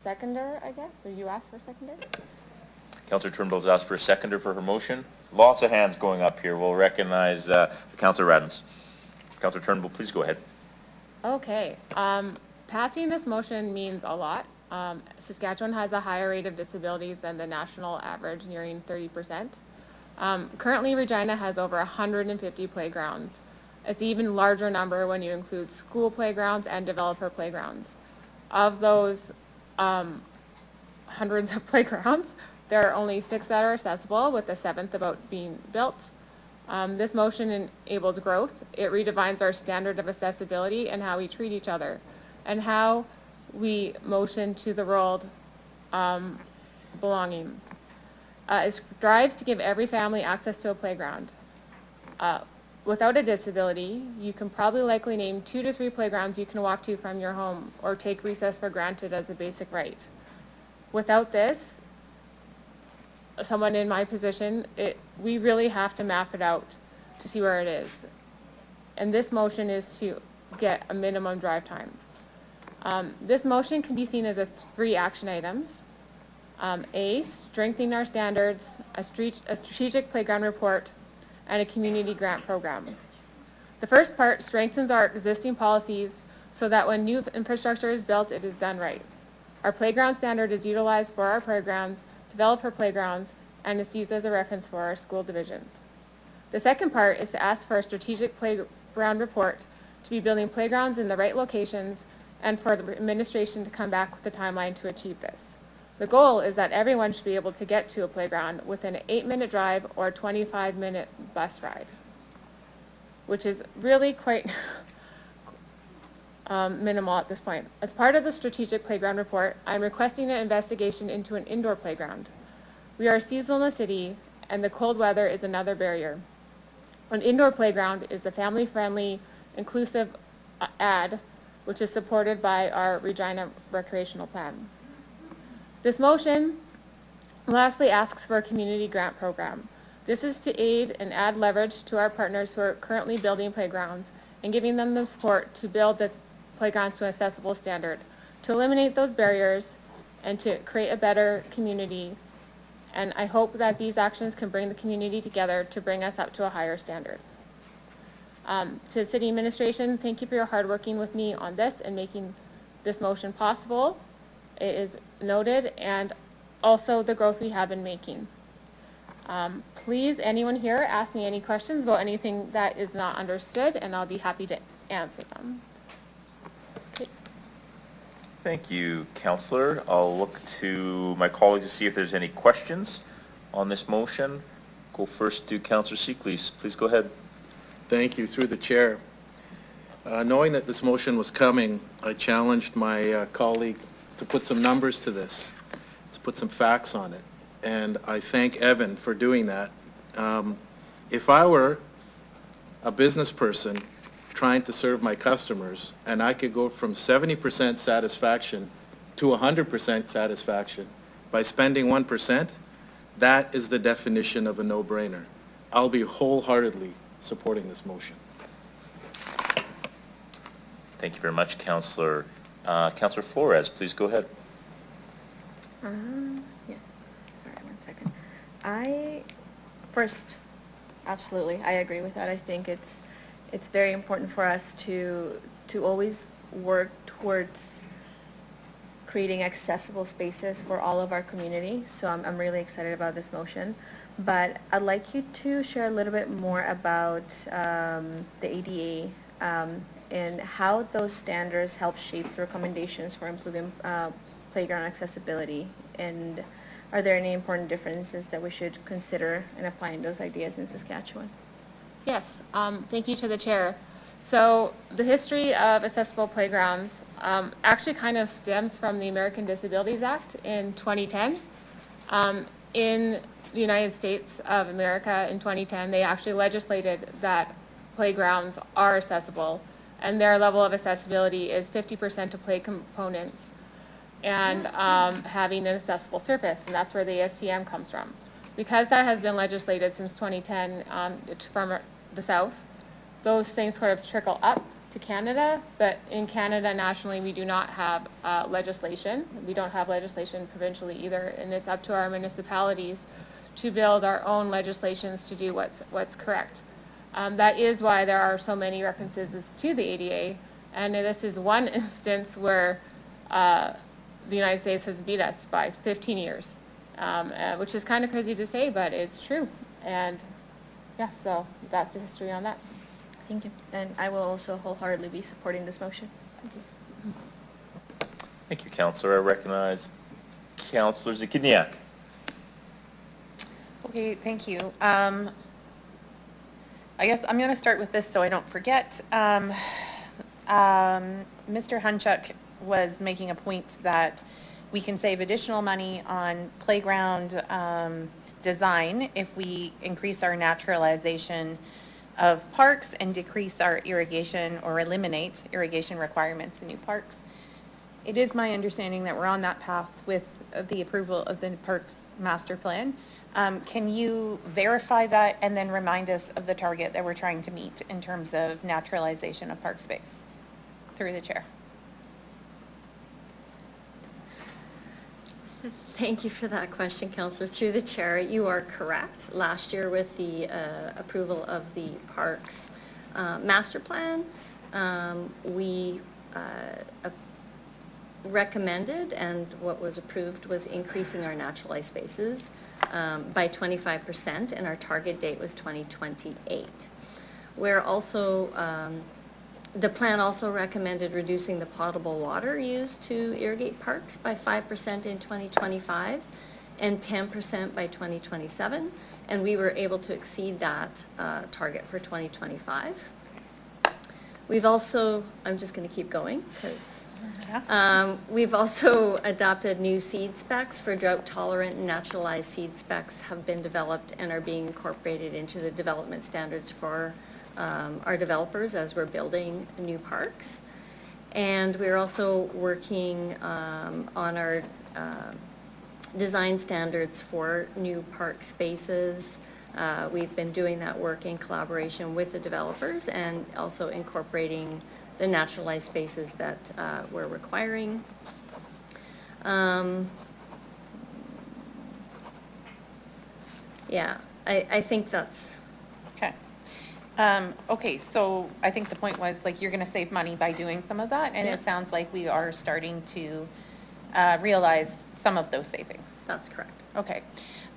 Seconder, I guess? So you asked for a seconder? Councillor Turnbull's asked for a seconder for her motion. Lots of hands going up here. We'll recognize Councillor Radens. Councillor Turnbull, please go ahead. Okay. Passing this motion means a lot. Saskatchewan has a higher rate of disabilities than the national average, nearing 30%. Currently, Regina has over 150 playgrounds. It's an even larger number when you include school playgrounds and developer playgrounds. Of those hundreds of playgrounds, there are only 6 that are accessible, with the 7th about being built. This motion enables growth. It redefines our standard of accessibility and how we treat each other, and how we motion to the world belonging. It strives to give every family access to a playground. Without a disability, you can probably likely name 2 to 3 playgrounds you can walk to from your home, or take recess for granted as a basic right. Without this, someone in my position, we really have to map it out to see where it is. And this motion is to get a minimum drive time. This motion can be seen as 3 action items. A, strengthening our standards, a strategic playground report, and a community grant program. The first part strengthens our existing policies so that when new infrastructure is built, it is done right. Our playground standard is utilized for our playgrounds, developed for playgrounds, and is used as a reference for our school divisions. The second part is to ask for a strategic playground report to be building playgrounds in the right locations and for the administration to come back with a timeline to achieve this. The goal is that everyone should be able to get to a playground within an 8-minute drive or a 25-minute bus ride, which is really quite minimal at this point. As part of the strategic playground report, I'm requesting an investigation into an indoor playground. We are seasonal in the city, and the cold weather is another barrier. An indoor playground is a family-friendly, inclusive ad, which is supported by our Regina recreational plan. This motion lastly asks for a community grant program. This is to aid and add leverage to our partners who are currently building playgrounds and giving them the support to build the playgrounds to an accessible standard, to eliminate those barriers and to create a better community. And I hope that these actions can bring the community together to bring us up to a higher standard. To the city administration, thank you for your hard working with me on this and making this motion possible. It is noted, and also the growth we have been making. Please, anyone here, ask me any questions about anything that is not understood, and I'll be happy to answer them. Okay. Thank you, Councillor. I'll look to my colleagues to see if there's any questions on this motion. Go first to Councillor Seeklees. Please go ahead. Thank you, through the chair. Knowing that this motion was coming, I challenged my colleague to put some numbers to this, to put some facts on it. And I thank Evan for doing that. If I were a business person trying to serve my customers and I could go from 70% satisfaction to 100% satisfaction by spending 1%, that is the definition of a no-brainer. I'll be wholeheartedly supporting this motion. Thank you very much, Councillor. Councillor Flores, please go ahead. Yes, sorry, 1 second. Absolutely, I agree with that. I think it's very important for us to always work towards creating accessible spaces for all of our community. So I'm really excited about this motion. But I'd like you to share a little bit more about the ADA and how those standards help shape the recommendations for improving playground accessibility. And are there any important differences that we should consider in applying those ideas in Saskatchewan? Yes, thank you to the chair. So the history of accessible playgrounds actually kind of stems from the American Disabilities Act in 2010. In the United States of America in 2010, they actually legislated that playgrounds are accessible, and their level of accessibility is 50% of play components and having an accessible surface, and that's where the ASTM comes from. Because that has been legislated since 2010 from the South, those things sort of trickle up to Canada, but in Canada nationally we do not have legislation. We don't have legislation provincially either, and it's up to our municipalities to build our own legislations to do what's correct. That is why there are so many references to the ADA, and this is one instance where the United States has beat us by 15 years, which is kind of crazy to say, but it's true. And yeah, so that's the history on that. Thank you. And I will also wholeheartedly be supporting this motion. Thank you. Thank you, Councillor. I recognize Councillor Zikiniak. Okay, thank you. I guess I'm going to start with this so I don't forget. Mr. Hunchuk was making a point that we can save additional money on playground design if we increase our naturalization of parks and decrease our irrigation or eliminate irrigation requirements in new parks. It is my understanding that we're on that path with the approval of the Parks Master Plan. Can you verify that and then remind us of the target that we're trying to meet in terms of naturalization of park space? Through the chair. Thank you for that question, Councillor. Through the chair, you are correct. Last year with the approval of the Parks Master Plan, we recommended and what was approved was increasing our naturalized spaces by 25%, and our target date was 2028. We're also, the plan also recommended reducing the potable water used to irrigate parks by 5% in 2025 and 10% by 2027, and we were able to exceed that target for 2025. We've also, I'm just going to keep going because we've also adopted new seed specs for drought-tolerant and naturalized seed specs have been developed and are being incorporated into the development standards for our developers as we're building new parks. And we're also working on our design standards for new park spaces. We've been doing that work in collaboration with the developers and also incorporating the naturalized spaces that we're requiring. Yeah, I think that's... Okay. Okay, so I think the point was, like, you're going to save money by doing some of that, and Yeah. it sounds like we are starting to realize some of those savings. That's correct. Okay.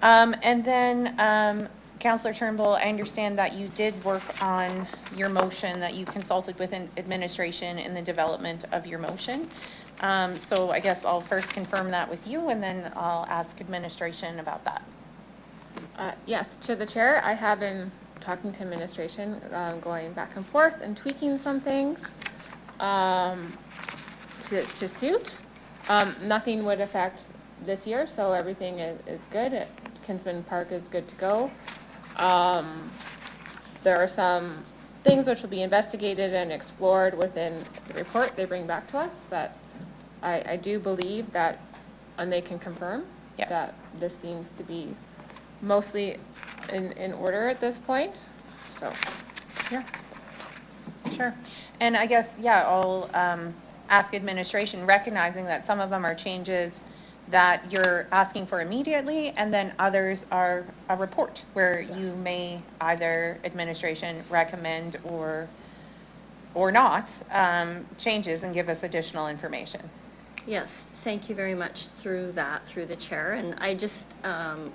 And then, Councillor Turnbull, I understand that you did work on your motion, that you consulted with administration in the development of your motion. So I guess I'll first confirm that with you, and then I'll ask administration about that. Yes, to the chair, I have been talking to administration, going back and forth and tweaking some things to suit. Nothing would affect this year, so everything is good. Kinsman Park is good to go. There are some things which will be investigated and explored within the report they bring back to us, but I do believe that, and they can confirm, that this seems to be mostly in order at this point, so. Yeah, sure. And I guess, yeah, I'll ask administration, recognizing that some of them are changes that you're asking for immediately, and then others are a report where you may either administration recommend or not changes and give us additional information. Yes, thank you very much through the chair, and I just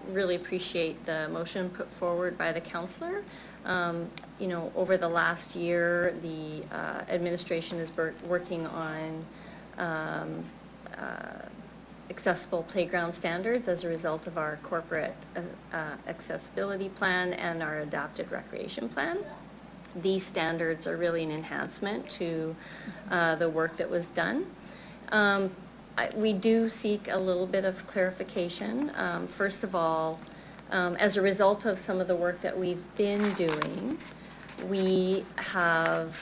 really appreciate the motion put forward by the councillor. You know, over the last year, the administration is working on accessible playground standards as a result of our corporate accessibility plan and our adapted recreation plan. These standards are really an enhancement to the work that was done. We do seek a little bit of clarification. First of all, as a result of some of the work that we've been doing, we have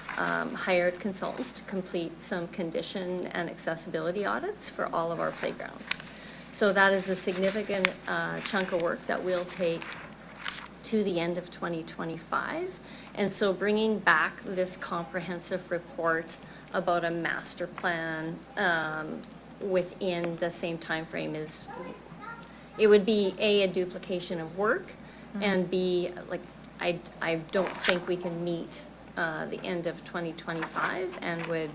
hired consultants to complete some condition and accessibility audits for all of our playgrounds. So that is a significant chunk of work that will take to the end of 2025. And so bringing back this comprehensive report about a master plan within the same time frame is, it would be a duplication of work, and B, like, I don't think we can meet the end of 2025, and would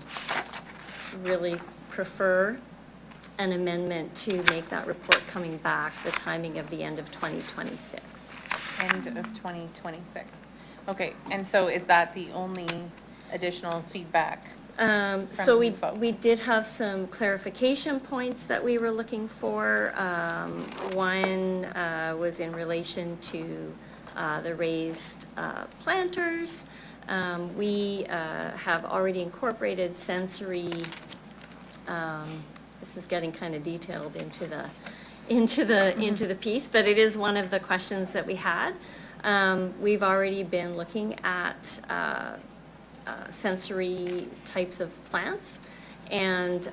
really prefer an amendment to make that report coming back the timing of the end of 2026. End of 2026. Okay, and so is that the only additional feedback? So we did have some clarification points that we were looking for. One was in relation to the raised planters. We have already incorporated sensory, this is getting kind of detailed into the piece, but it is one of the questions that we had. We've already been looking at sensory types of plants, and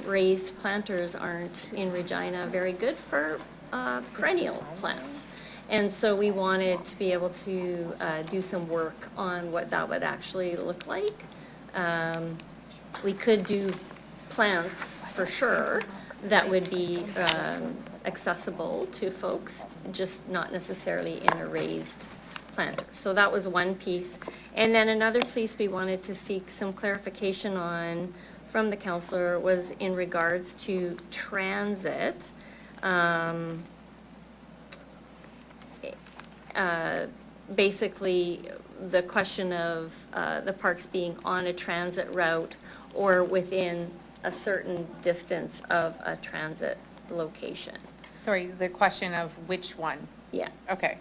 raised planters aren't in Regina very good for perennial plants. And so we wanted to be able to do some work on what that would actually look like. We could do plants for sure that would be accessible to folks, just not necessarily in a raised planter. So that was one piece. And then another piece we wanted to seek some clarification on from the councillor was in regards to transit. Basically, the question of the parks being on a transit route or within a certain distance of a transit location. Sorry, the question of which one? Yeah. Okay.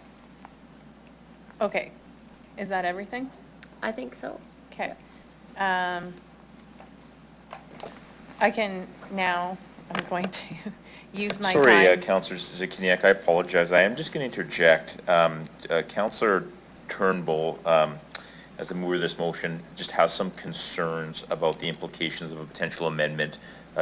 Okay. Is that everything? I think so. Okay. I can now, I'm going to use my Sorry, time. Councillor Zakiniak, I apologize. I am just going to interject. Councillor Turnbull, as the mover of this motion, just has some concerns about the implications of a potential amendment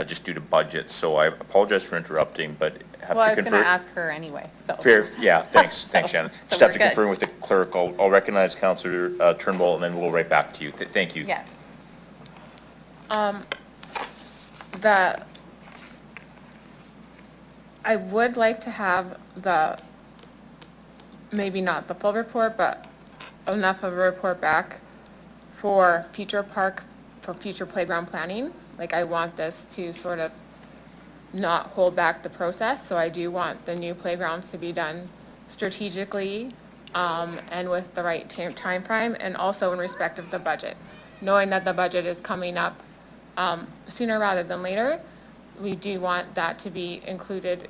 just due to budget. So I apologize for interrupting, but have Well, to I was confirm. going to ask her anyway, so. Fair, yeah, thanks, thanks, Shannon. Just we're have to good. confirm with the clerk. I'll recognize Councillor Turnbull, and then we'll go right back to you. Thank you. Yeah. I would like to have maybe not the full report, but enough of a report back for future playground planning. Like, I want this to sort of not hold back the process, so I do want the new playgrounds to be done strategically and with the right time frame, and also in respect of the budget. Knowing that the budget is coming up sooner rather than later, we do want that to be included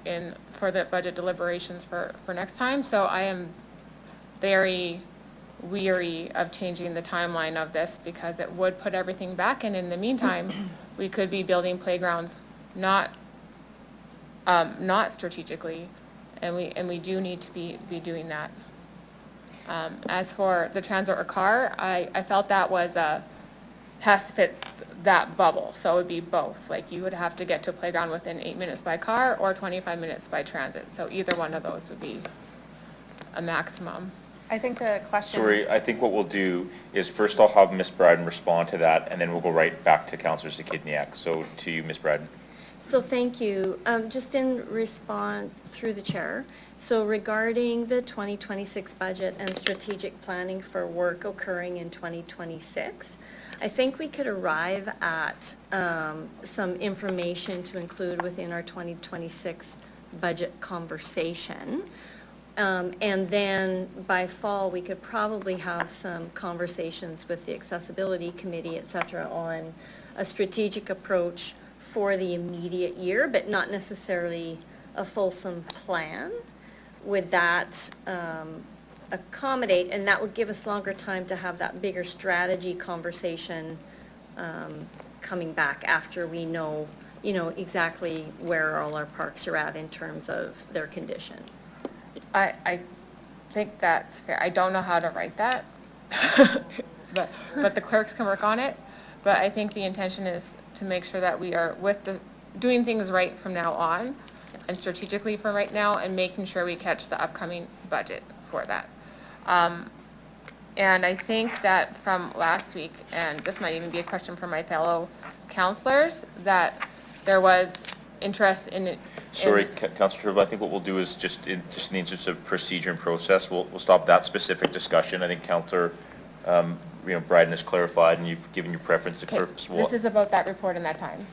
for the budget deliberations for next time. So I am very weary of changing the timeline of this because it would put everything back, and in the meantime, we could be building playgrounds not strategically, and we do need to be doing that. As for the transit or car, I felt that has to fit that bubble, so it would be both. Like, you would have to get to a playground within 8 minutes by car or 25 minutes by transit, so either one of those would be a maximum. I think the question. Sorry, I think what we'll do is first I'll have Ms. Braden respond to that, and then we'll go right back to Councillor Zakidniak. So to you, Ms. Braden. So thank you. Just in response through the chair, so regarding the 2026 budget and strategic planning for work occurring in 2026, I think we could arrive at some information to include within our 2026 budget conversation. And then by fall, we could probably have some conversations with the Accessibility Committee, et cetera, on a strategic approach for the immediate year, but not necessarily a fulsome plan. Would that accommodate, and that would give us longer time to have that bigger strategy conversation coming back after we know, exactly where all our parks are at in terms of their condition. I think that's fair. I don't know how to write that, but the clerks can work on it. But I think the intention is to make sure that we are doing things right from now on, and strategically from right now, and making sure we catch the upcoming budget for that. And I think that from last week, and this might even be a question for my fellow councillors, that there was interest in. Sorry, Councillor Turnbull, I think what we'll do is just in the interest of procedure and process, we'll stop that specific discussion. I think Councillor Braden has clarified, and you've given your preference to clerks. This is about that report in that time.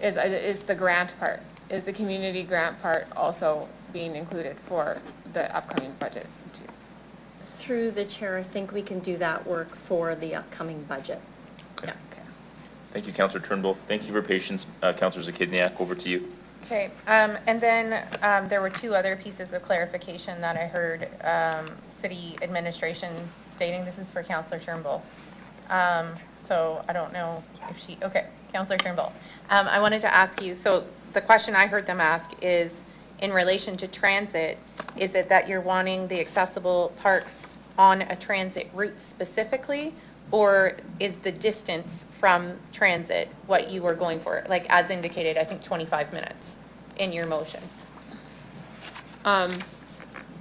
Is the grant part, is the community grant part also being included for the upcoming budget too? Through the chair, I think we can do that work for the upcoming budget. Okay. Yeah. Thank you, Councillor Turnbull. Thank you for your patience. Councillor Zakidniak, over to you. Okay, and then there were two other pieces of clarification that I heard city administration stating. This is for Councillor Turnbull. So I don't know if okay, Councillor Turnbull. I wanted to ask you, so the question I heard them ask is, in relation to transit, is it that you're wanting the accessible parks on a transit route specifically, or is the distance from transit what you were going for? Like, as indicated, I think 25 minutes in your motion.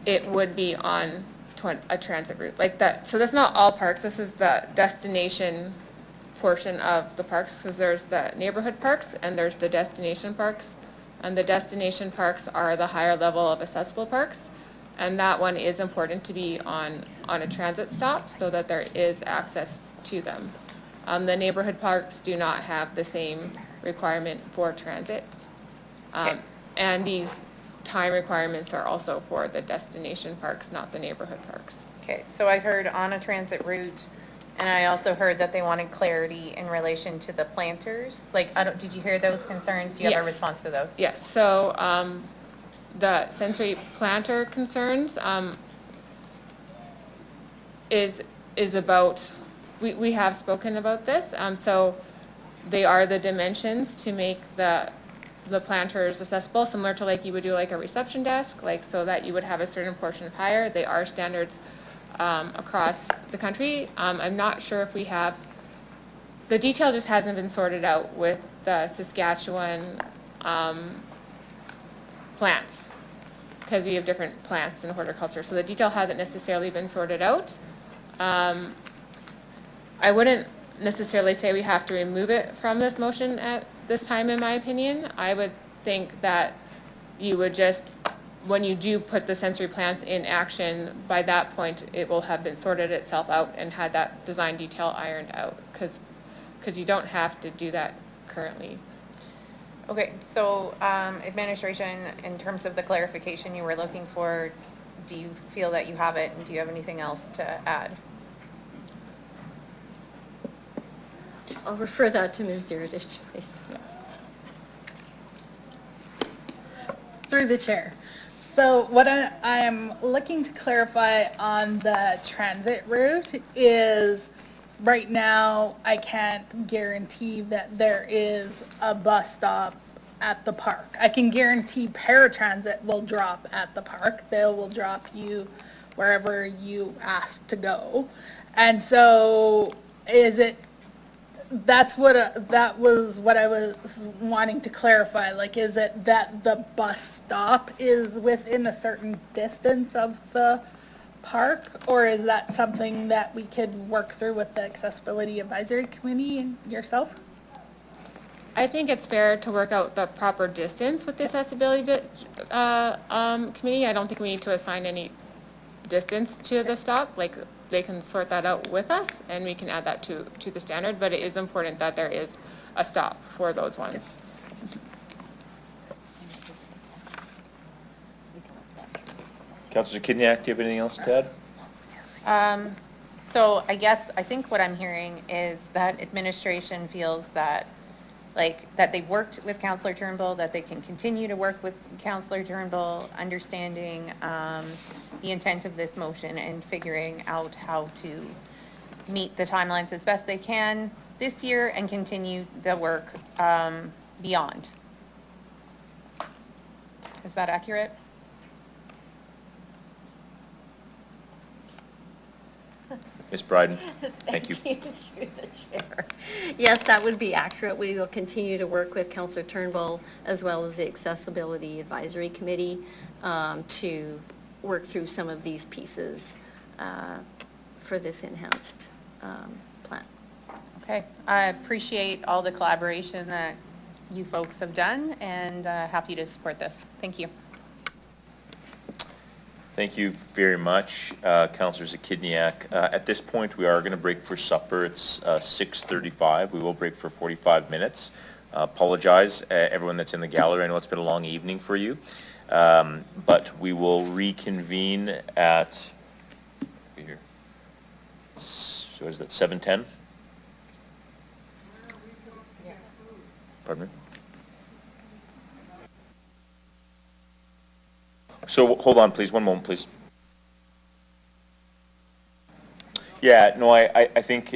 It would be on a transit route like that. So that's not all parks. This is the destination portion of the parks, because there's the neighborhood parks and there's the destination parks. And the destination parks are the higher level of accessible parks. And that one is important to be on a transit stop so that there is access to them. The neighborhood parks do not have the same requirement for transit. And these time requirements are also for the destination parks, not the neighborhood parks. Okay, so I heard on a transit route, and I also heard that they wanted clarity in relation to the planters. Like, did you hear those concerns? Do you have a Yes. response to those? Yes, so the sensory planter concerns is about, we have spoken about this. So they are the dimensions to make the planters accessible, similar to like you would do like a reception desk, like so that you would have a certain portion of higher. They are standards across the country. I'm not sure if we have, the detail just hasn't been sorted out with the Saskatchewan plants, because we have different plants in horticulture, so the detail hasn't necessarily been sorted out. I wouldn't necessarily say we have to remove it from this motion at this time, in my opinion. I would think that you would just, when you do put the sensory plants in action, by that point it will have been sorted itself out and had that design detail ironed out, because you don't have to do that currently. Okay, so administration, in terms of the clarification you were looking for, do you feel that you have it, and do you have anything else to add? I'll refer that to Ms. Dirodich, please. Through the chair. So what I am looking to clarify on the transit route is, right now, I can't guarantee that there is a bus stop at the park. I can guarantee paratransit will drop at the park. They will drop you wherever you ask to go. And so is it, that was what I was wanting to clarify. Like, is it that the bus stop is within a certain distance of the park, or is that something that we could work through with the Accessibility Advisory Committee and yourself? I think it's fair to work out the proper distance with the Accessibility Committee. I don't think we need to assign any distance to the stop. Like, they can sort that out with us, and we can add that to the standard, but it is important that there is a stop for those ones. Councillor Kidniak, do you have anything else to add? So I think what I'm hearing is that administration feels that, that they've worked with Councillor Turnbull, that they can continue to work with Councillor Turnbull, understanding the intent of this motion and figuring out how to meet the timelines as best they can this year and continue the work beyond. Is that accurate? Ms. Bryden, thank you. Through the chair. Yes, that would be accurate. We will continue to work with Councillor Turnbull as well as the Accessibility Advisory Committee to work through some of these pieces for this enhanced plan. Okay, I appreciate all the collaboration that you folks have done, and happy to support this. Thank you. Thank you very much, Councillor Zakidniak. At this point, we are going to break for supper. It's 6:35. We will break for 45 minutes. Apologize, everyone that's in the gallery. I know it's been a long evening for you, but we will reconvene at, here. So is that 7:10? Pardon me? So hold on, please. One moment, please. Yeah, no, I think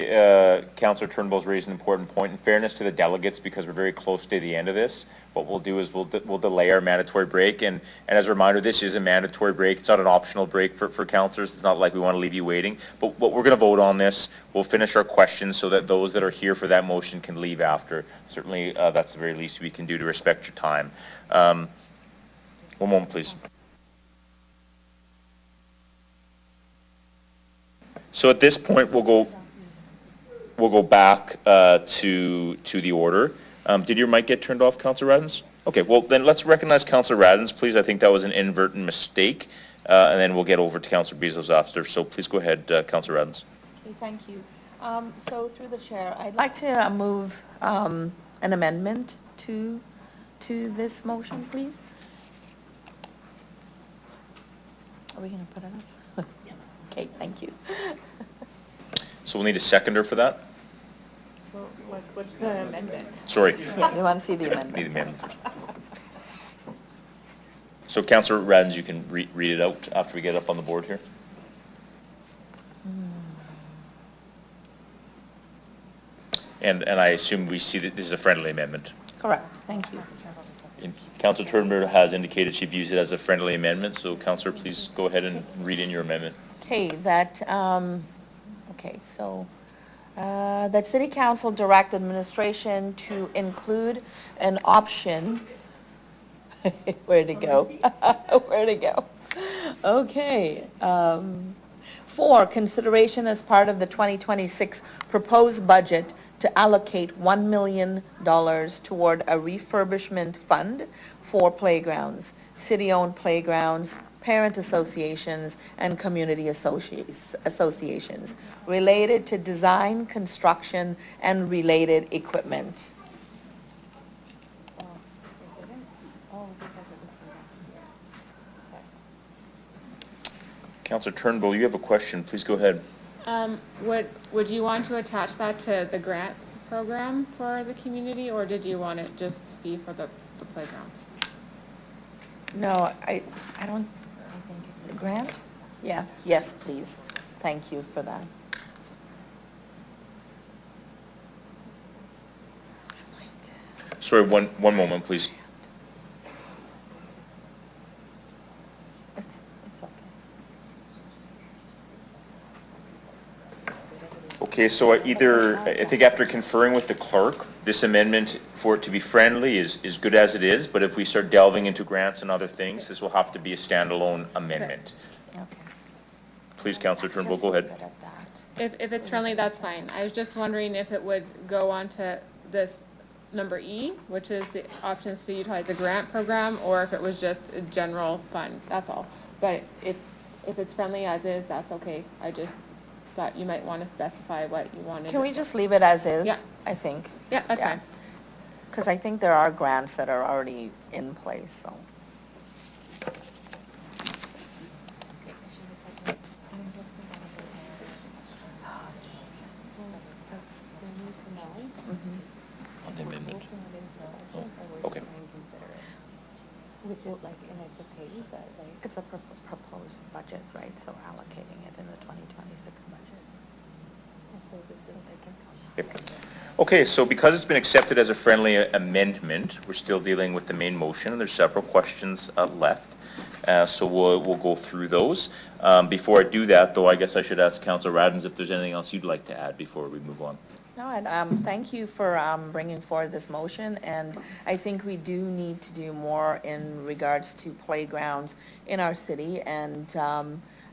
Councillor Turnbull's raised an important point. In fairness to the delegates, because we're very close to the end of this, what we'll do is we'll delay our mandatory break. And as a reminder, this is a mandatory break. It's not an optional break for councillors. It's not like we want to leave you waiting. But what we're going to vote on this, we'll finish our questions so that those that are here for that motion can leave after. Certainly, that's the very least we can do to respect your time. One moment, please. So at this point, we'll go back to the order. Did your mic get turned off, Councillor Radens? Okay, well then let's recognize Councillor Radens, please. I think that was an inadvertent mistake, and then we'll get over to Councillor Bezos after. So please go ahead, Councillor Radens. Okay, thank you. So through the chair, I'd like to move an amendment to this motion, please. Are we going to put it up? Okay, thank you. So we'll need a seconder for that? What's the amendment? Sorry. You want to see the amendment? Need the amendment first. So Councillor Radens, you can read it out after we get up on the board here. And I assume we see that this is a friendly amendment. Correct, thank you. And Councillor Turnbull has indicated she views it as a friendly amendment, so Councillor, please go ahead and read in your amendment. Okay, that, okay, so, that City Council direct administration to include an option, where'd it go? Where'd it go? Okay, for consideration as part of the 2026 proposed budget to allocate $1 million toward a refurbishment fund for playgrounds, city-owned playgrounds, parent associations, and community associations related to design, construction, and related equipment. Councillor Turnbull, you have a question. Please go ahead. Would you want to attach that to the grant program for the community, or did you want it just to be for the playgrounds? No, I don't, grant? Yeah, yes, please. Thank you for that. Sorry, one moment, please. It's okay. Okay, so either, I think after conferring with the clerk, this amendment for it to be friendly is good as it is, but if we start delving into grants and other things, this will have to be a standalone amendment. Okay. Please, Councillor Turnbull, go ahead. If it's friendly, that's fine. I was just wondering if it would go on to this number E, which is the options to utilize the grant program, or if it was just a general fund, that's all. But if it's friendly as is, that's okay. I just thought you might want to specify what you wanted. Can we just leave it as is? Yeah. I think. Yeah, that's fine. Because I think there are grants that are already in place, so. On the amendment. Oh, okay. Which is like, and it's okay, but like. It's a proposed budget, right, so allocating it in the 2026 budget. So this is like. Okay, so because it's been accepted as a friendly amendment, we're still dealing with the main motion, and there's several questions left. So we'll go through those. Before I do that, though, I guess I should ask Councillor Radens if there's anything else you'd like to add before we move on. No, and thank you for bringing forward this motion, and I think we do need to do more in regards to playgrounds in our city, and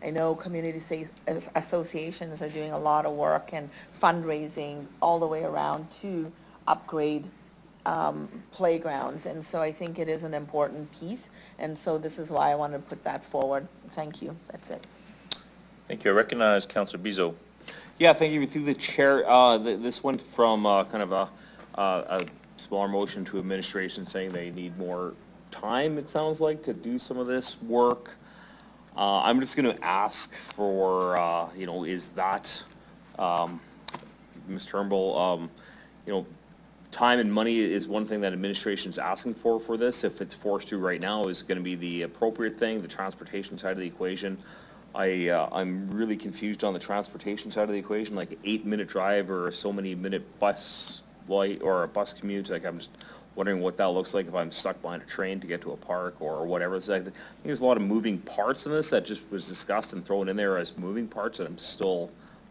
I know community associations are doing a lot of work and fundraising all the way around to upgrade playgrounds, and so I think it is an important piece, and so this is why I wanted to put that forward. Thank you. That's it. Thank you. I recognize Councillor Bizot. Yeah, thank you. Through the chair, this went from kind of a smaller motion to administration saying they need more time, it sounds like, to do some of this work. I'm just going to ask for, is that, Ms. Turnbull, time and money is one thing that administration is asking for this. If it's forced to right now, is going to be the appropriate thing, the transportation side of the equation. I'm really confused on the transportation side of the equation, like 8-minute drive or so many minute bus flight or a bus commute. Like, I'm just wondering what that looks like if I'm stuck behind a train to get to a park or whatever. It's like, I think there's a lot of moving parts in this that just was discussed and thrown in there as moving parts that I'm still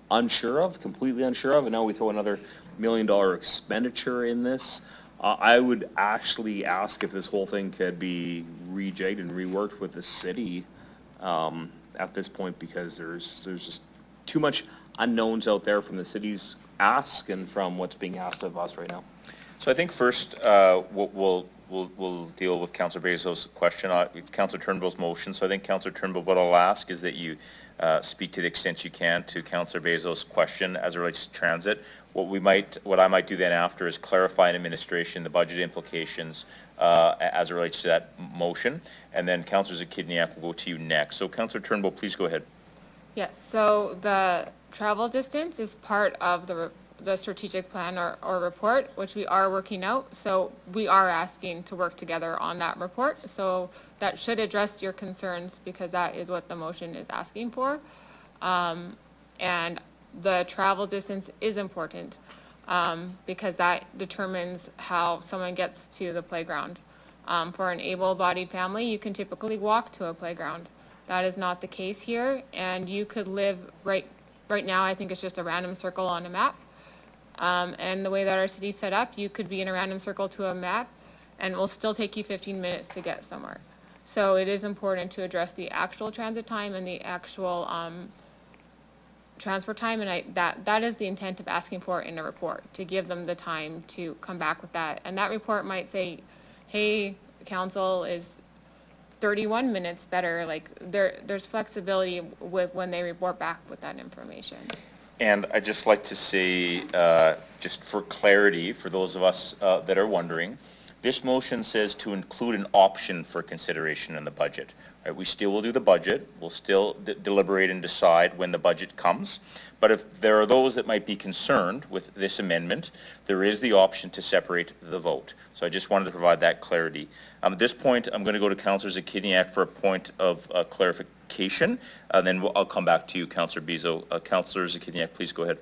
unsure of, completely unsure of. And now we throw another $1 million expenditure in this. I would actually ask if this whole thing could be rejigged and reworked with the city at this point, because there's just too much unknowns out there from the city's ask and from what's being asked of us right now. So I think first we'll we'll deal with Councillor Bazo's question. It's Councillor Turnbull's motion, so I think Councillor Turnbull, what I'll ask is that you speak to the extent you can to Councillor Bazo's question as it relates to transit. What I might do then after is clarify in administration the budget implications as it relates to that motion, and then Councillor Zakidniak will go to you next. So Councillor Turnbull, please go ahead. Yes, so the travel distance is part of the strategic plan or report, which we are working out. So we are asking to work together on that report. So that should address your concerns because that is what the motion is asking for. And the travel distance is important because that determines how someone gets to the playground. For an able-bodied family, you can typically walk to a playground. That is not the case here, and you could live right now, I think it's just a random circle on a map. And the way that our city's set up, you could be in a random circle to a map, and it will still take you 15 minutes to get somewhere. So it is important to address the actual transit time and the actual transport time, and that is the intent of asking for it in a report, to give them the time to come back with that. And that report might say, hey, council, is 31 minutes better? Like there's flexibility with when they report back with that information. And I'd just like to say, just for clarity, for those of us that are wondering, this motion says to include an option for consideration in the budget. Right? We still will do the budget. We'll still deliberate and decide when the budget comes. But if there are those that might be concerned with this amendment, there is the option to separate the vote. So I just wanted to provide that clarity. At this point, I'm going to go to Councillor Zakidniak for a point of clarification. Then I'll come back to you, Councillor Bezo. Councillor Zakidniak, please go ahead.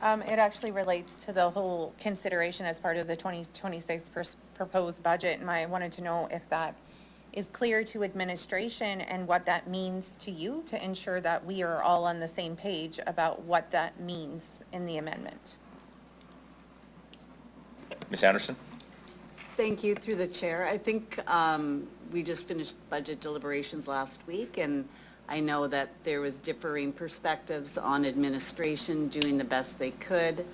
It actually relates to the whole consideration as part of the 2026 proposed budget, and I wanted to know if that is clear to administration and what that means to you to ensure that we are all on the same page about what that means in the amendment. Ms. Anderson? Thank you, through the chair. I think we just finished budget deliberations last week, and I know that there was differing perspectives on administration doing the best they could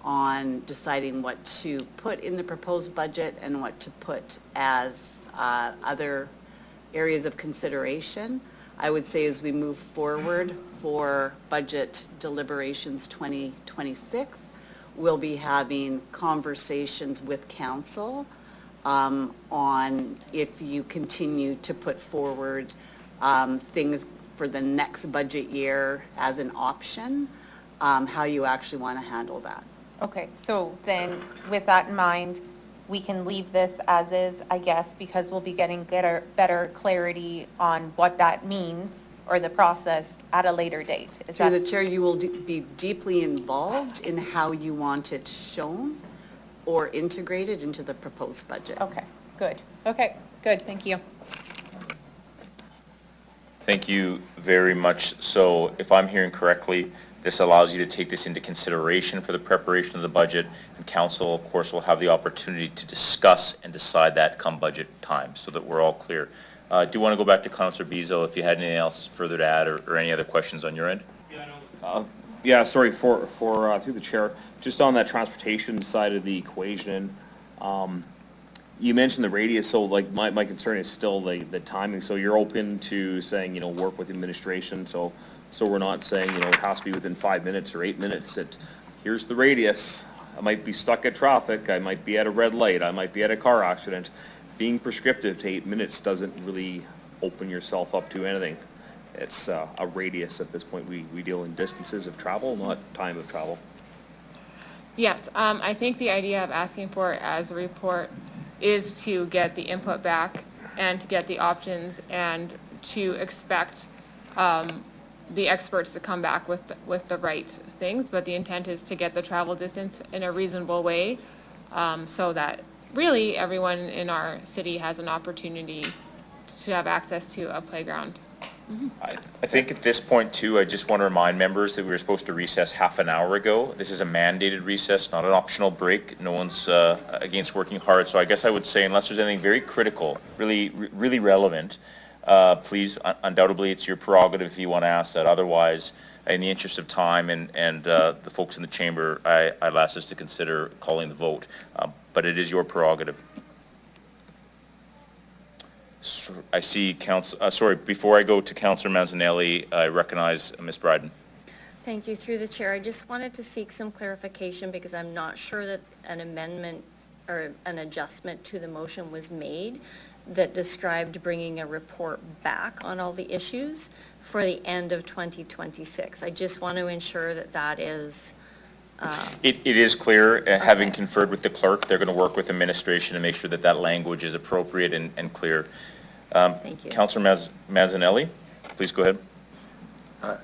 on deciding what to put in the proposed budget and what to put as other areas of consideration. I would say as we move forward for budget deliberations 2026, we'll be having conversations with council on if you continue to put forward things for the next budget year as an option, how you actually want to handle that. Okay, so then with that in mind, we can leave this as is, I guess, because we'll be getting better clarity on what that means or the process at a later date. Through the chair, you will be deeply involved in how you want it shown or integrated into the proposed budget. Okay, good. Okay, good, thank you. Thank you very much. So if I'm hearing correctly, this allows you to take this into consideration for the preparation of the budget, and council, of course, will have the opportunity to discuss and decide that come budget time, so that we're all clear. Do you want to go back to Councillor Bezo if you had anything else further to add or any other questions on your end? Yeah, sorry, for through the chair, just on that transportation side of the equation, you mentioned the radius, so like my concern is still the timing. So you're open to saying, you know, work with administration, so we're not saying, you know, it has to be within 5 minutes or 8 minutes. Here's the radius. I might be stuck at traffic. I might be at a red light. I might be at a car accident. Being prescriptive to 8 minutes doesn't really open yourself up to anything. It's a radius at this point. We deal in distances of travel, not time of travel. Yes, I think the idea of asking for it as a report is to get the input back and to get the options and to expect the experts to come back with the right things, but the intent is to get the travel distance in a reasonable way so that really everyone in our city has an opportunity to have access to a playground. Mm-hmm. I think at this point too, I just want to remind members that we were supposed to recess half an hour ago. This is a mandated recess, not an optional break. No one's against working hard, so I guess I would say unless there's anything very critical, really relevant, please, undoubtedly it's your prerogative if you want to ask that. Otherwise, in the interest of time and the folks in the chamber, I'd ask us to consider calling the vote. But it is your prerogative. I see sorry, before I go to Councillor Mazzanelli, I recognize Ms. Bryden. Thank you. Through the chair, I just wanted to seek some clarification because I'm not sure that an amendment or an adjustment to the motion was made that described bringing a report back on all the issues for the end of 2026. I just want to ensure that that is... It is clear, having conferred with the clerk, they're going to work with administration to make sure that that language is appropriate and clear. Thank you. Councillor Mazzanelli, please go ahead.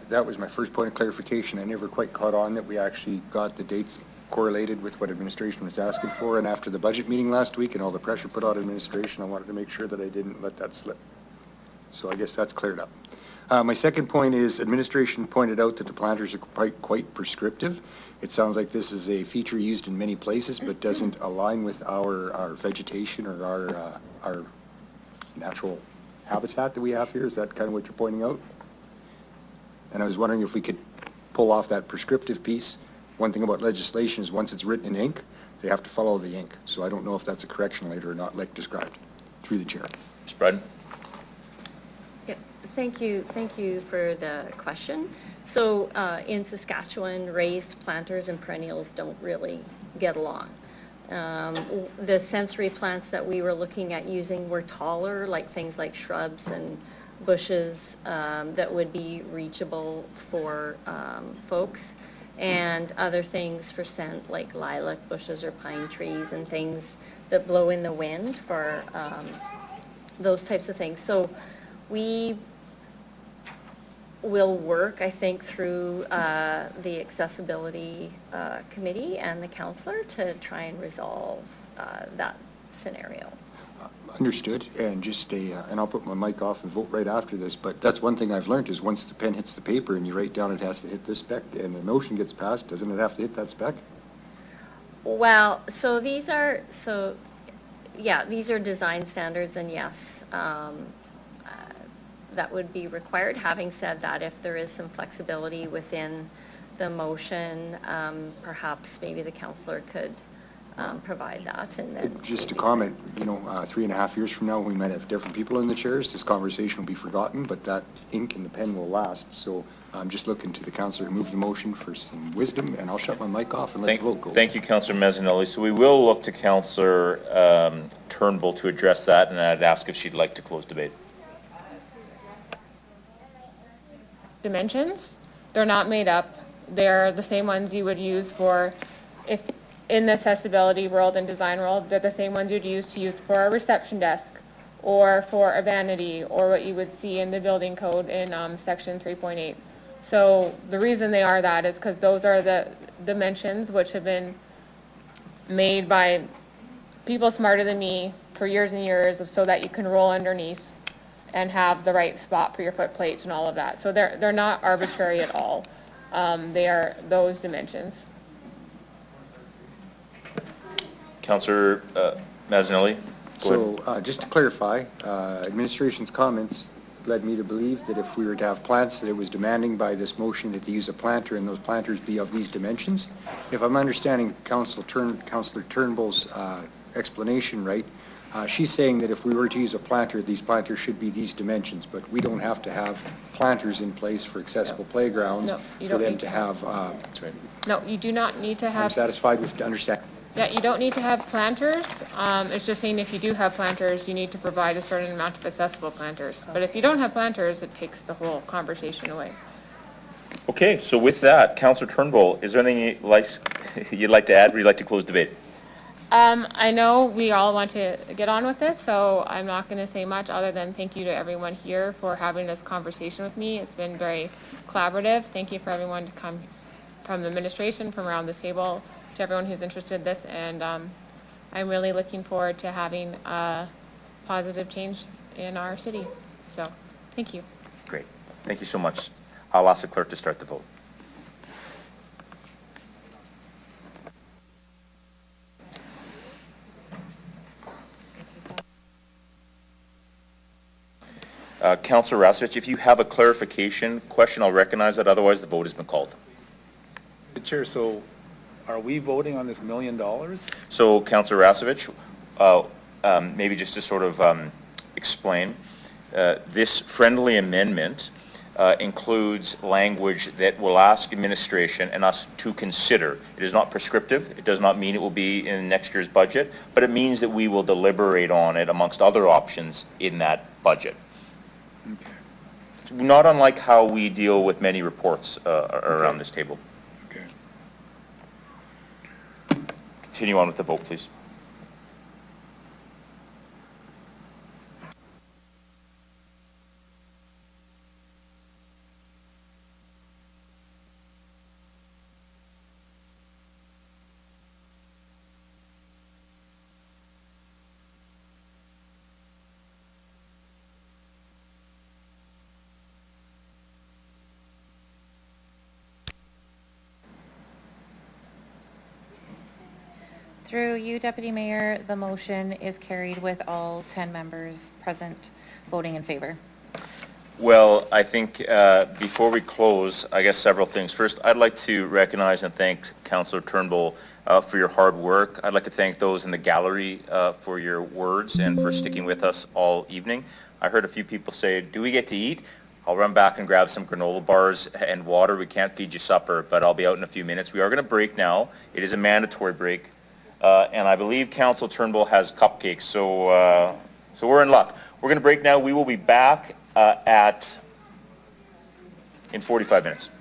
That was my first point of clarification. I never quite caught on that we actually got the dates correlated with what administration was asking for, and after the budget meeting last week and all the pressure put on administration, I wanted to make sure that I didn't let that slip. So I guess that's cleared up. My second point is administration pointed out that the planters are quite prescriptive. It sounds like this is a feature used in many places but doesn't align with our vegetation or our natural habitat that we have here. Is that kind of what you're pointing out? And I was wondering if we could pull off that prescriptive piece. One thing about legislation is once it's written in ink, they have to follow the ink. So I don't know if that's a correction later or not, like described. Through the chair. Ms. Bryden. Yeah, thank you for the question. So in Saskatchewan, raised planters and perennials don't really get along. The sensory plants that we were looking at using were taller, like things like shrubs and bushes that would be reachable for folks, and other things for scent like lilac bushes or pine trees and things that blow in the wind for those types of things. So we will work, I think, through the accessibility committee and the councillor to try and resolve that scenario. Understood, and just and I'll put my mic off and vote right after this, but that's one thing I've learned is once the pen hits the paper and you write down it has to hit this spec and the motion gets passed, doesn't it have to hit that spec? Well, so these are design standards, and yes, that would be required. Having said that, if there is some flexibility within the motion, perhaps maybe the councillor could provide that. And then just a comment, 3.5 years from now, we might have different people in the chairs. This conversation will be forgotten, but that ink and the pen will last. So I'm just looking to the councillor who moved the motion for some wisdom, and I'll shut my mic off and let the vote go. Thank you, Councillor Mazzanelli. So we will look to Councillor Turnbull to address that, and I'd ask if she'd like to close debate. Dimensions, they're not made up. They're the same ones you would use for, if in the accessibility world and design world, they're the same ones you'd use for a reception desk or for a vanity or what you would see in the building code in section 3.8. So the reason they are that is because those are the dimensions which have been made by people smarter than me for years and years so that you can roll underneath and have the right spot for your foot plates and all of that. So they're not arbitrary at all. They are those dimensions. Councillor Mazzanelli. So just to clarify, administration's comments led me to believe that if we were to have plants, that it was demanding by this motion that they use a planter and those planters be of these dimensions. If I'm understanding Councillor Turnbull's explanation right, she's saying that if we were to use a planter, these planters should be these dimensions, but we don't have to have planters in place for accessible playgrounds for them to have. That's right. No, you do not need to have. I'm satisfied with understanding. Yeah, you don't need to have planters. It's just saying if you do have planters, you need to provide a certain amount of accessible planters. But if you don't have planters, it takes the whole conversation away. Okay, so with that, Councillor Turnbull, is there anything you'd like to add, or you'd like to close debate? I know we all want to get on with this, so I'm not going to say much other than thank you to everyone here for having this conversation with me. It's been very collaborative. Thank you for everyone to come from the administration, from around this table, to everyone who's interested in this, and I'm really looking forward to having a positive change in our city. So, thank you. Great. Thank you so much. I'll ask the clerk to start the vote. Councillor Rasevich, if you have a clarification question, I'll recognize that. Otherwise, the vote has been called. Chair, so are we voting on this $1 million? So, Councillor Rasevich, maybe just to sort of explain. This friendly amendment includes language that will ask administration and us to consider. It is not prescriptive. It does not mean it will be in next year's budget, but it means that we will deliberate on it amongst other options in that budget. Okay. Not unlike how we deal with many reports around this table. Okay. Continue on with the vote, please. Through you, Deputy Mayor, the motion is carried with all 10 members present voting in favor. Well, I think before we close, I guess several things. First, I'd like to recognize and thank Councillor Turnbull for your hard work. I'd like to thank those in the gallery for your words and for sticking with us all evening. I heard a few people say, do we get to eat? I'll run back and grab some granola bars and water. We can't feed you supper, but I'll be out in a few minutes. We are going to break now. It is a mandatory break. And I believe Council Turnbull has cupcakes, so we're in luck. We're going to break now. We will be back in 45 minutes.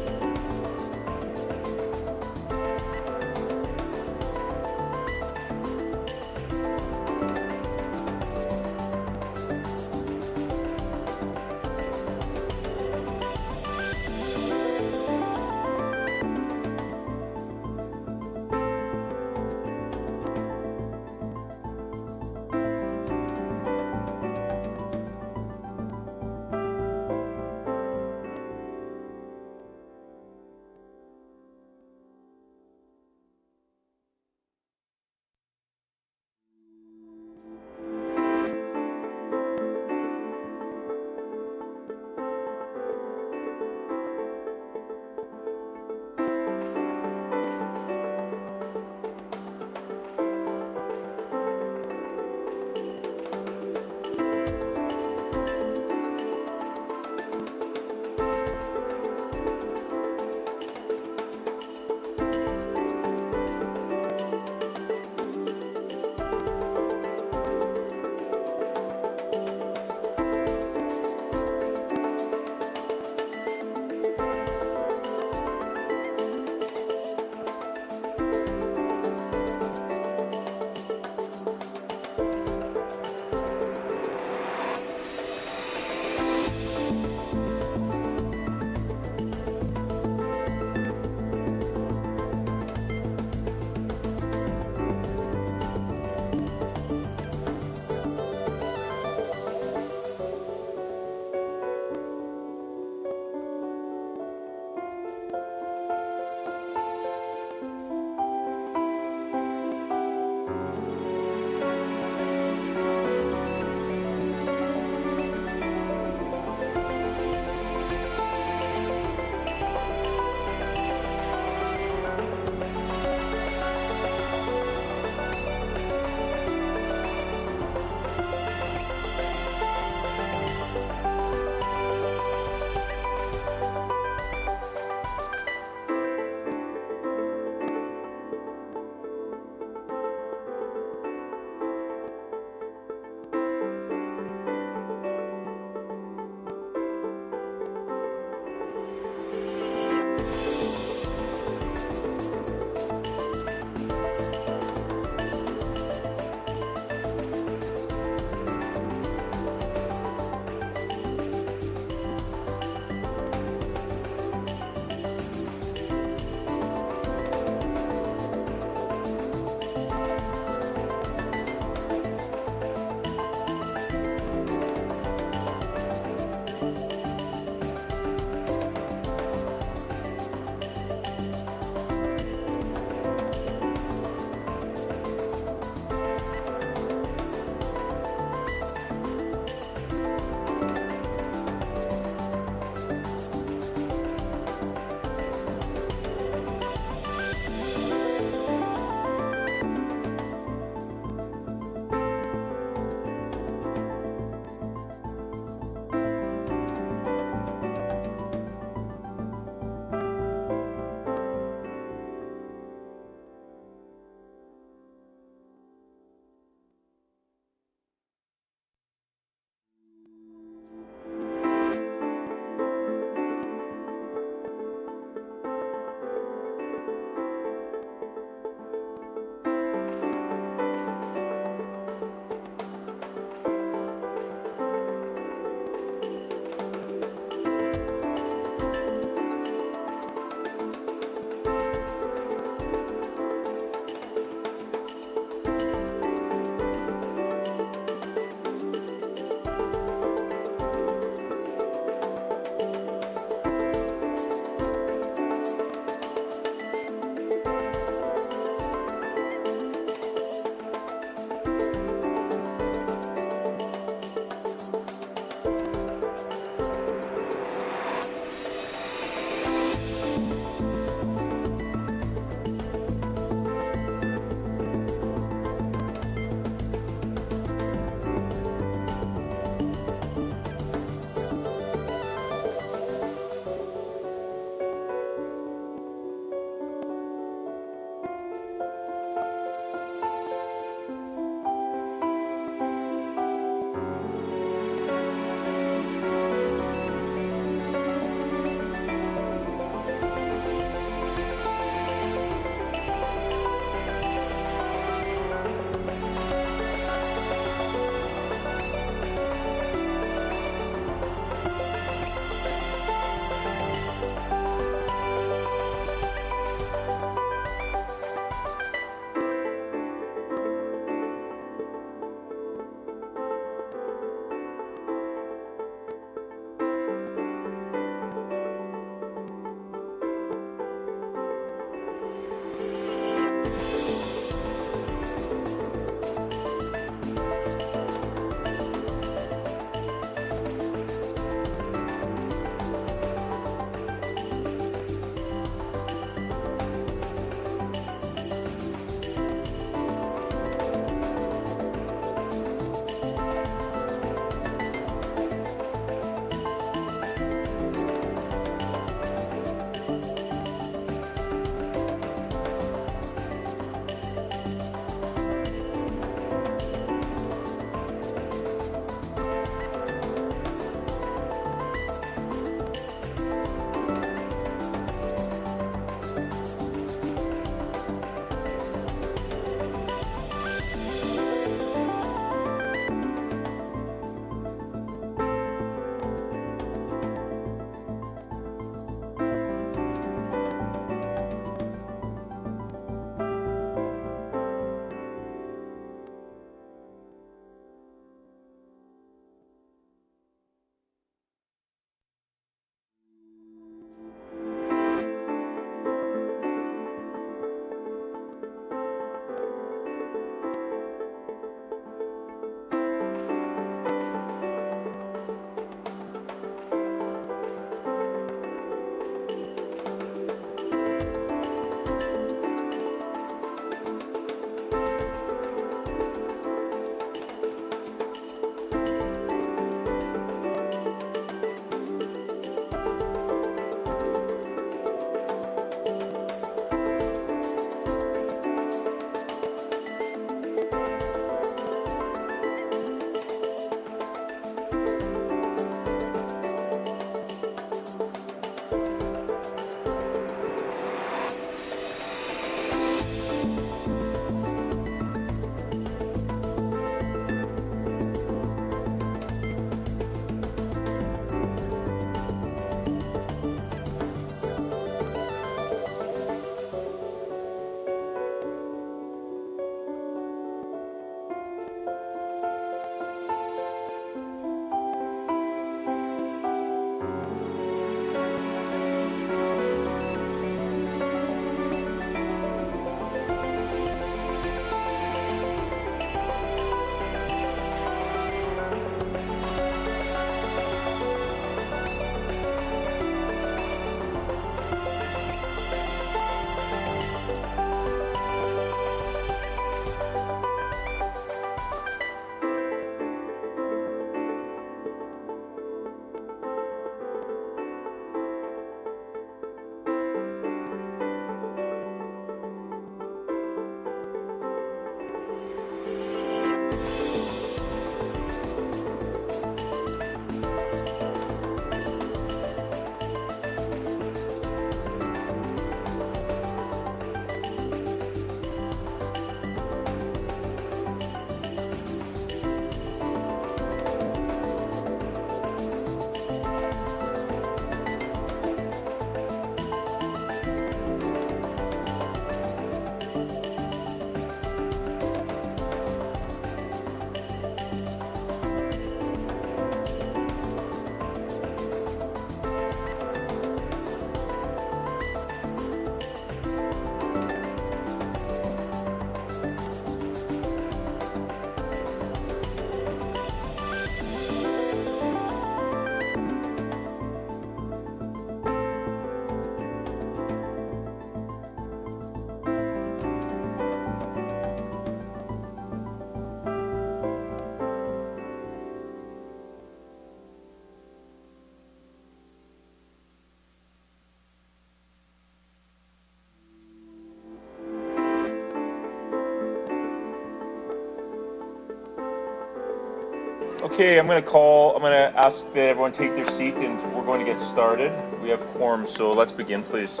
Okay, I'm going to ask that everyone take their seat and we're going to get started. We have quorum, so let's begin, please.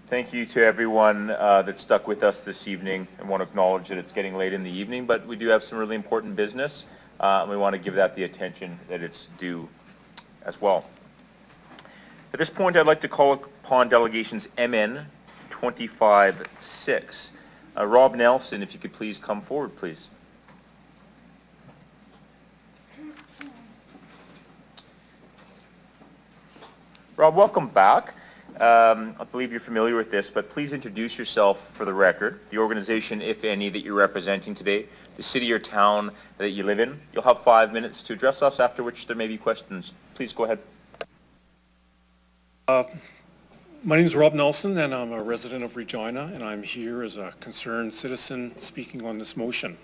Thank you to everyone that stuck with us this evening. I want to acknowledge that it's getting late in the evening, but we do have some really important business, and we want to give that the attention that it's due as well. At this point, I'd like to call upon Delegations MN 25-6. Rob Nelson, if you could please come forward, please. Rob, welcome back. I believe you're familiar with this, but please introduce yourself for the record, the organization, if any, that you're representing today, the city or town that you live in. You'll have 5 minutes to address us, after which there may be questions. Please go ahead. My name is Rob Nelson, and I'm a resident of Regina, and I'm here as a concerned citizen speaking on this motion.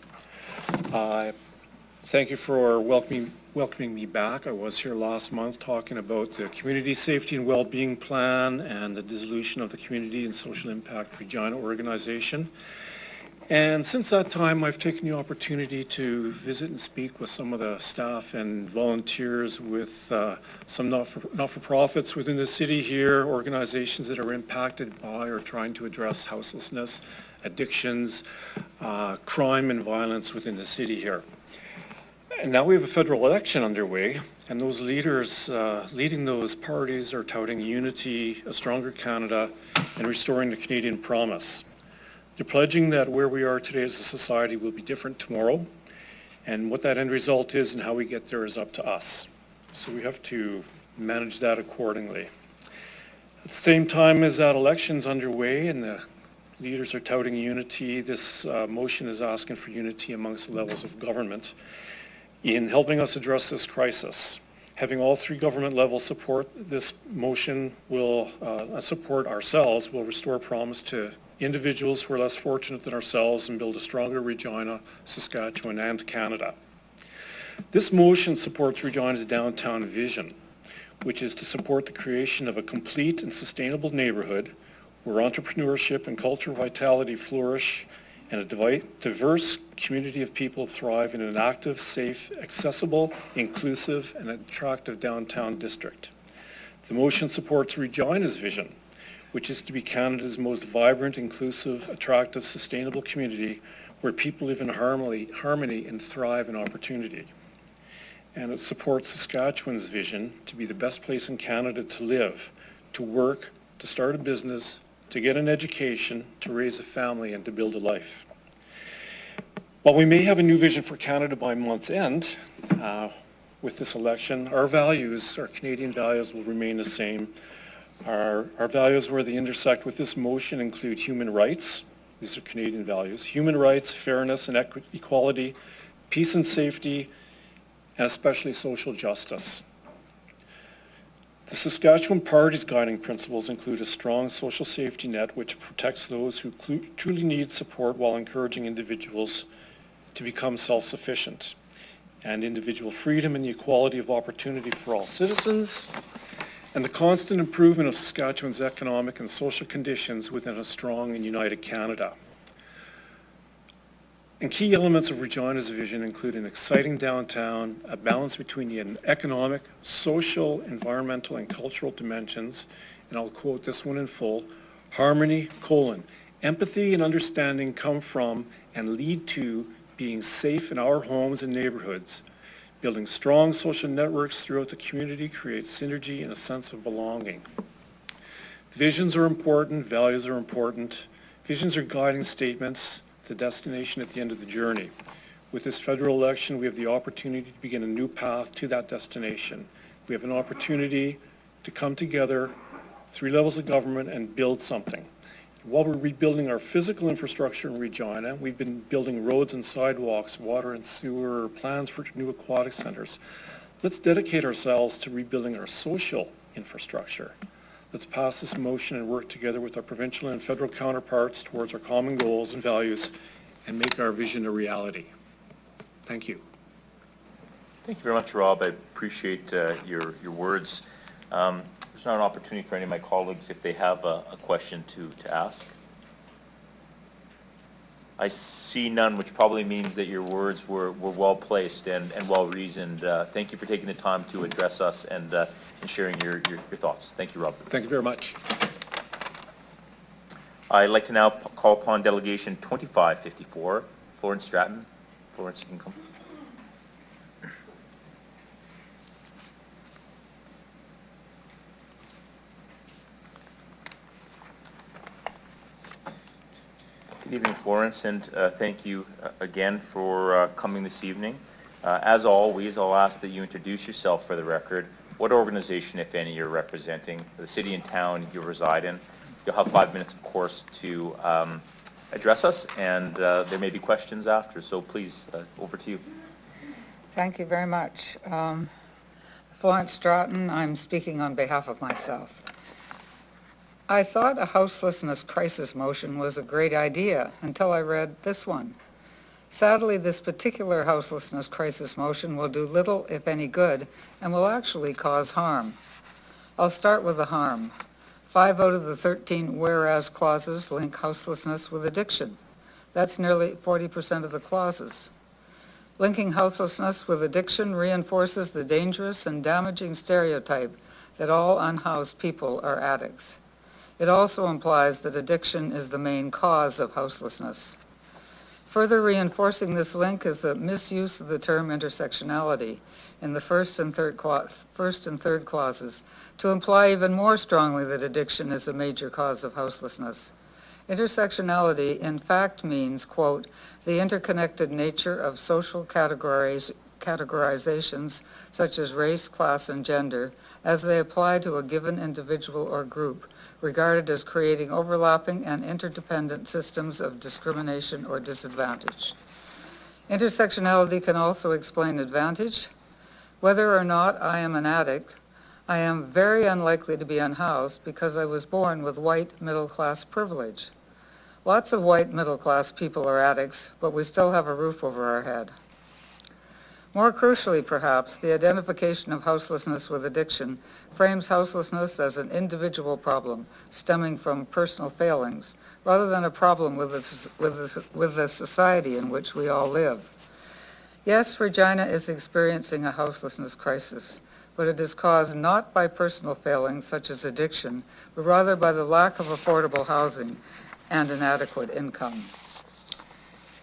Thank you for welcoming me back. I was here last month talking about the Community Safety and Wellbeing Plan and the dissolution of the Community and Social Impact Regina organization. And since that time, I've taken the opportunity to visit and speak with some of the staff and volunteers with some not-for-profits within the city here, organizations that are impacted by or trying to address houselessness, addictions, crime and violence within the city here. And now we have a federal election underway, and those leaders leading those parties are touting unity, a stronger Canada, and restoring the Canadian promise. They're pledging that where we are today as a society will be different tomorrow, and what that end result is and how we get there is up to us. So we have to manage that accordingly. At the same time as that election's underway and the leaders are touting unity, this motion is asking for unity amongst the levels of government in helping us address this crisis. Having all three government levels support this motion will support ourselves, will restore promise to individuals who are less fortunate than ourselves and build a stronger Regina, Saskatchewan, and Canada. This motion supports Regina's downtown vision, which is to support the creation of a complete and sustainable neighborhood where entrepreneurship and cultural vitality flourish and a diverse community of people thrive in an active, safe, accessible, inclusive, and attractive downtown district. The motion supports Regina's vision, which is to be Canada's most vibrant, inclusive, attractive, sustainable community where people live in harmony and thrive in opportunity. And it supports Saskatchewan's vision to be the best place in Canada to live, to work, to start a business, to get an education, to raise a family, and to build a life. While we may have a new vision for Canada by month's end, with this election, our values, our Canadian values will remain the same. Our values where they intersect with this motion include human rights, these are Canadian values, human rights, fairness and equality, peace and safety, and especially social justice. The Saskatchewan Party's guiding principles include a strong social safety net which protects those who truly need support while encouraging individuals to become self-sufficient, and individual freedom and the equality of opportunity for all citizens, and the constant improvement of Saskatchewan's economic and social conditions within a strong and united Canada. And key elements of Regina's vision include an exciting downtown, a balance between the economic, social, environmental, and cultural dimensions, and I'll quote this one in full, harmony, empathy and understanding come from and lead to being safe in our homes and neighborhoods. Building strong social networks throughout the community creates synergy and a sense of belonging. Visions are important, values are important. Visions are guiding statements, the destination at the end of the journey. With this federal election, we have the opportunity to begin a new path to that destination. We have an opportunity to come together, three levels of government, and build something. While we're rebuilding our physical infrastructure in Regina, we've been building roads and sidewalks, water and sewer, plans for new aquatic centers. Let's dedicate ourselves to rebuilding our social infrastructure. Let's pass this motion and work together with our provincial and federal counterparts towards our common goals and values and make our vision a reality. Thank you. Thank you very much, Rob. I appreciate your words. There's now an opportunity for any of my colleagues if they have a question to ask. I see none, which probably means that your words were well placed and well reasoned. Thank you for taking the time to address us and sharing your thoughts. Thank you, Rob. Thank you very much. I'd like to now call upon Delegation 2554, Florence Stratton. Florence, you can come. Good evening, Florence, and thank you again for coming this evening. As always, I'll ask that you introduce yourself for the record, what organization, if any, you're representing, the city and town you reside in. You'll have 5 minutes, of course, to address us, and there may be questions after, so please, over to you. Thank you very much. Florence Stratton, I'm speaking on behalf of myself. I thought a houselessness crisis motion was a great idea until I read this one. Sadly, this particular houselessness crisis motion will do little, if any, good, and will actually cause harm. I'll start with the harm. 5 out of the 13 whereas clauses link houselessness with addiction. That's nearly 40% of the clauses. Linking houselessness with addiction reinforces the dangerous and damaging stereotype that all unhoused people are addicts. It also implies that addiction is the main cause of houselessness. Further reinforcing this link is the misuse of the term intersectionality in the first and third clauses to imply even more strongly that addiction is a major cause of houselessness. Intersectionality in fact means, quote, the interconnected nature of social categorizations such as race, class, and gender as they apply to a given individual or group, regarded as creating overlapping and interdependent systems of discrimination or disadvantage. Intersectionality can also explain advantage. Whether or not I am an addict, I am very unlikely to be unhoused because I was born with white middle-class privilege. Lots of white middle-class people are addicts, but we still have a roof over our head. More crucially, perhaps, the identification of houselessness with addiction frames houselessness as an individual problem stemming from personal failings, rather than a problem with the society in which we all live. Yes, Regina is experiencing a houselessness crisis, but it is caused not by personal failings such as addiction, but rather by the lack of affordable housing and inadequate income.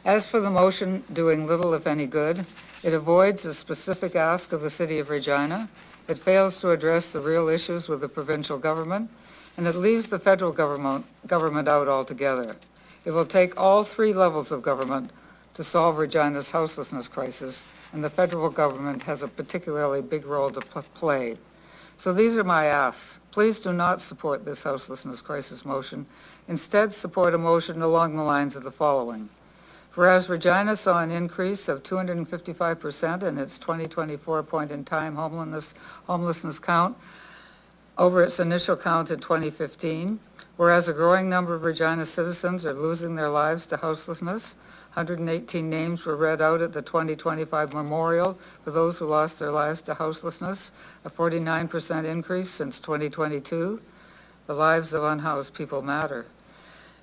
As for the motion doing little, if any, good, it avoids a specific ask of the City of Regina, it fails to address the real issues with the provincial government, and it leaves the federal government out altogether. It will take all 3 levels of government to solve Regina's houselessness crisis, and the federal government has a particularly big role to play. So these are my asks. Please do not support this houselessness crisis motion. Instead, support a motion along the lines of the following. Whereas Regina saw an increase of 255% in its 2024 point-in-time homelessness count over its initial count in 2015, whereas a growing number of Regina citizens are losing their lives to houselessness, 118 names were read out at the 2025 memorial for those who lost their lives to houselessness, a 49% increase since 2022. The lives of unhoused people matter.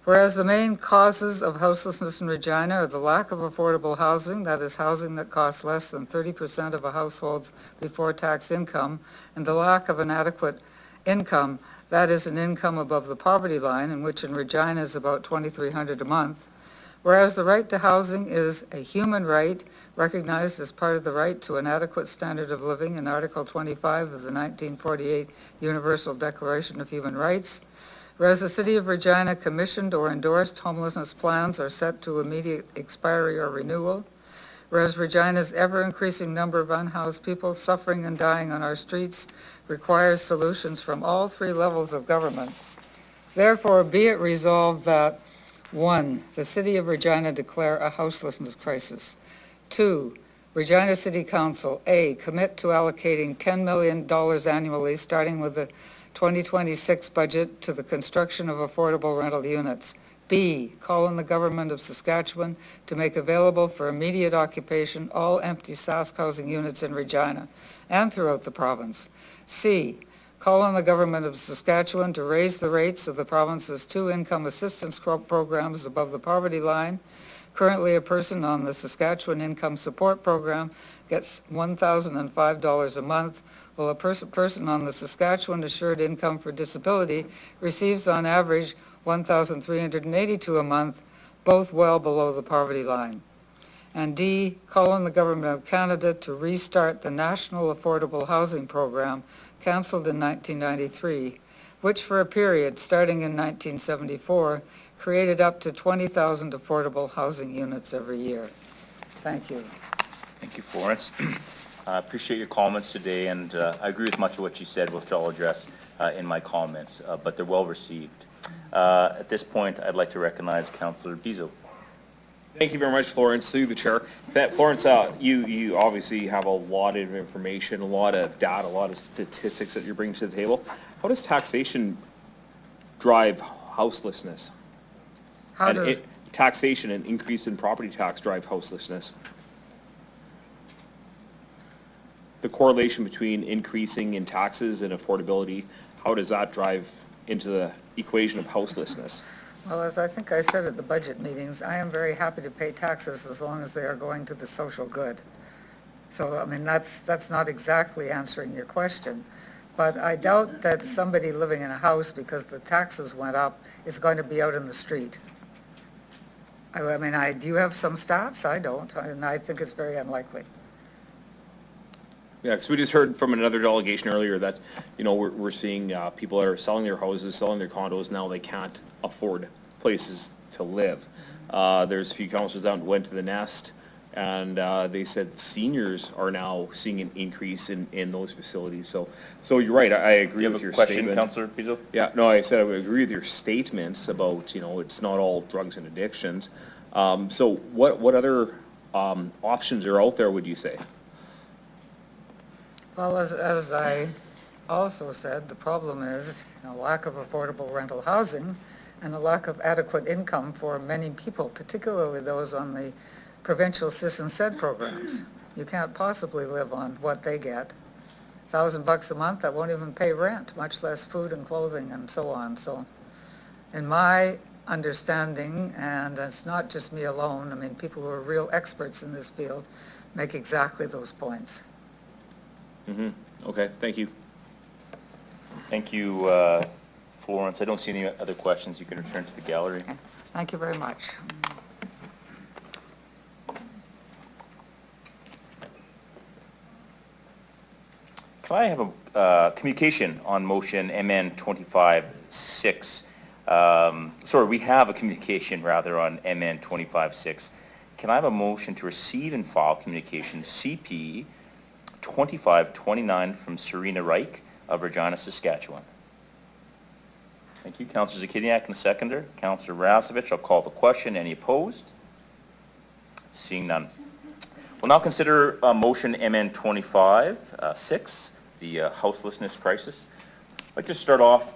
Whereas the main causes of houselessness in Regina are the lack of affordable housing, that is housing that costs less than 30% of a household's before-tax income, and the lack of an adequate income, that is an income above the poverty line, in which in Regina is about $2,300 a month. Whereas the right to housing is a human right recognized as part of the right to an adequate standard of living in Article 25 of the 1948 Universal Declaration of Human Rights. Whereas the City of Regina commissioned or endorsed homelessness plans are set to immediate expiry or renewal. Whereas Regina's ever-increasing number of unhoused people suffering and dying on our streets requires solutions from all 3 levels of government. Therefore, be it resolved that 1. The City of Regina declare a houselessness crisis. 2. Regina City Council, A, commit to allocating $10 million annually starting with the 2026 budget to the construction of affordable rental units. B, call on the government of Saskatchewan to make available for immediate occupation all empty Sask housing units in Regina and throughout the province. C, call on the government of Saskatchewan to raise the rates of the province's 2 income assistance programs above the poverty line, Currently, a person on the Saskatchewan Income Support Program gets $1,005 a month, while a person on the Saskatchewan Assured Income for Disability receives on average $1,382 a month, both well below the poverty line. And D, call on the Government of Canada to restart the National Affordable Housing Program, cancelled in 1993, which for a period starting in 1974 created up to 20,000 affordable housing units every year. Thank you. Thank you, Florence. I appreciate your comments today, and I agree with much of what you said, which I'll address in my comments, but they're well received. At this point, I'd like to recognize Councillor Bizo. Thank you very much, Florence, through the chair. Florence, you obviously have a lot of information, a lot of data, a lot of statistics that you're bringing to the table. How does taxation drive houselessness? How does taxation and increase in property tax drive houselessness? The correlation between increasing in taxes and affordability, how does that drive into the equation of houselessness? Well, as I think I said at the budget meetings, I am very happy to pay taxes as long as they are going to the social good. So, I mean, that's not exactly answering your question. But I doubt that somebody living in a house because the taxes went up is going to be out in the street. I mean, do you have some stats? I don't, and I think it's very unlikely. Yeah, because we just heard from another delegation earlier that, you know, we're seeing people that are selling their houses, selling their condos, now they can't afford places to live. There's a few councillors that went to the Nest, and they said seniors are now seeing an increase in those facilities. So you're right, I agree with your statement. You have a question, Councillor Bizo? Yeah, no, I said I would agree with your statements about, you know, it's not all drugs and addictions. So what other options are out there, would you say? Well, as I also said, the problem is a lack of affordable rental housing and a lack of adequate income for many people, particularly those on the provincial SIS and SED programs. You can't possibly live on what they get. $1,000 a month, that won't even pay rent, much less food and clothing and so on. So in my understanding, and it's not just me alone, I mean, people who are real experts in this field make exactly those points. Mm-hmm. Okay, thank you. Thank you, Florence. I don't see any other questions. You can return to the gallery. Okay. Thank you very much. Can I have a communication on motion MN 25-6? Sorry, we have a communication rather on MN 25-6. Can I have a motion to receive and file communication CP 2529 from Serena Reich of Regina, Saskatchewan? Thank you. Councillor Zakiniak and the seconder. Councillor Rasevich, I'll call the question. Any opposed? Seeing none. We'll now consider motion MN 25-6, the houselessness crisis. I'd like to start off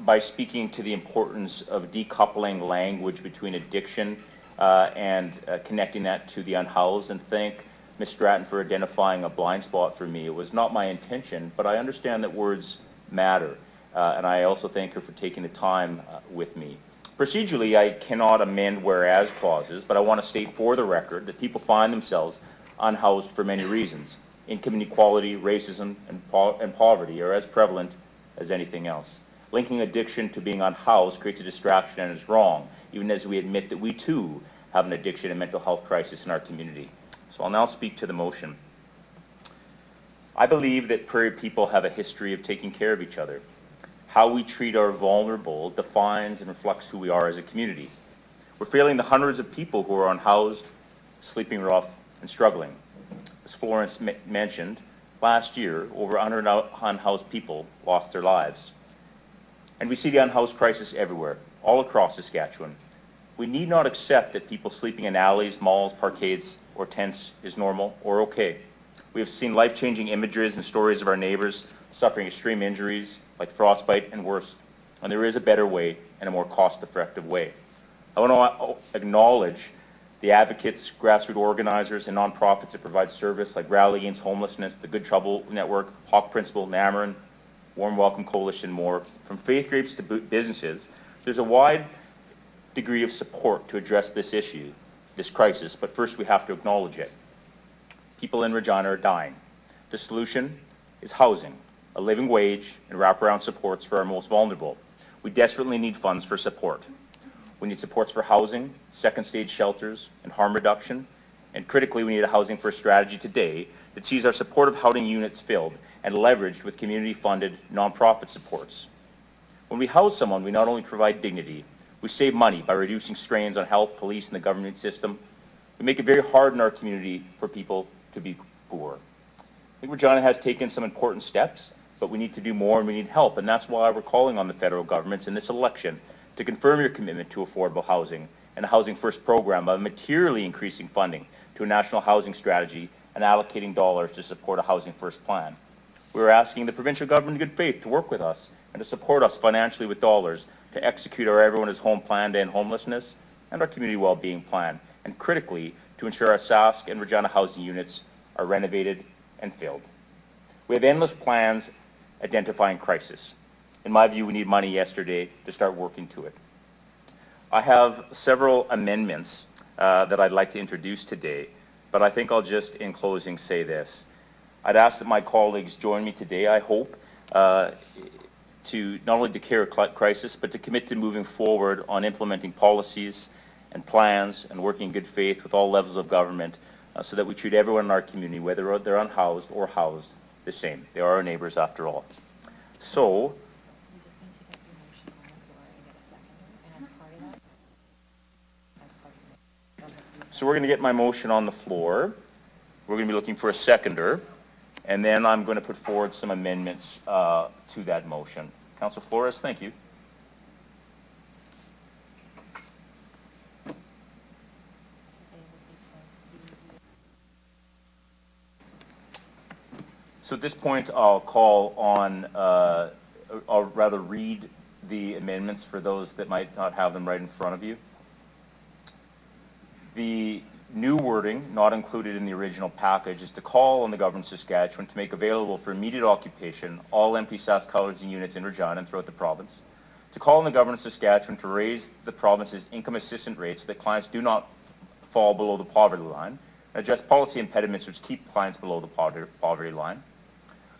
by speaking to the importance of decoupling language between addiction and connecting that to the unhoused, and thank Ms. Stratton for identifying a blind spot for me. It was not my intention, but I understand that words matter, and I also thank her for taking the time with me. Procedurally, I cannot amend whereas clauses, but I want to state for the record that people find themselves unhoused for many reasons. Income inequality, racism, and poverty are as prevalent as anything else. Linking addiction to being unhoused creates a distraction and is wrong, even as we admit that we too have an addiction and mental health crisis in our community. So I'll now speak to the motion. I believe that Prairie people have a history of taking care of each other. How we treat our vulnerable defines and reflects who we are as a community. We're failing the hundreds of people who are unhoused, sleeping rough, and struggling. As Florence mentioned, last year, over 100 unhoused people lost their lives. And we see the unhoused crisis everywhere, all across Saskatchewan. We need not accept that people sleeping in alleys, malls, parkades, or tents is normal or okay. We have seen life-changing images and stories of our neighbors suffering extreme injuries like frostbite and worse. And there is a better way and a more cost-effective way. I want to acknowledge the advocates, grassroots organizers, and nonprofits that provide service like Rally Against Homelessness, the Good Trouble Network, Hawk Principle, Namarin, Warm Welcome Coalition, more. From faith groups to businesses, there's a wide degree of support to address this issue. this crisis, but first we have to acknowledge it. People in Regina are dying. The solution is housing, a living wage, and wraparound supports for our most vulnerable. We desperately need funds for support. We need supports for housing, second stage shelters, and harm reduction. And critically, we need a housing first strategy today that sees our supportive housing units filled and leveraged with community-funded nonprofit supports. When we house someone, we not only provide dignity, we save money by reducing strains on health, police, and the government system. We make it very hard in our community for people to be poor. I think Regina has taken some important steps, but we need to do more and we need help, and that's why we're calling on the federal governments in this election to confirm your commitment to affordable housing and a Housing First program by materially increasing funding to a national housing strategy and allocating dollars to support a Housing First plan. We're asking the provincial government in good faith to work with us and to support us financially with dollars to execute our Everyone is Home plan to end homelessness and our community well-being plan, and critically, to ensure our Sask and Regina housing units are renovated and filled. We have endless plans identifying crisis. In my view, we need money yesterday to start working to it. I have several amendments that I'd like to introduce today, but I think I'll just, in closing, say this. I'd ask that my colleagues join me today, I hope, to not only declare a crisis, but to commit to moving forward on implementing policies and plans and working in good faith with all levels of government so that we treat everyone in our community, whether they're unhoused or housed, the same. They are our neighbors after all. So, we're going to get my motion on the floor. We're going to be looking for a seconder, and then I'm going to put forward some amendments to that motion. Councillor Flores, thank you. So at this point, I'll call on, I'll rather read the amendments for those that might not have them right in front of you. The new wording, not included in the original package, is to call on the government of Saskatchewan to make available for immediate occupation all empty Sask housing units in Regina and throughout the province, to call on the government of Saskatchewan to raise the province's income assistance rates so that clients do not fall below the poverty line, and address policy impediments which keep clients below the poverty line,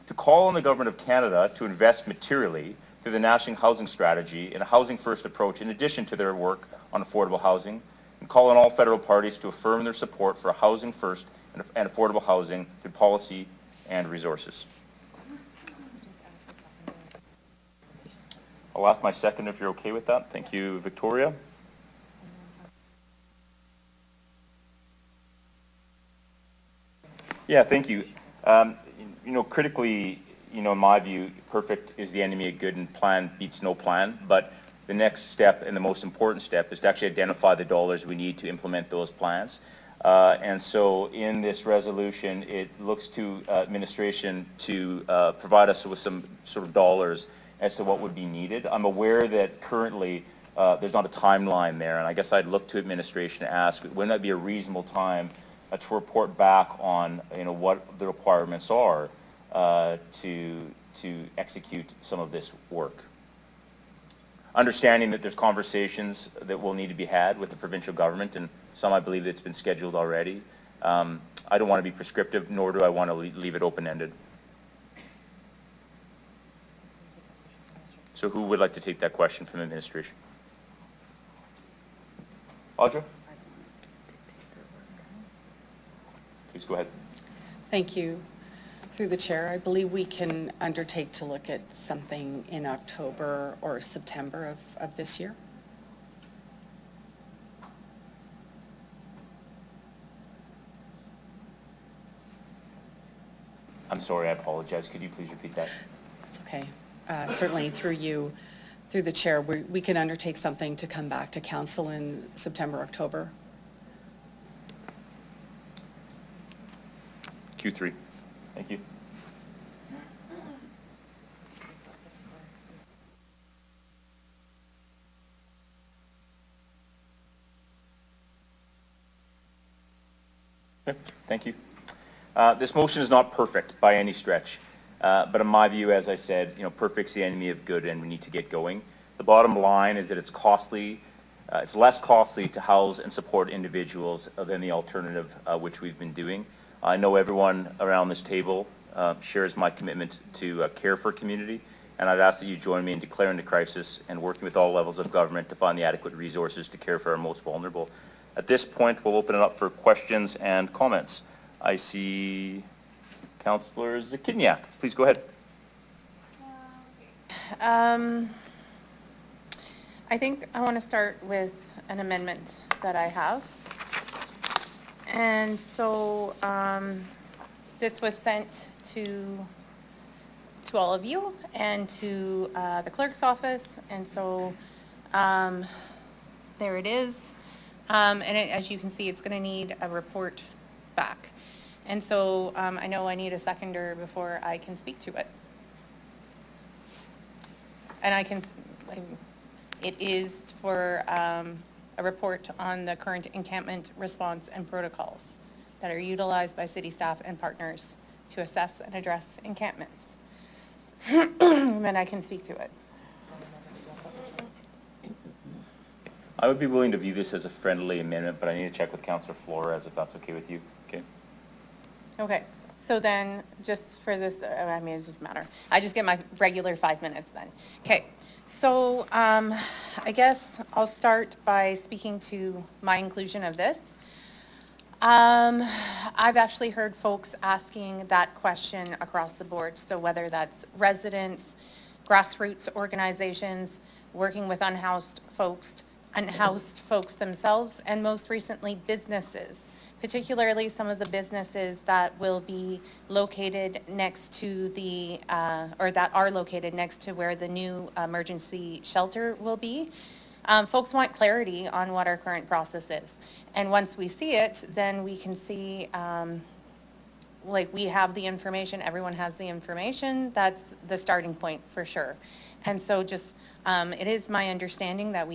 to call on the government of Canada to invest materially through the National Housing Strategy in a housing first approach in addition to their work on affordable housing, and call on all federal parties to affirm their support for a housing first and affordable housing through policy and resources. I'll ask my second if you're okay with that. Thank you, Victoria. Yeah, thank you. You know, critically, you know, in my view, perfect is the enemy of good and plan beats no plan, but the next step and the most important step is to actually identify the dollars we need to implement those plans. And so in this resolution, it looks to administration to provide us with some sort of dollars as to what would be needed. I'm aware that currently there's not a timeline there, and I guess I'd look to administration to ask, wouldn't that be a reasonable time to report back on, you know, what the requirements are to execute some of this work? Understanding that there's conversations that will need to be had with the provincial government, and some I believe that's been scheduled already. I don't want to be prescriptive, nor do I want to leave it open-ended. So who would like to take that question from administration? Audra? Please go ahead. Thank you. Through the chair, I believe we can undertake to look at something in October or September of this year. I'm sorry, I apologize. Could you please repeat that? That's okay. Certainly through you, through the chair, we can undertake something to come back to council in September, October. Q3. Thank you. Okay, thank you. This motion is not perfect by any stretch, but in my view, as I said, you know, perfect's the enemy of good and we need to get going. The bottom line is that it's costly It's less costly to house and support individuals than the alternative, which we've been doing. I know everyone around this table shares my commitment to care for community, and I'd ask that you join me in declaring the crisis and working with all levels of government to find the adequate resources to care for our most vulnerable. At this point, we'll open it up for questions and comments. I see Councillor Zakiniak. Please go ahead. I think I want to start with an amendment that I have. And so this was sent to all of you and to the clerk's office. And so there it is. As you can see, it's going to need a report back. And so I know I need a seconder before I can speak to it. And it is for a report on the current encampment response and protocols that are utilized by city staff and partners to assess and address encampments. Then I can speak to it. I would be willing to view this as a friendly amendment, but I need to check with Councillor Flores if that's okay with you. Okay. Okay. So then, just for this, I mean, it doesn't matter. I just get my regular 5 minutes then. Okay. So I guess I'll start by speaking to my inclusion of this. I've actually heard folks asking that question across the board. So whether that's residents, grassroots organizations, working with unhoused folks themselves, and most recently businesses, particularly some of the businesses that will be located next to the, or that are located next to where the new emergency shelter will be. Folks want clarity on what our current process is. And once we see it, then we can see, like we have the information, everyone has the information, that's the starting point for sure. And so just, it is my understanding that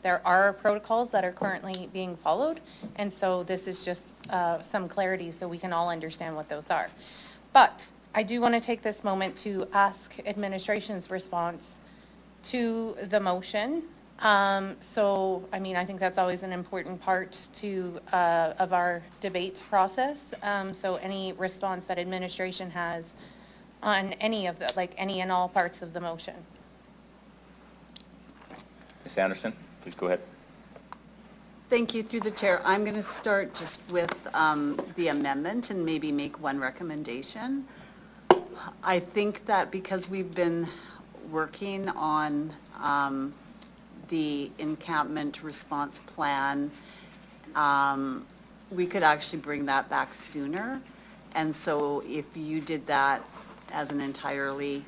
there are protocols that are currently being followed, and so this is just some clarity so we can all understand what those are. But I do want to take this moment to ask administration's response to the motion. So, I mean, I think that's always an important part of our debate process. So any response that administration has on any of the, like any and all parts of the motion. Ms. Anderson, please go ahead. Thank you, through the chair. I'm going to start just with the amendment and maybe make one recommendation. I think that because we've been working on the encampment response plan, we could actually bring that back sooner. And so if you did that as an entirely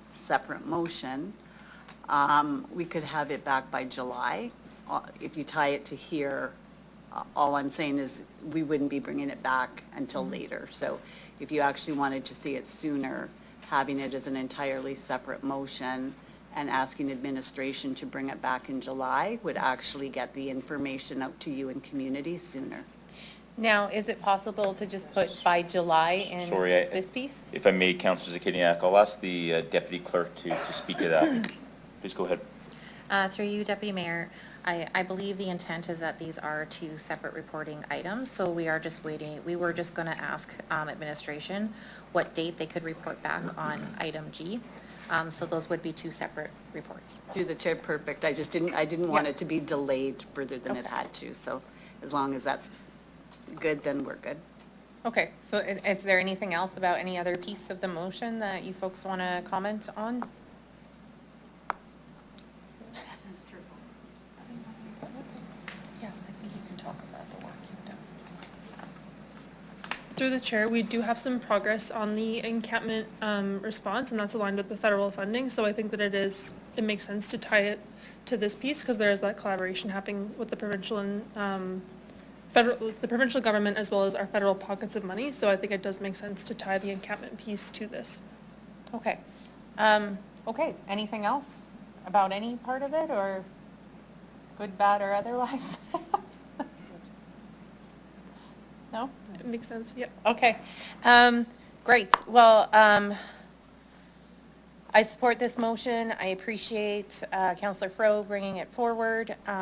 separate motion, we could have it back by July. If you tie it to here, all I'm saying is we wouldn't be bringing it back until later. So if you actually wanted to see it sooner, having it as an entirely separate motion and asking administration to bring it back in July would actually get the information out to you and community sooner. Now, is it possible to just put by July in this piece? If I may, Councillor Zakiniak, I'll ask the Deputy Clerk to speak to that. Please go ahead. Through you, Deputy Mayor, I believe the intent is that these are two separate reporting items, so we are just waiting. We were just going to ask administration what date they could report back on item G. So those would be two separate reports. Through the chair, perfect. I didn't want it to be delayed further than it had to. So as long as that's good, then we're good. Okay, so is there anything else about any other piece of the motion that you folks want to comment on? Yeah, I think you can talk about the work you've done. Through the chair, we do have some progress on the encampment response, and that's aligned with the federal funding. So I think that it makes sense to tie it to this piece because there is that collaboration happening with the provincial and the provincial government as well as our federal pockets of money. So I think it does make sense to tie the encampment piece to this. Okay. Okay. Anything else about any part of it, or good, bad, or otherwise? No? It makes sense. Yep. Okay. Great. Well, I support this motion. I appreciate Councillor Fro bringing it forward. You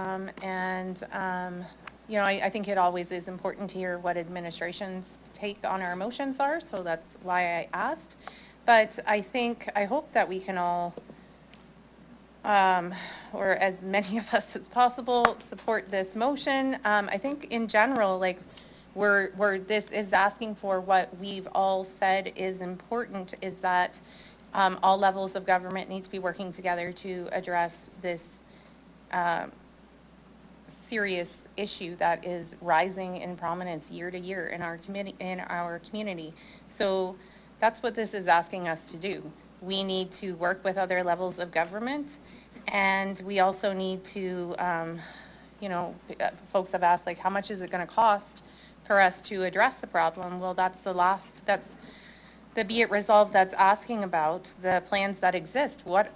know, I think it always is important to hear what administration's take on our motions are, so that's why I asked. But I hope that we can all, or as many of us as possible, support this motion. I think in general, like, this is asking for what we've all said is important, is that all levels of government need to be working together to address this serious issue that is rising in prominence year to year in our community. So that's what this is asking us to do. We need to work with other levels of government, and we also need to, you know, folks have asked, like, how much is it going to cost for us to address the problem? Well, that's the Be It Resolved that's asking about the plans that exist. What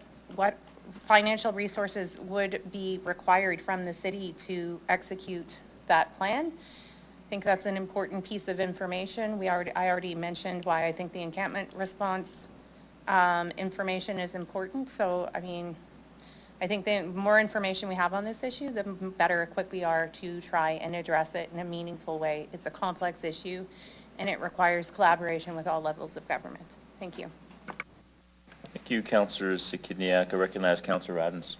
financial resources would be required from the city to execute that plan? I think that's an important piece of information. I already mentioned why I think the encampment response information is important. So, I mean, I think the more information we have on this issue, the better equipped we are to try and address it in a meaningful way. It's a complex issue, and it requires collaboration with all levels of government. Thank you. Thank you, Councillor Sikidniak. I recognize Councillor Adams.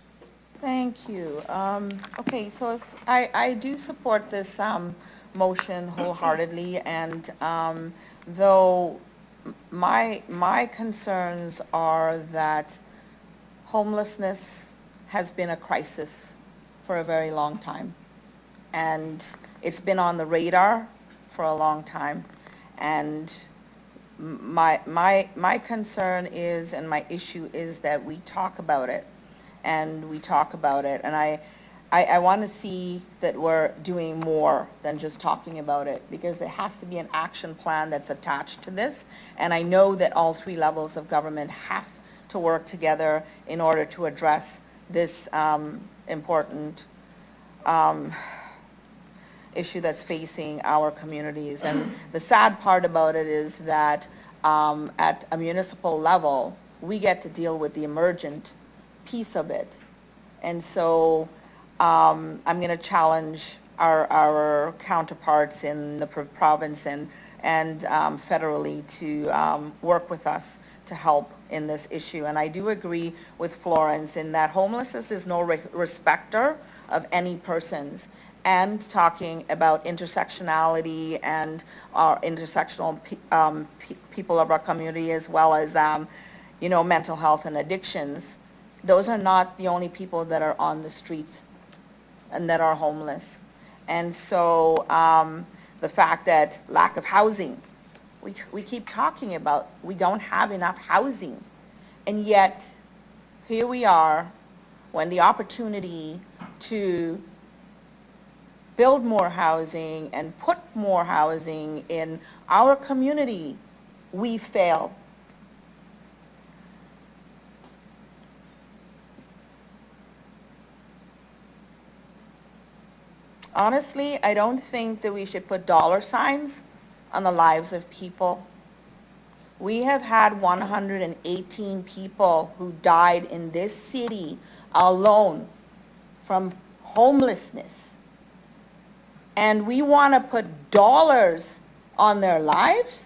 Thank you. Okay, so I do support this motion wholeheartedly, and though my concerns are that homelessness has been a crisis for a very long time, and it's been on the radar for a long time, and my concern is, and my issue is, that we talk about it, and I want to see that we're doing more than just talking about it, because there has to be an action plan that's attached to this, and I know that all three levels of government have to work together in order to address this important issue that's facing our communities. And the sad part about it is that at a municipal level, we get to deal with the emergent piece of it. And so I'm going to challenge our counterparts in the province and federally to work with us to help in this issue. And I do agree with Florence in that homelessness is no respecter of any persons, and talking about intersectionality and our intersectional people of our community, as well as you know, mental health and addictions. Those are not the only people that are on the streets and that are homeless. And so the fact that lack of housing, we keep talking about, we don't have enough housing, and yet here we are when the opportunity to build more housing and put more housing in our community, we fail. Honestly, I don't think that we should put dollar signs on the lives of people. We have had 118 people who died in this city alone from homelessness. And we want to put dollars on their lives?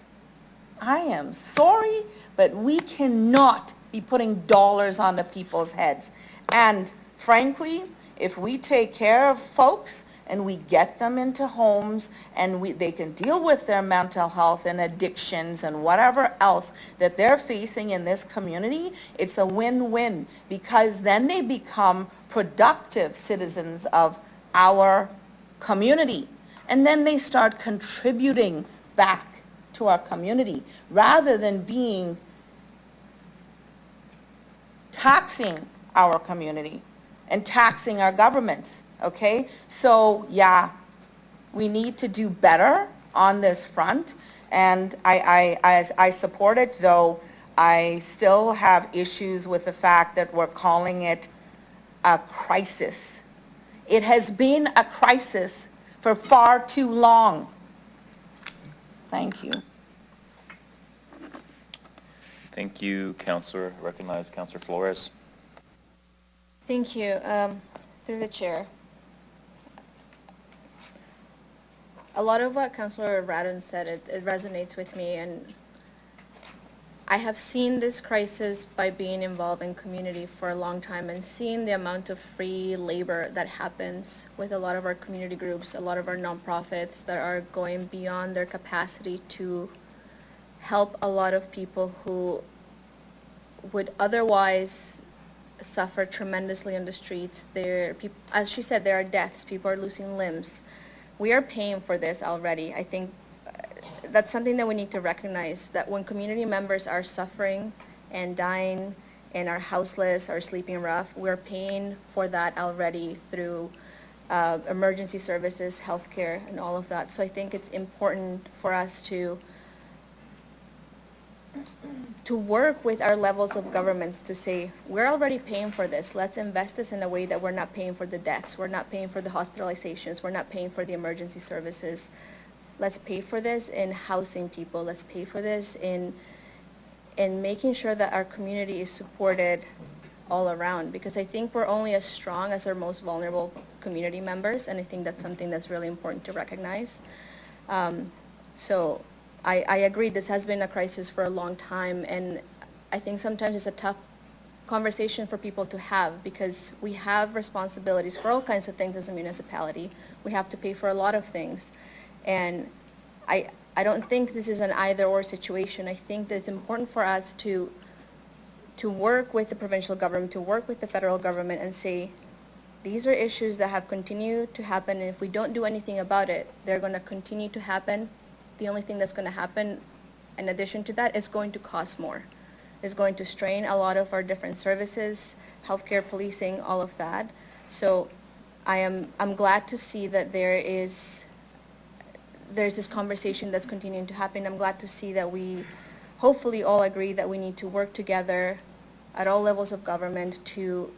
I am sorry, but we cannot be putting dollars on the people's heads. And frankly, if we take care of folks and we get them into homes and they can deal with their mental health and addictions and whatever else that they're facing in this community, it's a win-win, because then they become productive citizens of our community. And then they start contributing back to our community rather than being taxing our community and taxing our governments. Okay, so yeah, we need to do better on this front, and I support it, though I still have issues with the fact that we're calling it a crisis. It has been a crisis for far too long. Thank you. Thank you, Councillor. Recognize Councillor Flores. Thank you. Through the chair. A lot of what Councillor Radden said, it resonates with me, and I have seen this crisis by being involved in community for a long time and seeing the amount of free labor that happens with a lot of our community groups, a lot of our nonprofits that are going beyond their capacity to help a lot of people who would otherwise suffer tremendously on the streets. As she said, there are deaths, people are losing limbs. We are paying for this already. I think that's something that we need to recognize, that when community members are suffering and dying and are houseless or sleeping rough, we're paying for that already through emergency services, healthcare, and all of that. So I think it's important for us to work with our levels of governments to say, we're already paying for this. Let's invest this in a way that we're not paying for the deaths. We're not paying for the hospitalizations. We're not paying for the emergency services. Let's pay for this in housing people. Let's pay for this in making sure that our community is supported all around, because I think we're only as strong as our most vulnerable community members, and I think that's something that's really important to recognize. So I agree, this has been a crisis for a long time, and I think sometimes it's a tough conversation for people to have, because we have responsibilities for all kinds of things as a municipality. We have to pay for a lot of things, and I don't think this is an either-or situation. I think that it's important for us to work with the provincial government, to work with the federal government and say, these are issues that have continued to happen, and if we don't do anything about it, they're going to continue to happen. The only thing that's going to happen in addition to that is going to cost more. It's going to strain a lot of our different services, healthcare, policing, all of that. So I'm glad to see that there's this conversation that's continuing to happen. I'm glad to see that we hopefully all agree that we need to work together at all levels of government to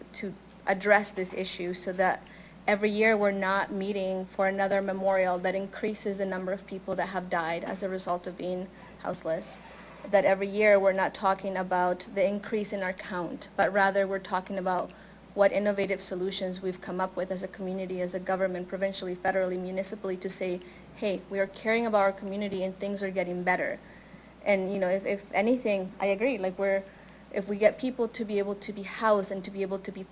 address this issue, so that every year we're not meeting for another memorial that increases the number of people that have died as a result of being houseless. That every year we're not talking about the increase in our count, but rather we're talking about what innovative solutions we've come up with as a community, as a government, provincially, federally, municipally, to say, hey, we are caring about our community and things are getting better. And you know, if anything, I agree, like if we get people to be able to be housed and to be able to be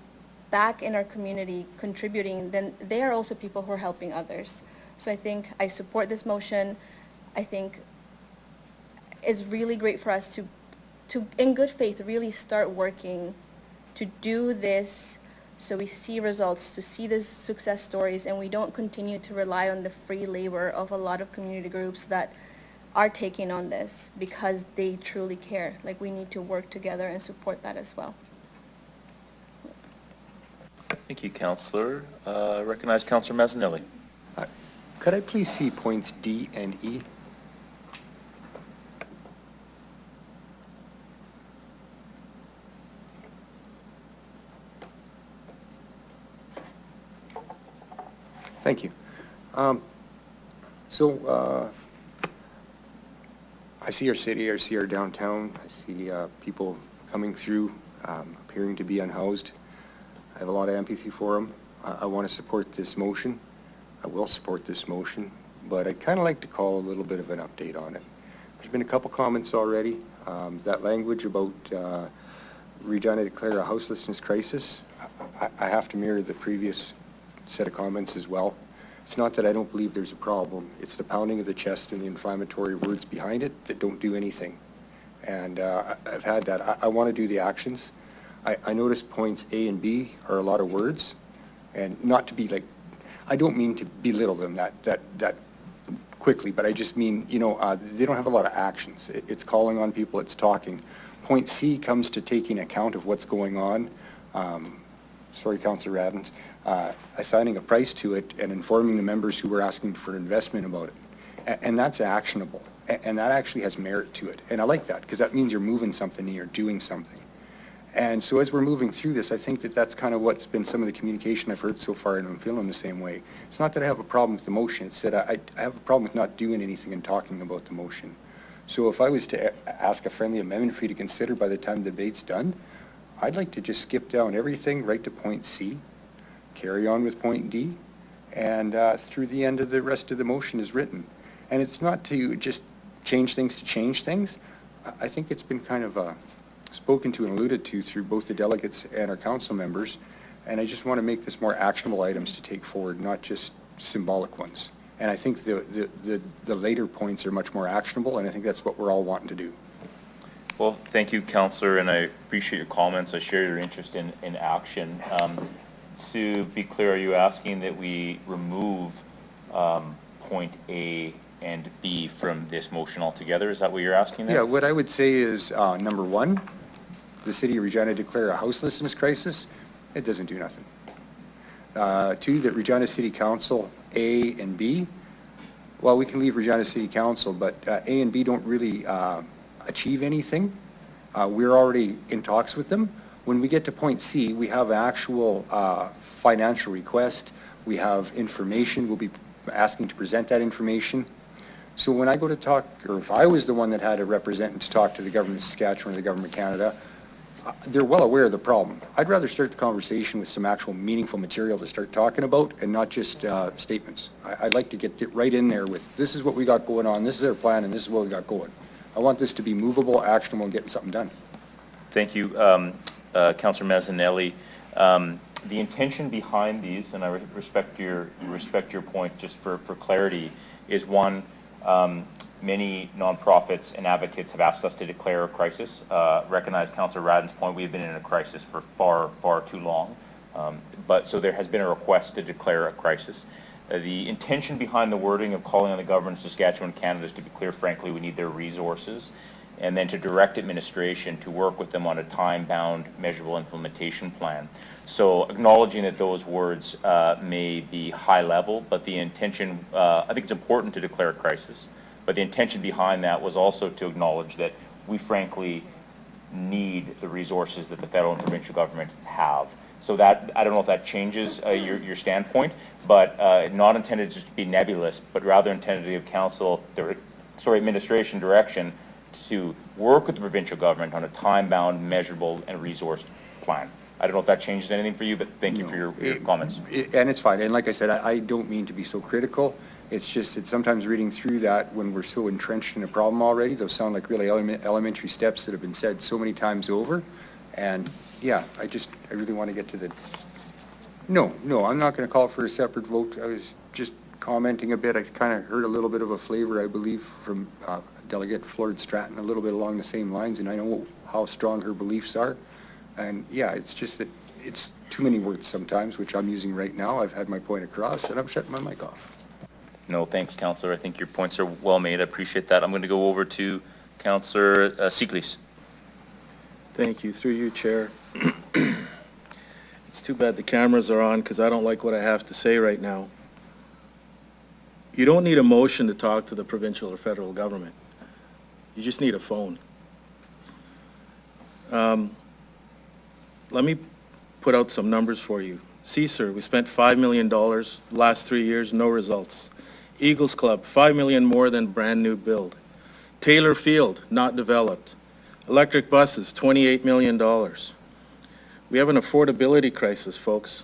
back in our community contributing, then they are also people who are helping others. So I think I support this motion. I think it's really great for us to in good faith, really start working to do this so we see results, to see these success stories, and we don't continue to rely on the free labor of a lot of community groups that are taking on this because they truly care. Like, we need to work together and support that as well. Thank you, Councillor. Recognize Councillor Mazzanelli. Could I please see points D and E? Thank you. I see our city, I see our downtown, I see people coming through, appearing to be unhoused. I have a lot of empathy for them. I want to support this motion. I will support this motion, but I'd kind of like to call a little bit of an update on it. There's been a couple comments already. That language about Regina declare a houselessness crisis, I have to mirror the previous set of comments as well. It's not that I don't believe there's a problem. It's the pounding of the chest and the inflammatory words behind it that don't do anything. And I've had that. I want to do the actions. I noticed points A and B are a lot of words, and not to be like, I don't mean to belittle them that quickly, but I just mean, you know, they don't have a lot of actions. It's calling on people, it's talking. Point C comes to taking account of what's going on. Sorry, Councillor Radens, assigning a price to it and informing the members who were asking for investment about it. And that's actionable, and that actually has merit to it. And I like that, because that means you're moving something and you're doing something. And so as we're moving through this, I think that that's kind of what's been some of the communication I've heard so far, and I'm feeling the same way. It's not that I have a problem with the motion, it's that I have a problem with not doing anything and talking about the motion. So if I was to ask a friendly amendment for you to consider by the time the debate's done, I'd like to just skip down everything right to point C, carry on with point D, and through the end of the rest of the motion is written. And it's not to just change things to change things. I think it's been kind of spoken to and alluded to through both the delegates and our council members, and I just want to make this more actionable items to take forward, not just symbolic ones. And I think the later points are much more actionable, and I think that's what we're all wanting to do. Well, thank you, Councillor, and I appreciate your comments. I share your interest in action. To be clear, are you asking that we remove point A and B from this motion altogether? Is that what you're asking there? Yeah, what I would say is, number one, the City of Regina declare a houselessness crisis. It doesn't do nothing. Two, that Regina City Council, A and B, well, we can leave Regina City Council, but A and B don't really achieve anything. We're already in talks with them. When we get to point C, we have actual financial request. We have information. We'll be asking to present that information. So when I go to talk, or if I was the one that had a representative to talk to the government of Saskatchewan or the government of Canada, they're well aware of the problem. I'd rather start the conversation with some actual meaningful material to start talking about and not just statements. I'd like to get right in there with, this is what we got going on, this is our plan, and this is what we got going. I want this to be movable, actionable, and getting something done. Thank you, Councillor Mazzanelli. The intention behind these, and I respect your point just for clarity, is one, many nonprofits and advocates have asked us to declare a crisis. Recognize Councillor Radden's point, we've been in a crisis for far too long. So there has been a request to declare a crisis. The intention behind the wording of calling on the government of Saskatchewan and Canada is, to be clear, frankly, we need their resources, and then to direct administration to work with them on a time-bound, measurable implementation plan. So acknowledging that those words may be high level, but the intention, I think it's important to declare a crisis, but the intention behind that was also to acknowledge that we frankly need the resources that the federal and provincial government have. So that, I don't know if that changes your standpoint, but not intended just to be nebulous, but rather intended to give council, administration direction to work with the provincial government on a time-bound, measurable, and resourced plan. I don't know if that changes anything for you, but thank you for your comments. And it's fine. And like I said, I don't mean to be so critical. It's just that sometimes reading through that, when we're so entrenched in a problem already, those sound like really elementary steps that have been said so many times over. And yeah, I really want to get to the... No, I'm not going to call for a separate vote. I was just commenting a bit. I kind of heard a little bit of a flavor, I believe, from Delegate Flord Stratton, a little bit along the same lines, and I know how strong her beliefs are. And yeah, it's just that it's too many words sometimes, which I'm using right now. I've had my point across, and I'm shutting my mic off. No, thanks, Councillor. I think your points are well made. I appreciate that. I'm going to go over to Councillor Seeklees. Thank you. Through you, Chair. It's too bad the cameras are on because I don't like what I have to say right now. You don't need a motion to talk to the provincial or federal government. You just need a phone. Let me put out some numbers for you. CSER, we spent $5 million last 3 years, no results. Eagles Club, $5 million more than brand new build. Taylor Field, not developed. Electric buses, $28 million. We have an affordability crisis, folks.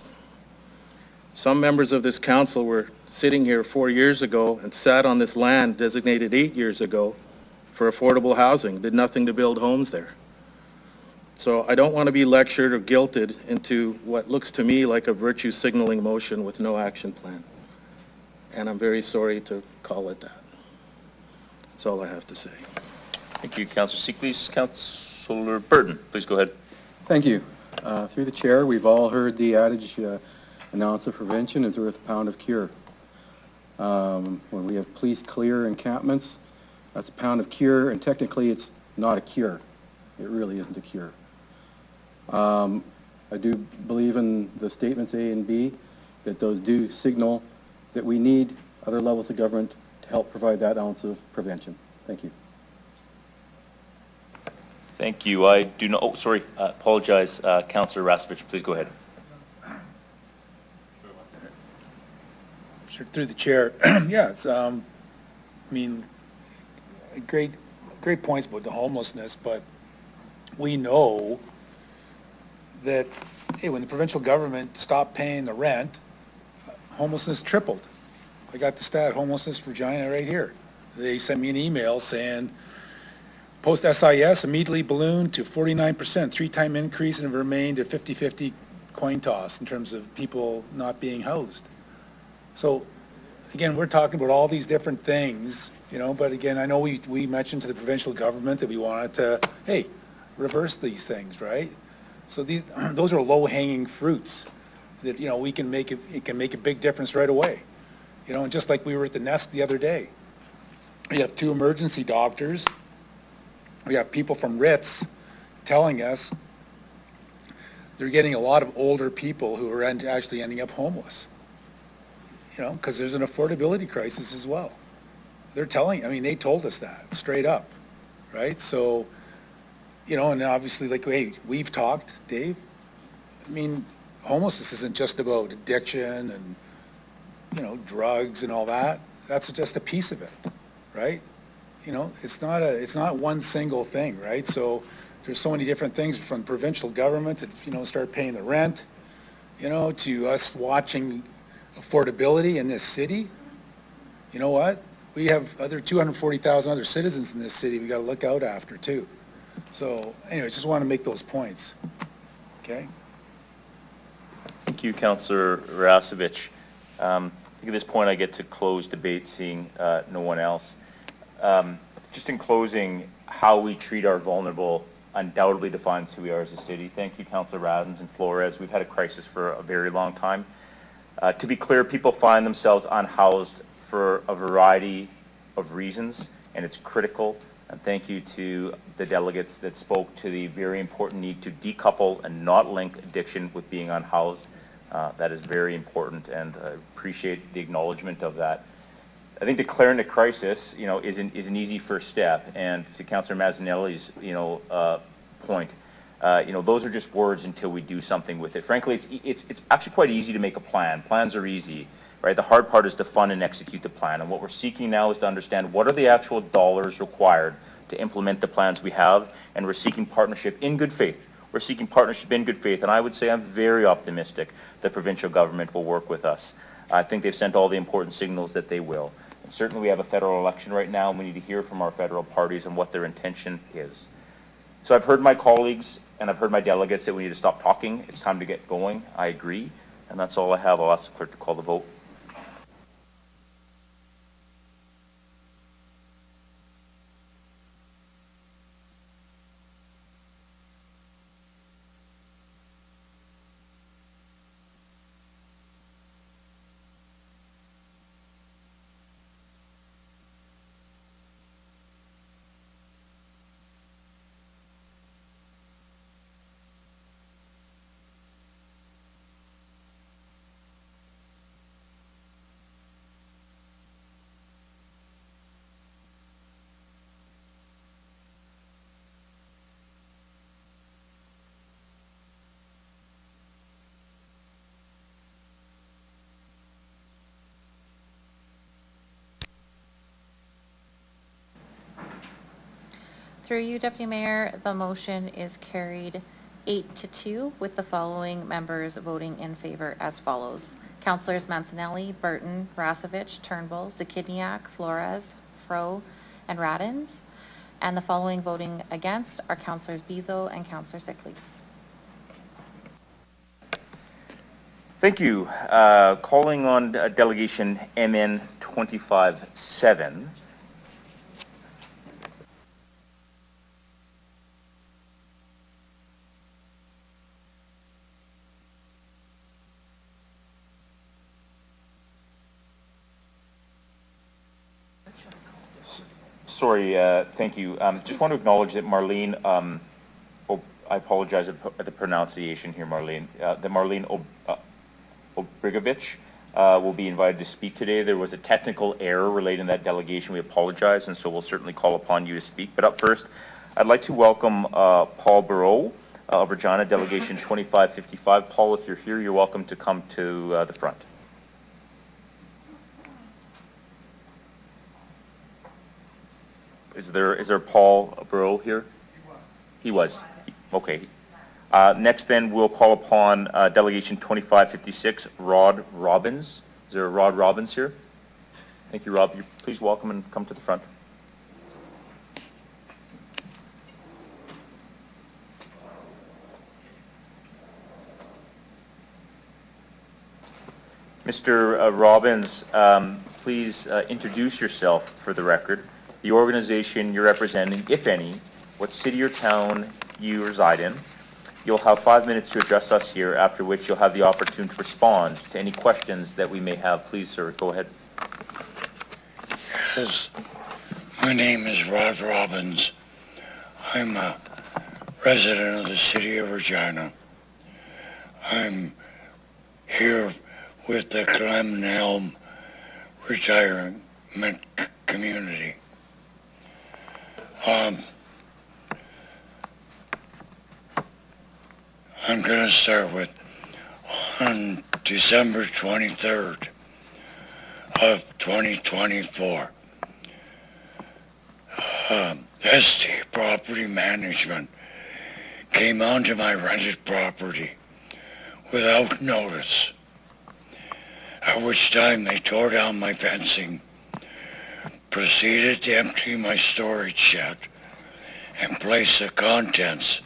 Some members of this council were sitting here 4 years ago and sat on this land designated 8 years ago for affordable housing, did nothing to build homes there. So I don't want to be lectured or guilted into what looks to me like a virtue signaling motion with no action plan. And I'm very sorry to call it that. That's all I have to say. Thank you, Councillor Seeklees. Councillor Burton, please go ahead. Thank you. Through the chair, we've all heard the adage, an ounce of prevention is worth a pound of cure. When we have police clear encampments, that's a pound of cure, and technically it's not a cure. It really isn't a cure. I do believe in the statements A and B, that those do signal that we need other levels of government to help provide that ounce of prevention. Thank you. Thank you. I do not, apologize. Councillor Rastovich, please go ahead. Sure, through the chair. Yes, I mean, a great great points about the homelessness, but we know that, hey, when the provincial government stopped paying the rent, homelessness tripled. I got the stat, homelessness Regina right here. They sent me an email saying, post-SIS immediately ballooned to 49%, 3-time increase, and have remained at 50-50 coin toss in terms of people not being housed. So, again, we're talking about all these different things, you know, but again, I know we mentioned to the provincial government that we wanted to, hey, reverse these things, right? So those are low-hanging fruits that, you know, it can make a big difference right away. You know, and just like we were at the Nest the other day, we have 2 emergency doctors. We have people from Ritz telling us they're getting a lot of older people who are actually ending up homeless. You know, because there's an affordability crisis as well. They're telling, I mean, they told us that straight up, right? So, you know, and obviously, like, hey, we've talked, Dave. I mean, homelessness isn't just about addiction and, you know, drugs and all that. That's just a piece of it, right? You know, it's not one single thing, right? So there's so many different things, from provincial government to, you know, start paying the rent, you know, to us watching affordability in this city. You know what? We have 240,000 other citizens in this city we got to look out after too. So anyway, just want to make those points. Okay? Thank you, Councillor Rasevich. I think at this point I get to close debate, seeing no one else. Just in closing, how we treat our vulnerable undoubtedly defines who we are as a city. Thank you, Councillor Radens and Flores. We've had a crisis for a very long time. To be clear, people find themselves unhoused for a variety of reasons, and it's critical. And thank you to the delegates that spoke to the very important need to decouple and not link addiction with being unhoused. That is very important, and I appreciate the acknowledgement of that. I think declaring a crisis, you know, is an easy first step. And to Councillor Mazzanelli's, you know, point, you know, those are just words until we do something with it. Frankly, it's actually quite easy to make a plan. Plans are easy, right? The hard part is to fund and execute the plan. And what we're seeking now is to understand what are the actual dollars required to implement the plans we have, and we're seeking partnership in good faith. We're seeking partnership in good faith, and I would say I'm very optimistic that provincial government will work with us. I think they've sent all the important signals that they will. And certainly we have a federal election right now, and we need to hear from our federal parties on what their intention is. So I've heard my colleagues and I've heard my delegates that we need to stop talking. It's time to get going. I agree, and that's all I have. I'll ask the clerk to call the vote. Through you, Deputy Mayor, the motion is carried 8-2 with the following members voting in favor as follows. Councillors Mancinelli, Burton, Rasevich, Turnbull, Zakidniak, Flores, Fro, and Radens. And the following voting against are Councillors Bezo and Councillor Siklees. Thank you. Calling on Delegation MN 25-7. Sorry, thank you. Just want to acknowledge that Marlene, I apologize at the pronunciation here, Marlene, that Marlene Obrigovich will be invited to speak today. There was a technical error relating to that delegation. We apologize, and so we'll certainly call upon you to speak. But up first, I'd like to welcome Paul Barreau of Regina, Delegation 2555. Paul, if you're here, you're welcome to come to the front. Is there Paul Bro here? He was. Okay. Next then, we'll call upon Delegation 2556, Rod Robbins. Is there a Rod Robbins here? Thank you, Rob. Please welcome and come to the front. Mr. Robbins, please introduce yourself for the record, the organization you're representing, if any, what city or town you reside in. You'll have 5 minutes to address us here, after which you'll have the opportunity to respond to any questions that we may have. Please, sir, go ahead. Yes, my name is Rod Robbins. I'm a resident of the city of Regina. I'm here with the Clem Elm retirement community. I'm going to start with, on December 23rd of 2024, ST Property Management came onto my rented property without notice, at which time they tore down my fencing, proceeded to empty my storage shed, and place the contents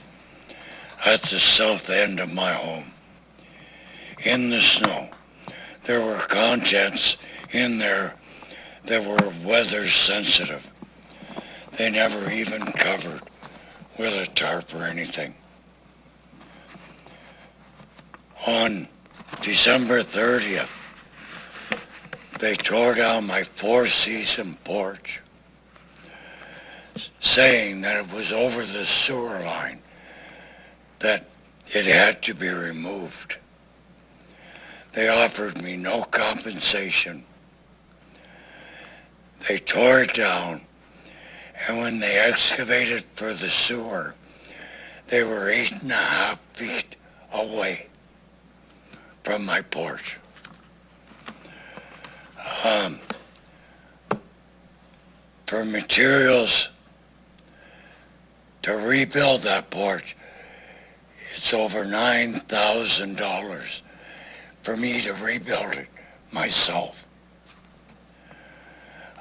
at the south end of my home. In the snow, there were contents in there that were weather sensitive. They never even covered with a tarp or anything. On December 30th, they tore down my 4-season porch, saying that it was over the sewer line, that it had to be removed. They offered me no compensation. They tore it down, and when they excavated for the sewer, they were 8.5 feet away from my porch. For materials to rebuild that porch, it's over $9,000 for me to rebuild it myself.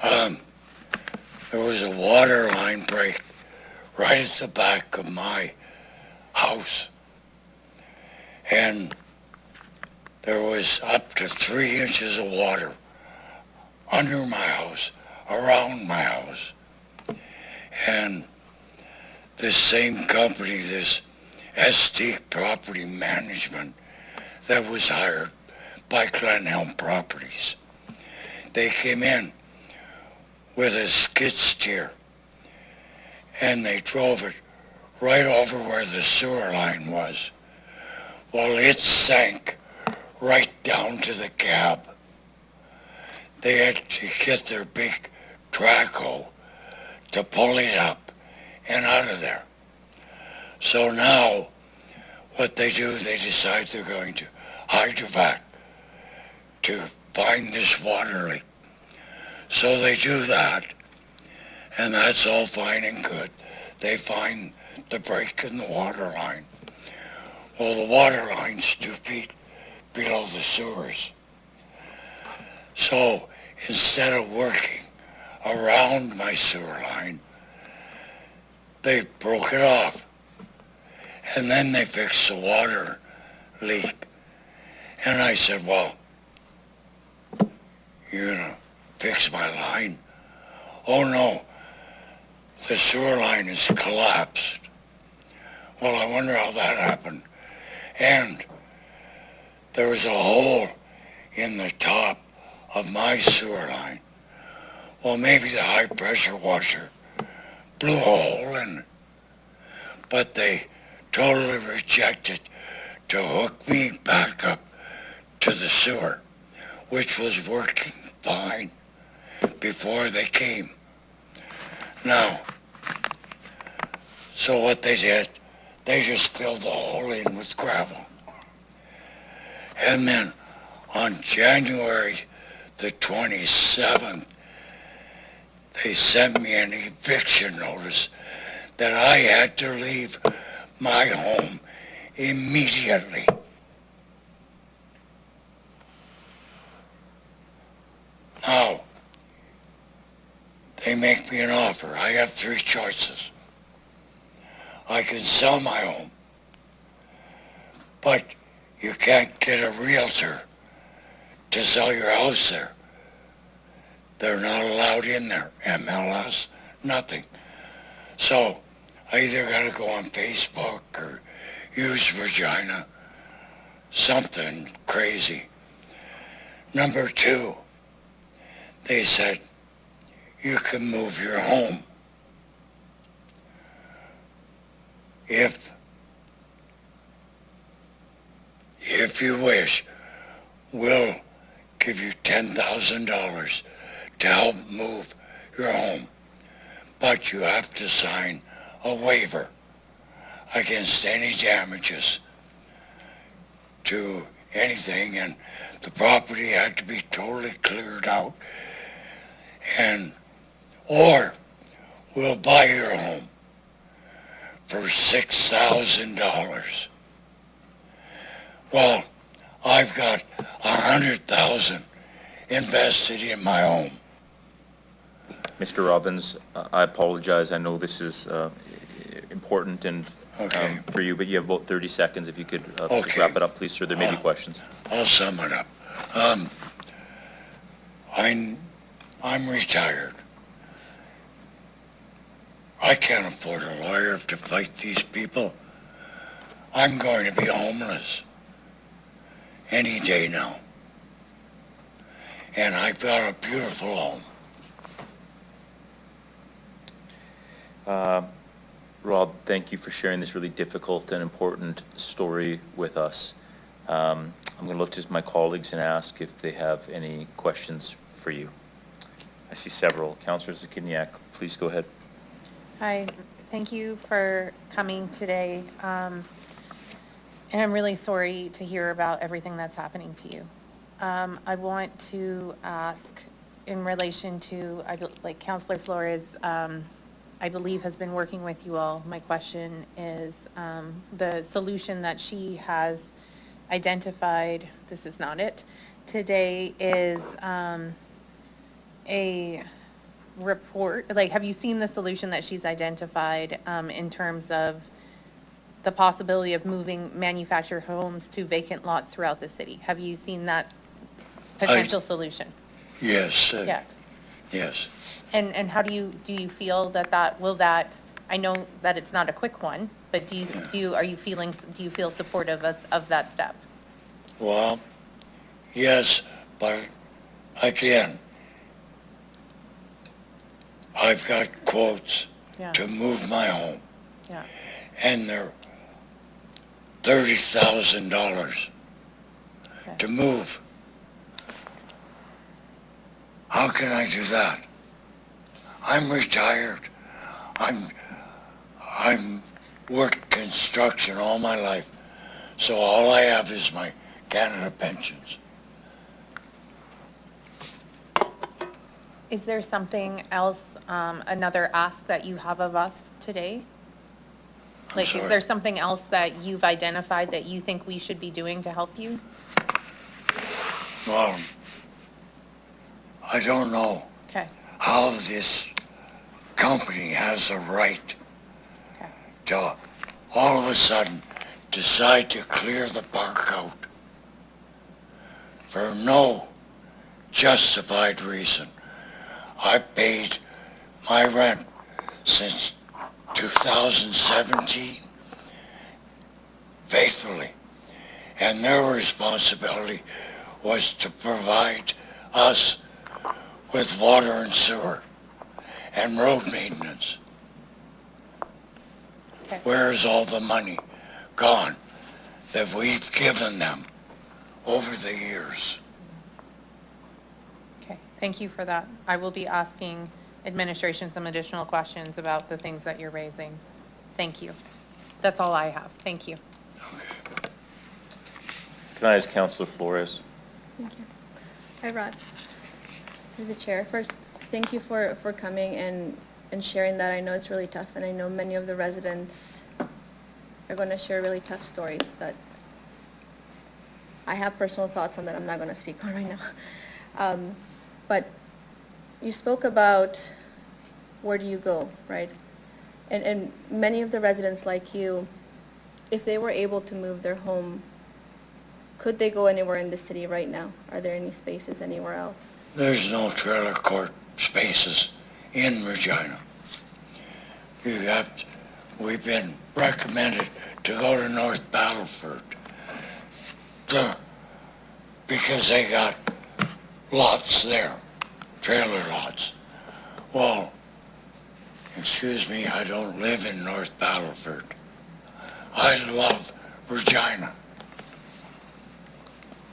There was a water line break right at the back of my house, and there was up to 3 inches of water under my house, around my house. And this same company, this ST Property Management, that was hired by Glenhelm Properties, they came in with a skid steer and they drove it right over where the sewer line was. Well, it sank right down to the cab. They had to get their big track hoe to pull it up and out of there. So now, what they do, they decide they're going to hydrovac to find this water leak. So they do that, and that's all fine and good. They find the break in the water line. Well, the water line's 2 feet below the sewers. So instead of working around my sewer line, they broke it off. And then they fixed the water leak. And I said, well, you're gonna fix my line? Oh no, the sewer line is collapsed. Well, I wonder how that happened. And there was a hole in the top of my sewer line. Well, maybe the high pressure washer blew a hole in it. But they totally rejected to hook me back up to the sewer, which was working fine before they came. Now, so what they did, they just filled the hole in with gravel. And then on January the 27th, they sent me an eviction notice that I had to leave my home immediately. Now, they make me an offer. I have three choices. I can sell my home, but you can't get a realtor to sell your house there. They're not allowed in there. MLS, nothing. So I either got to go on Facebook or use Regina, something crazy. Number two, they said, you can move your home if you wish. We'll give you $10,000 to help move your home, but you have to sign a waiver against any damages to anything, and the property had to be totally cleared out, and or we'll buy your home for $6,000. Well, I've got $100,000 invested in my home. Mr. Robbins, I apologize. I know this is important and for you, but you have about 30 seconds. If you could just wrap it up, please, sir. There may be questions. I'll sum it up. I'm retired. I can't afford a lawyer to fight these people. I'm going to be homeless any day now. And I've got a beautiful home. Rob, thank you for sharing this really difficult and important story with us. I'm going to look to my colleagues and ask if they have any questions for you. I see several. Councillor Zakiniak, please go ahead. Hi, thank you for coming today. And I'm really sorry to hear about everything that's happening to you. I want to ask in relation to, like Councillor Flores, I believe has been working with you all. My question is the solution that she has identified, this is not it, today is a report, like have you seen the solution that she's identified in terms of the possibility of moving manufactured homes to vacant lots throughout the city? Have you seen that potential solution? Yes. Yeah. Yes. And how do you feel that will that, I know that it's not a quick one, but do you feel supportive of that step? Well, yes, but again, I've got quotes to move my home. Yeah. And they're $30,000 to move. How can I do that? I'm retired. I'm worked construction all my life, so all I have is my Canada pensions. Is there something else, another ask that you have of us today? Like, is there something else that you've identified that you think we should be doing to help you? Well, I don't know how this company has a right to all of a sudden decide to clear the park out for no justified reason. I paid my rent since 2017 faithfully, and their responsibility was to provide us with water and sewer and road maintenance. Where's all the money gone that we've given them over the years? Okay, thank you for that. I will be asking administration some additional questions about the things that you're raising. Thank you. That's all I have. Thank you. Can I ask Councillor Flores? Thank you. Hi, Rod. Through the chair. First, thank you for coming and sharing that. I know it's really tough, and I know many of the residents are going to share really tough stories that I have personal thoughts on that I'm not going to speak on right now. But you spoke about where do you go, right? And many of the residents like you, if they were able to move their home, could they go anywhere in the city right now? Are there any spaces anywhere else? There's no trailer court spaces in Regina. We've been recommended to go to North Battleford because they got lots there, trailer lots. Well, excuse me, I don't live in North Battleford. I love Regina.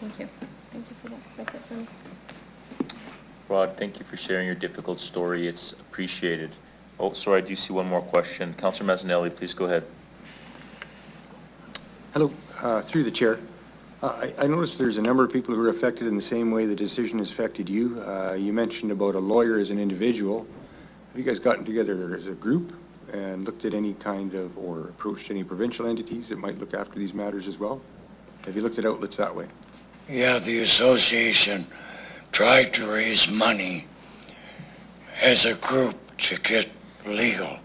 Thank you. Thank you for that. That's it for me. Rod, thank you for sharing your difficult story. It's appreciated. Oh, sorry, I do see one more question. Councillor Mazzanelli, please go ahead. Hello, through the chair. I noticed there's a number of people who are affected in the same way the decision has affected you. You mentioned about a lawyer as an individual. Have you guys gotten together as a group and looked at any kind of, or approached any provincial entities that might look after these matters as well? Have you looked at outlets that way? Yeah, the association tried to raise money as a group to get legal,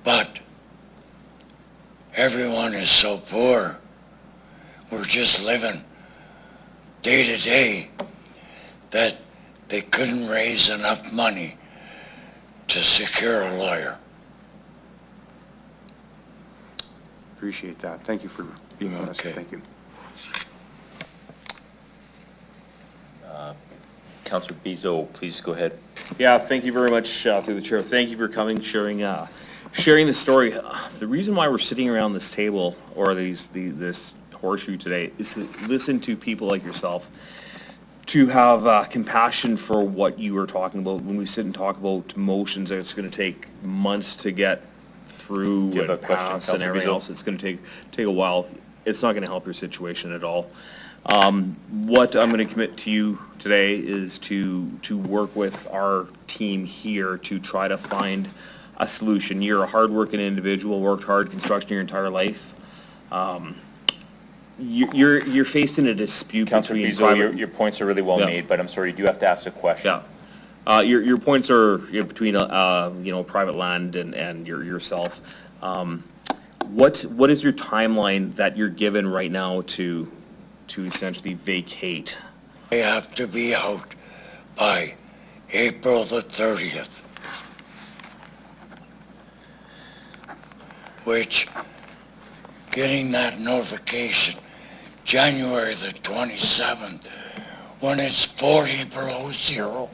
but everyone is so poor. We're just living day to day that they couldn't raise enough money to secure a lawyer. Appreciate that. Thank you for being honest. Okay. Thank you. Councillor Bizo, please go ahead. Yeah, thank you very much, through the chair. Thank you for coming, sharing the story. The reason why we're sitting around this table, or this horseshoe today, is to listen to people like yourself, to have compassion for what you were talking about. When we sit and talk about motions, it's going to take months to get through Do you have and a question, pass and Councillor everything Bizo? else. It's going to take a while. It's not going to help your situation at all. What I'm going to commit to you today is to work with our team here to try to find a solution. You're a hardworking individual, worked hard construction your entire life. You're facing a dispute Councillor between Bizo, your points are really well made, but I'm sorry, you do have to ask a question. Yeah. Your points are between private land and yourself. What is your timeline that you're given right now to essentially vacate? They have to be out by April the 30th, which, getting that notification January the 27th, when it's 40 below zero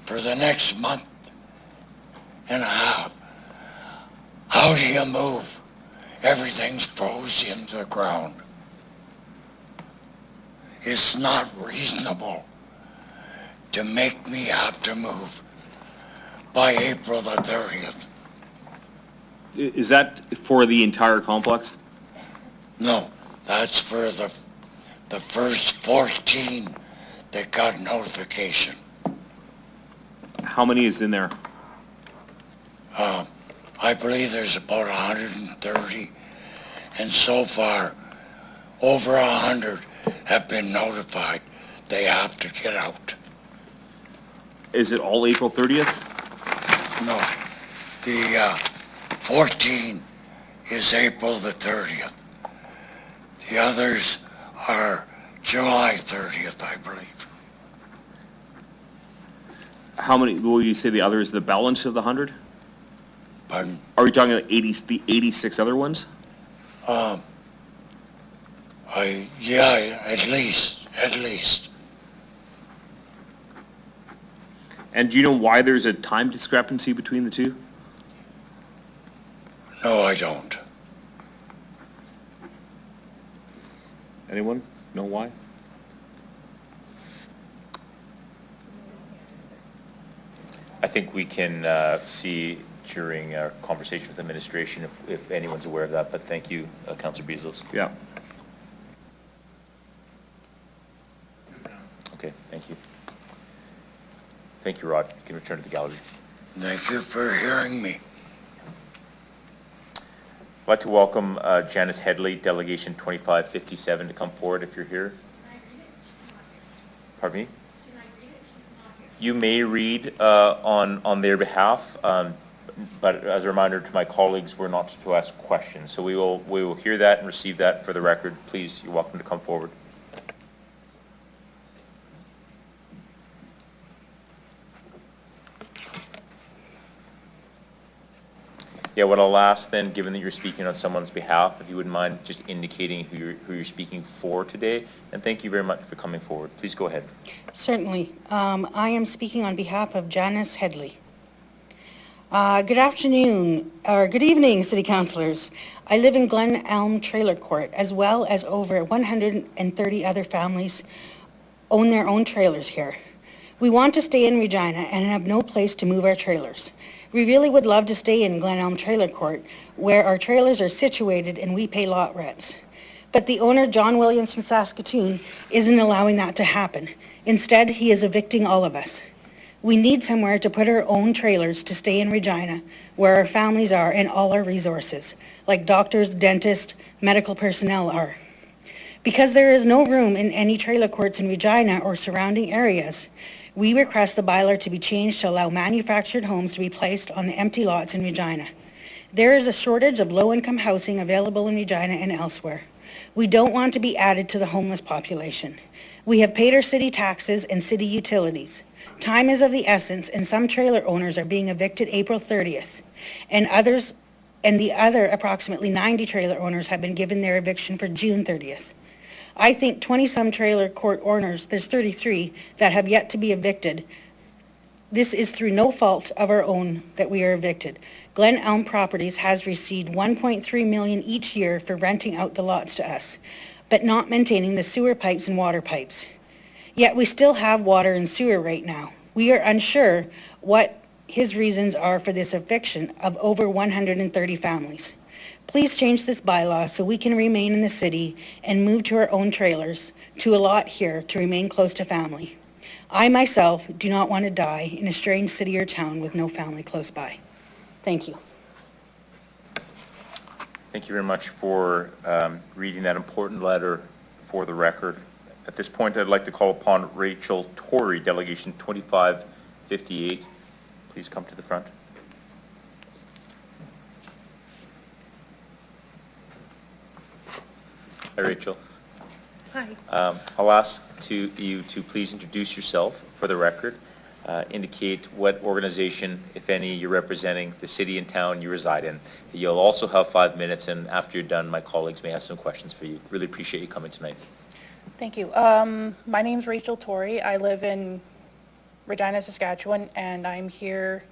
for the next month and a half, how do you move? Everything's frozen into the ground. It's not reasonable to make me have to move by April the 30th. Is that for the entire complex? No, that's for the first 14 that got notification. How many is in there? I believe there's about 130, and so far, over 100 have been notified they have to get out. Is it all April 30th? No, the 14 is April the 30th. The others are July 30th, I believe. How many, will you say the others, the balance of the 100? Pardon? Are we talking about the 86 other ones? Yeah, at least. And do you know why there's a time discrepancy between the two? No, I don't. Anyone know why? I think we can see during our conversation with administration if anyone's aware of that, but thank you, Councillor Bezos. Yeah. Okay, thank you. Thank you, Rod. You can return to the gallery. Thank you for hearing me. I'd like to welcome Janice Headley, Delegation 2557, to come forward if you're here. Pardon me? You may read on their behalf, but as a reminder to my colleagues, we're not to ask questions. So we will hear that and receive that for the record. Please, you're welcome to come forward. Yeah, what I'll ask then, given that you're speaking on someone's behalf, if you wouldn't mind just indicating who you're speaking for today, and thank you very much for coming forward. Please go ahead. Certainly. I am speaking on behalf of Janice Headley. Good afternoon, or good evening, City Councillors. I live in Glen Elm Trailer Court, as well as over 130 other families own their own trailers here. We want to stay in Regina and have no place to move our trailers. We really would love to stay in Glen Elm Trailer Court, where our trailers are situated and we pay lot rents. But the owner, John Williams from Saskatoon, isn't allowing that to happen. Instead, he is evicting all of us. We need somewhere to put our own trailers to stay in Regina, where our families are and all our resources, like doctors, dentists, medical personnel are. Because there is no room in any trailer courts in Regina or surrounding areas, we request the bylaw to be changed to allow manufactured homes to be placed on the empty lots in Regina. There is a shortage of low-income housing available in Regina and elsewhere. We don't want to be added to the homeless population. We have paid our city taxes and city utilities. Time is of the essence, and some trailer owners are being evicted April 30th, and the other approximately 90 trailer owners have been given their eviction for June 30th. I think 20-some trailer court owners, there's 33, that have yet to be evicted. This is through no fault of our own that we are evicted. Glen Elm Properties has received $1.3 million each year for renting out the lots to us, but not maintaining the sewer pipes and water pipes. Yet we still have water and sewer right now. We are unsure what his reasons are for this eviction of over 130 families. Please change this bylaw so we can remain in the city and move to our own trailers, to a lot here to remain close to family. I myself do not want to die in a strange city or town with no family close by. Thank you. Thank you very much for reading that important letter for the record. At this point, I'd like to call upon Rachel Torrey, Delegation 2558. Please come to the front. Hi, Rachel. Hi. I'll ask you to please introduce yourself for the record. Indicate what organization, if any, you're representing, the city and town you reside in. You'll also have 5 minutes, and after you're done, my colleagues may have some questions for you. Really appreciate you coming tonight. Thank you. My name's Rachel Torrey. I live in Regina, Saskatchewan, and I'm here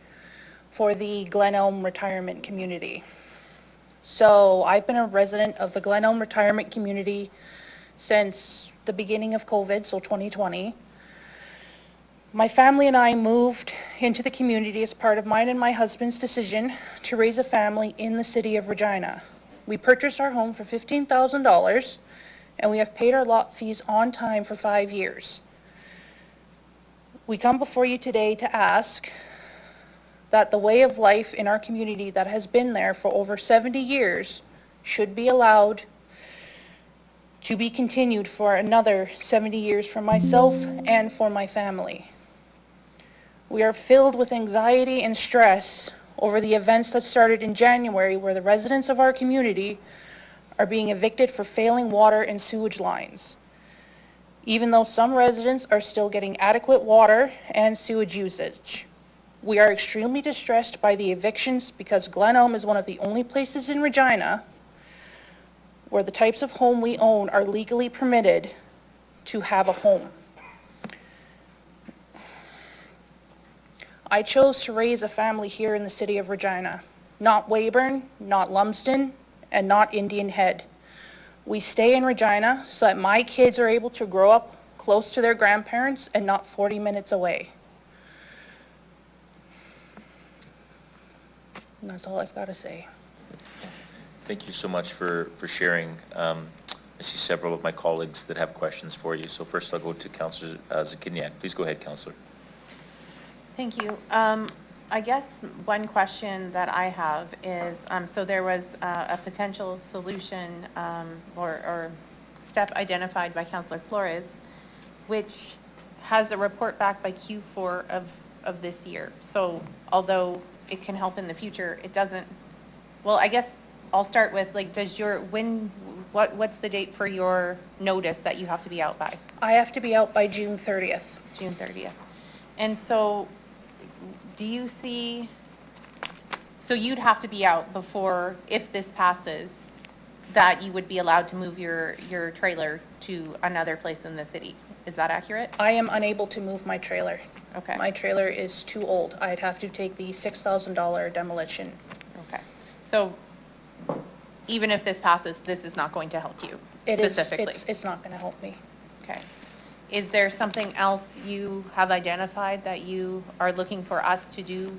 for the Glen Elm Retirement Community. So I've been a resident of the Glen Elm Retirement Community since the beginning of COVID, so 2020. My family and I moved into the community as part of mine and my husband's decision to raise a family in the city of Regina. We purchased our home for $15,000, and we have paid our lot fees on time for 5 years. We come before you today to ask that the way of life in our community that has been there for over 70 years should be allowed to be continued for another 70 years for myself and for my family. We are filled with anxiety and stress over the events that started in January, where the residents of our community are being evicted for failing water and sewage lines, even though some residents are still getting adequate water and sewage usage. We are extremely distressed by the evictions because Glen Elm is one of the only places in Regina where the types of home we own are legally permitted to have a home. I chose to raise a family here in the city of Regina, not Weyburn, not Lumsden, and not Indian Head. We stay in Regina so that my kids are able to grow up close to their grandparents and not 40 minutes away. And that's all I've got to say. Thank you so much for sharing. I see several of my colleagues that have questions for you. So first I'll go to Councillor Zakiniak. Please go ahead, Councillor. Thank you. I guess one question that I have is, so there was a potential solution or step identified by Councillor Flores, which has a report back by Q4 of this year. So although it can help in the future, it doesn't, well, I guess I'll start with, like, what's the date for your notice that you have to be out by? I have to be out by June 30th. June 30th. And so do you see, so you'd have to be out before, if this passes, that you would be allowed to move your trailer to another place in the city. Is that accurate? I am unable to move my trailer. Okay. My trailer is too old. I'd have to take the $6,000 demolition. Okay. So even if this passes, this is not going to help you specifically? It's not going to help me. Okay. Is there something else you have identified that you are looking for us to do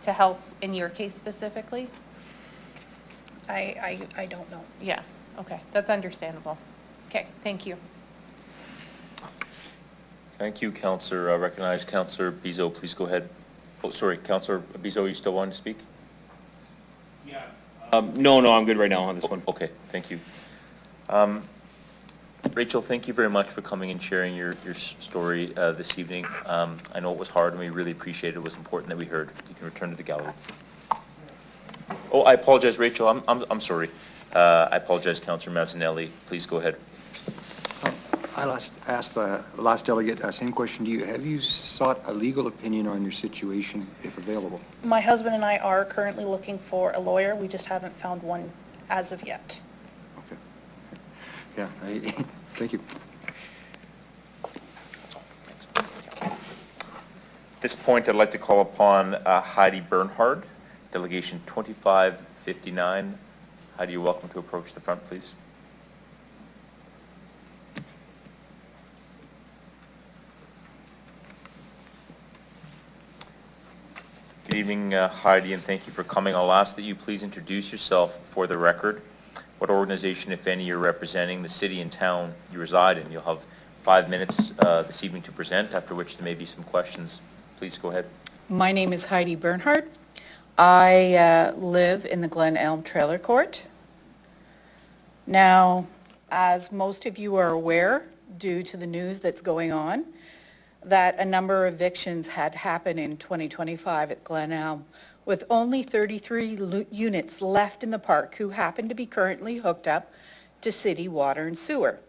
to help in your case specifically? I don't know. Yeah, okay, that's understandable. Okay, thank you. Thank you, Councillor. I recognize Councillor Bizot. Please go ahead. Oh, sorry, Councillor Bizot, you still want to speak? Yeah. No, I'm good right now on this one. Okay, thank you. Rachel, thank you very much for coming and sharing your story this evening. I know it was hard and we really appreciate it. It was important that we heard. You can return to the gallery. Oh, I apologize, Rachel. I'm sorry. I apologize, Councillor Mazzanelli. Please go ahead. I asked the last delegate same question to you. Have you sought a legal opinion on your situation, if available? My husband and I are currently looking for a lawyer. We just haven't found one as of yet. Okay. Yeah, thank you. At this point, I'd like to call upon Heidi Bernhard, Delegation 2559. Heidi, you're welcome to approach the front, please. Good evening, Heidi, and thank you for coming. I'll ask that you please introduce yourself for the record. What organization, if any, you're representing, the city and town you reside in. You'll have 5 minutes this evening to present, after which there may be some questions. Please go ahead. My name is Heidi Bernhard. I live in the Glen Elm Trailer Court. Now, as most of you are aware, due to the news that's going on, that a number of evictions had happened in 2025 at Glen Elm, with only 33 units left in the park who happen to be currently hooked up to city water and sewer.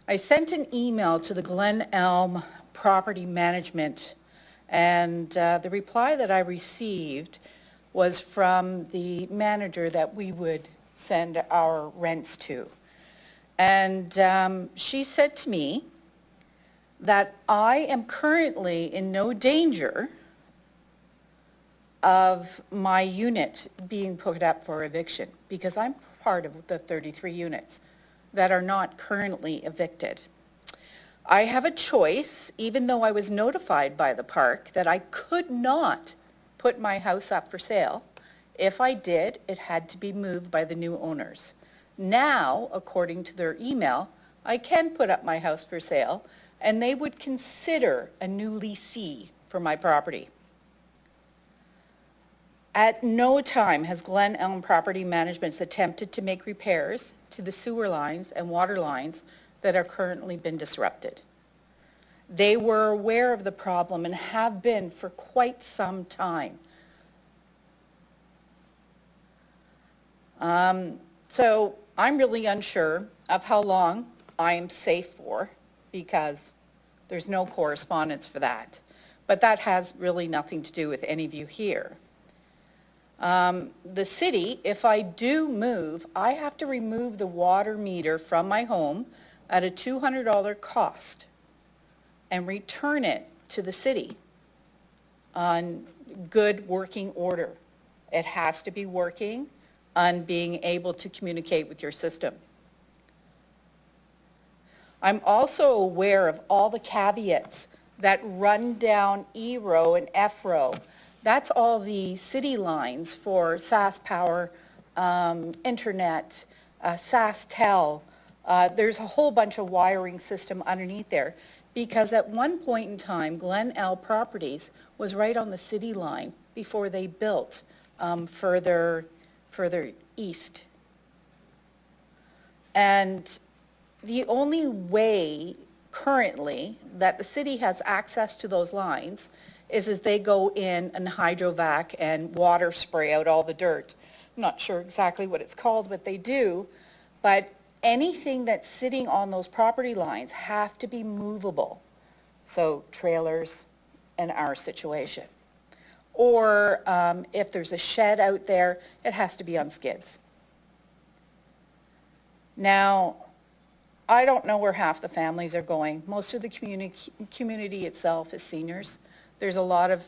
I sent an email to the Glen Elm Property Management, and the reply that I received was from the manager that we would send our rents to. And she said to me that I am currently in no danger of my unit being put up for eviction because I'm part of the 33 units that are not currently evicted. I have a choice, even though I was notified by the park that I could not put my house up for sale. If I did, it had to be moved by the new owners. Now, according to their email, I can put up my house for sale and they would consider a new leasee for my property. At no time has Glen Elm Property Management attempted to make repairs to the sewer lines and water lines that are currently been disrupted. They were aware of the problem and have been for quite some time. So I'm really unsure of how long I'm safe for because there's no correspondence for that. But that has really nothing to do with any of you here. The city, if I do move, I have to remove the water meter from my home at a $200 cost and return it to the city on good working order. It has to be working on being able to communicate with your system. I'm also aware of all the caveats that run down E row and F row. That's all the city lines for SAS Power, Internet, SaskTel, There's a whole bunch of wiring system underneath there, because at one point in time, Glen L Properties was right on the city line before they built further east. And the only way currently that the city has access to those lines is as they go in and hydrovac and water spray out all the dirt. I'm not sure exactly what it's called, what they do, but anything that's sitting on those property lines have to be movable. So trailers in our situation. Or if there's a shed out there, it has to be on skids. Now, I don't know where half the families are going. Most of the community itself is seniors. There's a lot of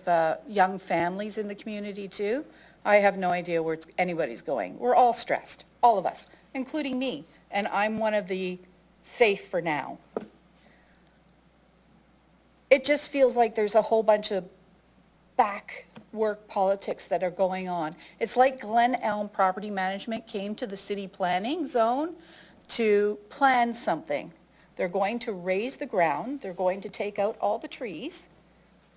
young families in the community too. I have no idea where anybody's going. We're all stressed, all of us, including me, and I'm one of the safe for now. It just feels like there's a whole bunch of back work politics that are going on. It's like Glen Elm Property Management came to the city planning zone to plan something. They're going to raise the ground, they're going to take out all the trees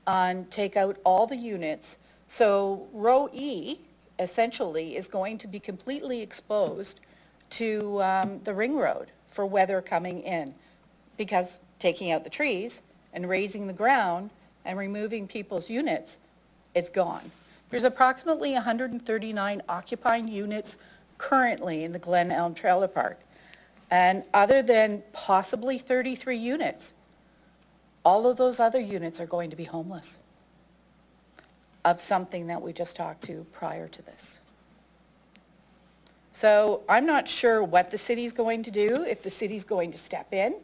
and take out all the units. So row E essentially is going to be completely exposed to the ring road for weather coming in, because taking out the trees and raising the ground and removing people's units, it's gone. There's approximately 139 occupying units currently in the Glen Elm Trailer Park. And other than possibly 33 units, all of those other units are going to be homeless of something that we just talked to prior to this. So I'm not sure what the city's going to do, if the city's going to step in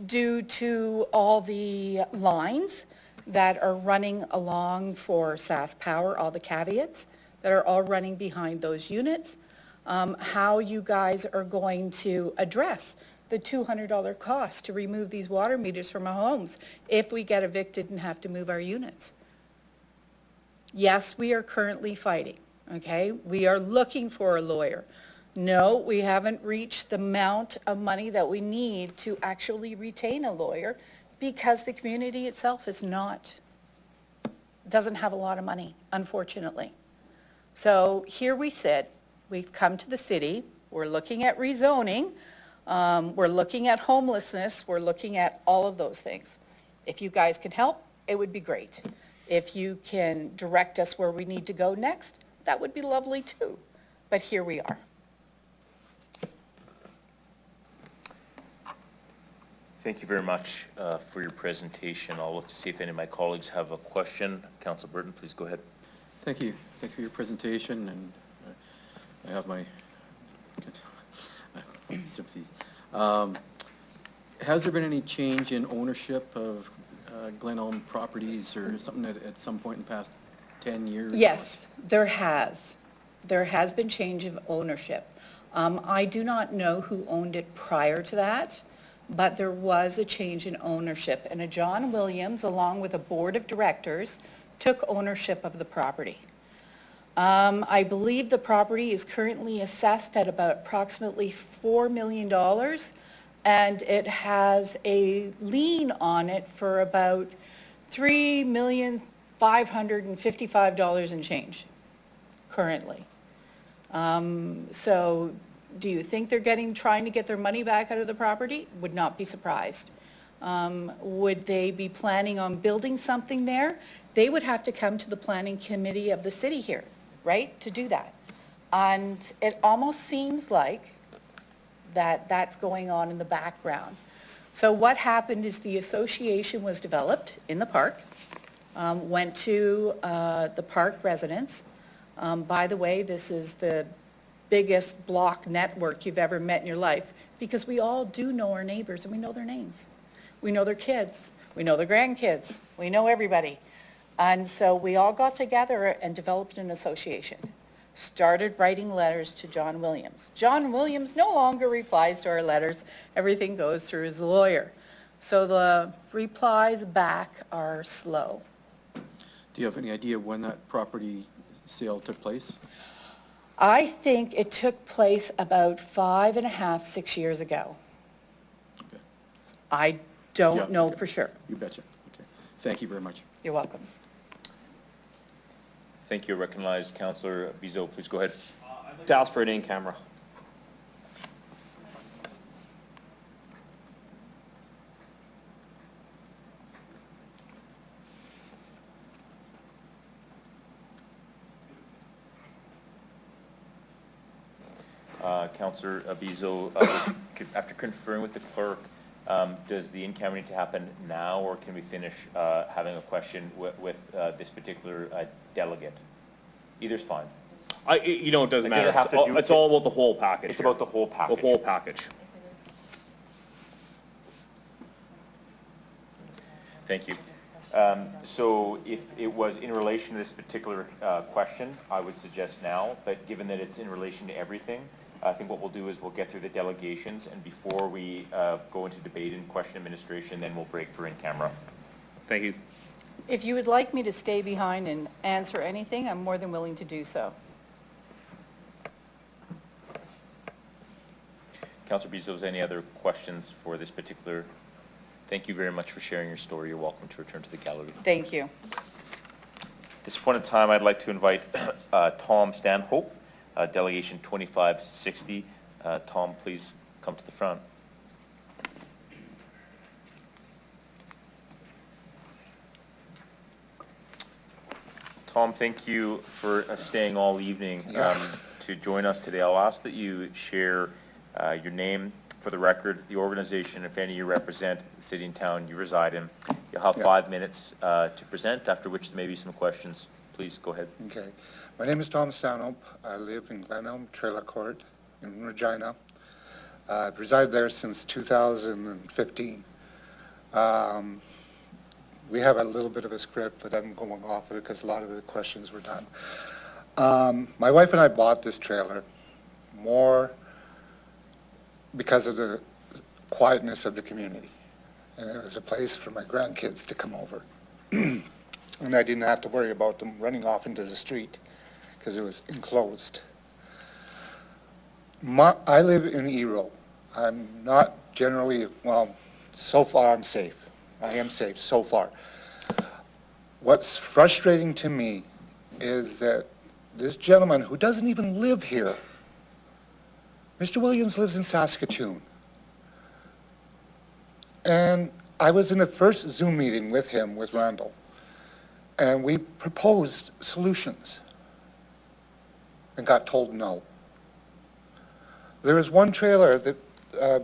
due to all the lines that are running along for SAS Power, all the caveats that are all running behind those units, how you guys are going to address the $200 cost to remove these water meters from our homes if we get evicted and have to move our units. Yes, we are currently fighting, okay? We are looking for a lawyer. No, we haven't reached the amount of money that we need to actually retain a lawyer, because the community itself doesn't have a lot of money, unfortunately. So here we sit, we've come to the city, we're looking at rezoning, we're looking at homelessness, we're looking at all of those things. If you guys can help, it would be great. If you can direct us where we need to go next, that would be lovely too. But here we are. Thank you very much for your presentation. I'll look to see if any of my colleagues have a question. Councillor Burton, please go ahead. Thank you. Thank you for your presentation, and I have my sympathies. Has there been any change in ownership of Glen Elm Properties or something at some point in the past 10 years? Yes, there has. There has been change of ownership. I do not know who owned it prior to that, but there was a change in ownership, and a John Williams, along with a board of directors, took ownership of the property. I believe the property is currently assessed at about approximately $4 million, and it has a lien on it for about $3,555,000 and change currently. So do you think they're trying to get their money back out of the property? Would not be surprised. Would they be planning on building something there? They would have to come to the planning committee of the city here, right, to do that. And it almost seems like that's going on in the background. So what happened is the association was developed in the park, went to the park residents. By the way, this is the biggest block network you've ever met in your life, because we all do know our neighbors and we know their names. We know their kids, we know their grandkids, we know everybody. And so we all got together and developed an association, started writing letters to John Williams. John Williams no longer replies to our letters, everything goes through his lawyer. So the replies back are slow. Do you have any idea when that property sale took place? I think it took place about 5.5, 6 years ago. I Yeah. don't know for sure. You betcha. Okay. Thank you very much. You're welcome. Thank you. Recognize Councillor Bizot. Please go ahead. To ask for an in-camera. Councillor Bizot, after conferring with the clerk, does the in-camera need to happen now, or can we finish having a question with this particular delegate? Either's fine. You know, it doesn't Like, matter. does it have to do- It's all about the whole package. It's here. about the whole package. The whole package. Thank you. So if it was in relation to this particular question, I would suggest now, but given that it's in relation to everything, I think what we'll do is we'll get through the delegations, and before we go into debate and question administration, then we'll break for in-camera. Thank you. If you would like me to stay behind and answer anything, I'm more than willing to do so. Councillor Bizos, any other questions for this particular? Thank you very much for sharing your story. You're welcome to return to the gallery. Thank you. At this point in time, I'd like to invite Tom Stanhope, Delegation 2560. Tom, please come to the front. Tom, thank you for staying all evening to join us today. I'll ask that you share your name for the record, the organization, if any you represent, the city and town you reside in. You'll have 5 minutes to present, after which there may be some questions. Please go ahead. Okay. My name is Tom Stanhope. I live in Glenelm Trailer Court in Regina. I've resided there since 2015. We have a little bit of a script, but I'm going off of it because a lot of the questions were done. My wife and I bought this trailer more because of the quietness of the community. And it was a place for my grandkids to come over. And I didn't have to worry about them running off into the street because it was enclosed. I live in Ero. I'm not generally, well, so far I'm safe. I am safe so far. What's frustrating to me is that this gentleman who doesn't even live here, Mr. Williams lives in Saskatoon. And I was in the first Zoom meeting with him, with Randall, and we proposed solutions and got told no. There is one trailer that,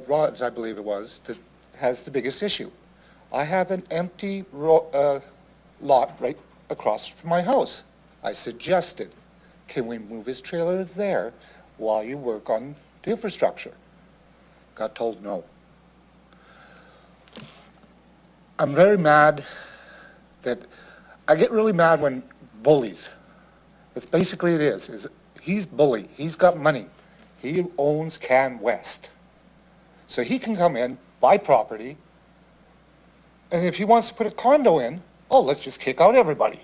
Rod's, I believe it was, that has the biggest issue. I have an empty lot right across from my house. I suggested, can we move his trailer there while you work on the infrastructure? Got told no. I'm very mad that, I get really mad when bullies, that's basically it is he's bully, he's got money. He owns Can West. So he can come in, buy property, and if he wants to put a condo in, oh, let's just kick out everybody.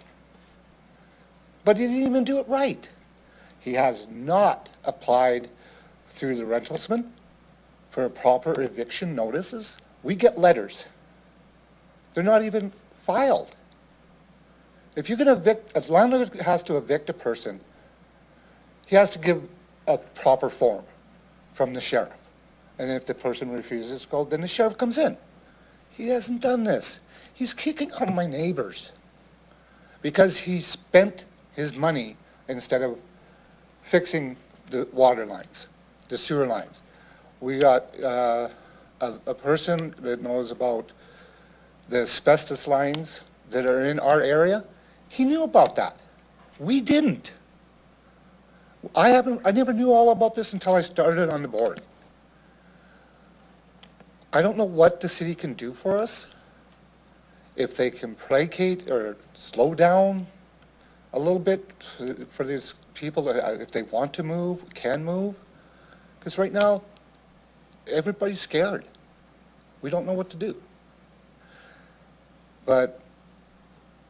But he didn't even do it right. He has not applied through the rentalsman for proper eviction notices. We get letters. They're not even filed. If you're going to evict, a landlord has to evict a person, he has to give a proper form from the sheriff. And if the person refuses to go, then the sheriff comes in. He hasn't done this. He's kicking out my neighbors because he spent his money instead of fixing the water lines, the sewer lines. We got a person that knows about the asbestos lines that are in our area. He knew about that. We didn't. I never knew all about this until I started on the board. I don't know what the city can do for us. If they can placate or slow down a little bit for these people, if they want to move, can move. Because right now, everybody's scared. We don't know what to do. But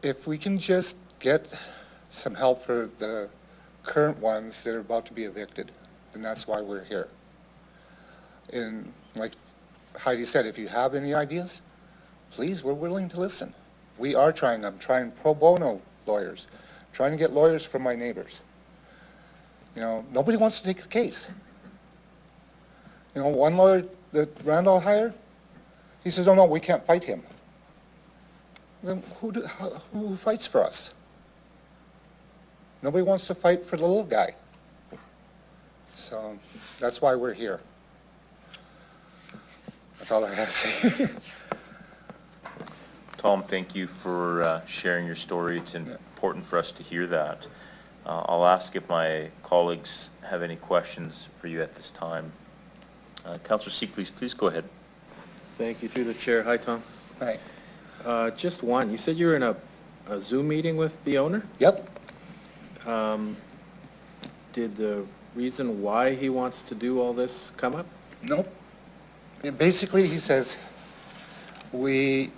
if we can just get some help for the current ones that are about to be evicted, then that's why we're here. And like Heidi said, if you have any ideas, please, we're willing to listen. We are trying, I'm trying pro bono lawyers, trying to get lawyers from my neighbors. You know, nobody wants to take the case. You know, one lawyer that Randall hired, he says, oh no, we can't fight him. Then who fights for us? Nobody wants to fight for the little guy. So that's why we're here. That's all I have to say. Tom, thank you for sharing your story. It's important for us to hear that. I'll ask if my colleagues have any questions for you at this time. Councillor Seeklees, please go ahead. Thank you, through the chair. Hi, Tom. Hi. Just one. You said you were in a Zoom meeting with the owner? Yep. Did the reason why he wants to do all this come up? Nope. And basically, he says, we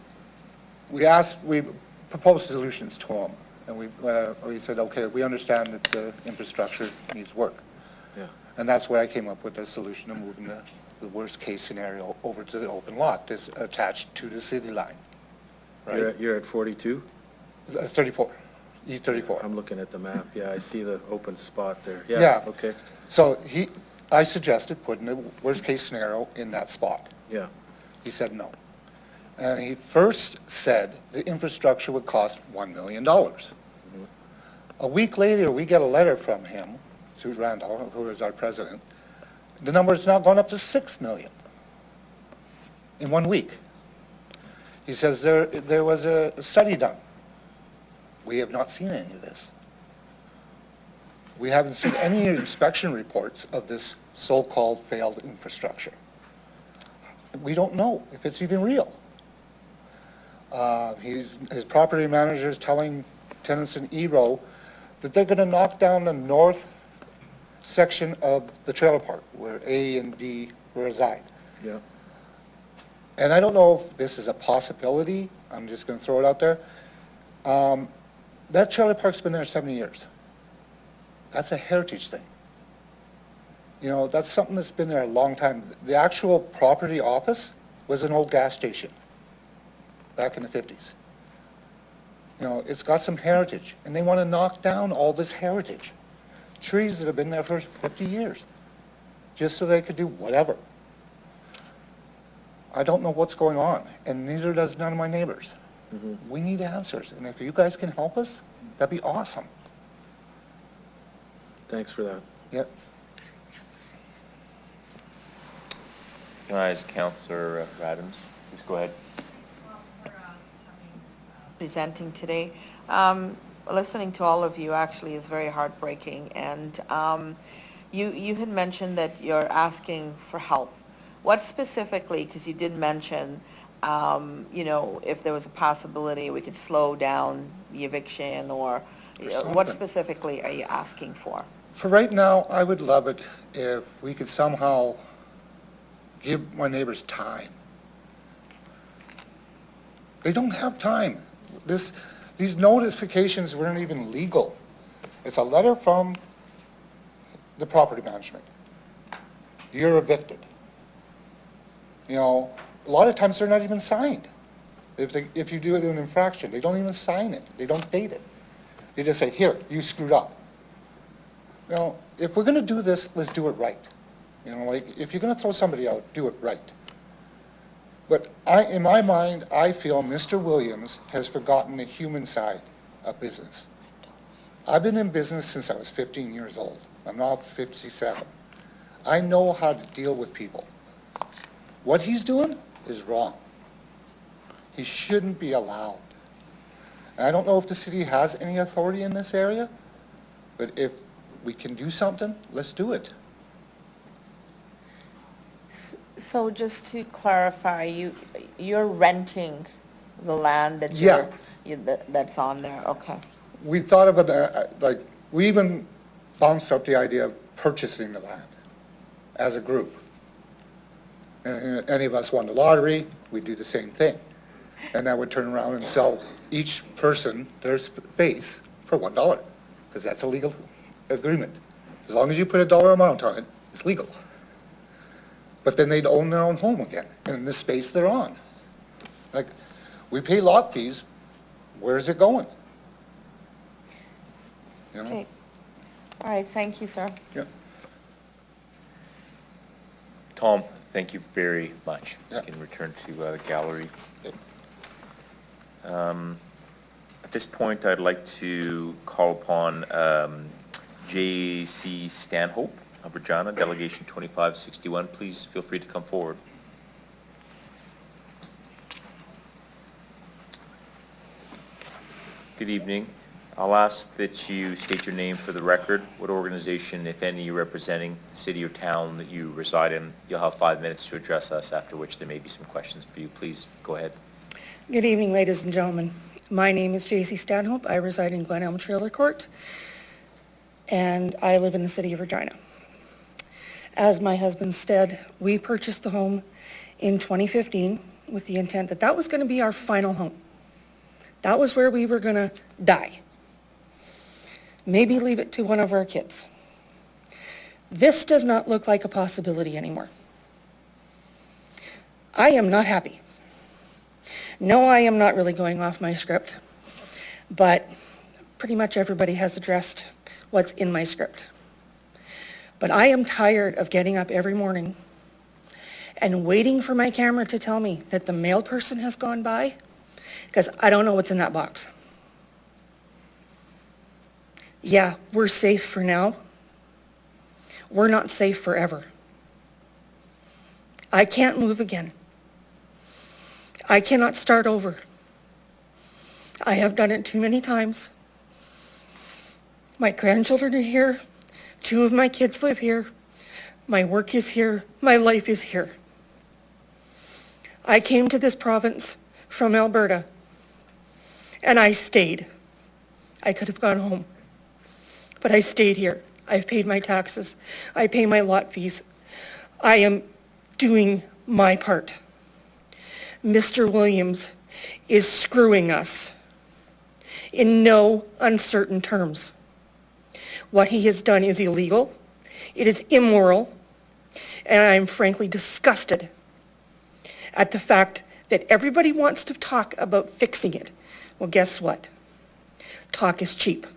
proposed solutions to him, and we said, okay, we understand that the infrastructure needs work. Yeah. And that's where I came up with the solution of moving the worst case scenario over to the open lot that's attached to the city line. Right? You're at 42? 34, E34. I'm looking at the map. Yeah, I see the open spot there. Yeah. Okay. So I suggested putting the worst case scenario in that spot. Yeah. He said no. And he first said the infrastructure would cost $1 million. A week later, we get a letter from him, to Randall, who is our president. The number's now gone up to $6 million in 1 week. He says there was a study done. We have not seen any of this. We haven't seen any inspection reports of this so-called failed infrastructure. We don't know if it's even real. His property manager is telling tenants in Ebro that they're going to knock down the north section of the trailer park where A and D reside. Yeah. And I don't know if this is a possibility. I'm just going to throw it out there. That trailer park's been there 70 years. That's a heritage thing. You know, that's something that's been there a long time. The actual property office was an old gas station back in the 50s. You know, it's got some heritage, and they want to knock down all this heritage. Trees that have been there for 50 years, just so they could do whatever. I don't know what's going on, and neither does none of my neighbors. Mm-hmm. We need answers, and if you guys can help us, that'd be awesome. Thanks for that. Yep. Can I ask Councillor Radens? Please go ahead. Presenting today. Listening to all of you actually is very heartbreaking, and you had mentioned that you're asking for help. What specifically, because you did mention, you know, if there was a possibility we could slow down the eviction, or what specifically are you asking for? For right now, I would love it if we could somehow give my neighbors time. They don't have time. These notifications weren't even legal. It's a letter from the property management. You're evicted. You know, a lot of times they're not even signed. If you do it in an infraction, they don't even sign it. They don't date it. They just say, here, you screwed up. You know, if we're going to do this, let's do it right. You know, like, if you're going to throw somebody out, do it right. But in my mind, I feel Mr. Williams has forgotten the human side of business. I've been in business since I was 15 years old. I'm now 57. I know how to deal with people. What he's doing is wrong. He shouldn't be allowed. And I don't know if the city has any authority in this area, but if we can do something, let's do it. So just to clarify, you're renting the land that that's on there, okay. We thought of it, we even bounced up the idea of purchasing the land as a group. And any of us won the lottery, we'd do the same thing. And that would turn around and sell each person their space for $1, because that's a legal agreement. As long as you put a dollar amount on it, it's legal. but then they'd own their own home again, in the space they're on. Like, we pay lot fees, where's it going? You know? Okay. All right, thank you, sir. Yeah. Tom, thank you very much. Yeah. You can return to the gallery. At this point, I'd like to call upon J.C. Stanhope of Regina, Delegation 2561. Please feel free to come forward. Good evening. I'll ask that you state your name for the record, what organization, if any, you're representing, the city or town that you reside in. You'll have 5 minutes to address us, after which there may be some questions for you. Please go ahead. Good evening, ladies and gentlemen. My name is J.C. Stanhope. I reside in Glen Elm Trailer Court, and I live in the city of Regina. As my husband said, we purchased the home in 2015 with the intent that that was going to be our final home. That was where we were going to die. Maybe leave it to one of our kids. This does not look like a possibility anymore. I am not happy. No, I am not really going off my script, but pretty much everybody has addressed what's in my script. But I am tired of getting up every morning and waiting for my camera to tell me that the mail person has gone by, because I don't know what's in that box. Yeah, we're safe for now. We're not safe forever. I can't move again. I cannot start over. I have done it too many times. My grandchildren are here. 2 of my kids live here. My work is here. My life is here. I came to this province from Alberta, and I stayed. I could have gone home, but I stayed here. I've paid my taxes. I pay my lot fees. I am doing my part. Mr. Williams is screwing us in no uncertain terms. What he has done is illegal. It is immoral. And I am frankly disgusted at the fact that everybody wants to talk about fixing it. Well, guess what? Talk is cheap.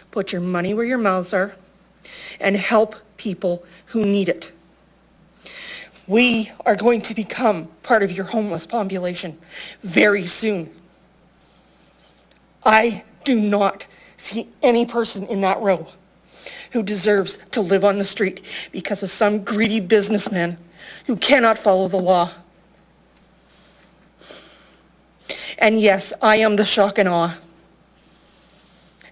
Put your money where your mouths are and help people who need it. We are going to become part of your homeless population very soon. I do not see any person in that row who deserves to live on the street because of some greedy businessman who cannot follow the law. And yes, I am the shock and awe,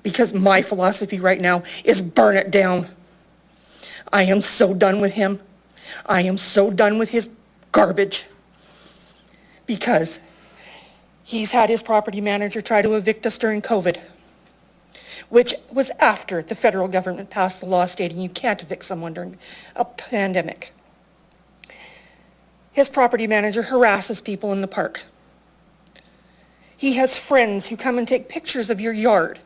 because my philosophy right now is burn it down. I am so done with him. I am so done with his garbage, because he's had his property manager try to evict us during COVID, which was after the federal government passed the law stating you can't evict someone during a pandemic. His property manager harasses people in the park. He has friends who come and take pictures of your yard.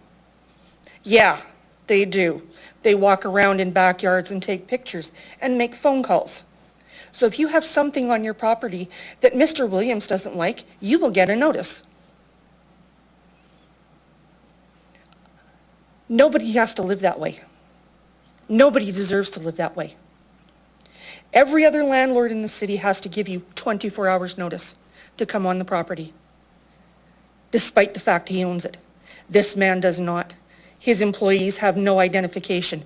Yeah, they do. They walk around in backyards and take pictures and make phone calls. So if you have something on your property that Mr. Williams doesn't like, you will get a notice. Nobody has to live that way. Nobody deserves to live that way. Every other landlord in the city has to give you 24 hours notice to come on the property, despite the fact he owns it. This man does not. His employees have no identification.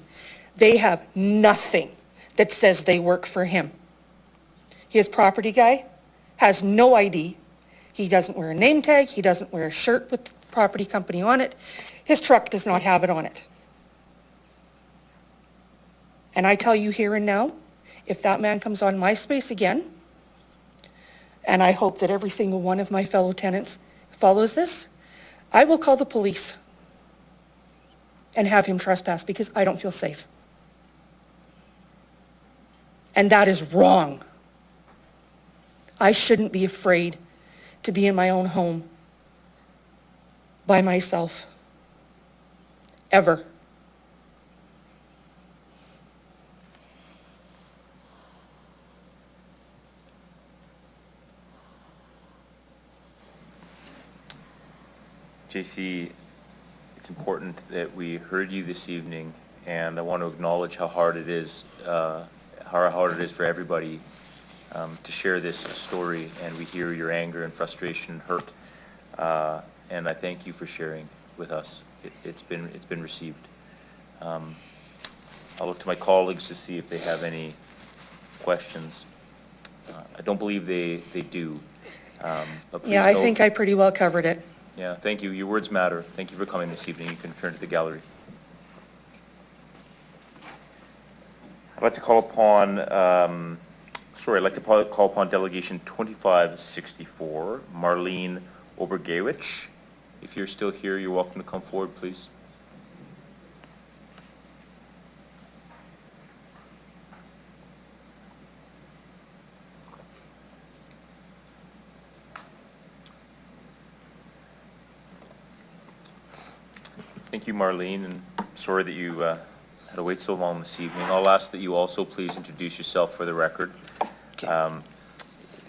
They have nothing that says they work for him. His property guy has no ID. He doesn't wear a name tag. He doesn't wear a shirt with the property company on it. His truck does not have it on it. And I tell you here and now, if that man comes on my space again, and I hope that every single one of my fellow tenants follows this, I will call the police and have him trespass because I don't feel safe. And that is wrong. I shouldn't be afraid to be in my own home by myself, ever. JC, it's important that we heard you this evening, and I want to acknowledge how hard it is for everybody to share this story, and we hear your anger and frustration and hurt, and I thank you for sharing with us. It's been received. I'll look to my colleagues to see if they have any questions. I don't believe they do. But please Yeah, I note- think I pretty well covered it. Yeah, thank you. Your words matter. Thank you for coming this evening. You can return to the gallery. I'd like to call upon, call upon Delegation 2564, Marlene Obergewich. If you're still here, you're welcome to come forward, please. Thank you, Marlene, and sorry that you had to wait so long this evening. I'll ask that you also please introduce yourself for the record. The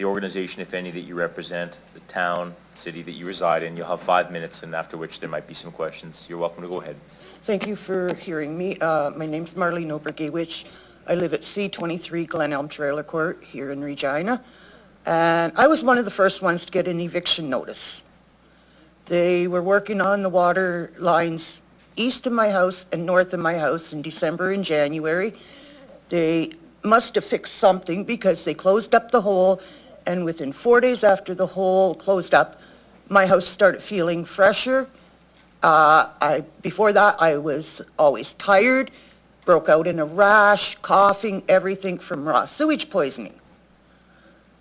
organization, if any, that you represent, the town, city that you reside in. You'll have 5 minutes, and after which there might be some questions. You're welcome to go ahead. Thank you for hearing me. My name's Marlene Obergewich. I live at C23 Glen Elm Trailer Court here in Regina. And I was one of the first ones to get an eviction notice. They were working on the water lines east of my house and north of my house in December and January. They must have fixed something because they closed up the hole, and within 4 days after the hole closed up, my house started feeling fresher. Before that, I was always tired, broke out in a rash, coughing, everything from raw sewage poisoning.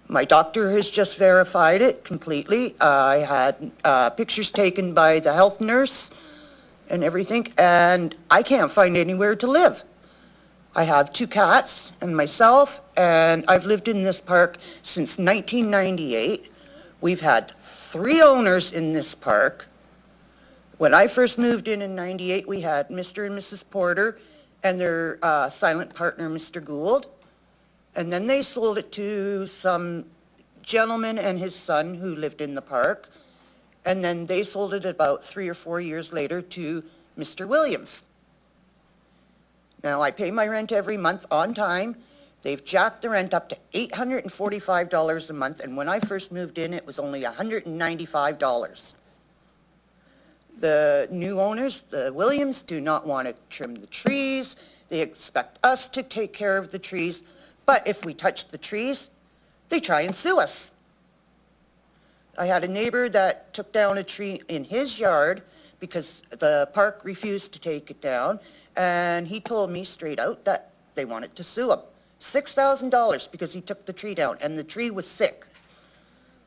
My doctor has just verified it completely. I had pictures taken by the health nurse and everything, and I can't find anywhere to live. I have 2 cats and myself, and I've lived in this park since 1998. We've had 3 owners in this park. When I first moved in 98, we had Mr. and Mrs. Porter and their silent partner, Mr. Gould. And then they sold it to some gentleman and his son who lived in the park. And then they sold it about 3 or 4 years later to Mr. Williams. Now, I pay my rent every month on time. They've jacked the rent up to $845 a month, and when I first moved in, it was only $195. The new owners, the Williams, do not want to trim the trees. They expect us to take care of the trees, but if we touch the trees, they try and sue us. I had a neighbor that took down a tree in his yard because the park refused to take it down, and he told me straight out that they wanted to sue him. $6,000 because he took the tree down, and the tree was sick.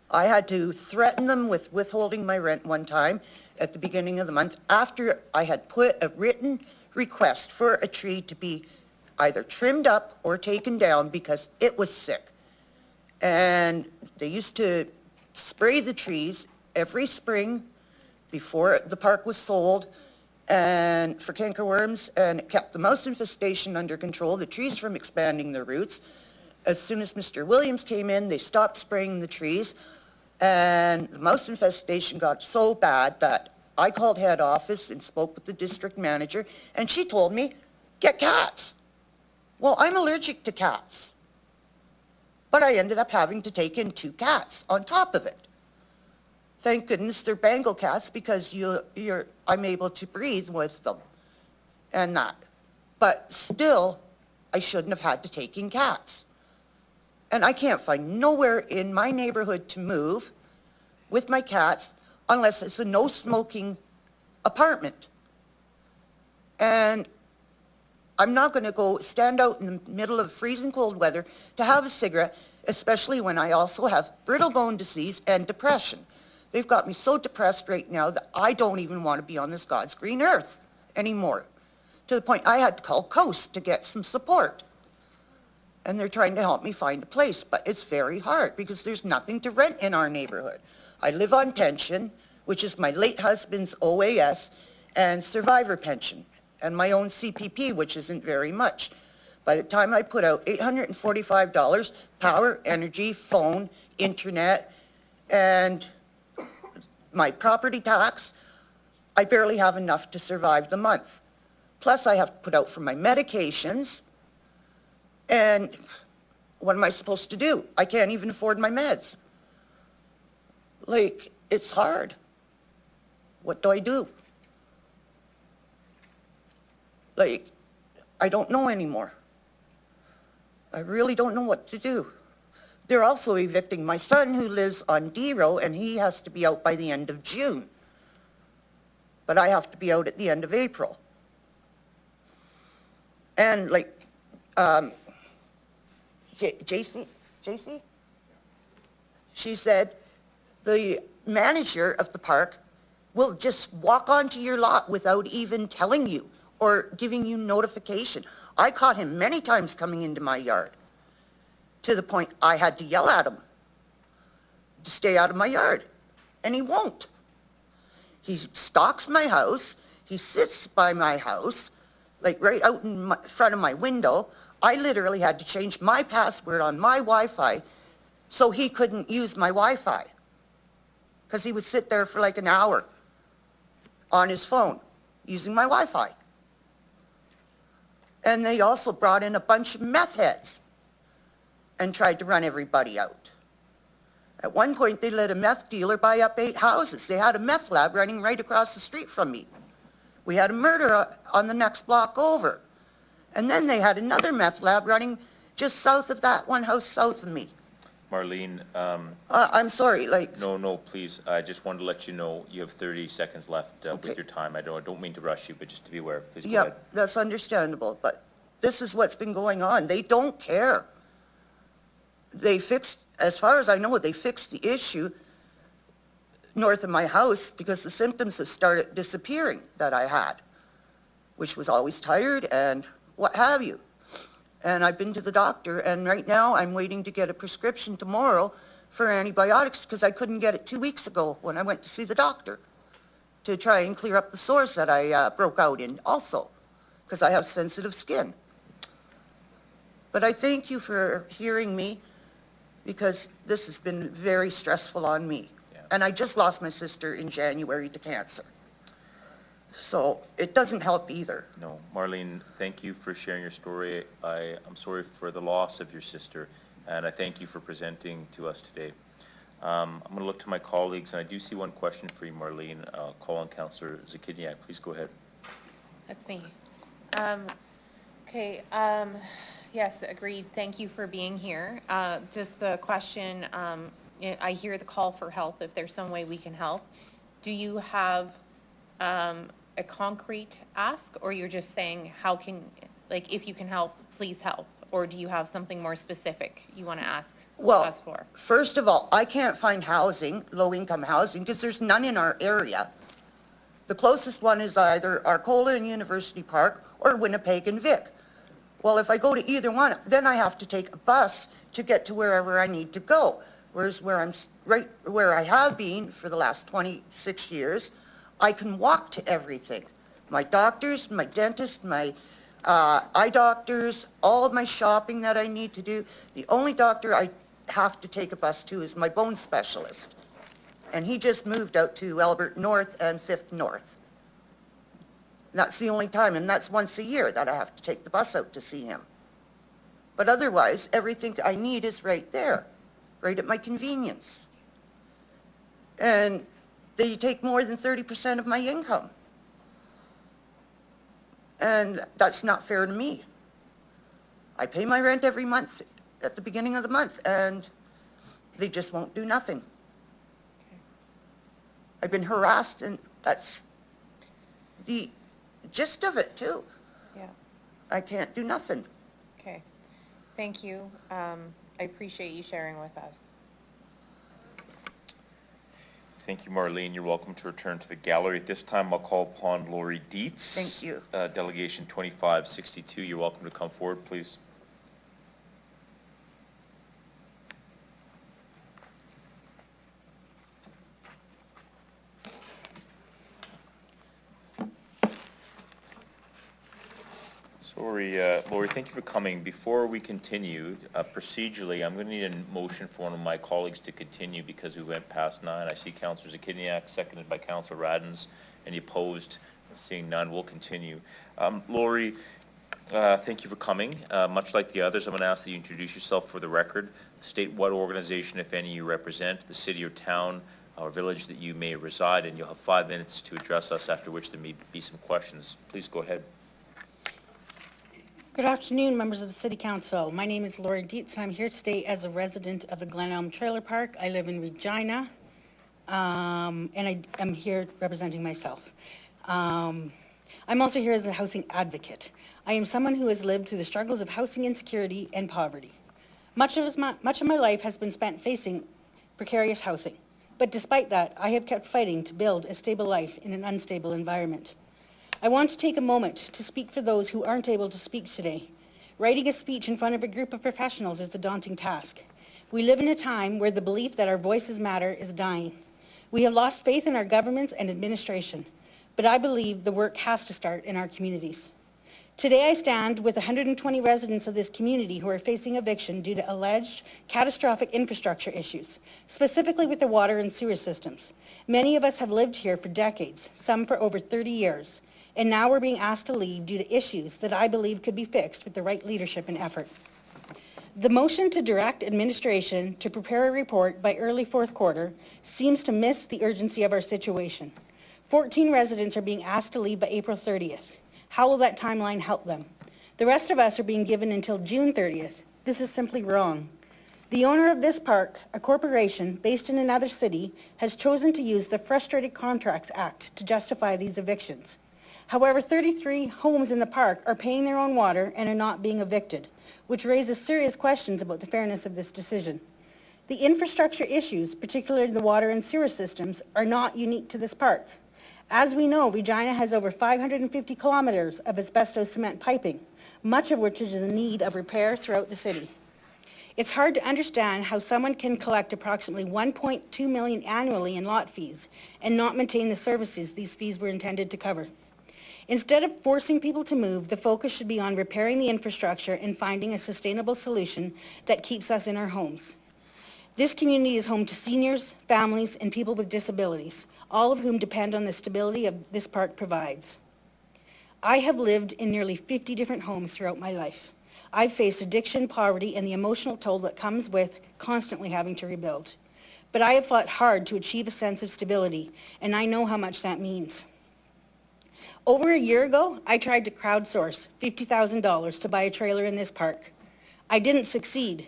I had to threaten them with withholding my rent one time at the beginning of the month after I had put a written request for a tree to be either trimmed up or taken down because it was sick. And they used to spray the trees every spring before the park was sold, and for cankerworms, and it kept the mouse infestation under control, the trees from expanding their roots. As soon as Mr. Williams came in, they stopped spraying the trees, and the mouse infestation got so bad that I called head office and spoke with the district manager, and she told me, get cats. Well, I'm allergic to cats. But I ended up having to take in 2 cats on top of it. Thank goodness they're Bengal cats because I'm able to breathe with them and that. But still, I shouldn't have had to take in cats. And I can't find nowhere in my neighborhood to move with my cats unless it's a no-smoking apartment. And I'm not going to go stand out in the middle of freezing cold weather to have a cigarette, especially when I also have brittle bone disease and depression. They've got me so depressed right now that I don't even want to be on this God's green earth anymore. To the point I had to call Coast to get some support. And they're trying to help me find a place, but it's very hard because there's nothing to rent in our neighborhood. I live on pension, which is my late husband's OAS, and survivor pension, and my own CPP, which isn't very much. By the time I put out $845, power, energy, phone, internet, and my property tax, I barely have enough to survive the month. Plus, I have to put out for my medications. And what am I supposed to do? I can't even afford my meds. Like, it's hard. What do I do? Like, I don't know anymore. I really don't know what to do. They're also evicting my son who lives on D Row, and he has to be out by the end of June. But I have to be out at the end of April. And like, JC? She said, the manager of the park will just walk onto your lot without even telling you or giving you notification. I caught him many times coming into my yard, to the point I had to yell at him to stay out of my yard, and he won't. He stalks my house, he sits by my house, like right out in front of my window. I literally had to change my password on my Wi-Fi so he couldn't use my Wi-Fi, because he would sit there for like an hour on his phone using my Wi-Fi. And they also brought in a bunch of meth heads and tried to run everybody out. At one point, they let a meth dealer buy up 8 houses. They had a meth lab running right across the street from me. We had a murder on the next block over. And then they had another meth lab running just south of that one house south of me. Marlene, I'm sorry, like... No, please. I just wanted to let you know you have 30 seconds left with your time. I don't mean to rush you, but just to be aware. Please go ahead. That's understandable, but this is what's been going on. They don't care. They fixed, as far as I know, they fixed the issue north of my house because the symptoms have started disappearing that I had, which was always tired and what have you. And I've been to the doctor, and right now I'm waiting to get a prescription tomorrow for antibiotics because I couldn't get it 2 weeks ago when I went to see the doctor to try and clear up the sores that I broke out in also, because I have sensitive skin. But I thank you for hearing me, because this has been very stressful on me. And I just lost my sister in January to cancer. So it doesn't help either. No. Marlene, thank you for sharing your story. I'm sorry for the loss of your sister, and I thank you for presenting to us today. I'm going to look to my colleagues, and I do see one question for you, Marlene. Call on Councillor Zakidniak. Please go ahead. That's me. Okay, yes, agreed. Thank you for being here. Just the question, I hear the call for help, if there's some way we can help. Do you have a concrete ask, or you're just saying how can, like, if you can help, please help? Or do you have something more specific you want to ask us for? Well, first of all, I can't find housing, low-income housing, because there's none in our area. The closest one is either Arcola and University Park or Winnipeg and Vic. Well, if I go to either one, then I have to take a bus to get to wherever I need to go. Whereas right where I have been for the last 26 years, I can walk to everything. My doctors, my dentist, my eye doctors, all of my shopping that I need to do. The only doctor I have to take a bus to is my bone specialist. And he just moved out to Albert North and 5th North. That's the only time, and that's once a year that I have to take the bus out to see him. But otherwise, everything I need is right there, right at my convenience. And they take more than 30% of my income. And that's not fair to me. I pay my rent every month at the beginning of the month, and they just won't do nothing. Okay. I've been harassed, and that's the gist of it, too. Yeah. I can't do nothing. Okay. Thank you. I appreciate you sharing with us. Thank you, Marlene. You're welcome to return to the gallery. At this time, I'll call upon Lori Dietz. Thank you. Delegation 2562. You're welcome to come forward, please. Lori, thank you for coming. Before we continue, procedurally, I'm going to need a motion for one of my colleagues to continue because we went past 9. I see Councillor Zakiniak, seconded by Councillor Radens. Any opposed? Seeing none, we'll continue. Lori, thank you for coming. Much like the others, I'm going to ask that you introduce yourself for the record, state what organization, if any, you represent, the city or town or village that you may reside in. You'll have 5 minutes to address us, after which there may be some questions. Please go ahead. Good afternoon, members of the City Council. My name is Lori Dietz, and I'm here today as a resident of the Glen Elm Trailer Park. I live in Regina, and I am here representing myself. I'm also here as a housing advocate. I am someone who has lived through the struggles of housing insecurity and poverty. Much of my life has been spent facing precarious housing, but despite that, I have kept fighting to build a stable life in an unstable environment. I want to take a moment to speak for those who aren't able to speak today. Writing a speech in front of a group of professionals is a daunting task. We live in a time where the belief that our voices matter is dying. We have lost faith in our governments and administration, but I believe the work has to start in our communities. Today I stand with 120 residents of this community who are facing eviction due to alleged catastrophic infrastructure issues, specifically with the water and sewer systems. Many of us have lived here for decades, some for over 30 years. And now we're being asked to leave due to issues that I believe could be fixed with the right leadership and effort. The motion to direct administration to prepare a report by early fourth quarter seems to miss the urgency of our situation. 14 residents are being asked to leave by April 30th. How will that timeline help them? The rest of us are being given until June 30th. This is simply wrong. The owner of this park, a corporation based in another city, has chosen to use the Frustrated Contracts Act to justify these evictions. However, 33 homes in the park are paying their own water and are not being evicted, which raises serious questions about the fairness of this decision. The infrastructure issues, particularly the water and sewer systems, are not unique to this park. As we know, Regina has over 550 kilometers of asbestos cement piping, much of which is in need of repair throughout the city. It's hard to understand how someone can collect approximately $1.2 million annually in lot fees and not maintain the services these fees were intended to cover. Instead of forcing people to move, the focus should be on repairing the infrastructure and finding a sustainable solution that keeps us in our homes. This community is home to seniors, families, and people with disabilities, all of whom depend on the stability of this park provides. I have lived in nearly 50 different homes throughout my life. I've faced addiction, poverty, and the emotional toll that comes with constantly having to rebuild. But I have fought hard to achieve a sense of stability, and I know how much that means. Over a year ago, I tried to crowdsource $50,000 to buy a trailer in this park. I didn't succeed,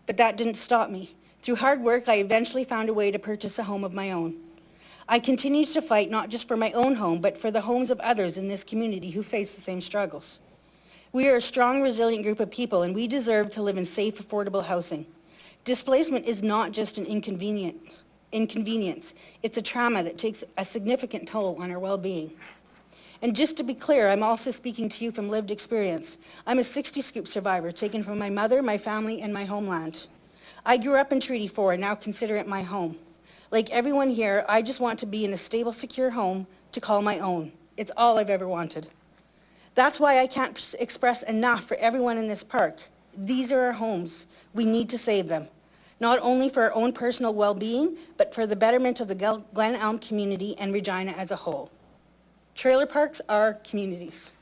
but that didn't stop me. Through hard work, I eventually found a way to purchase a home of my own. I continue to fight not just for my own home, but for the homes of others in this community who face the same struggles. We are a strong, resilient group of people, and we deserve to live in safe, affordable housing. Displacement is not just an inconvenience. It's a trauma that takes a significant toll on our well-being. And just to be clear, I'm also speaking to you from lived experience. I'm a 60-scoop survivor, taken from my mother, my family, and my homeland. I grew up in Treaty 4 and now consider it my home. Like everyone here, I just want to be in a stable, secure home to call my own. It's all I've ever wanted. That's why I can't express enough for everyone in this park. These are our homes. We need to save them, not only for our own personal well-being, but for the betterment of the Glen Elm community and Regina as a whole. Trailer parks are communities.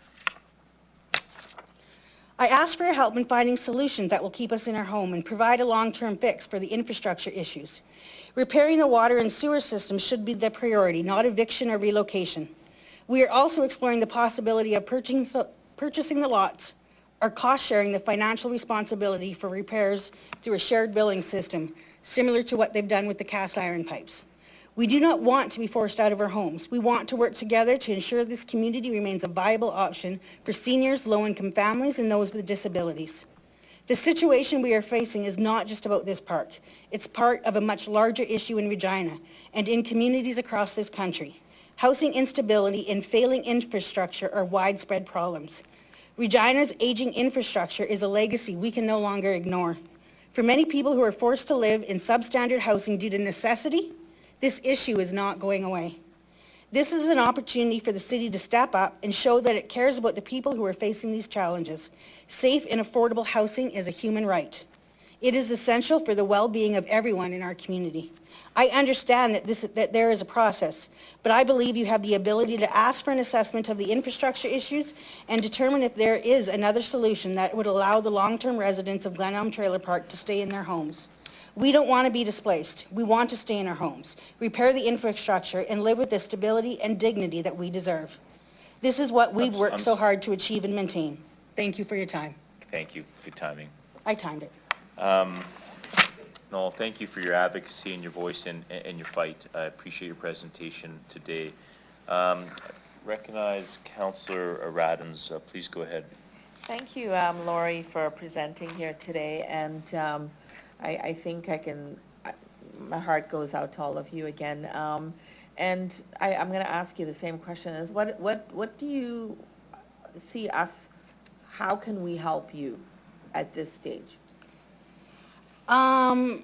I ask for your help in finding solutions that will keep us in our home and provide a long-term fix for the infrastructure issues. Repairing the water and sewer system should be the priority, not eviction or relocation. We are also exploring the possibility of purchasing the lots or cost-sharing the financial responsibility for repairs through a shared billing system, similar to what they've done with the cast iron pipes. We do not want to be forced out of our homes. We want to work together to ensure this community remains a viable option for seniors, low-income families, and those with disabilities. The situation we are facing is not just about this park. It's part of a much larger issue in Regina and in communities across this country. Housing instability and failing infrastructure are widespread problems. Regina's aging infrastructure is a legacy we can no longer ignore. For many people who are forced to live in substandard housing due to necessity, this issue is not going away. This is an opportunity for the city to step up and show that it cares about the people who are facing these challenges. Safe and affordable housing is a human right. It is essential for the well-being of everyone in our community. I understand that there is a process, but I believe you have the ability to ask for an assessment of the infrastructure issues and determine if there is another solution that would allow the long-term residents of Glen Elm Trailer Park to stay in their homes. We don't want to be displaced. We want to stay in our homes, repair the infrastructure, and live with the stability and dignity that we deserve. This is what we've worked so hard to achieve and maintain. Thank you for your time. Thank you. Good timing. I timed it. Noel, thank you for your advocacy and your voice and your fight. I appreciate your presentation today. Recognize Councillor Radens. Please go ahead. Thank you, Lori, for presenting here today, and I think my heart goes out to all of you again. And I'm going to ask you the same question: is what do you see us? How can we help you at this stage? I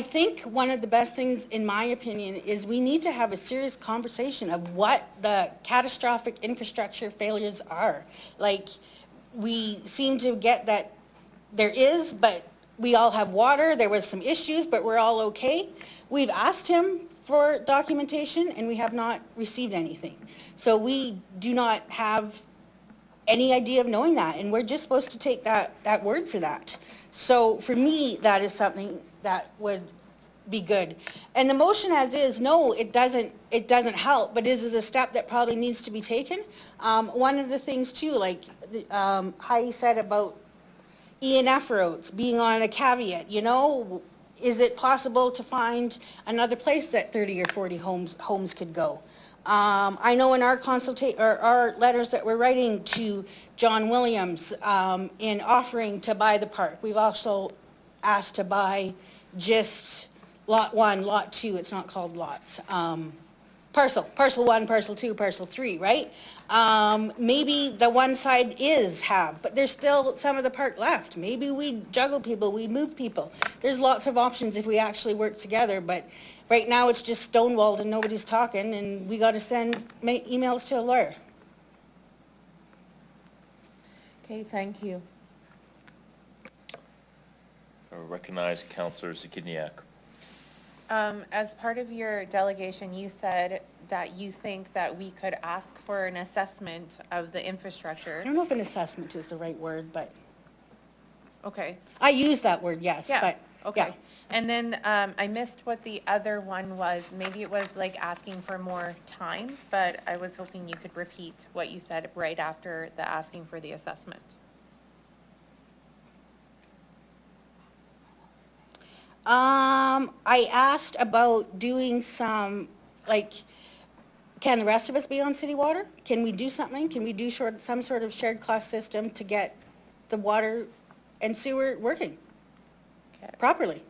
think one of the best things, in my opinion, is we need to have a serious conversation of what the catastrophic infrastructure failures are. Like, we seem to get that there is, but we all have water. There was some issues, but we're all okay. We've asked him for documentation, and we have not received anything. So we do not have any idea of knowing that, and we're just supposed to take that word for that. So for me, that is something that would be good. And the motion as is, no, it doesn't help, but is a step that probably needs to be taken. One of the things too, like Heidi said about E&F roads being on a caveat, you know, is it possible to find another place that 30 or 40 homes could go? I know in our letters that we're writing to John Williams in offering to buy the park, we've also asked to buy just lot 1, lot 2, it's not called lots, parcel 1, parcel 2, parcel 3, right? Maybe the one side but there's still some of the park left. Maybe we juggle people, we move people. There's lots of options if we actually work together, but right now it's just stonewalled and nobody's talking, and we got to send emails to a lawyer. Okay, thank you. I recognize Councillor Zakidniak. As part of your delegation, you said that you think that we could ask for an assessment of the infrastructure. I don't know if an assessment is the right word, but Okay. I use that word, yes, Yeah, but okay. yeah. And then I missed what the other one was. Maybe it was like asking for more time, but I was hoping you could repeat what you said right after the asking for the assessment. I asked about doing some, like, can the rest of us be on city water? Can we do something? Can we do some sort of shared cost system to get the water and sewer working properly?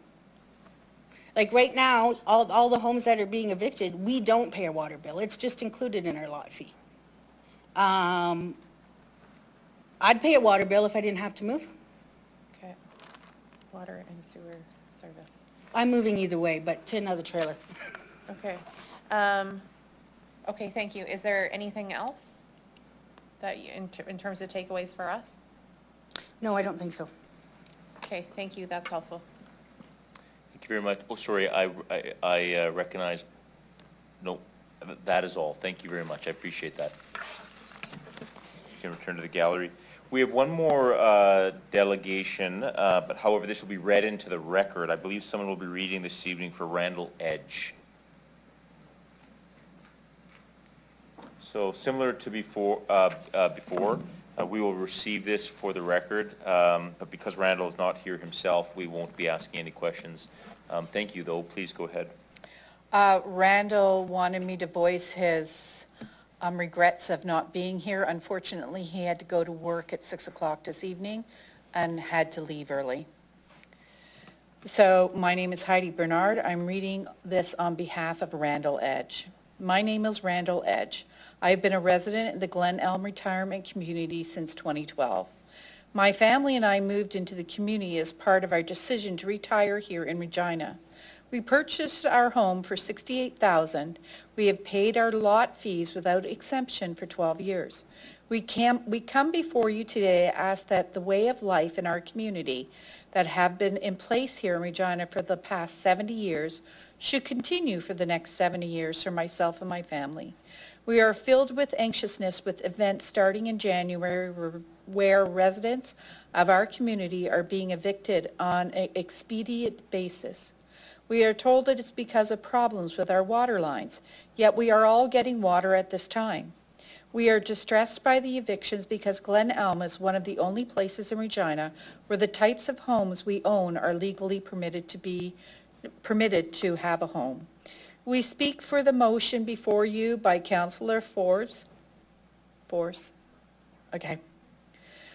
Like right now, all the homes that are being evicted, we don't pay a water bill. It's just included in our lot fee. I'd pay a water bill if I didn't have to move. Okay. Water and sewer service. I'm moving either way, but to another trailer. Okay. Okay, thank you. Is there anything else that you, in terms of takeaways for us? No, I don't think so. Okay, thank you. That's helpful. Thank you very much. Oh, sorry, I recognize, no, that is all. Thank you very much. I appreciate that. You can return to the gallery. We have one more delegation, but however, this will be read into the record. I believe someone will be reading this evening for Randall Edge. So similar to before, we will receive this for the record, but because Randall is not here himself, we won't be asking any questions. Thank you, though. Please go ahead. Randall wanted me to voice his regrets of not being here. Unfortunately, he had to go to work at 6 o'clock this evening and had to leave early. So my name is Heidi Bernard. I'm reading this on behalf of Randall Edge. My name is Randall Edge. I have been a resident in the Glen Elm retirement community since 2012. My family and I moved into the community as part of our decision to retire here in Regina. We purchased our home for $68,000. We have paid our lot fees without exemption for 12 years. We come before you today to ask that the way of life in our community that have been in place here in Regina for the past 70 years should continue for the next 70 years for myself and my family. We are filled with anxiousness with events starting in January where residents of our community are being evicted on an expedient basis. We are told that it's because of problems with our water lines, yet we are all getting water at this time. We are distressed by the evictions because Glen Elm is one of the only places in Regina where the types of homes we own are legally permitted to have a home. We speak for the motion before you by Councillor Force. Okay.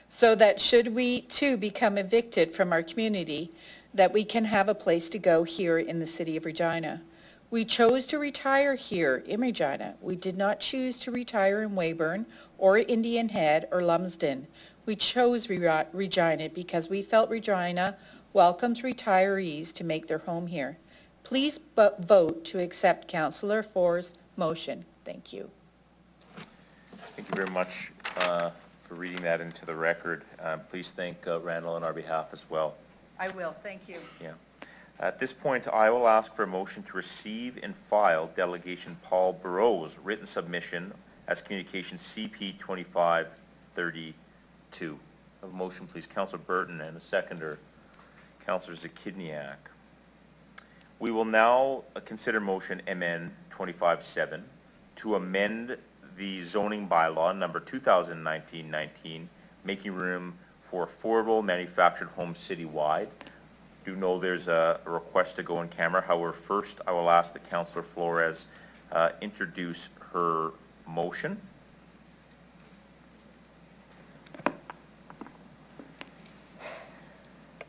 So that should we too become evicted from our community, that we can have a place to go here in the city of Regina. We chose to retire here in Regina. We did not choose to retire in Weyburn or Indian Head or Lumsden. We chose Regina because we felt Regina welcomes retirees to make their home here. Please vote to accept Councillor For's motion. Thank you. Thank you very much for reading that into the record. Please thank Randall on our behalf as well. I will. Thank you. Yeah. At this point, I will ask for a motion to receive and file Delegation Paul Barreau's written submission as communication CP 2532. A motion, please, Councillor Burton, and a seconder, Councillor Zakidniak. We will now consider motion MN 25-7 to amend the zoning bylaw number 2019-19, making room for affordable manufactured homes citywide. I do know there's a request to go on camera. However, first I will ask that Councillor Flores introduce her motion.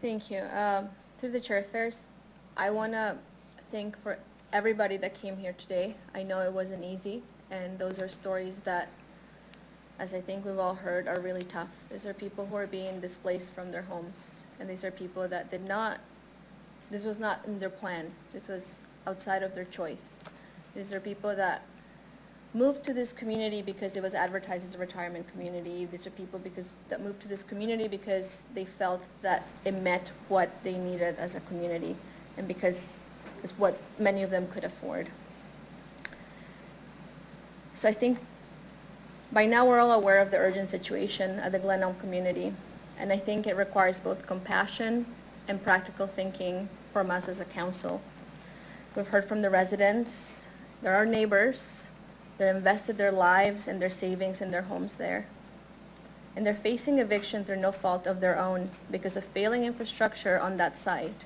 Thank you. Through the chair, first, I want to thank for everybody that came here today. I know it wasn't easy, and those are stories that, as I think we've all heard, are really tough. These are people who are being displaced from their homes, and these are people that this was not in their plan. This was outside of their choice. These are people that moved to this community because it was advertised as a retirement community. These are people that moved to this community because they felt that it met what they needed as a community, and because it's what many of them could afford. So I think by now we're all aware of the urgent situation at the Glen Elm community, and I think it requires both compassion and practical thinking from us as a council. We've heard from the residents, there are neighbors, they're invested their lives and their savings in their homes there. And they're facing eviction through no fault of their own because of failing infrastructure on that site.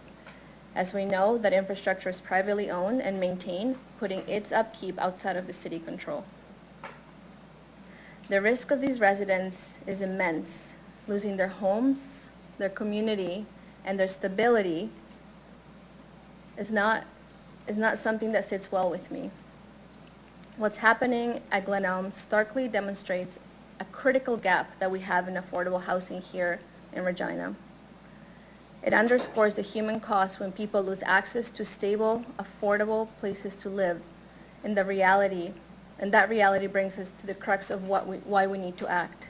As we know, that infrastructure is privately owned and maintained, putting its upkeep outside of the city control. The risk of these residents is immense. Losing their homes, their community, and their stability is not something that sits well with me. What's happening at Glen Elm starkly demonstrates a critical gap that we have in affordable housing here in Regina. It underscores the human cost when people lose access to stable, affordable places to live, and that reality brings us to the crux of why we need to act.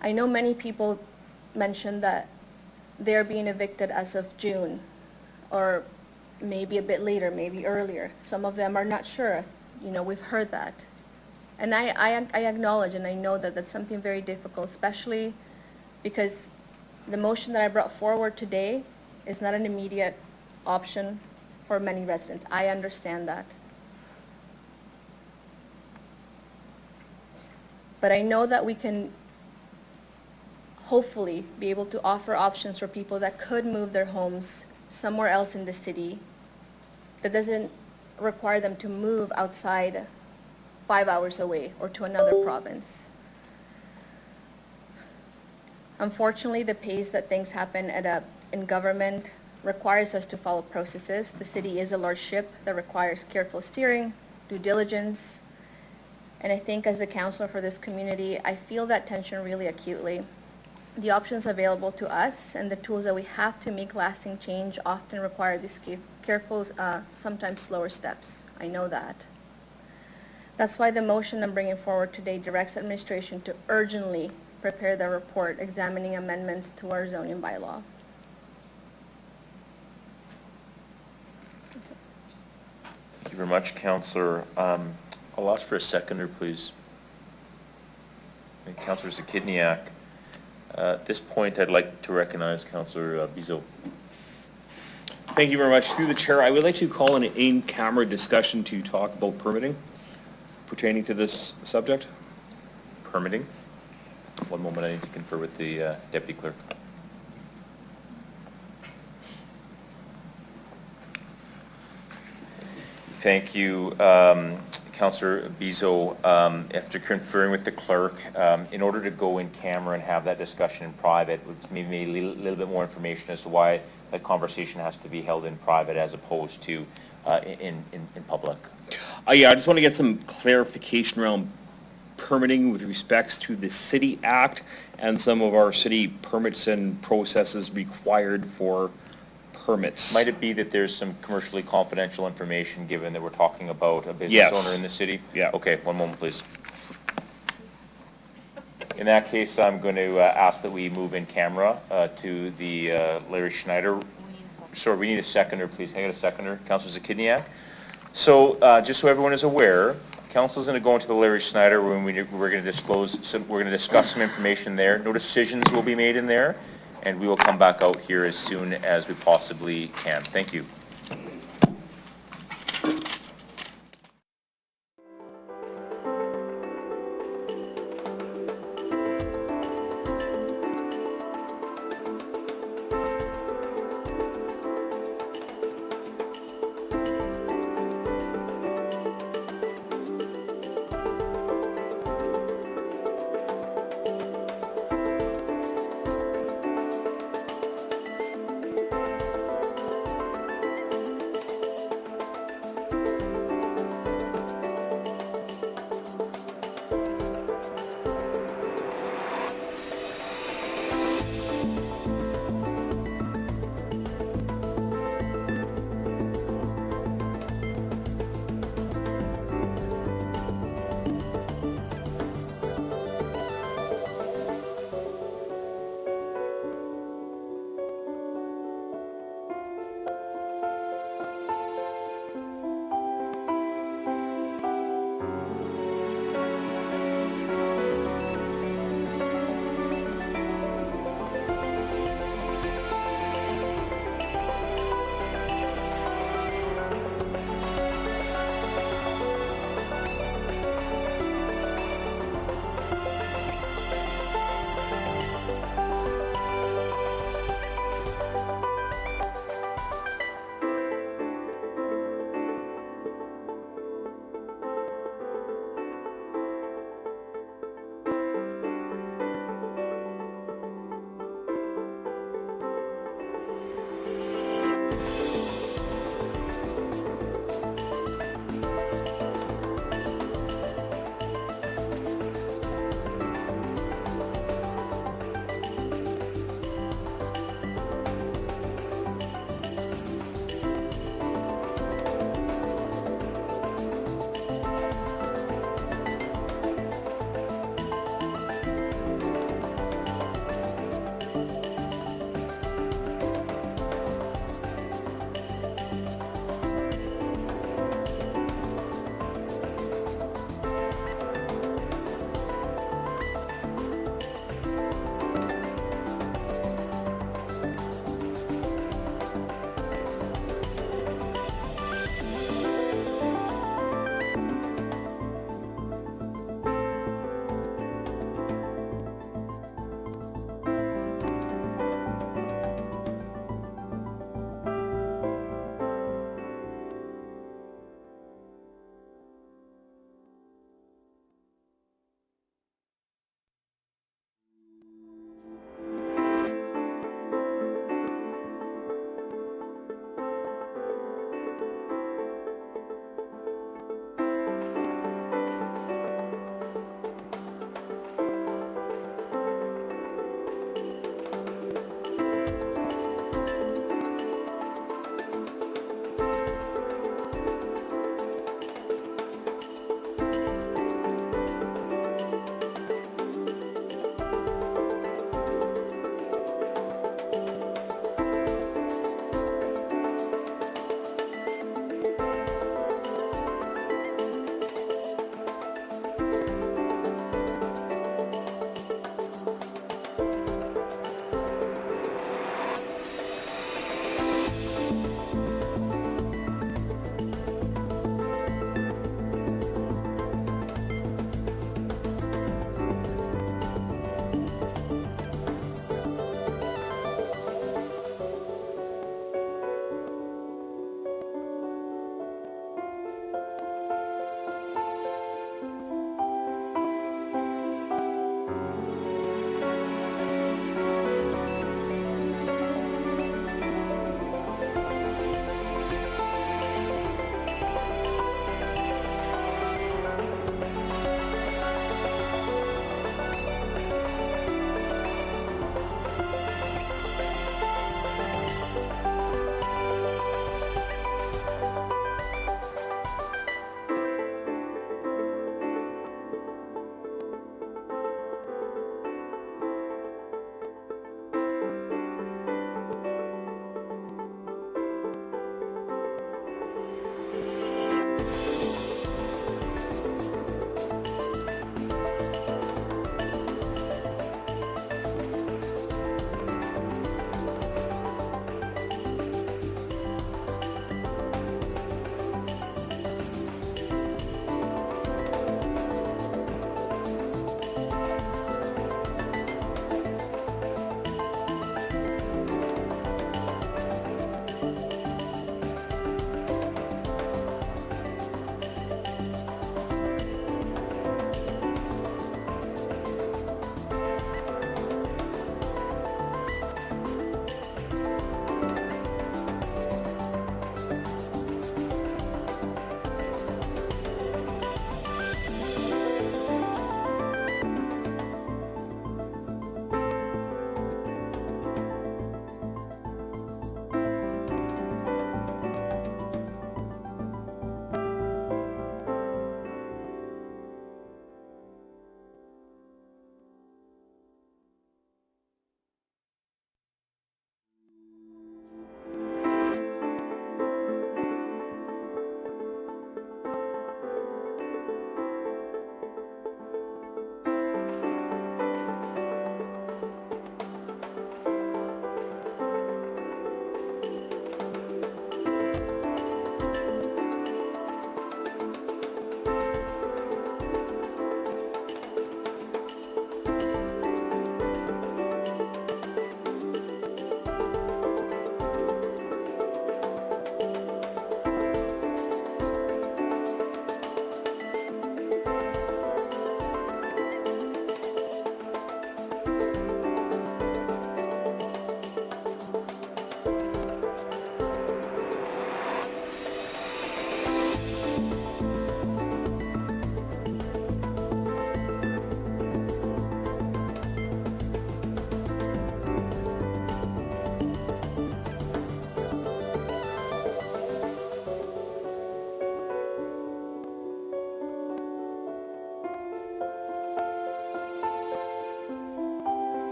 I know many people mentioned that they're being evicted as of June, or maybe a bit later, maybe earlier. Some of them are not sure. We've heard that. And I acknowledge and I know that that's something very difficult, especially because the motion that I brought forward today is not an immediate option for many residents. I understand that. But I know that we can hopefully be able to offer options for people that could move their homes somewhere else in the city that doesn't require them to move outside 5 hours away or to another province. Unfortunately, the pace that things happen in government requires us to follow processes. The city is a large ship that requires careful steering, due diligence, and I think as the counselor for this community, I feel that tension really acutely. The options available to us and the tools that we have to make lasting change often require these careful, sometimes slower steps. I know that. That's why the motion I'm bringing forward today directs administration to urgently prepare the report examining amendments to our zoning bylaw. Thank you very much, Councillor. I'll ask for a seconder, please. Councillor Zakidniak. At this point, I'd like to recognize Councillor Bizo. Thank you very much. Through the chair, I would like to call an in-camera discussion to talk about permitting pertaining to this subject. Permitting? One moment, I need to confer with the Deputy Clerk. Thank you, Councillor Bizo. After conferring with the clerk, in order to go in camera and have that discussion in private, maybe a little bit more information as to why the conversation has to be held in private as opposed to in public. Yeah, I just want to get some clarification around permitting with respects to the City Act and some of our city permits and processes required for permits. Might it be that there's some commercially confidential information, given that we're talking about a business Yes. owner in the city? Yeah. Okay, one moment, please. In that case, I'm going to ask that we move in camera to the Larry Schneider. Sorry, we need a seconder, please. Can I get a seconder? Councillor Zakidniak. So just so everyone is aware, Council's going to go into the Larry Schneider room. We're going to discuss some information there. No decisions will be made in there, and we will come back out here as soon as we possibly can. Thank you.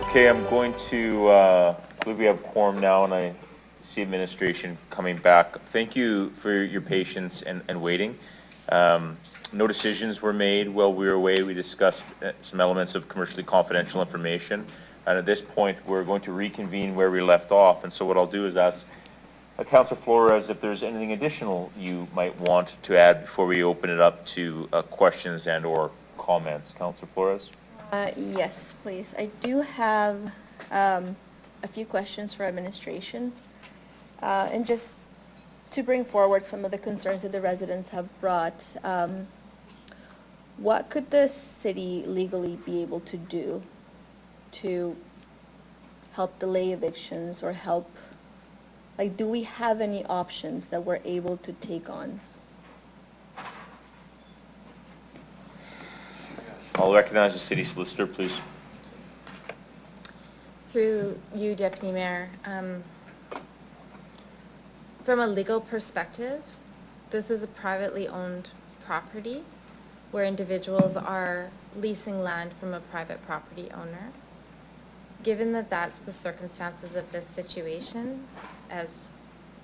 Okay, I'm going to, I believe we have quorum now, and I see administration coming back. Thank you for your patience and waiting. No decisions were made while we were away. We discussed some elements of commercially confidential information. And at this point, we're going to reconvene where we left off. And so what I'll do is ask Councillor Flores if there's anything additional you might want to add before we open it up to questions and or comments. Councillor Flores? Yes, please. I do have a few questions for administration. And just to bring forward some of the concerns that the residents have brought, what could the city legally be able to do to help delay evictions or help, like, do we have any options that we're able to take on? I'll recognize the city solicitor, please. Through you, Deputy Mayor, from a legal perspective, this is a privately owned property where individuals are leasing land from a private property owner. Given that that's the circumstances of this situation, as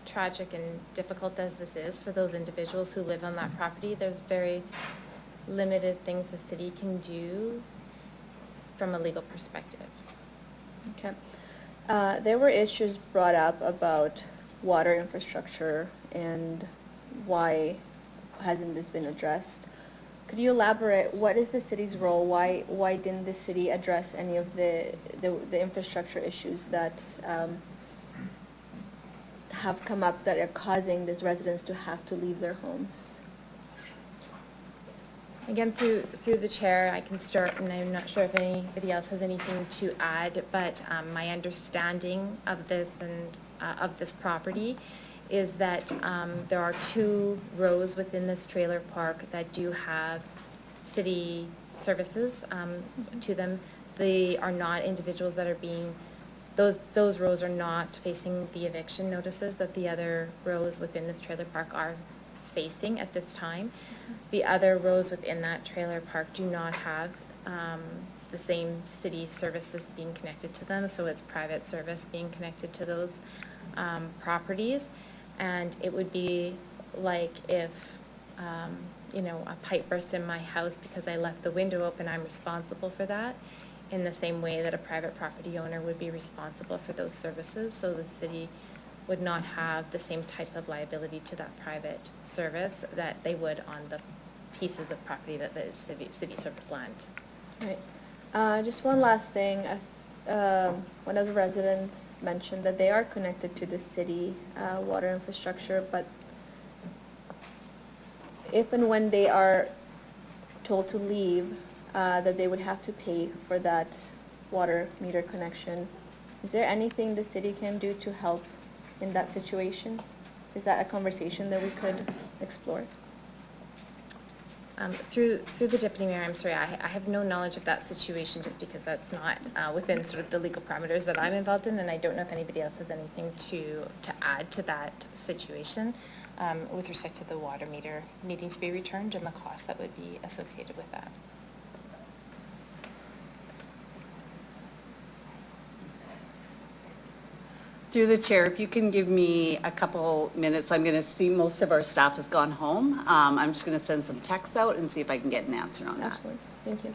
tragic and difficult as this is for those individuals who live on that property, there's very limited things the city can do from a legal perspective. Okay. There were issues brought up about water infrastructure and why hasn't this been addressed? Could you elaborate, what is the city's role? Why didn't the city address any of the infrastructure issues that have come up that are causing these residents to have to leave their homes? Again, through the chair, I can start, and I'm not sure if anybody else has anything to add, but my understanding of this and of this property is that there are 2 rows within this trailer park that do have city services to them. They are not individuals that are being, those rows are not facing the eviction notices that the other rows within this trailer park are facing at this time. The other rows within that trailer park do not have the same city services being connected to them, so it's private service being connected to those properties. And it would be like if, you know, a pipe burst in my house because I left the window open, I'm responsible for that, in the same way that a private property owner would be responsible for those services. So the city would not have the same type of liability to that private service that they would on the pieces of property that is city service land. Right. Just one last thing. One of the residents mentioned that they are connected to the city water infrastructure, but if and when they are told to leave, that they would have to pay for that water meter connection. Is there anything the city can do to help in that situation? Is that a conversation that we could explore? Through the Deputy Mayor, I'm sorry, I have no knowledge of that situation just because that's not within sort of the legal parameters that I'm involved in, and I don't know if anybody else has anything to add to that situation with respect to the water meter needing to be returned and the cost that would be associated with that. Through the chair, if you can give me a couple minutes, I'm going to see most of our staff has gone home. I'm just going to send some texts out and see if I can get an answer on that. Absolutely. Thank you.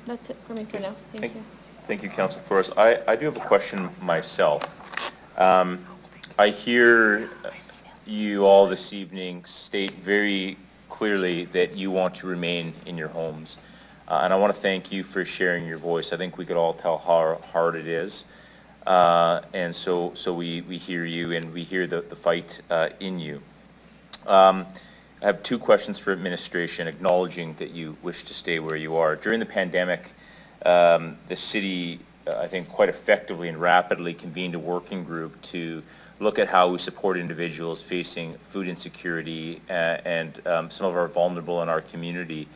That's it for me for now. Thank you. Thank you, Councillor Flores. I do have a question myself. I hear you all this evening state very clearly that you want to remain in your homes. And I want to thank you for sharing your voice. I think we could all tell how hard it is. And so we hear you and we hear the fight in you. I have 2 questions for administration, acknowledging that you wish to stay where you are. During the pandemic, the city, I think, quite effectively and rapidly convened a working group to look at how we support individuals facing food insecurity and some of our vulnerable in our community.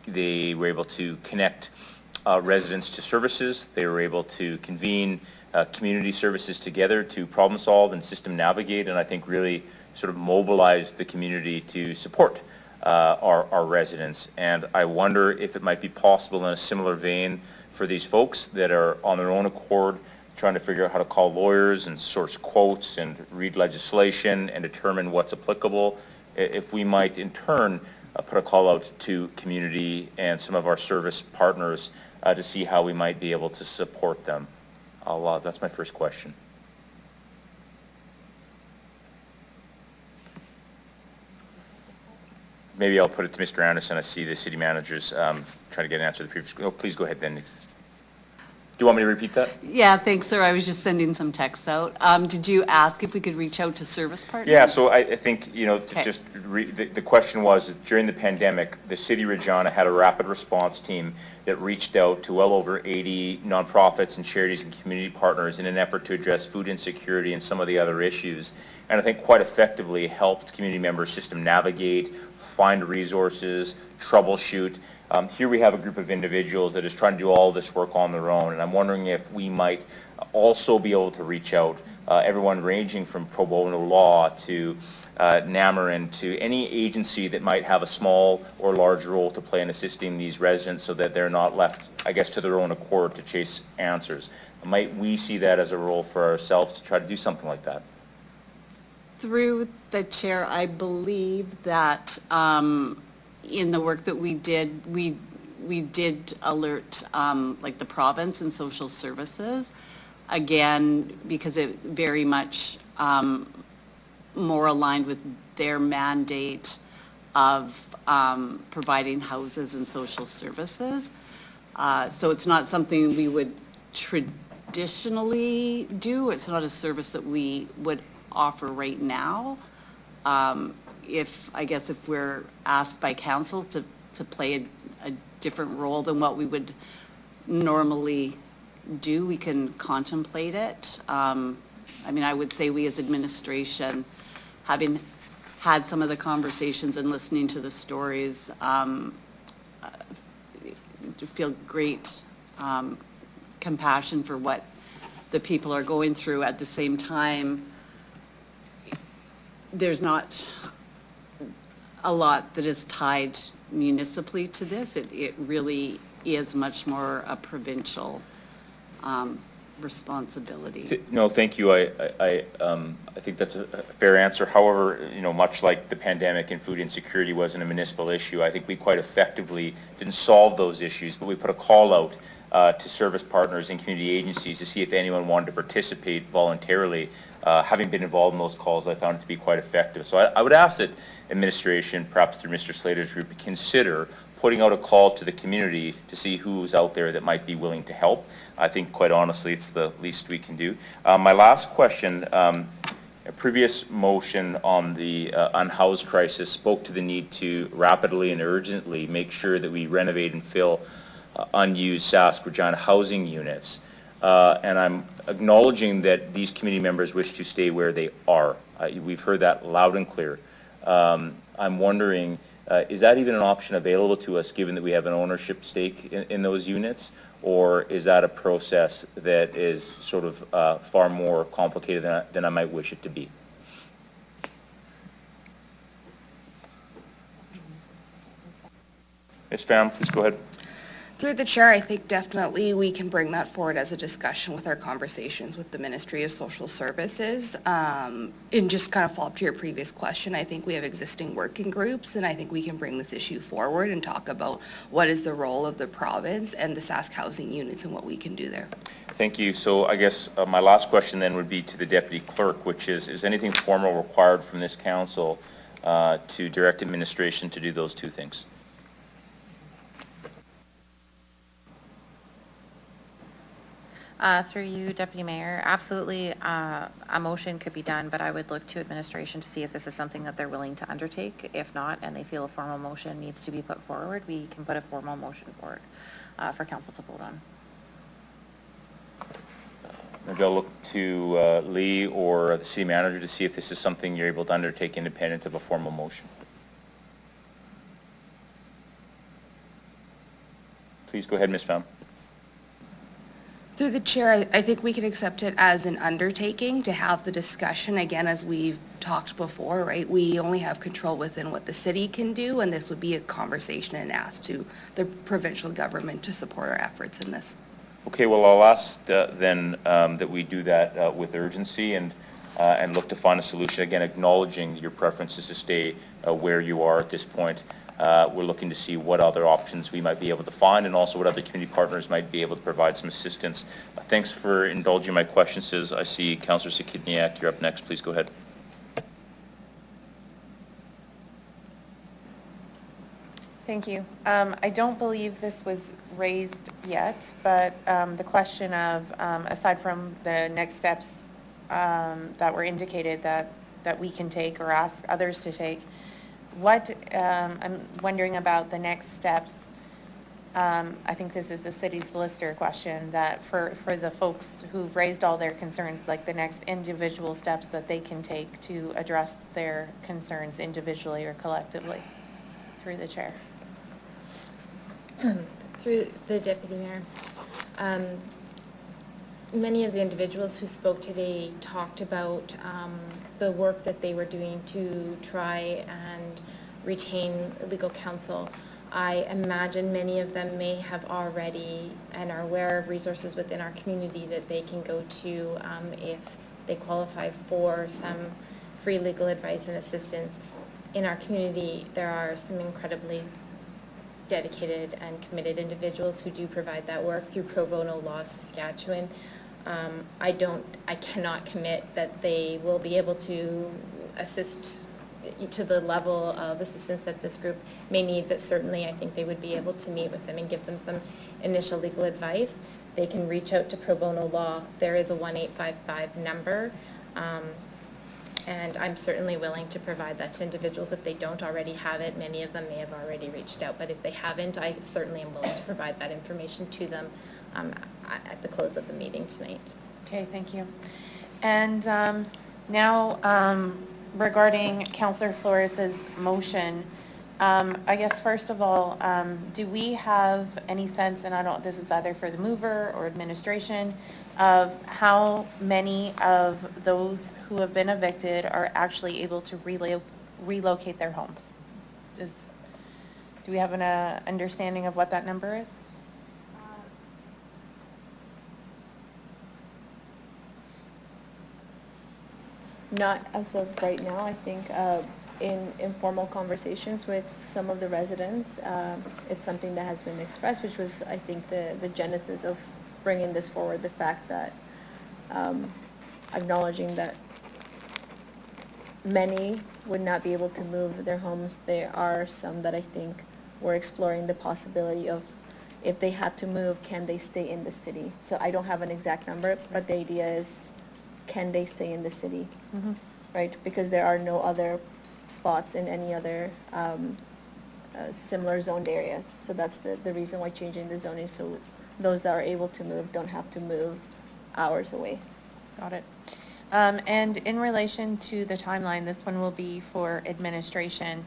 They were able to connect residents to services. They were able to convene community services together to problem solve and system navigate, and I think really sort of mobilize the community to support our residents. And I wonder if it might be possible in a similar vein for these folks that are on their own accord trying to figure out how to call lawyers and source quotes and read legislation and determine what's applicable. If we might in turn put a call out to community and some of our service partners to see how we might be able to support them. That's my first question. Maybe I'll put it to Mr. Anderson. I see the city managers trying to get an answer to the previous. Oh, please go ahead then. Do you want me to repeat that? Yeah, thanks, sir. I was just sending some texts out. Did you ask if we could reach out to service partners? Yeah, so I think, to Okay. just the question was, during the pandemic, the city of Regina had a rapid response team that reached out to well over 80 nonprofits and charities and community partners in an effort to address food insecurity and some of the other issues. And I think quite effectively helped community members system navigate, find resources, troubleshoot. Here we have a group of individuals that is trying to do all this work on their own, and I'm wondering if we might also be able to reach out, everyone ranging from pro bono law to NAMR and to any agency that might have a small or large role to play in assisting these residents so that they're not left, I guess, to their own accord to chase answers. Might we see that as a role for ourselves to try to do something like that? Through the chair, I believe that in the work that we did, we did alert like the province and social services, again, because it very much more aligned with their mandate of providing houses and social services. So it's not something we would traditionally do. It's not a service that we would offer right now. If we're asked by council to play a different role than what we would normally do, we can contemplate it. I would say we as administration, having had some of the conversations and listening to the stories, feel great compassion for what the people are going through. At the same time, there's not a lot that is tied municipally to this. It really is much more a provincial responsibility. No, thank you. I think that's a fair answer. However, much like the pandemic and food insecurity wasn't a municipal issue, I think we quite effectively didn't solve those issues, but we put a call out to service partners and community agencies to see if anyone wanted to participate voluntarily. Having been involved in those calls, I found it to be quite effective. So I would ask that administration, perhaps through Mr. Slater's group, consider putting out a call to the community to see who's out there that might be willing to help. I think, quite honestly, it's the least we can do. My last question, a previous motion on the unhoused crisis spoke to the need to rapidly and urgently make sure that we renovate and fill unused Sask Regina housing units. And I'm acknowledging that these committee members wish to stay where they are. We've heard that loud and clear. I'm wondering, is that even an option available to us given that we have an ownership stake in those units? Or is that a process that is sort of far more complicated than I might wish it to be? Ms. Pham, please go ahead. Through the chair, I think definitely we can bring that forward as a discussion with our conversations with the Ministry of Social Services. And just kind of follow up to your previous question, I think we have existing working groups, and I think we can bring this issue forward and talk about what is the role of the province and the Sask housing units and what we can do there. Thank you. So I guess my last question then would be to the Deputy Clerk, which is anything formal required from this council to direct administration to do those two things? Through you, Deputy Mayor, absolutely a motion could be done, but I would look to administration to see if this is something that they're willing to undertake. If not, and they feel a formal motion needs to be put forward, we can put a formal motion forward for council to vote on. Maybe I'll look to Lee or the city manager to see if this is something you're able to undertake independent of a formal motion. Please go ahead, Ms. Pham. Through the chair, I think we can accept it as an undertaking to have the discussion, again, as we've talked before, right? We only have control within what the city can do, and this would be a conversation and ask to the provincial government to support our efforts in this. Okay, well, I'll ask then that we do that with urgency and look to find a solution, again, acknowledging your preference is to stay where you are at this point. We're looking to see what other options we might be able to find and also what other community partners might be able to provide some assistance. Thanks for indulging my questions. I see Councillor Sikidniak, you're up next. Please go ahead. Thank you. I don't believe this was raised yet, but the question of, aside from the next steps that were indicated that we can take or ask others to take, what I'm wondering about the next steps. I think this is the city solicitor question, that for the folks who've raised all their concerns, like the next individual steps that they can take to address their concerns individually or collectively. Through the chair. Through the Deputy Mayor. Many of the individuals who spoke today talked about the work that they were doing to try and retain legal counsel. I imagine many of them may have already and are aware of resources within our community that they can go to if they qualify for some free legal advice and assistance. In our community, there are some incredibly dedicated and committed individuals who do provide that work through Pro Bono Law Saskatchewan. I cannot commit that they will be able to assist to the level of assistance that this group may need, but certainly I think they would be able to meet with them and give them some initial legal advice. They can reach out to Pro Bono Law. There is a 1-855 number, and I'm certainly willing to provide that to individuals if they don't already have it. Many of them may have already reached out, but if they haven't, I certainly am willing to provide that information to them at the close of the meeting tonight. Okay, thank you. And now regarding Councillor Flores' motion, I guess first of all, do we have any sense, and I don't, this is either for the mover or administration, of how many of those who have been evicted are actually able to relocate their homes? Do we have an understanding of what that number is? Not as of right now. I think in informal conversations with some of the residents, it's something that has been expressed, which was, I think, the genesis of bringing this forward, the fact that acknowledging that many would not be able to move their homes. There are some that I think we're exploring the possibility of, if they had to move, can they stay in the city? So I don't have an exact number, but the idea is, can they stay in the city? Mm-hmm. Right? Because there are no other spots in any other similar zoned areas. So that's the reason why changing the zoning, so those that are able to move don't have to move hours away. Got it. And in relation to the timeline, this one will be for administration.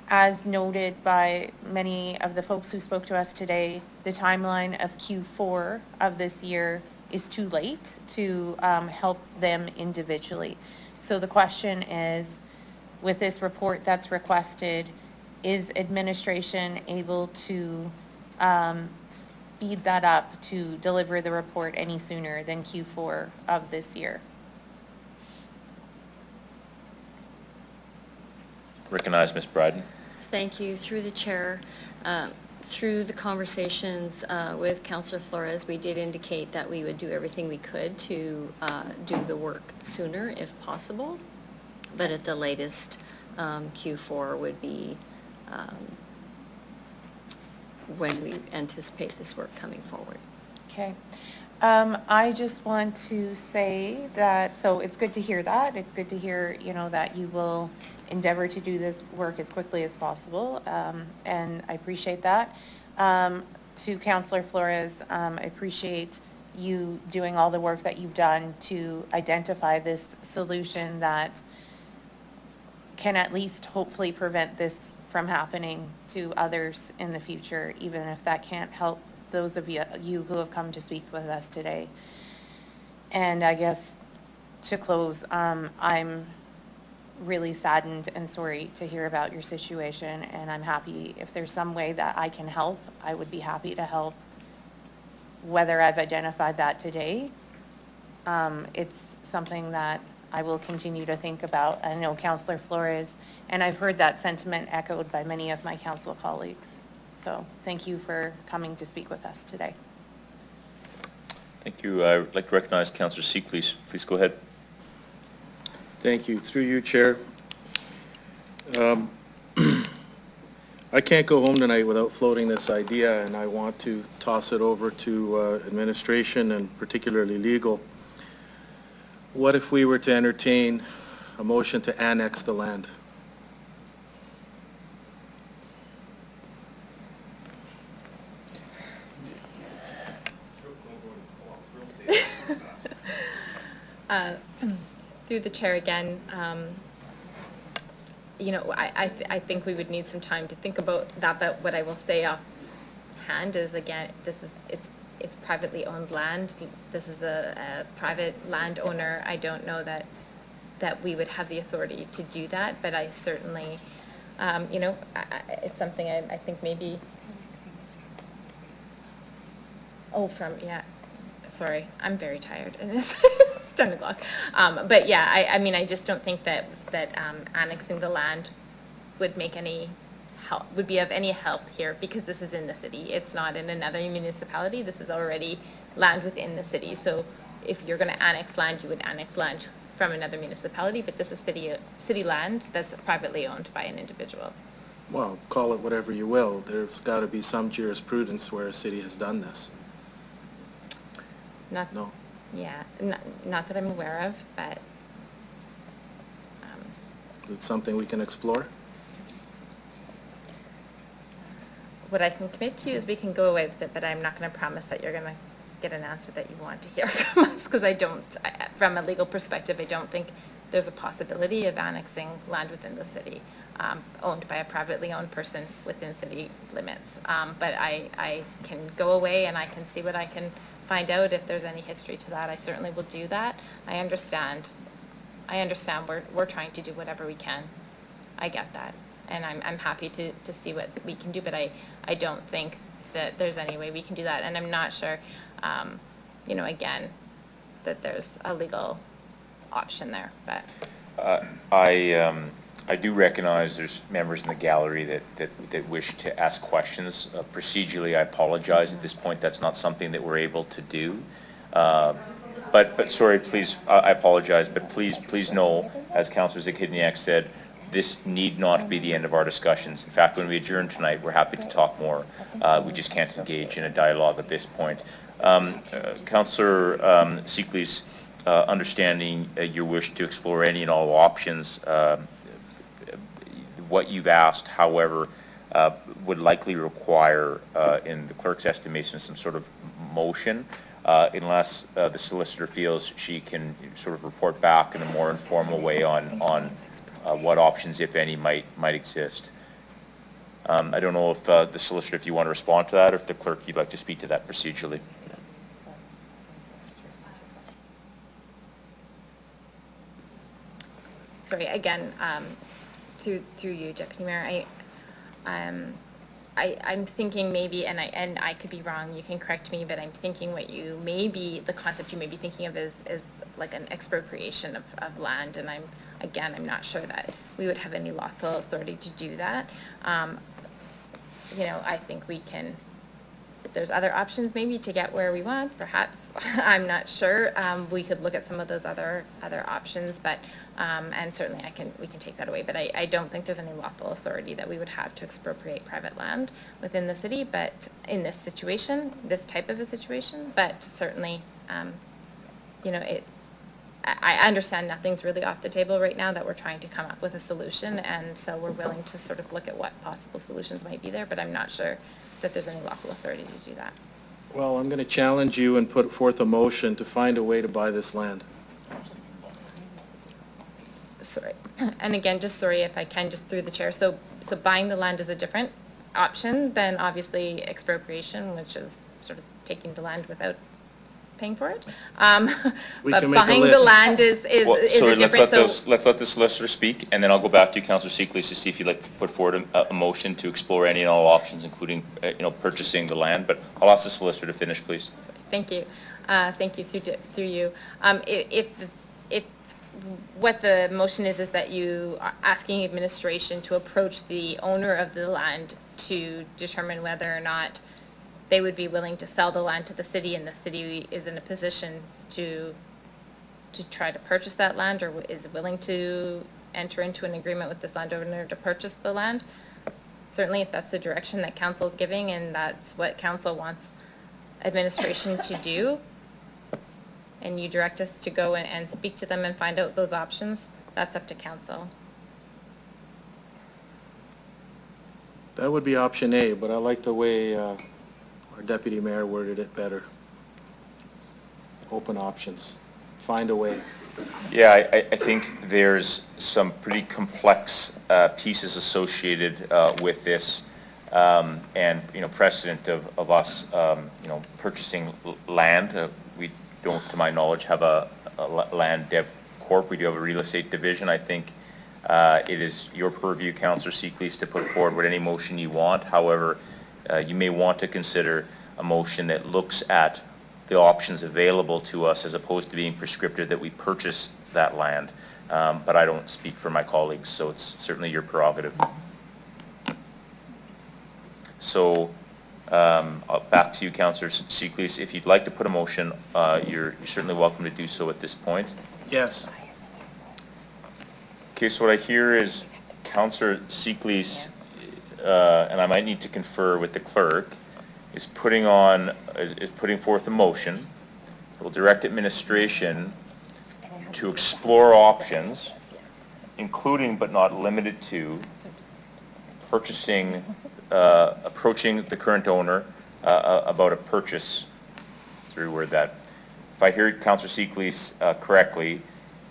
As noted by many of the folks who spoke to us today, the timeline of Q4 of this year is too late to help them individually. So the question is, with this report that's requested, is administration able to speed that up to deliver the report any sooner than Q4 of this year? Recognize Ms. Bryden. Thank you. Through the chair, through the conversations with Councillor Flores, we did indicate that we would do everything we could to do the work sooner if possible, but at the latest, Q4 would be when we anticipate this work coming forward. Okay. I just want to say that, so it's good to hear that. It's good to hear, you know, that you will endeavor to do this work as quickly as possible, and I appreciate that. To Councillor Flores, I appreciate you doing all the work that you've done to identify this solution that can at least hopefully prevent this from happening to others in the future, even if that can't help those of you who have come to speak with us today. And I guess to close, I'm really saddened and sorry to hear about your situation, and I'm happy if there's some way that I can help, I would be happy to help. Whether I've identified that today, it's something that I will continue to think about. I know Councillor Flores, and I've heard that sentiment echoed by many of my council colleagues. So thank you for coming to speak with us today. Thank you. I'd like to recognize Councillor Seeklees. Please go ahead. Thank you. Through you, Chair. I can't go home tonight without floating this idea, and I want to toss it over to administration and particularly legal. What if we were to entertain a motion to annex the land? Through the chair again, you know, I think we would need some time to think about that, but what I will say offhand is, again, it's privately owned land. This is a private landowner. I don't know that we would have the authority to do that, but I certainly, you know, it's something I think maybe, yeah, sorry, I'm very tired, and it's 10 o'clock. But yeah, I mean, I just don't think that annexing the land would make any help, would be of any help here, because this is in the city. It's not in another municipality. This is already land within the city. So if you're going to annex land, you would annex land from another municipality, but this is city land that's privately owned by an individual. Well, call it whatever you will. There's got to be some jurisprudence where a city has done this. No. Yeah, not that I'm aware of, but... Is it something we can explore? What I can commit to is we can go away with it, but I'm not going to promise that you're going to get an answer that you want to hear from us, because from a legal perspective, I don't think there's a possibility of annexing land within the city, owned by a privately owned person within city limits. But I can go away and I can see what I can find out if there's any history to that. I certainly will do that. I understand we're trying to do whatever we can. I get that. And I'm happy to see what we can do, but I don't think that there's any way we can do that. And I'm not sure, you know, again, that there's a legal option there, but. I do recognize there's members in the gallery that wish to ask questions. Procedurally, I apologize. At this point, that's not something that we're able to do. But sorry, please, I apologize, but please know, as Councillor Zakidniak said, this need not be the end of our discussions. In fact, when we adjourn tonight, we're happy to talk more. We just can't engage in a dialogue at this point. Councillor Seeklees, understanding your wish to explore any and all options, what you've asked, however, would likely require, in the clerk's estimation, some sort of motion, unless the solicitor feels she can sort of report back in a more informal way on what options, if any, might exist. I don't know if the solicitor, if you want to respond to that, or if the clerk, you'd like to speak to that procedurally. Sorry, again, through you, Deputy Mayor, I'm thinking maybe, and I could be wrong, you can correct me, but I'm thinking the concept you may be thinking of is like an expropriation of land, and I'm not sure that we would have any lawful authority to do that. You know, I think there's other options maybe to get where we want, perhaps. I'm not sure. We could look at some of those other options, but and certainly we can take that away. But I don't think there's any lawful authority that we would have to expropriate private land within the city. But in this situation, this type of a situation, but certainly, you know, I understand nothing's really off the table right now, that we're trying to come up with a solution, and so we're willing to sort of look at what possible solutions might be there. But I'm not sure that there's any lawful authority to do that. Well, I'm going to challenge you and put forth a motion to find a way to buy this land. Sorry, and again, just sorry if I can, just through the chair. So buying the land is a different option than obviously expropriation, which is sort of taking the land without paying for it. We But can make a buying the list. land is Well, a sorry, different, let's let the solicitor speak, and then I'll go back to you, Councillor Seekles, to see if you'd like to put forward a motion to explore any and all options, including, purchasing the land, but I'll ask the solicitor to finish, please. Thank you. Thank you, through you. If what the motion is that you are asking administration to approach the owner of the land to determine whether or not they would be willing to sell the land to the city, and the city is in a position to try to purchase that land, or is willing to enter into an agreement with this landowner to purchase the land. Certainly, if that's the direction that council is giving and that's what council wants administration to do, and you direct us to go and speak to them and find out those options, that's up to council. That would be option A, but I like the way our deputy mayor worded it better. Open options. Find a way. Yeah, I think there's some pretty complex pieces associated with this, and, precedent of us, purchasing land. We don't, to my knowledge, have a land dev corp. We do have a real estate division. I think it is your purview, Councillor Seekles, to put forward any motion you want. However, you may want to consider a motion that looks at the options available to us as opposed to being prescriptive that we purchase that land. But I don't speak for my colleagues, so it's certainly your prerogative. So back to you, Councillor Seekles. If you'd like to put a motion, you're certainly welcome to do so at this point. Yes. Okay, so what I hear is Councillor Seekles, and I might need to confer with the clerk, is putting forth a motion that will direct administration to explore options, including but not limited to approaching the current owner about a purchase. Let's reword that. If I hear Councillor Seekles correctly,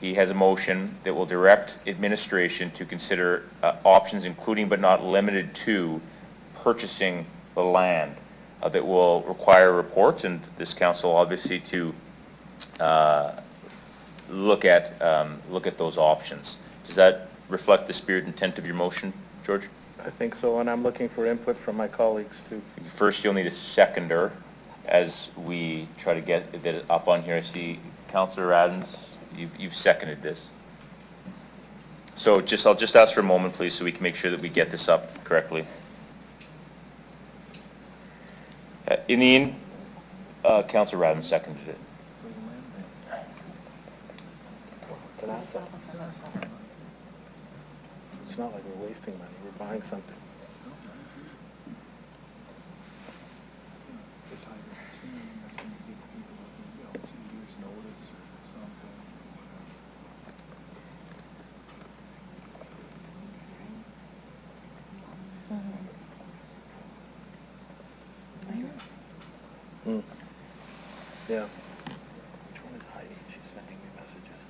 he has a motion that will direct administration to consider options, including but not limited to purchasing the land. That will require a report, and this council obviously to look at those options. Does that reflect the spirit and intent of your motion, George? I think so, and I'm looking for input from my colleagues too. First, you'll need a seconder as we try to get it up on here. I see Councillor Adams, you've seconded this. So I'll just ask for a moment, please, so we can make sure that we get this up correctly. Councillor Radden seconded it. It's an asset. It's not like we're wasting money, we're buying something. Yeah. Which one is Heidi? She's sending me messages.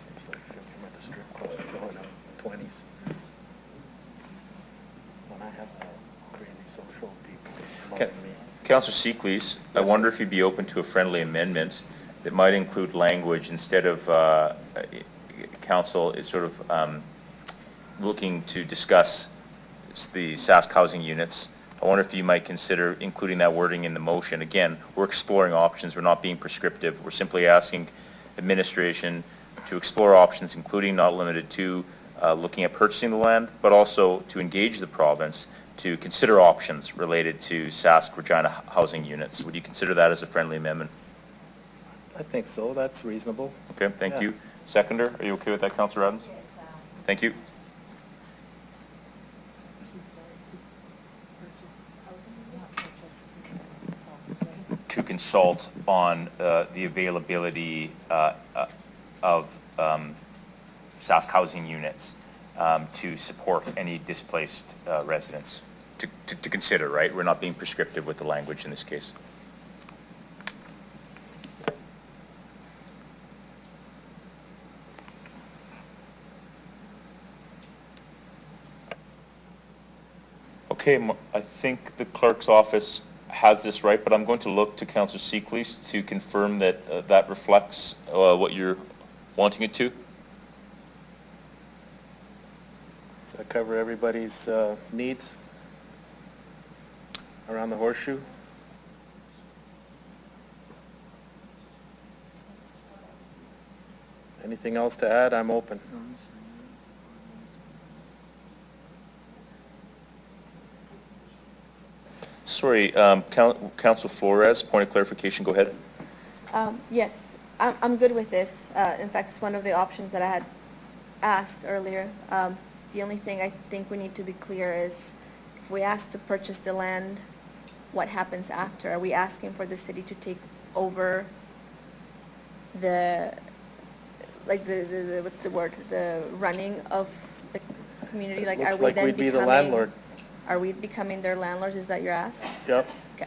It's like I'm at the strip club throwing out 20s. When I have crazy social people loving me. Councillor Seekles, I wonder if you'd be open to a friendly amendment that might include language instead of council is sort of looking to discuss the Sask housing units. I wonder if you might consider including that wording in the motion. Again, we're exploring options. We're not being prescriptive. We're simply asking administration to explore options, including not limited to looking at purchasing the land, but also to engage the province to consider options related to Sask Regina housing units. Would you consider that as a friendly amendment? I think so, that's reasonable. Okay, thank you. Seconder, are you okay with that, Councillor Adams? Thank you. To consult on the availability of Sask housing units to support any displaced residents. To consider, right? We're not being prescriptive with the language in this case. Okay, I think the clerk's office has this right, but I'm going to look to Councillor Seeklees to confirm that that reflects what you're wanting it to. Does that cover everybody's needs around the horseshoe? Anything else to add? I'm open. Sorry, Councillor Flores, point of clarification, go ahead. Yes, I'm good with this. In fact, it's one of the options that I had asked earlier. The only thing I think we need to be clear is if we ask to purchase the land, what happens after? Are we asking for the city to take over the what's the word? The running of the community? Like, Looks are we like then we'd be the becoming, landlord. are we becoming their landlords? Is that your ask? Yep. Okay.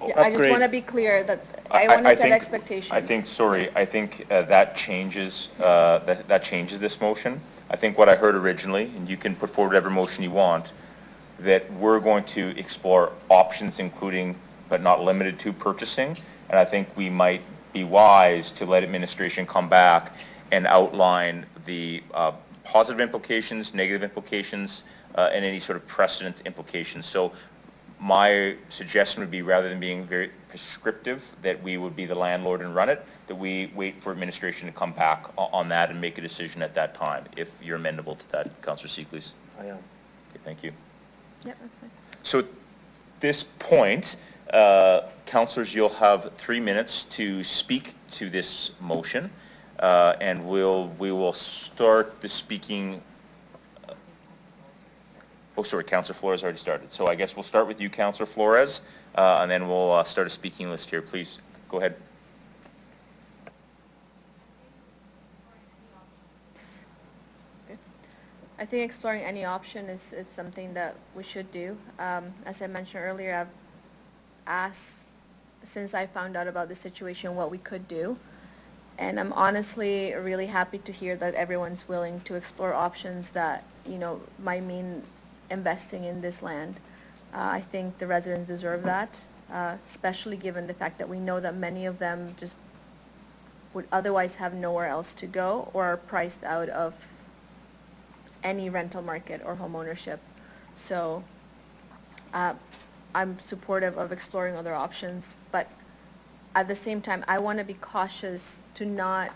Yeah, I just want to be clear that I want to set expectations. I think that changes, that changes this motion. I think what I heard originally, and you can put forward whatever motion you want, that we're going to explore options including, but not limited to, purchasing. And I think we might be wise to let administration come back and outline the positive implications, negative implications, and any sort of precedent implications. So my suggestion would be, rather than being very prescriptive that we would be the landlord and run it, that we wait for administration to come back on that and make a decision at that time, if you're amenable to that, Councillor Seeklees. I am. Okay, thank you. Yep, that's fine. So at this point, councillors, you'll have 3 minutes to speak to this motion, and we will start the speaking. Oh, sorry, Councillor Flores already started. So I guess we'll start with you, Councillor Flores, and then we'll start a speaking list here. Please, go ahead. I think exploring any option is something that we should do. As I mentioned earlier, I've asked, since I found out about the situation, what we could do. And I'm honestly really happy to hear that everyone's willing to explore options that, you know, might mean investing in this land. I think the residents deserve that, especially given the fact that we know that many of them just would otherwise have nowhere else to go or are priced out of any rental market or home ownership. So I'm supportive of exploring other options, but at the same time, I want to be cautious to not,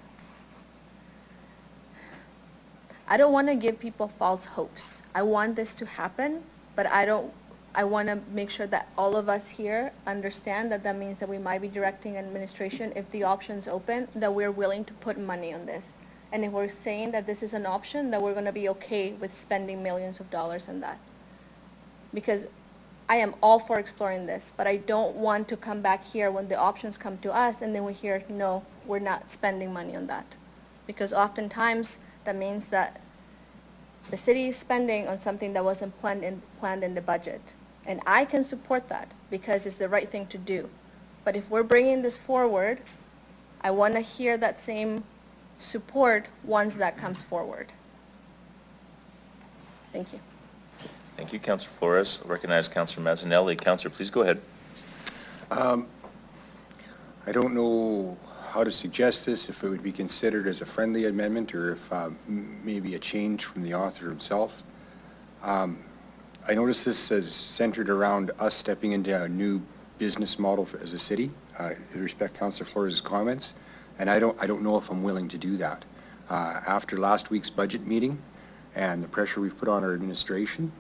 I don't want to give people false hopes. I want this to happen, but I want to make sure that all of us here understand that that means that we might be directing administration, if the option's open, that we're willing to put money on this. And if we're saying that this is an option, that we're going to be okay with spending millions of dollars on that. Because I am all for exploring this, but I don't want to come back here when the options come to us and then we hear, no, we're not spending money on that. Because oftentimes that means that the city is spending on something that wasn't planned in the budget. And I can support that because it's the right thing to do. But if we're bringing this forward, I want to hear that same support once that comes forward. Thank you. Thank you, Councillor Flores. I recognize Councillor Mazzanelli. Councillor, please go ahead. I don't know how to suggest this, if it would be considered as a friendly amendment or if maybe a change from the author himself. I notice this is centered around us stepping into a new business model as a city. I respect Councillor Flores' comments, and I don't know if I'm willing to do that. After last week's budget meeting and the pressure we've put on our administration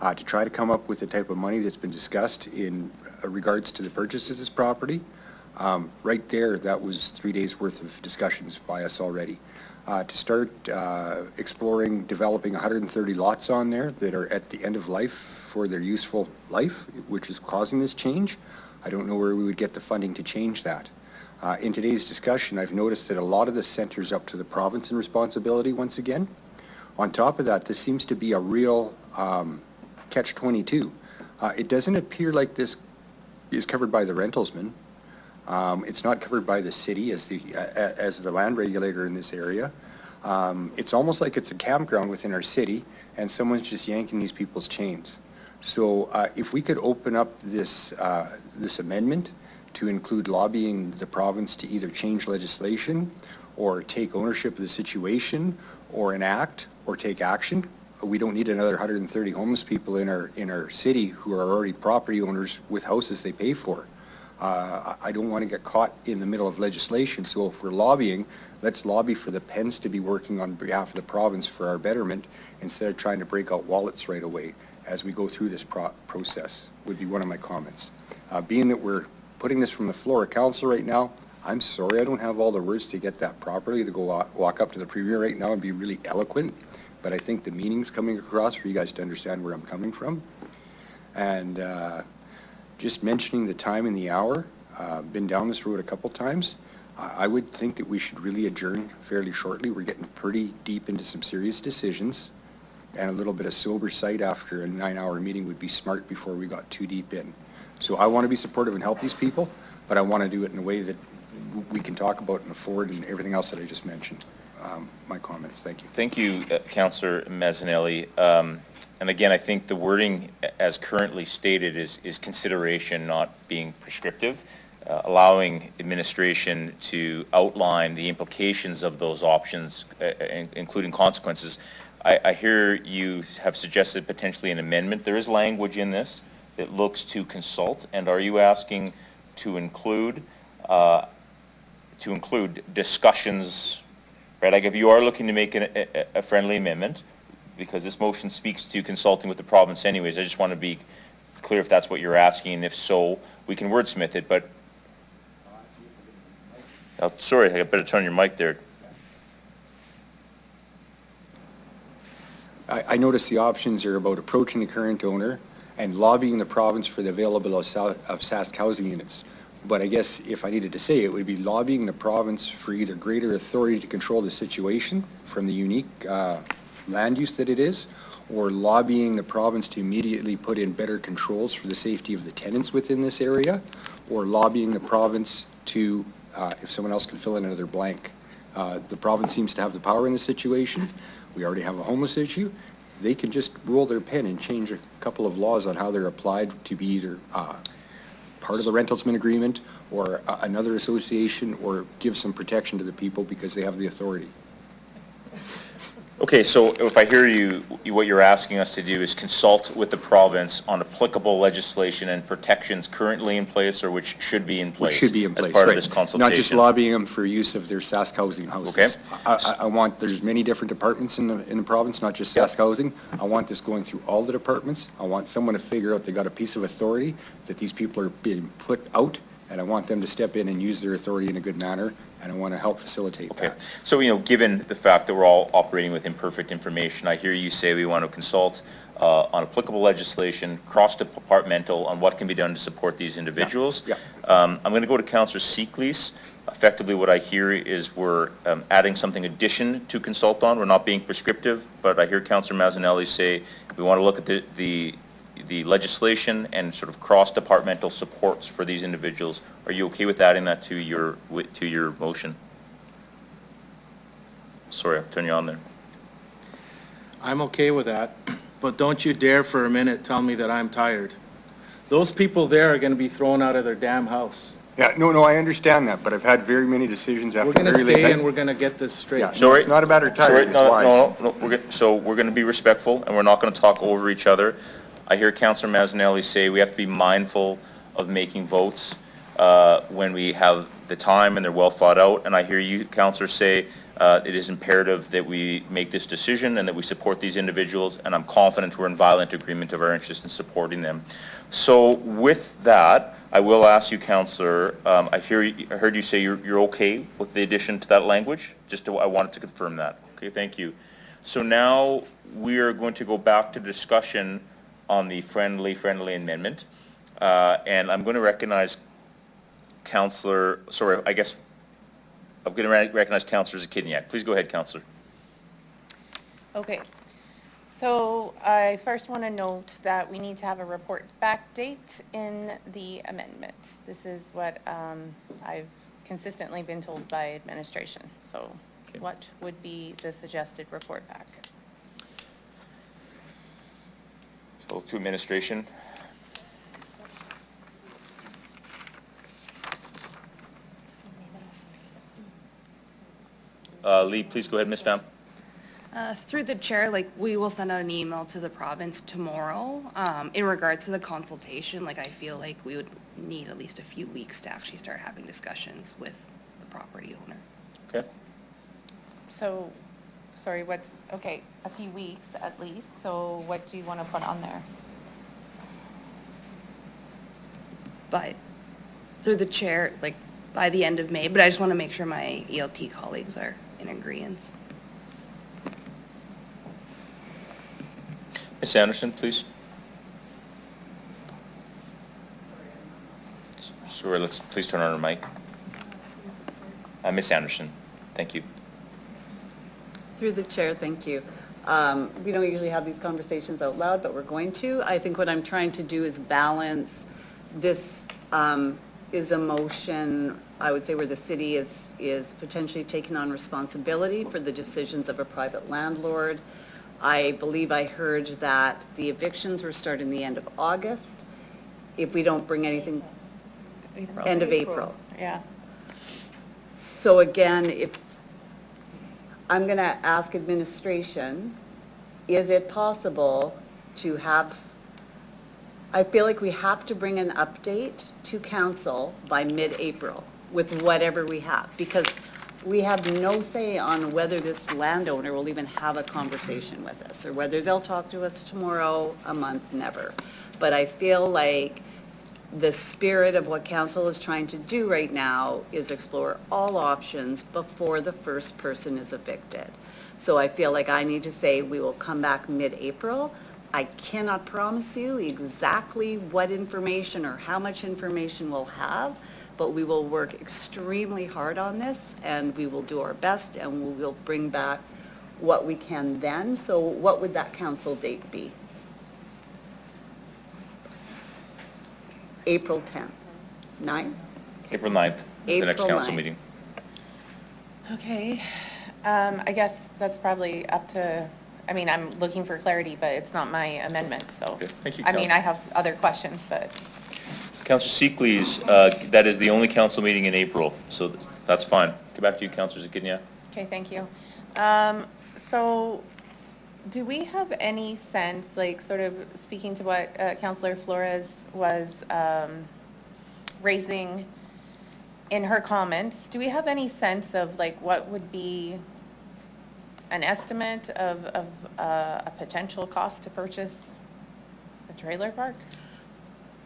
to try to come up with the type of money that's been discussed in regards to the purchase of this property, right there, that was 3 days worth of discussions by us already. To start exploring developing 130 lots on there that are at the end of life for their useful life, which is causing this change, I don't know where we would get the funding to change that. In today's discussion, I've noticed that a lot of this centers up to the province in responsibility once again. On top of that, this seems to be a real catch-22. It doesn't appear like this is covered by the rentalsman. It's not covered by the city as the land regulator in this area. It's almost like it's a campground within our city and someone's just yanking these people's chains. So if we could open up this, this amendment to include lobbying the province to either change legislation or take ownership of the situation or enact or take action. We don't need another 130 homeless people in our city who are already property owners with houses they pay for. I don't want to get caught in the middle of legislation, so if we're lobbying, let's lobby for the Pens to be working on behalf of the province for our betterment instead of trying to break out wallets right away as we go through this process, would be one of my comments. Being that we're putting this from the floor of council right now, I'm sorry I don't have all the words to get that properly, to go walk up to the Premier right now and be really eloquent, but I think the meaning's coming across for you guys to understand where I'm coming from. And just mentioning the time and the hour, been down this road a couple times. I would think that we should really adjourn fairly shortly. We're getting pretty deep into some serious decisions, and a little bit of sober sight after a 9-hour meeting would be smart before we got too deep in. So I want to be supportive and help these people, but I want to do it in a way that we can talk about and afford and everything else that I just mentioned. My comments. Thank you. Thank you, Councillor Mazzanelli. And again, I think the wording as currently stated is consideration, not being prescriptive, allowing administration to outline the implications of those options, including consequences. I hear you have suggested potentially an amendment. There is language in this that looks to consult, and are you asking to include discussions, right? Like if you are looking to make a friendly amendment, because this motion speaks to consulting with the province anyways, I just want to be clear if that's what you're asking, and if so, we can wordsmith it, but... Oh, sorry, I better turn your mic there. I noticed the options are about approaching the current owner and lobbying the province for the availability of SASC housing units. But I guess if I needed to say it, would be lobbying the province for either greater authority to control the situation from the unique land use that it is, or lobbying the province to immediately put in better controls for the safety of the tenants within this area, or lobbying the province to, if someone else can fill in another blank. The province seems to have the power in this situation. We already have a homeless issue. They can just roll their pen and change a couple of laws on how they're applied to be either part of the rentalsman agreement or another association, or give some protection to the people because they have the authority. Okay, so if I hear you, what you're asking us to do is consult with the province on applicable legislation and protections currently in place or which should be in place. Which should be in place, as part right. of this consultation. Not just lobbying them for use of their SASC housing houses. Okay. I want, there's many different departments in the province, not just SASC housing. I want this going through all the departments. I want someone to figure out they got a piece of authority, that these people are being put out, and I want them to step in and use their authority in a good manner, and I want to help facilitate that. So, given the fact that we're all operating with imperfect information, I hear you say we want to consult on applicable legislation, cross-departmental, on what can be done to support these individuals. Yeah. I'm going to go to Councillor Lease. Effectively, what I hear is we're adding something addition to consult on. We're not being prescriptive, but I hear Councillor Mazzanelli say we want to look at the legislation and sort of cross-departmental supports for these individuals. Are you okay with adding that to your motion? Sorry, I'll turn you on there. I'm okay with that, but don't you dare for a minute tell me that I'm tired. Those people there are going to be thrown out of their damn house. Yeah, no, I understand that, but I've had very many decisions after We're going to very late stay night. and we're going to get this straight. Yeah, no, it's not a matter of tired, it's wise. No, so we're going to be respectful, and we're not going to talk over each other. I hear Councillor Mazzanelli say we have to be mindful of making votes when we have the time and they're well thought out, and I hear you, Councillor, say it is imperative that we make this decision and that we support these individuals, and I'm confident we're in violent agreement of our interest in supporting them. So with that, I will ask you, Councillor, I heard you say you're okay with the addition to that language. I wanted to confirm that. Okay, thank you. So now we are going to go back to discussion on the friendly amendment, and I'm going to recognize Councillor. Sorry, I guess I'm going to recognize Councillor Zakidniak. Please go ahead, Councillor. Okay. So I first want to note that we need to have a report back date in the amendment. This is what I've consistently been told by administration. So what would be the suggested report back? So So to administration. Lee, please go ahead, Ms. Pham. Through the chair, like, we will send out an email to the province tomorrow. In regards to the consultation, like, I feel like we would need at least a few weeks to actually start having discussions with the property owner. Okay. So, sorry, okay, a few weeks at least, so what do you want to put on there? But through the chair, like, by the end of May, but I just want to make sure my ELT colleagues are in agreement. Ms. Anderson, please. Sorry, let's please turn on her mic. Ms. Anderson, thank you. Through the chair, thank you. We don't usually have these conversations out loud, but we're going to. I think what I'm trying to do is balance. This is a motion, I would say, where the city is potentially taking on responsibility for the decisions of a private landlord. I believe I heard that the evictions were starting the end of August. If we don't bring anything, end of April. Yeah. So again, if I'm going to ask administration, is it possible to have, I feel like we have to bring an update to council by mid-April with whatever we have, because we have no say on whether this landowner will even have a conversation with us, or whether they'll talk to us tomorrow, a month, never. But I feel like the spirit of what council is trying to do right now is explore all options before the first person is evicted. So I feel like I need to say we will come back mid-April. I cannot promise you exactly what information or how much information we'll have, but we will work extremely hard on this, and we will do our best, and we will bring back what we can then. So what would that council date be? April 10th, 9th? April 9th is the next April council 9th. meeting. Okay, I guess that's probably up to, I mean, I'm looking for clarity, but it's not my amendment, so. Okay, thank you, I mean, I have other questions, but. Councillor Seekleys, that is the only council meeting in April, so that's fine. Get back to you, Councillor Zakinia. Okay, thank you. So, do we have any sense, like, sort of speaking to what Councillor Flores was raising in her comments, do we have any sense of, like, what would be an estimate of a potential cost to purchase a trailer park?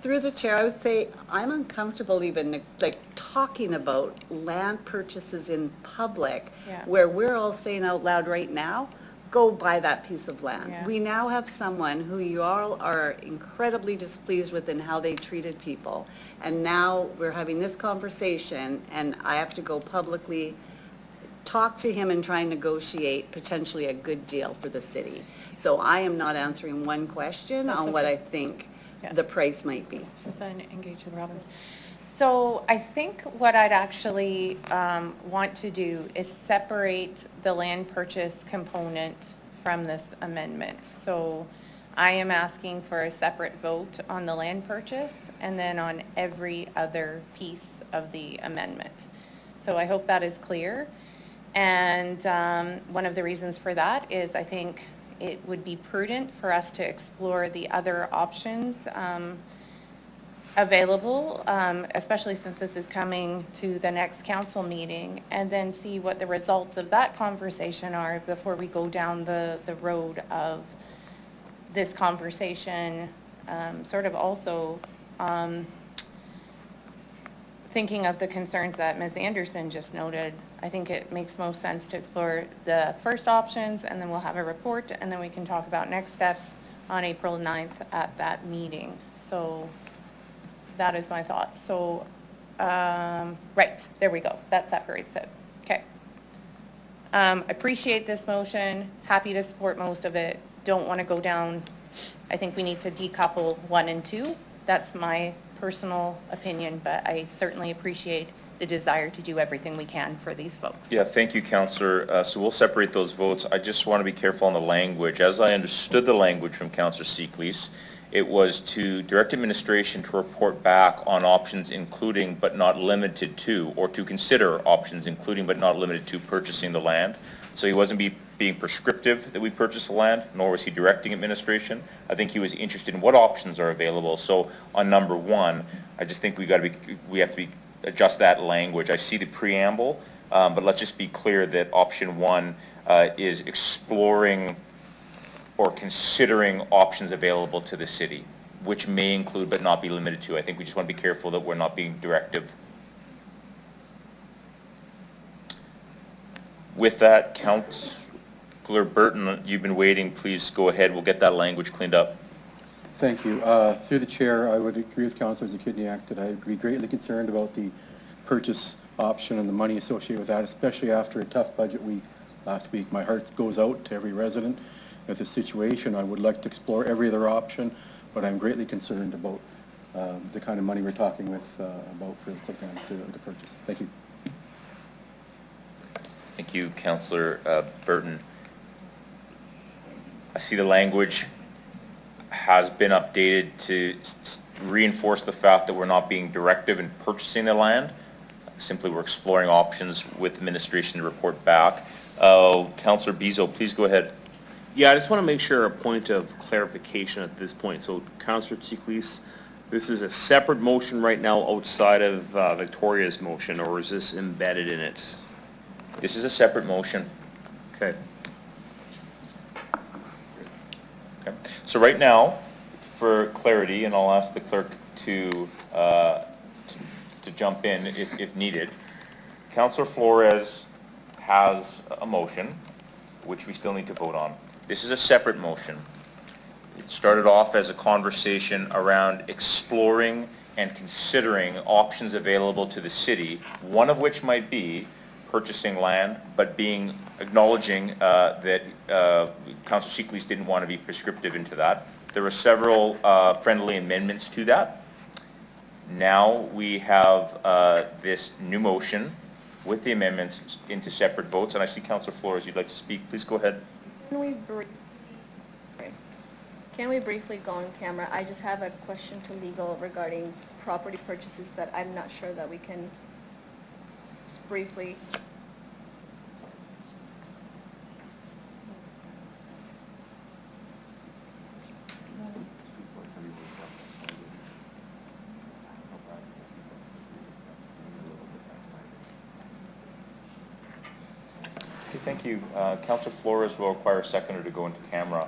Through the chair, I would say I'm uncomfortable even like talking about land purchases in public, Yeah. where we're all saying out loud right now, go buy that piece of land. Yeah. We now have someone who you all are incredibly displeased with in how they treated people. And now we're having this conversation, and I have to go publicly talk to him and try and negotiate potentially a good deal for the city. So I am not answering one question on what I think the price might be. So then engage the province. So I think what I'd actually want to do is separate the land purchase component from this amendment. So I am asking for a separate vote on the land purchase and then on every other piece of the amendment. So I hope that is clear. And one of the reasons for that is I think it would be prudent for us to explore the other options available, especially since this is coming to the next council meeting, and then see what the results of that conversation are before we go down the road of this conversation, sort of also thinking of the concerns that Ms. Anderson just noted. I think it makes most sense to explore the first options, and then we'll have a report, and then we can talk about next steps on April 9th at that meeting. So that is my thought. So, right, there we go. That separates it. Okay. Appreciate this motion. Happy to support most of it. Don't want to go down. I think we need to decouple 1 and 2. That's my personal opinion, but I certainly appreciate the desire to do everything we can for these folks. Yeah, thank you, Councillor. So we'll separate those votes. I just want to be careful on the language. As I understood the language from Councillor Seekleys, It was to direct administration to report back on options including but not limited to, or to consider options including but not limited to purchasing the land. So he wasn't being prescriptive that we purchase the land, nor was he directing administration. I think he was interested in what options are available. So on number one, I just think we have to adjust that language. I see the preamble, but let's just be clear that option one is exploring or considering options available to the city, which may include but not be limited to. I think we just want to be careful that we're not being directive. With that, Councillor Burton, you've been waiting. Please go ahead. We'll get that language cleaned up. Thank you. Through the chair, I would agree with Councillor Zakidniak that I'd be greatly concerned about the purchase option and the money associated with that, especially after a tough budget week last week. My heart goes out to every resident with the situation. I would like to explore every other option, but I'm greatly concerned about the kind of money we're talking about for something to purchase. Thank you. Thank you, Councillor Burton. I see the language has been updated to reinforce the fact that we're not being directive in purchasing the land. Simply, we're exploring options with administration to report back. Councillor Bezo, please go ahead. Yeah, I just want to make sure a point of clarification at this point. So, Councillor Chiklis, this is a separate motion right now outside of Victoria's motion, or is this embedded in it? This is a separate motion. Okay. Okay. So right now, for clarity, and I'll ask the clerk to jump in if needed, Councillor Flores has a motion, which we still need to vote on. This is a separate motion. It started off as a conversation around exploring and considering options available to the city, one of which might be purchasing land, but acknowledging that Councillor Chiklis didn't want to be prescriptive into that. There were several friendly amendments to that. Now we have this new motion with the amendments into separate votes, and I see Councillor Flores, you'd like to speak. Please go ahead. Can we briefly go on camera? I just have a question to legal regarding property purchases that I'm not sure that we can just briefly. Okay, thank you. Councillor Flores will require a seconder to go into camera.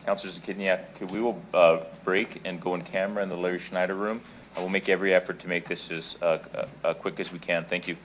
Councillor Zakidniak, we will break and go in camera in the Larry Schneider room. I will make every effort to make this as quick as we can. Thank you.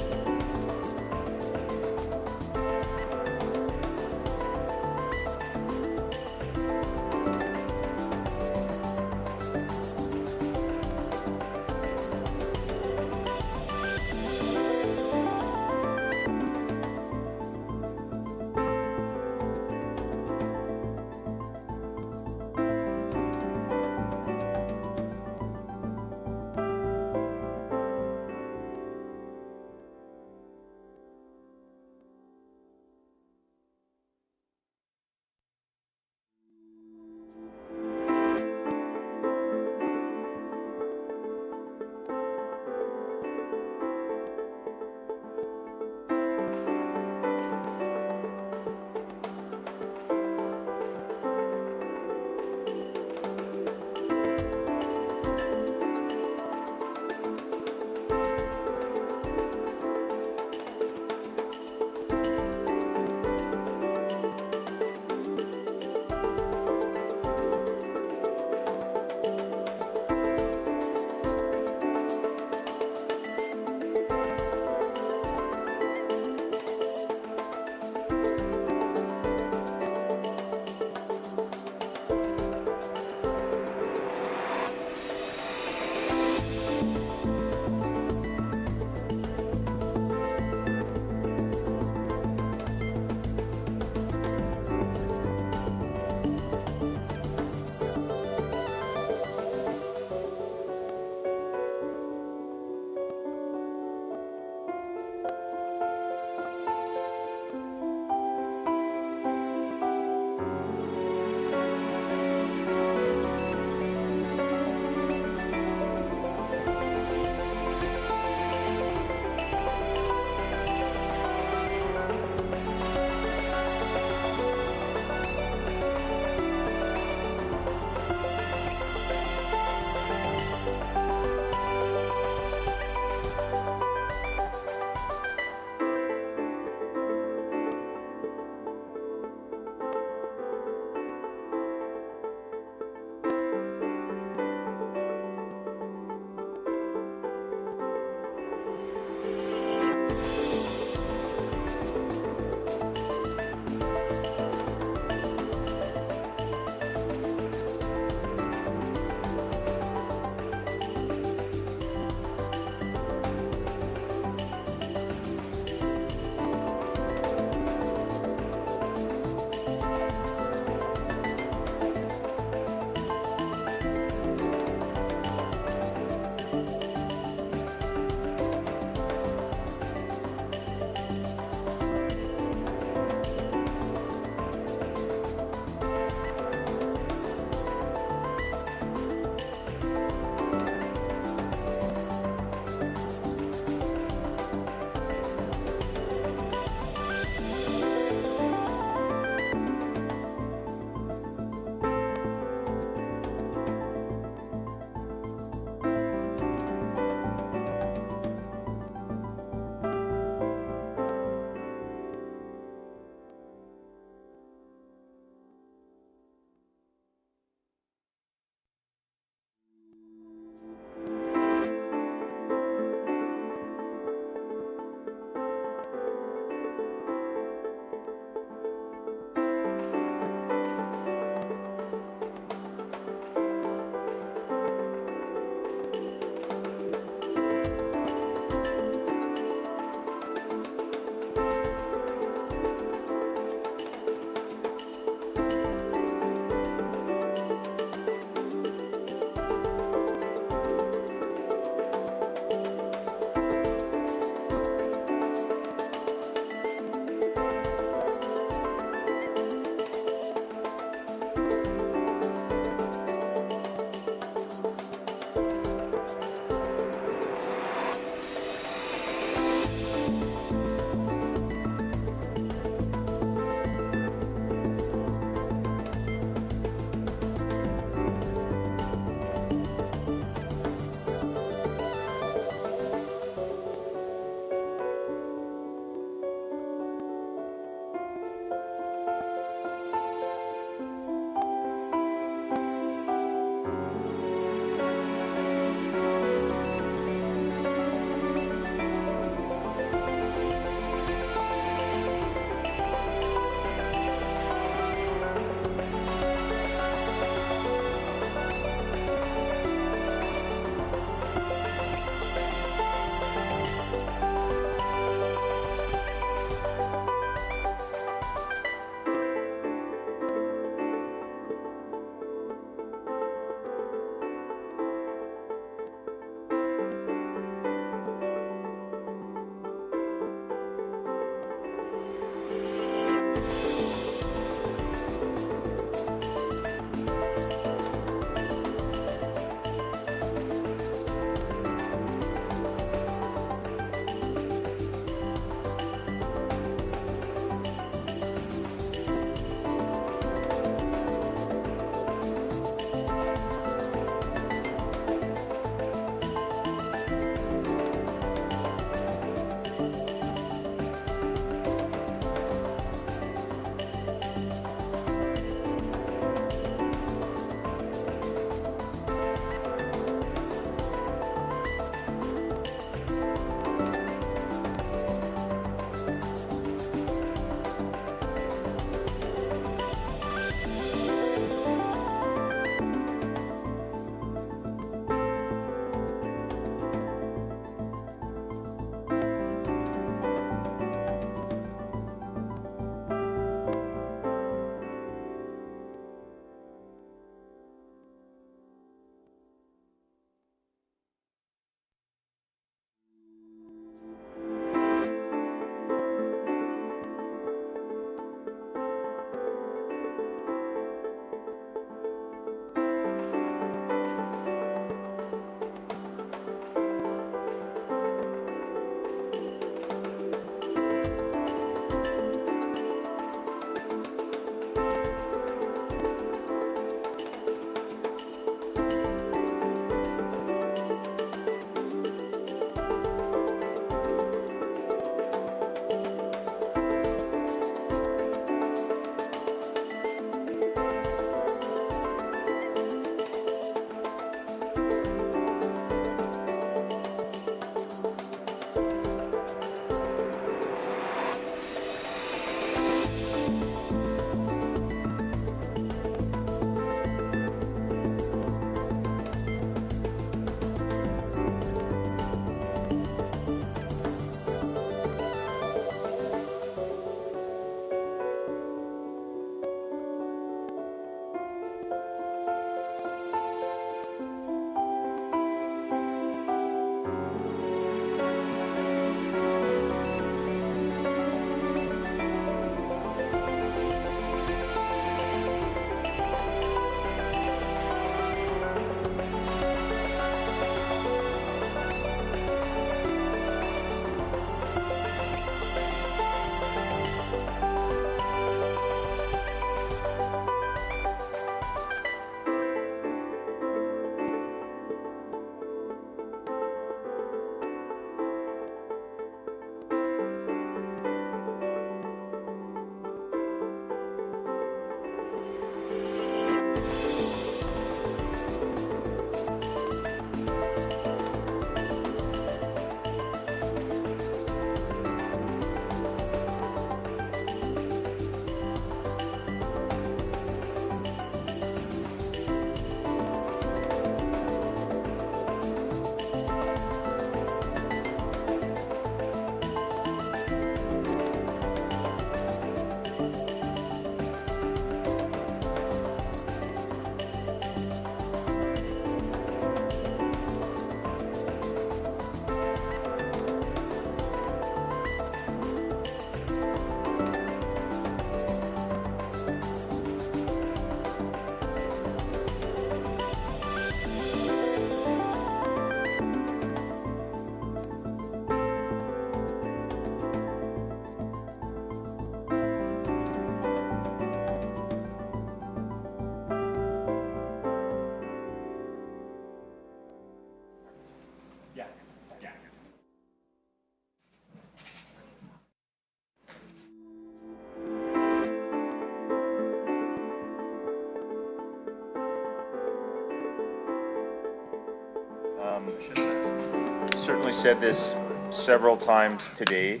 Certainly said this several times today,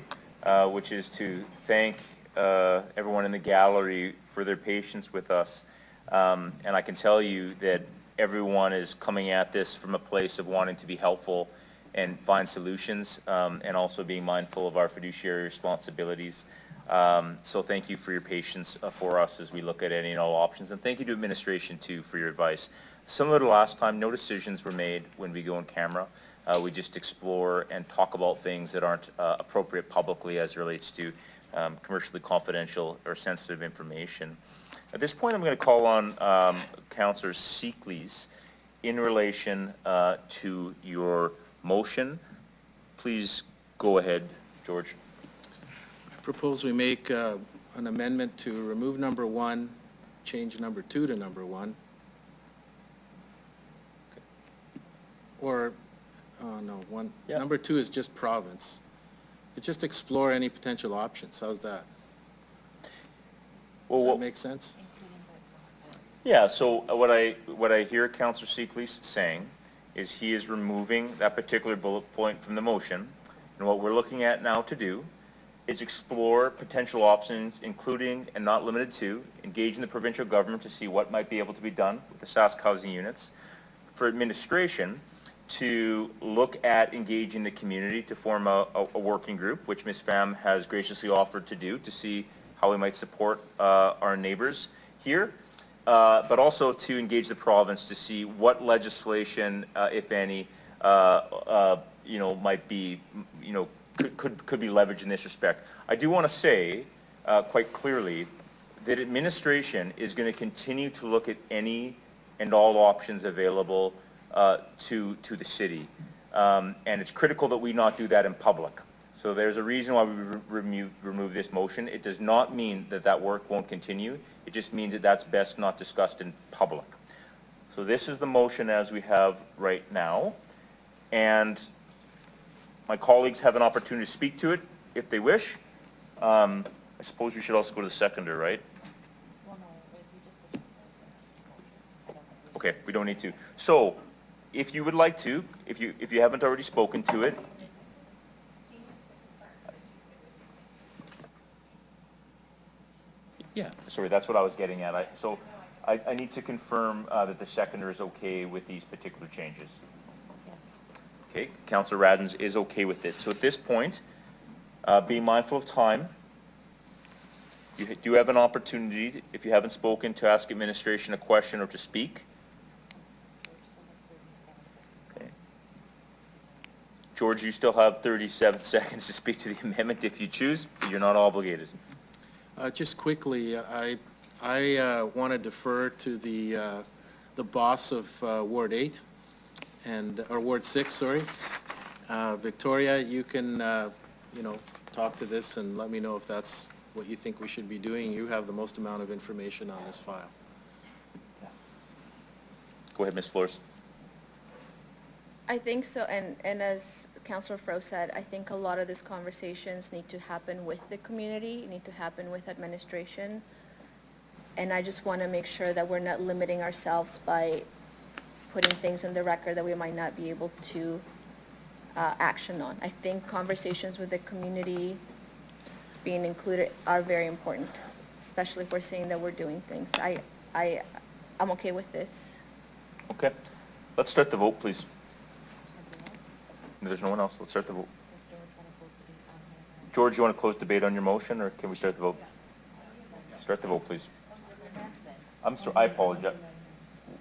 which is to thank everyone in the gallery for their patience with us. And I can tell you that everyone is coming at this from a place of wanting to be helpful and find solutions, and also being mindful of our fiduciary responsibilities. So thank you for your patience for us as we look at any and all options. And thank you to administration too for your advice. Similar to last time, no decisions were made when we go on camera. We just explore and talk about things that aren't appropriate publicly as it relates to commercially confidential or sensitive information. At this point, I'm going to call on Councillor Seekleys in relation to your motion. Please go ahead, George. I propose we make an amendment to remove number 1, change number 2 to number 1. Or, oh no, number 2 is just province. Just explore any potential options. How's that? Does that make sense? Yeah, so what I hear Councillor Seekleys saying is he is removing that particular bullet point from the motion, and what we're looking at now to do is explore potential options, including and not limited to engaging the provincial government to see what might be able to be done with the Sask housing units, for administration to look at engaging the community to form a working group, which Ms. Pham has graciously offered to do, to see how we might support our neighbors here, but also to engage the province to see what legislation, if any, might be, could be leveraged in this respect. I do want to say quite clearly that administration is going to continue to look at any and all options available to the city, and it's critical that we not do that in public. So there's a reason why we remove this motion. It does not mean that that work won't continue. It just means that that's best not discussed in public. So this is the motion as we have right now, and my colleagues have an opportunity to speak to it if they wish. I suppose we should also go to the seconder, right? Okay, we don't need to. So if you would like to, if you haven't already spoken to it, yeah, sorry, that's what I was getting at. I need to confirm that the seconder is okay with these particular changes. Yes. Okay, Councillor Radens is okay with it. So at this point, being mindful of time, you do have an opportunity, if you haven't spoken, to ask administration a question or to speak. Okay. George, you still have 37 seconds to speak to the amendment if you choose, but you're not obligated. Just quickly, I want to defer to the boss of Ward 8 or Ward 6, sorry. Victoria, you can talk to this and let me know if that's what you think we should be doing. You have the most amount of information on this file. Go ahead, Ms. Flores. I think so, and as Councillor Fro said, I think a lot of these conversations need to happen with the community, need to happen with administration, and I just want to make sure that we're not limiting ourselves by putting things in the record that we might not be able to action on. I think conversations with the community being included are very important, especially if we're saying that we're doing things. I'm okay with this. Okay. Let's start the vote, please. There's no one else. Let's start the vote. George, you want to close debate on your motion, or can we start the vote? Start the vote, please. I'm sorry. I apologize.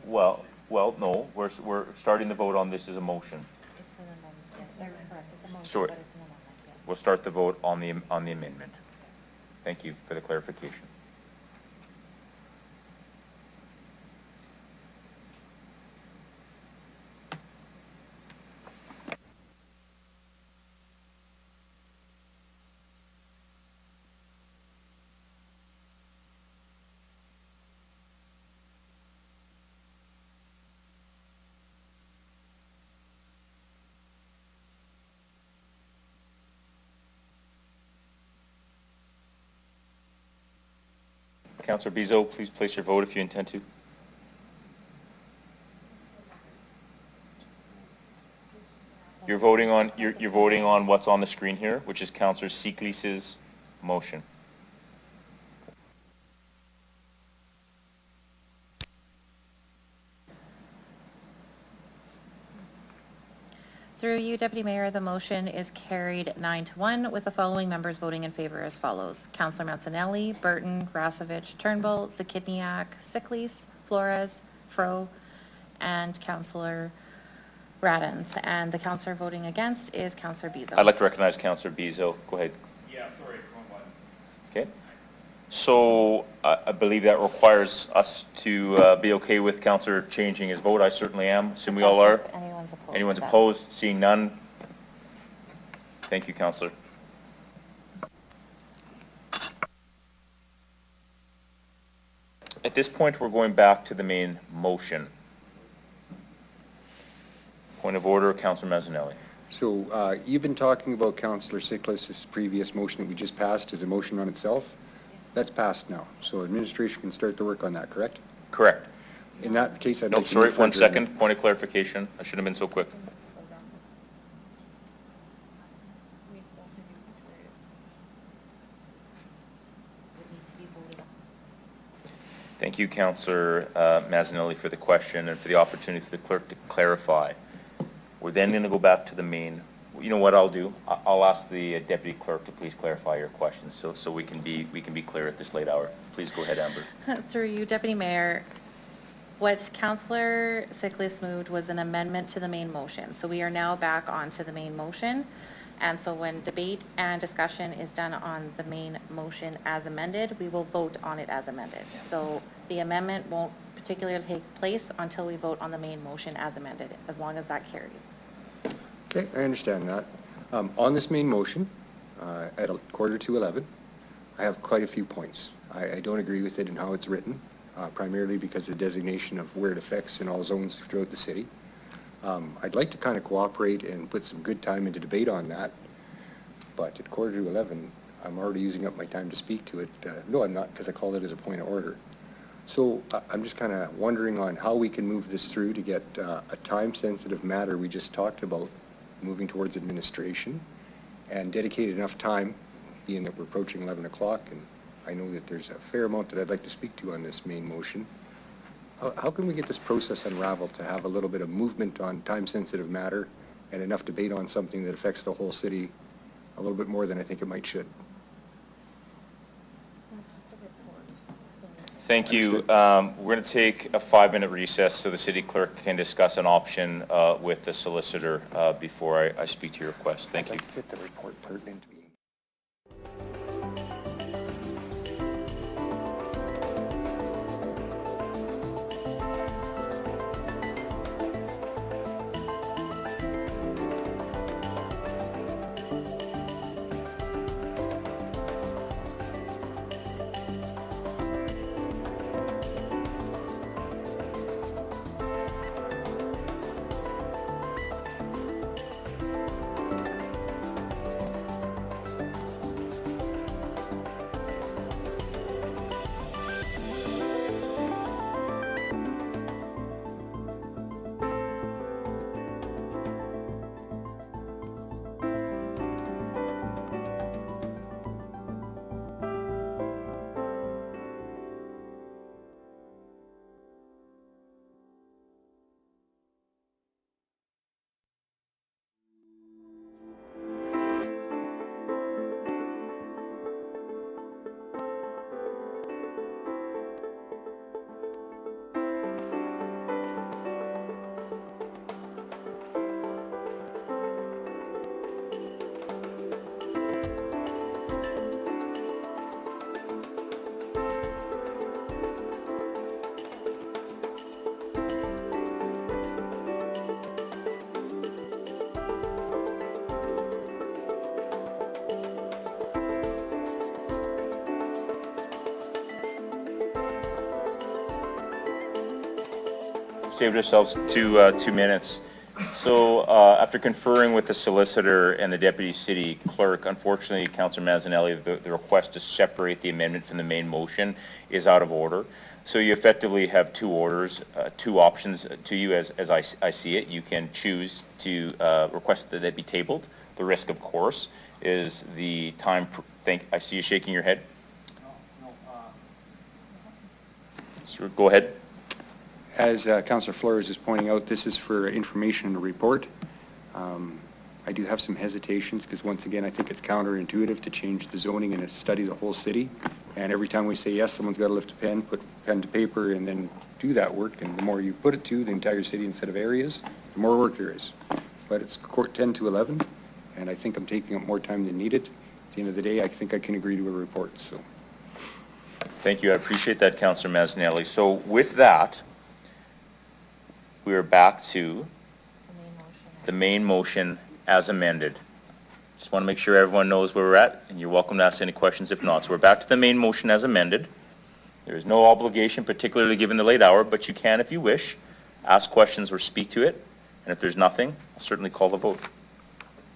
Well, no. We're starting the vote on this as a motion. It's an amendment. Yes, that's correct. It's a motion, Sorry. but it's an amendment, yes. We'll start the vote on the amendment. Thank you for the clarification. Councillor Bizot, please place your vote if you intend to. You're voting on what's on the screen here, which is Councillor Seeklees's motion. Through you, Deputy Mayor, the motion is carried 9-1 with the following members voting in favor as follows. Councillor Mancinelli, Burton, Rasevich, Turnbull, Zakidniak, Sickles, Flores, Fro, and Councillor Radens. And the councillor voting against is Councillor Bezo. I'd like to recognize Councillor Bezo. Go ahead. Yeah, sorry, wrong one. Okay. So I believe that requires us to be okay with Councillor changing his vote. I certainly am. Assume we all are. Anyone's opposed? Seeing none? Thank you, Councillor. At this point, we're going back to the main motion. Point of order, Councillor Mancinelli. So you've been talking about Councillor Sickles' previous motion that we just passed as a motion on itself. That's passed now. So administration can start the work on that, correct? Correct. In that case, I'd No, like to sorry, move one for second. adjournment. Point of clarification. I shouldn't have been so quick. Thank you, Councillor Mancinelli, for the question and for the opportunity for the clerk to clarify. We're then going to go back to the main. You know what I'll do? I'll ask the deputy clerk to please clarify your questions so we can be clear at this late hour. Please go ahead, Amber. Through you, Deputy Mayor, what Councillor Sickles moved was an amendment to the main motion. So we are now back onto the main motion. And so when debate and discussion is done on the main motion as amended, we will vote on it as amended. So the amendment won't particularly take place until we vote on the main motion as amended, as long as that carries. Okay, I understand that. On this main motion, at 11:15, I have quite a few points. I don't agree with it and how it's written, primarily because of the designation of where it affects in all zones throughout the city. I'd like to kind of cooperate and put some good time into debate on that, but at 11:15, I'm already using up my time to speak to it. No, I'm not, because I called it as a point of order. So I'm just kind of wondering on how we can move this through to get a time-sensitive matter we just talked about moving towards administration and dedicate enough time, being that we're approaching 11 o'clock, and I know that there's a fair amount that I'd like to speak to on this main motion. How can we get this process unraveled to have a little bit of movement on time-sensitive matter and enough debate on something that affects the whole city a little bit more than I think it might should? Thank you. We're going to take a 5-minute recess so the city clerk can discuss an option with the solicitor before I speak to your request. Thank you. I'd like to get the report pertinent to me. Saved ourselves 2 minutes. So after conferring with the solicitor and the deputy city clerk, unfortunately, Councillor Mancinelli, the request to separate the amendment from the main motion is out of order. So you effectively have two orders, two options to you as I see it. You can choose to request that it be tabled. The risk, of course, is the time, I see you shaking your head. So go ahead. As Councillor Flores is pointing out, this is for information in the report. I do have some hesitations because once again, I think it's counterintuitive to change the zoning and to study the whole city. And every time we say yes, someone's got to lift a pen, put pen to paper, and then do that work. And the more you put it to the entire city instead of areas, the more work there is. But it's court 10 to 11, and I think I'm taking up more time than needed. At the end of the day, I think I can agree to a report. So, thank you. I appreciate that, Councillor Mazzanelli. So with that, we are back to the main motion as amended. Just want to make sure everyone knows where we're at, and you're welcome to ask any questions if not. So we're back to the main motion as amended. There is no obligation, particularly given the late hour, but you can, if you wish, ask questions or speak to it. And if there's nothing, I'll certainly call the vote.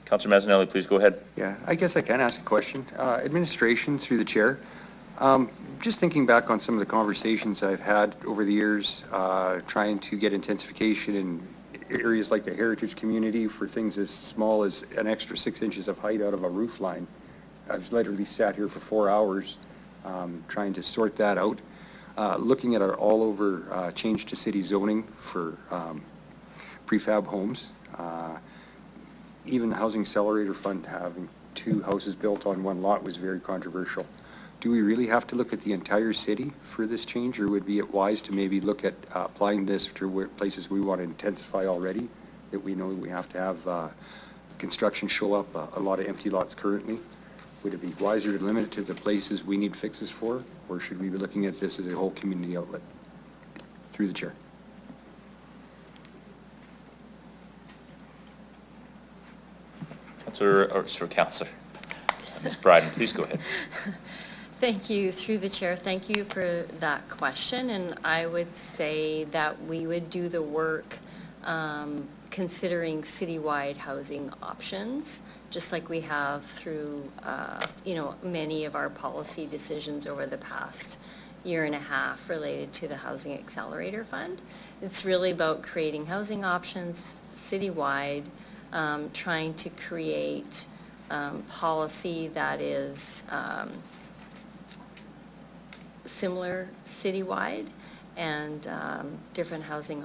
Councillor Mazzanelli, please go ahead. yeah, I guess I can ask a question. Administration, through the chair, just thinking back on some of the conversations I've had over the years, trying to get intensification in areas like the heritage community for things as small as an extra 6 inches of height out of a roof line. I've literally sat here for 4 hours trying to sort that out. Looking at our all over change to city zoning for prefab homes. Even the Housing Accelerator Fund having 2 houses built on one lot was very controversial. Do we really have to look at the entire city for this change, or would it be wise to maybe look at applying this to places we want to intensify already, that we know we have to have construction show up, a lot of empty lots currently? Would it be wiser to limit it to the places we need fixes for, or should we be looking at this as a whole community outlet? Through the chair. Councillor Ms. Bryden, please go ahead. Thank you, through the chair. Thank you for that question. And I would say that we would do the work considering citywide housing options, just like we have through, many of our policy decisions over the past year and a half related to the Housing Accelerator Fund. It's really about creating housing options citywide, trying to create policy that is similar citywide and different housing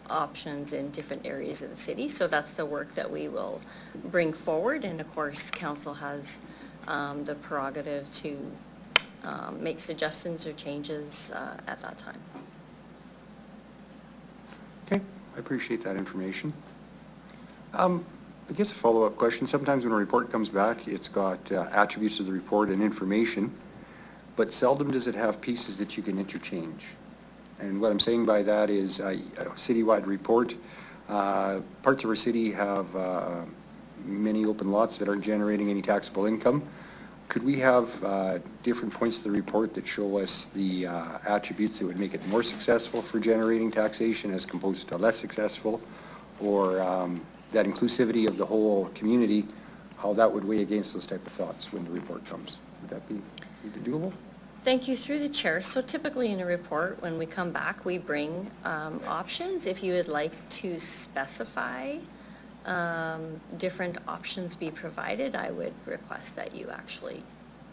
options in different areas of the city. So that's the work that we will bring forward, and of course council has the prerogative to make suggestions or changes at that time. Okay, I appreciate that information. I guess a follow-up question. Sometimes when a report comes back, it's got attributes of the report and information, but seldom does it have pieces that you can interchange. And what I'm saying by that is a citywide report. Parts of our city have many open lots that aren't generating any taxable income. Could we have different points of the report that show us the attributes that would make it more successful for generating taxation as opposed to less successful, or that inclusivity of the whole community, how that would weigh against those type of thoughts when the report comes? Would that be doable? Thank you, through the chair. So typically in a report, when we come back, we bring options. If you would like to specify different options be provided, I would request that you actually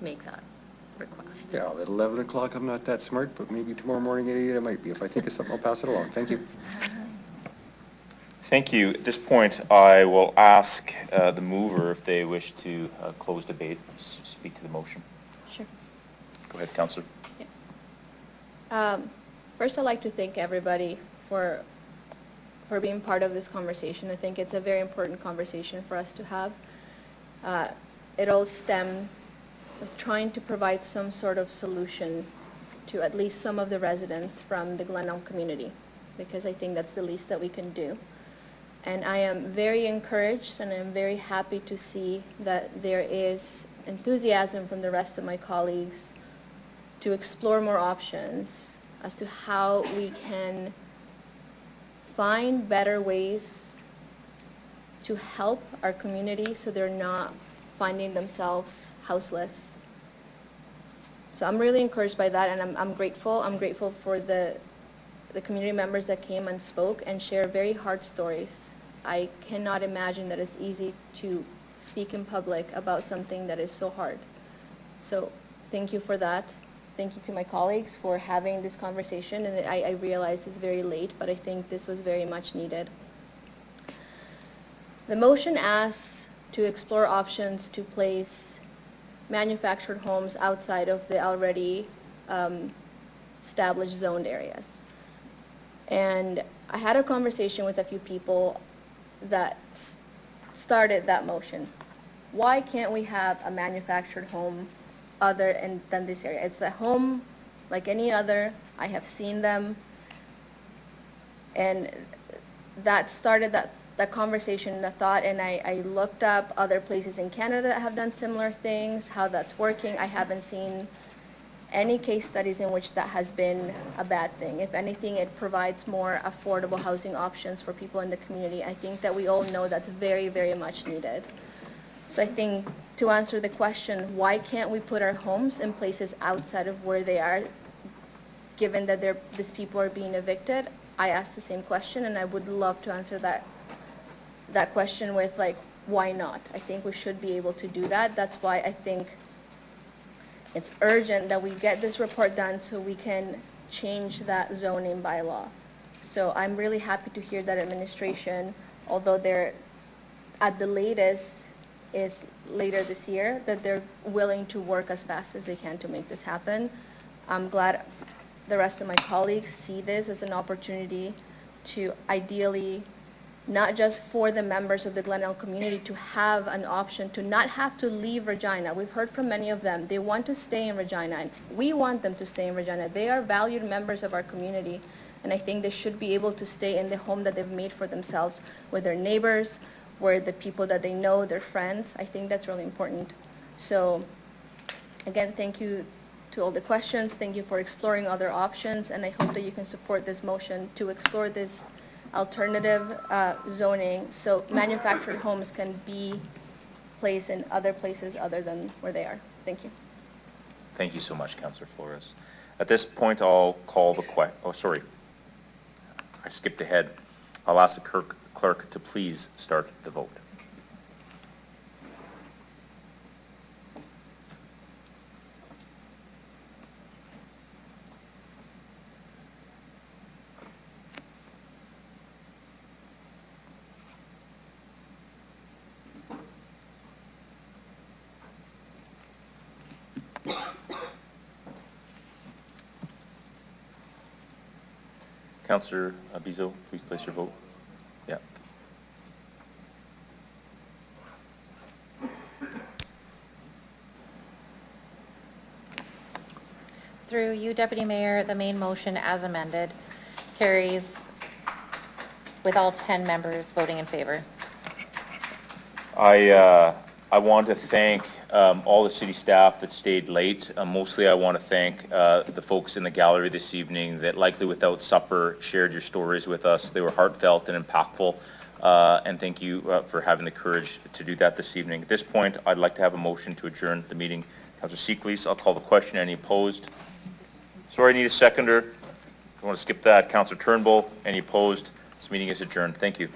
make that request. Yeah, at 11 o'clock I'm not that smart, but maybe tomorrow morning at 8 I might be. If I think of something, I'll pass it along. Thank you. Thank you. At this point, I will ask the mover if they wish to close debate, speak to the motion. Sure. Go ahead, Councillor. First, I'd like to thank everybody for being part of this conversation. I think it's a very important conversation for us to have. It all stemmed with trying to provide some sort of solution to at least some of the residents from the Glen Elm community, because I think that's the least that we can do. And I am very encouraged and I'm very happy to see that there is enthusiasm from the rest of my colleagues to explore more options as to how we can find better ways to help our community so they're not finding themselves houseless. So I'm really encouraged by that, and I'm grateful. I'm grateful for the community members that came and spoke and shared very hard stories. I cannot imagine that it's easy to speak in public about something that is so hard. So thank you for that. Thank you to my colleagues for having this conversation, and I realize it's very late, but I think this was very much needed. The motion asks to explore options to place manufactured homes outside of the already established zoned areas. And I had a conversation with a few people that started that motion. Why can't we have a manufactured home other than this area? It's a home like any other. I have seen them. And that started that conversation, the thought, and I looked up other places in Canada that have done similar things, how that's working. I haven't seen any case studies in which that has been a bad thing. If anything, it provides more affordable housing options for people in the community. I think that we all know that's very, very much needed. So I think to answer the question, why can't we put our homes in places outside of where they are, given that these people are being evicted? I asked the same question, and I would love to answer that question with, like, why not? I think we should be able to do that. That's why I think it's urgent that we get this report done so we can change that zoning bylaw. So I'm really happy to hear that administration, although they're at the latest is later this year, that they're willing to work as fast as they can to make this happen. I'm glad the rest of my colleagues see this as an opportunity to ideally, not just for the members of the Glen Elm community, to have an option to not have to leave Regina. We've heard from many of them. They want to stay in Regina, and we want them to stay in Regina. They are valued members of our community, and I think they should be able to stay in the home that they've made for themselves with their neighbors, with the people that they know, their friends. I think that's really important. So again, thank you to all the questions. Thank you for exploring other options, and I hope that you can support this motion to explore this alternative zoning so manufactured homes can be placed in other places other than where they are. Thank you. Thank you so much, Councillor Flores. At this point, I'll call the I skipped ahead. I'll ask the clerk to please start the vote. Councillor Bizo, please place your vote. Yeah. Through you, Deputy Mayor, the main motion as amended carries with all 10 members voting in favor. I want to thank all the city staff that stayed late. Mostly I want to thank the folks in the gallery this evening that likely without supper shared your stories with us. They were heartfelt and impactful, and thank you for having the courage to do that this evening. At this point, I'd like to have a motion to adjourn the meeting. Councillor Seeklees, I'll call the question. Any opposed? Sorry, I need a seconder. I want to skip that. Councillor Turnbull, any opposed? This meeting is adjourned. Thank you.